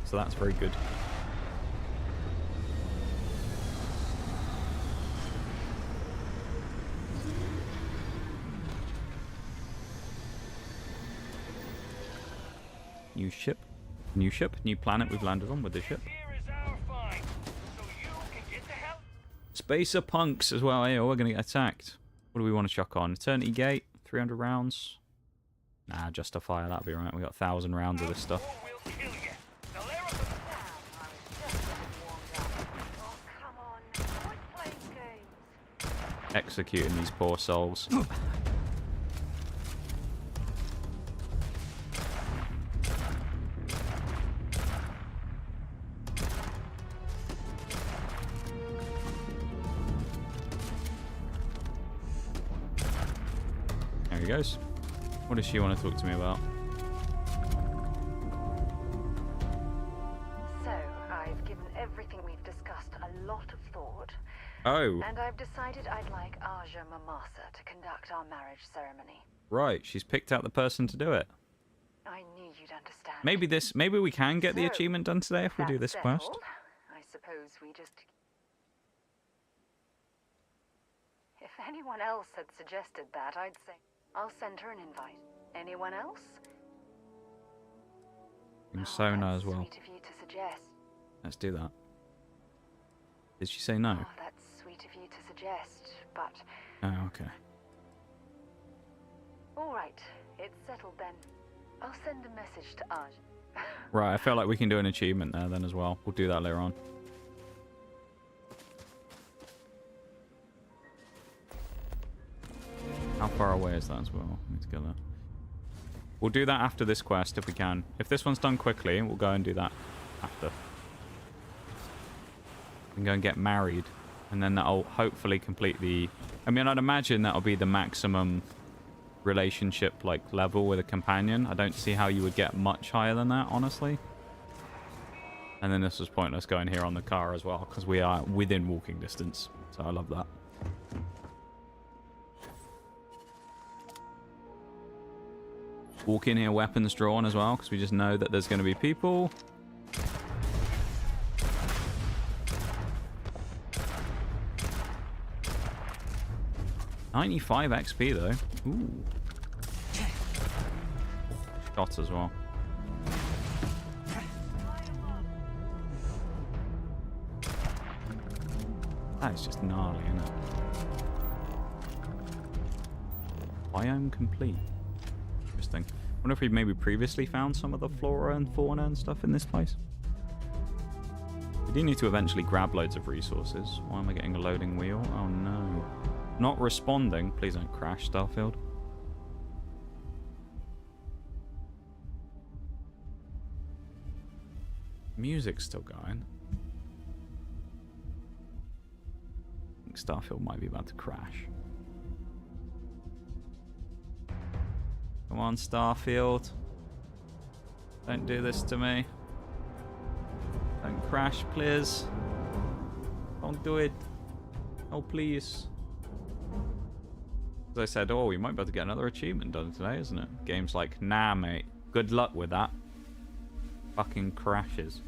So that's very good. New ship. New ship. New planet we've landed on with the ship. Spacer punks as well. Hey, we're going to get attacked. What do we want to chuck on? Eternity Gate. 300 rounds. Nah, Justifier. That'll be right. We got 1,000 rounds of this stuff. Executing these poor souls. There he goes. What does she want to talk to me about? So, I've given everything we've discussed a lot of thought. Oh. And I've decided I'd like Aja Mamasa to conduct our marriage ceremony. Right, she's picked out the person to do it. I knew you'd understand. Maybe we can get the achievement done today if we do this quest. Settled. I suppose we just... If anyone else had suggested that, I'd say, I'll send her an invite. Anyone else? And Sona as well. Sweet of you to suggest. Let's do that. Did she say no? Oh, that's sweet of you to suggest, but... Oh, okay. All right, it's settled then. I'll send a message to Aj. Right, I feel like we can do an achievement there then as well. We'll do that later on. How far away is that as well? Let me get that. We'll do that after this quest if we can. If this one's done quickly, we'll go and do that after. We can go and get married. And then that'll hopefully complete the... I mean, I'd imagine that'll be the maximum relationship like level with a companion. I don't see how you would get much higher than that, honestly. And then this was pointless going here on the car as well, because we are within walking distance. So I love that. Walk in here weapons drawn as well, because we just know that there's going to be people. $95 XP though. Ooh. Shot as well. That is just gnarly, isn't it? Biome complete. Interesting. Wonder if we maybe previously found some of the flora and fauna and stuff in this place. We do need to eventually grab loads of resources. Why am I getting a loading wheel? Oh no. Not responding. Please don't crash, Starfield. Music's still going. I think Starfield might be about to crash. Come on, Starfield. Don't do this to me. Don't crash, please. Don't do it. Oh, please. As I said, oh, we might be able to get another achievement done today, isn't it? Game's like, nah, mate. Good luck with that. Fucking crashes.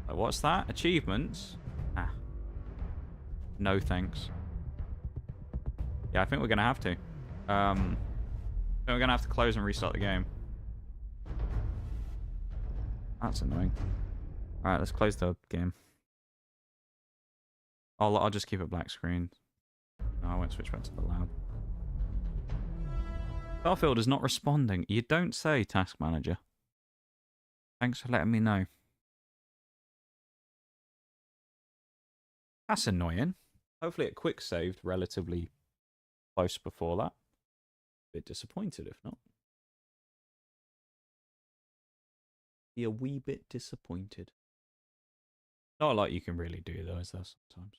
What's that? Achievements? Ah. No thanks. Yeah, I think we're going to have to. I think we're going to have to close and restart the game. That's annoying. Alright, let's close the game. I'll just keep it black screen. No, I won't switch back to the lab. Starfield is not responding. You don't say, Task Manager. Thanks for letting me know. That's annoying. Hopefully it quick saved relatively close before that. Bit disappointed if not. Be a wee bit disappointed. Not a lot you can really do though, is there sometimes?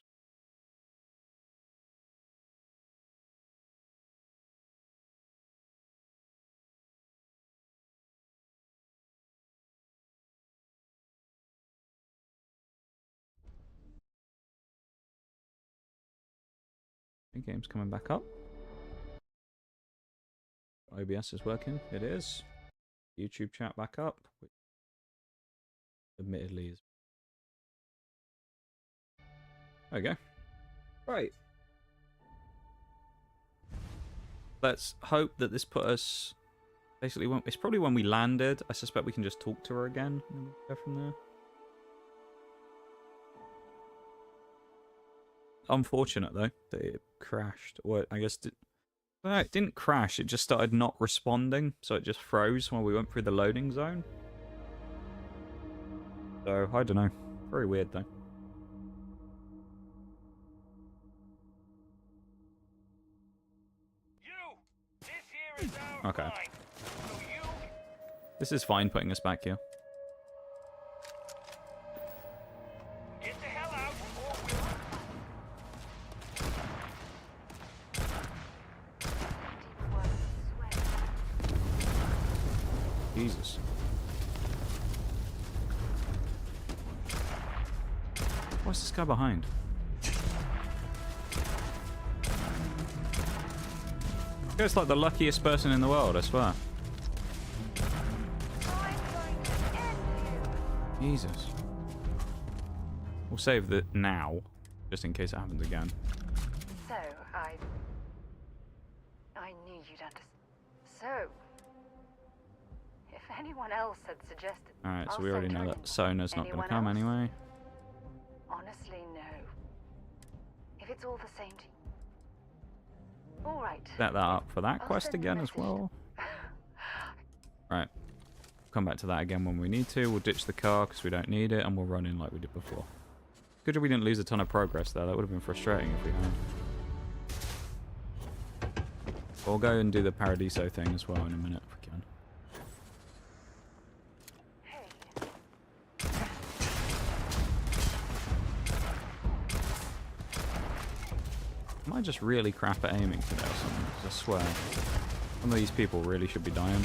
The game's coming back up. OBS is working. It is. YouTube chat back up. Which admittedly is. There we go. Right. Let's hope that this put us... Basically, it's probably when we landed. I suspect we can just talk to her again and go from there. Unfortunate though that it crashed. Or I guess it didn't crash. It just started not responding, so it just froze when we went through the loading zone. So I don't know. Very weird though. Okay. This is fine putting us back here. Jesus. What's this guy behind? It's like the luckiest person in the world, I swear. Jesus. We'll save that now, just in case it happens again. So, I knew you'd understand. So, if anyone else had suggested... Alright, so we already know that Sona's not going to come anyway. Honestly, no. If it's all the same to you. Alright. Set that up for that quest again as well. Right. Come back to that again when we need to. We'll ditch the car because we don't need it, and we'll run in like we did before. Good job we didn't lose a ton of progress there. That would have been frustrating if we had. We'll go and do the Paradiso thing as well in a minute if we can. Am I just really crap at aiming today or something? 'Cause I swear, some of these people really should be dying.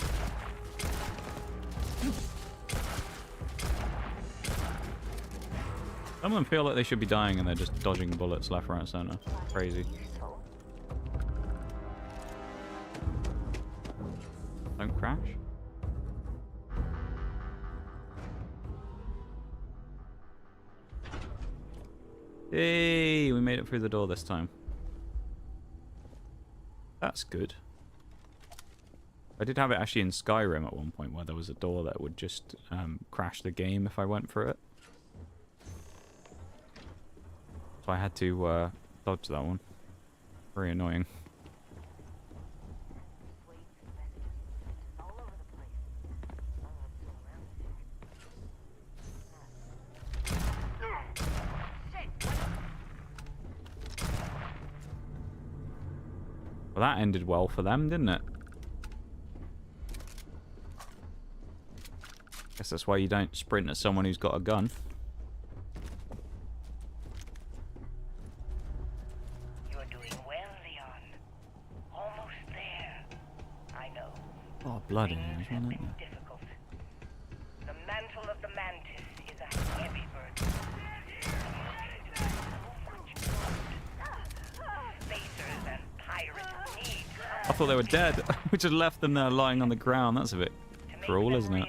Some of them feel like they should be dying and they're just dodging bullets left, right, and center. Crazy. Don't crash. Hey, we made it through the door this time. That's good. I did have it actually in Skyrim at one point where there was a door that would just crash the game if I went through it. So I had to dodge that one. Very annoying. Well, that ended well for them, didn't it? Guess that's why you don't sprint at someone who's got a gun. You're doing well, Leon. Almost there. I know. A lot of blood in here as well, isn't there? Difficult. The mantle of the mantis is a heavy burden. Spacers and pirates need. I thought they were dead. We just left them there lying on the ground. That's a bit cruel, isn't it?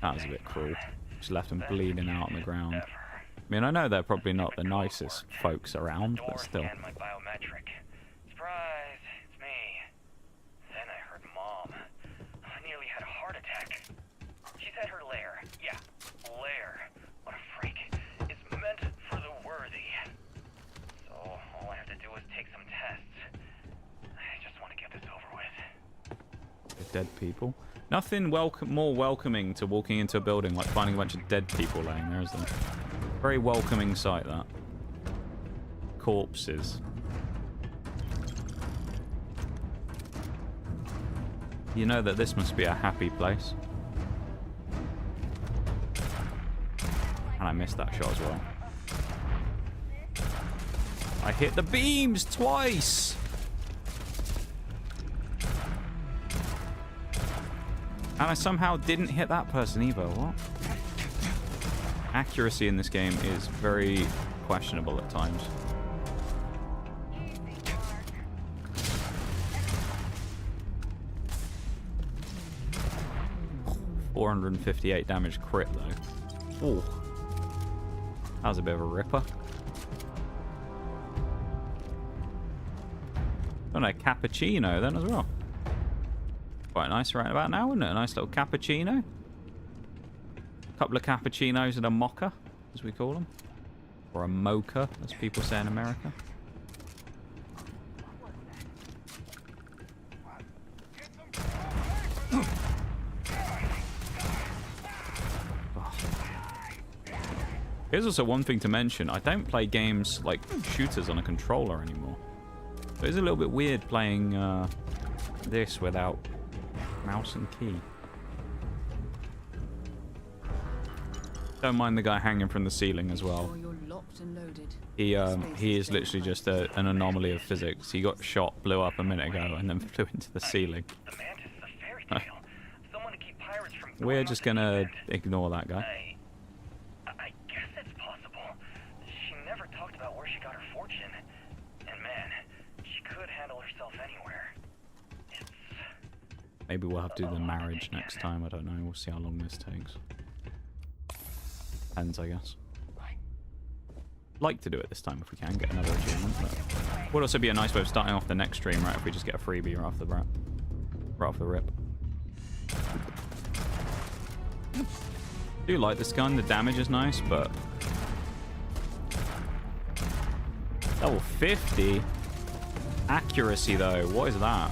That was a bit cruel. Just left them bleeding out on the ground. I mean, I know they're probably not the nicest folks around, but still. My biometric. Surprise, it's me. Then I heard Mom. I nearly had a heart attack. She said her lair. Yeah, lair. What a freak. Is meant for the worthy. So all I have to do is take some tests. I just want to get this over with. The dead people. Nothing more welcoming to walking into a building like finding a bunch of dead people laying there, is there? Very welcoming sight, that. Corpses. You know that this must be a happy place. And I missed that shot as well. I hit the beams twice! And I somehow didn't hit that person either. What? Accuracy in this game is very questionable at times. $458 damage crit though. Ooh. That was a bit of a ripper. Oh no, cappuccino then as well. Quite nice right about now, isn't it? A nice little cappuccino. Couple of cappuccinos and a mocha, as we call them. Or a mocha, as people say in America. Here's also one thing to mention. I don't play games like shooters on a controller anymore. So it's a little bit weird playing this without mouse and key. Don't mind the guy hanging from the ceiling as well. He is literally just an anomaly of physics. He got shot, blew up a minute ago, and then flew into the ceiling. We're just gonna ignore that guy. I guess it's possible. She never talked about where she got her fortune. And man, she could handle herself anywhere. Maybe we'll have to do the marriage next time. I don't know. We'll see how long this takes. Depends, I guess. Like to do it this time if we can get another achievement. But would also be a nice way of starting off the next stream, right? If we just get a freebie right off the bat, right off the rip. I do like this gun. The damage is nice, but level 50 accuracy though. What is that?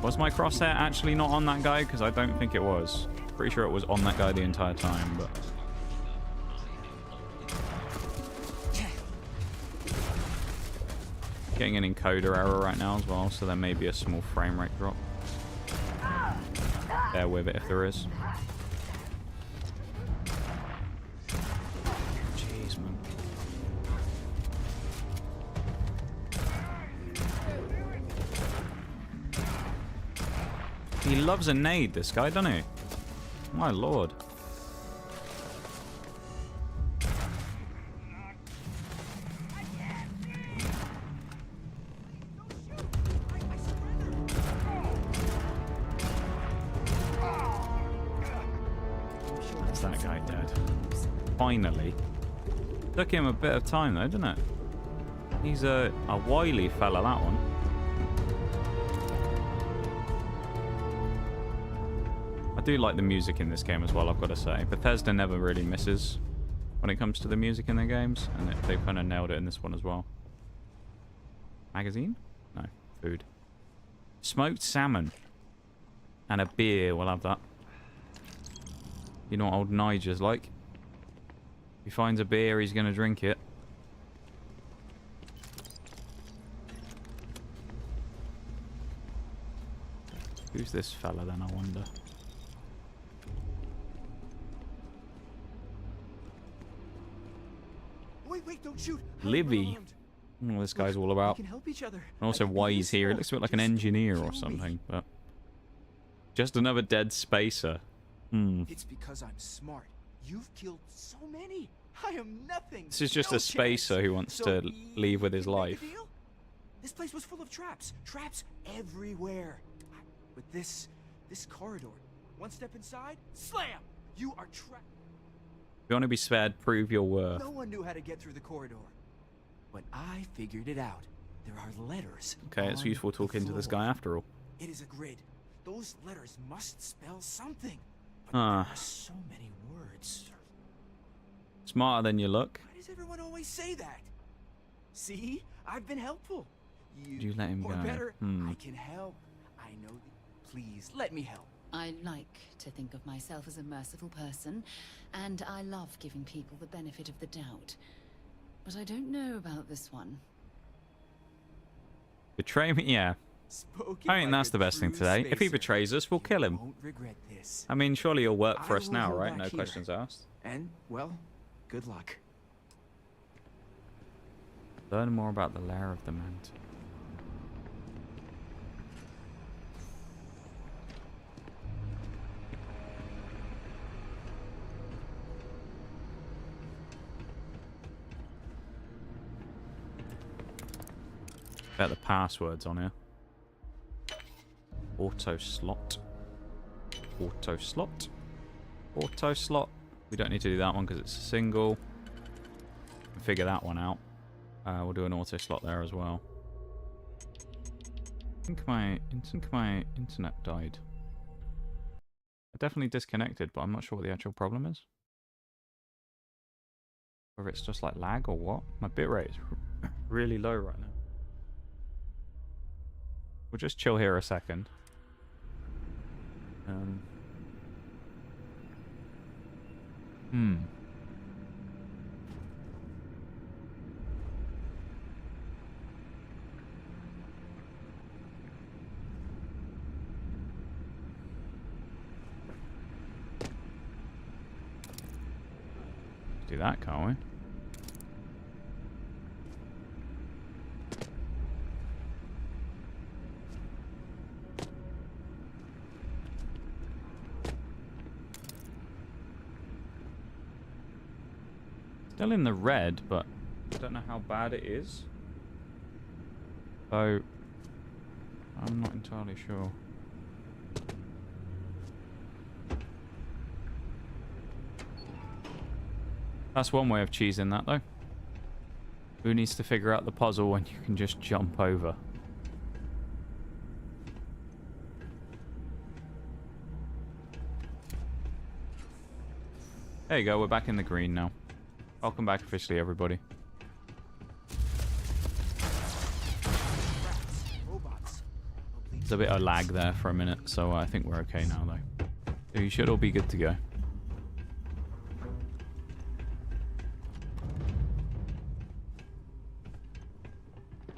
Was my crosshair actually not on that guy? Because I don't think it was. Pretty sure it was on that guy the entire time, but... Getting an encoder error right now as well, so there may be a small frame rate drop. Bear with it if there is. Jeez, man. He loves a nade, this guy, doesn't he? My lord. That's that guy dead. Finally. Took him a bit of time though, didn't it? He's a wily fella, that one. I do like the music in this game as well, I've got to say. Bethesda never really misses when it comes to the music in their games, and they've kind of nailed it in this one as well. Magazine? No, food. Smoked salmon. And a beer, we'll have that. You know what old Nigel's like? If he finds a beer, he's going to drink it. Who's this fella then, I wonder? Wait, don't shoot. Livy. I don't know what this guy's all about. We can help each other. And also why he's here. It looks a bit like an engineer or something, but... Just another dead spacer. It's because I'm smart. You've killed so many. I am nothing. This is just No a spacer chance. who wants So to leave with his we make a life. deal? This place was full of traps. Traps everywhere. But this corridor, one step inside, slam! You are trapped. If you want to be spared, prove your worth. No one knew how to get through the corridor. But I figured it out. There are letters. Okay, it's on useful the talking to this floor. guy after all. It is a grid. Those letters must spell something. But Ah. there are so many words. Smarter than you look. Why does everyone always say that? See? I've been helpful. Did you let him or go? better, I can help. I know. Please, let me help. I like to think of myself as a merciful person, and I love giving people the benefit of the doubt. But I don't know about this one. Betray me? Yeah. Spoken I think like that's a the best thing true today. If he spacer. betrays us, we'll kill him. Won't regret this. I mean, surely you'll work for I us will now, hold right? back No here. questions asked. And, well, good luck. Learn more about the lair of the Mant. Bet the password's on here. Auto slot. Auto slot. Auto slot. We don't need to do that one because it's a single. Figure that one out. We'll do an auto slot there as well. I think my internet died. I definitely disconnected, but I'm not sure what the actual problem is. Whether it's just like lag or what. My bitrate is really low right now. We'll just chill here a second. Do that, can't we? Still in the red, but I don't know how bad it is. So, I'm not entirely sure. That's one way of cheesing that, though. Who needs to figure out the puzzle when you can just jump over? There you go, we're back in the green now. Welcome back officially, everybody. There's a bit of lag there for a minute, so I think we're okay now, though. So you should all be good to go.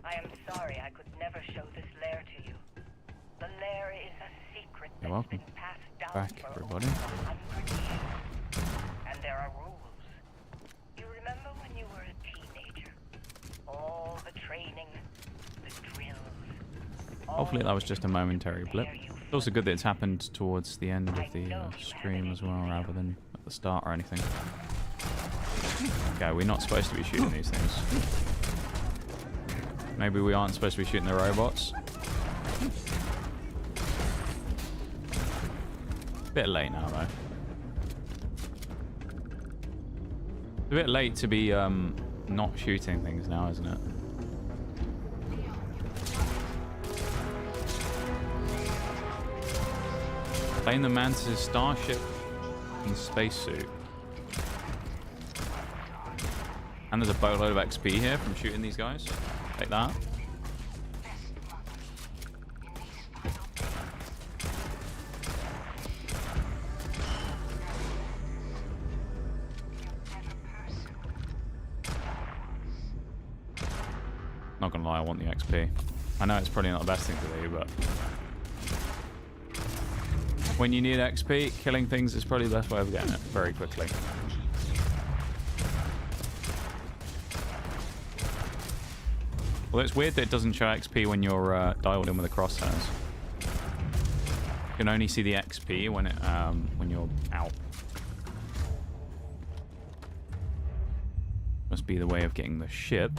I am sorry I could never show this lair to you. The lair is a secret You're that's welcome. been passed down Back, for everybody. over 100 years. And there are rules. You remember when you were a teenager? All the training, the drills. Hopefully that was just a momentary blip. It's also good that it's happened towards the end of the stream as well, rather than at the start or anything. Okay, we're not supposed to be shooting these things. Maybe we aren't supposed to be shooting the robots. Bit late now, though. It's a bit late to be not shooting things now, isn't it? Claim the Mantis' starship and spacesuit. And there's a boatload of XP here from shooting these guys. Take that. Not gonna lie, I want the XP. I know it's probably not the best thing to do, but when you need XP, killing things is probably the best way of getting it very quickly. Well, it's weird that it doesn't show XP when you're dialed in with the crosshairs. You can only see the XP when you're out. Must be the way of getting the ship.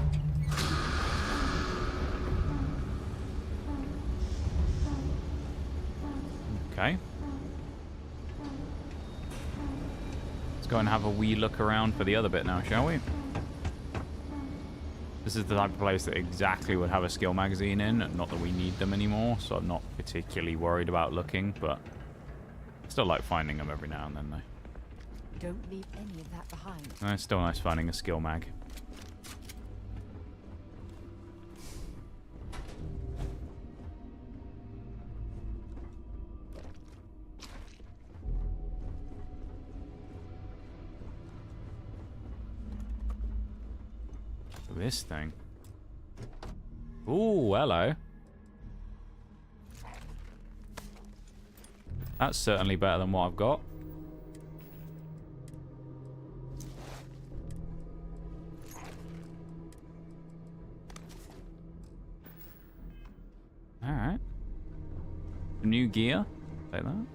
Okay. Let's go and have a wee look around for the other bit now, shall we? This is the type of place that exactly would have a skill magazine in, not that we need them anymore, so I'm not particularly worried about looking, but I still like finding them every now and then, though. Don't leave any of that behind. And it's still nice finding a skill mag. This thing. Ooh, hello. That's certainly better than what I've got. Alright. New gear. Like that.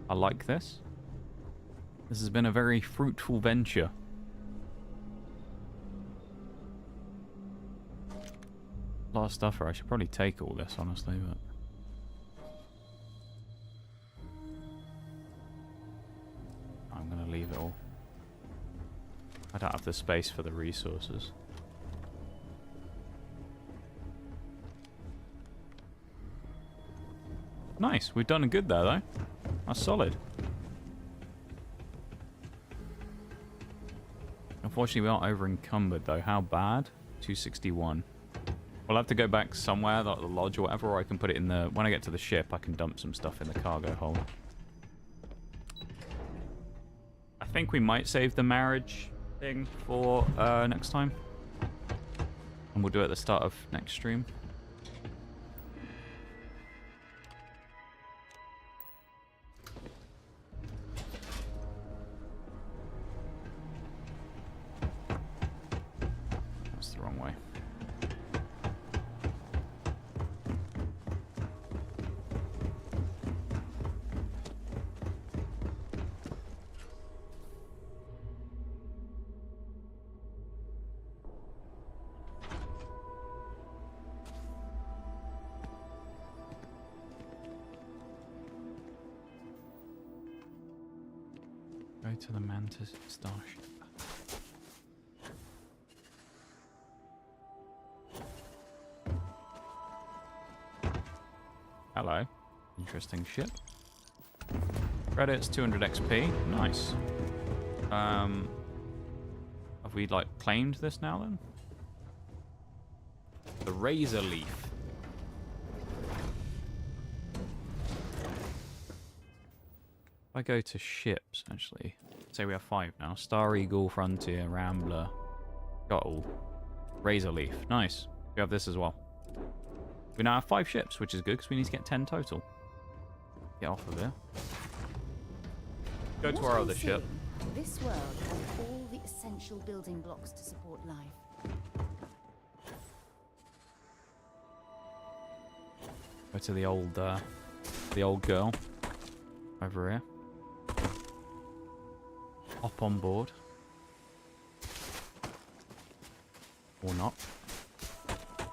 I like this. This has been a very fruitful venture. A lot of stuff here. I should probably take all this, honestly, but I'm gonna leave it all. I don't have the space for the resources. Nice, we've done good there though. That's solid. Unfortunately we aren't over encumbered though. How bad? 261. We'll have to go back somewhere, like the lodge or whatever, or I can put it in the... When I get to the ship, I can dump some stuff in the cargo hold. I think we might save the marriage thing for next time. And we'll do it at the start of next stream. That's the wrong way. Go to the Mantis starship. Hello. Interesting ship. Credits, 200 XP. Nice. Have we, like, claimed this now, then? The Razor Leaf. If I go to ships, actually, say we have 5 now. Star Eagle, Frontier, Rambler, Shuttle, Razor Leaf. Nice. We have this as well. We now have 5 ships, which is good because we need to get 10 total. Get off of here. Go to our other ship. This world has all the essential building blocks to support life. Go to the old girl over here. Hop on board. Or not.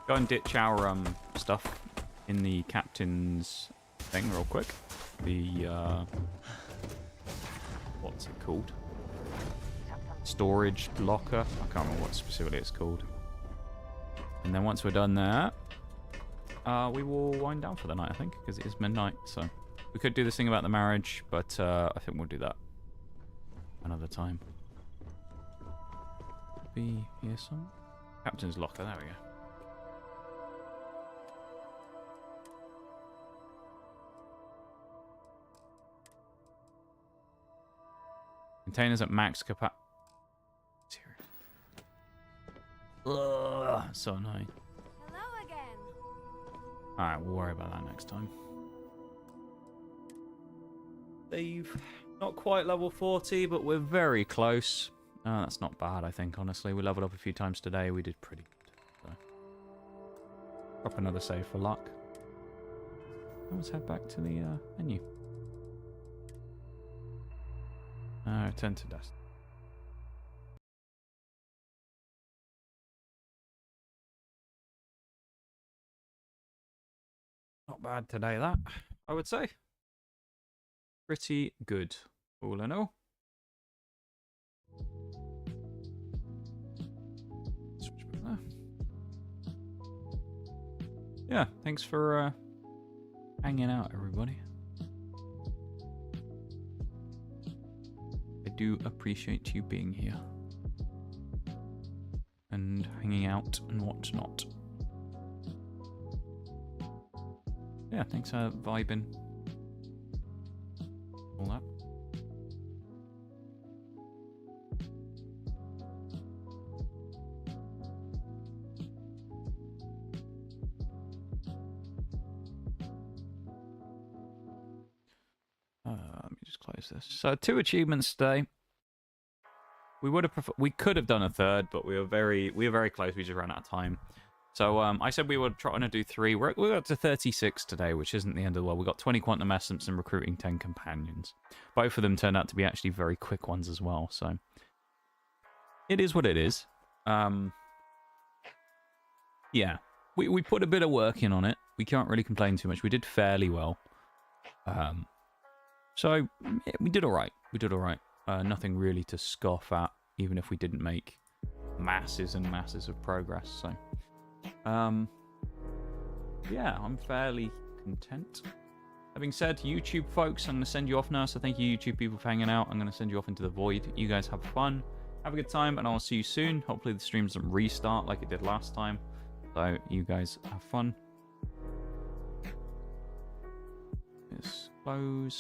Go and ditch our stuff in the captain's thing real quick. The what's it called? Storage locker. I can't remember what specifically it's called. And then once we're done there, we will wind down for the night, I think, because it is midnight. So We could do this thing about the marriage, but I think we'll do that another time. Be here some captain's locker. There we go. Containers at max capacity. Ugh, so annoying. Hello again. Alright, we'll worry about that next time. They've not quite level 40, but we're very close. That's not bad, I think, honestly. We leveled up a few times today. We did pretty good. So. Drop another save for luck. Let's head back to the menu. Return to dust. Not bad today, that, I would say. Pretty good, all in all. Switch back there. Yeah, thanks for hanging out, everybody. I do appreciate you being here. And hanging out and whatnot. Yeah, thanks for vibing. All that. Let me just close this. So 2 achievements today. We could have done a third, but we were very close. We just ran out of time. So I said we were trying to do 3. We got to 36 today, which isn't the end of the world. We got 20 quantum essence and recruiting 10 companions. Both of them turned out to be actually very quick ones as well. So it is what it is. Yeah, we put a bit of work in on it. We can't really complain too much. We did fairly well. So yeah, we did all right. We did all right. Nothing really to scoff at, even if we didn't make masses and masses of progress. So. Yeah, I'm fairly content. Having said, YouTube folks, I'm going to send you off now, so thank you YouTube people for hanging out. I'm going to send you off into the void. You guys have fun, have a good time, and I'll see you soon. Hopefully the stream doesn't restart like it did last time. So you guys have fun. This close.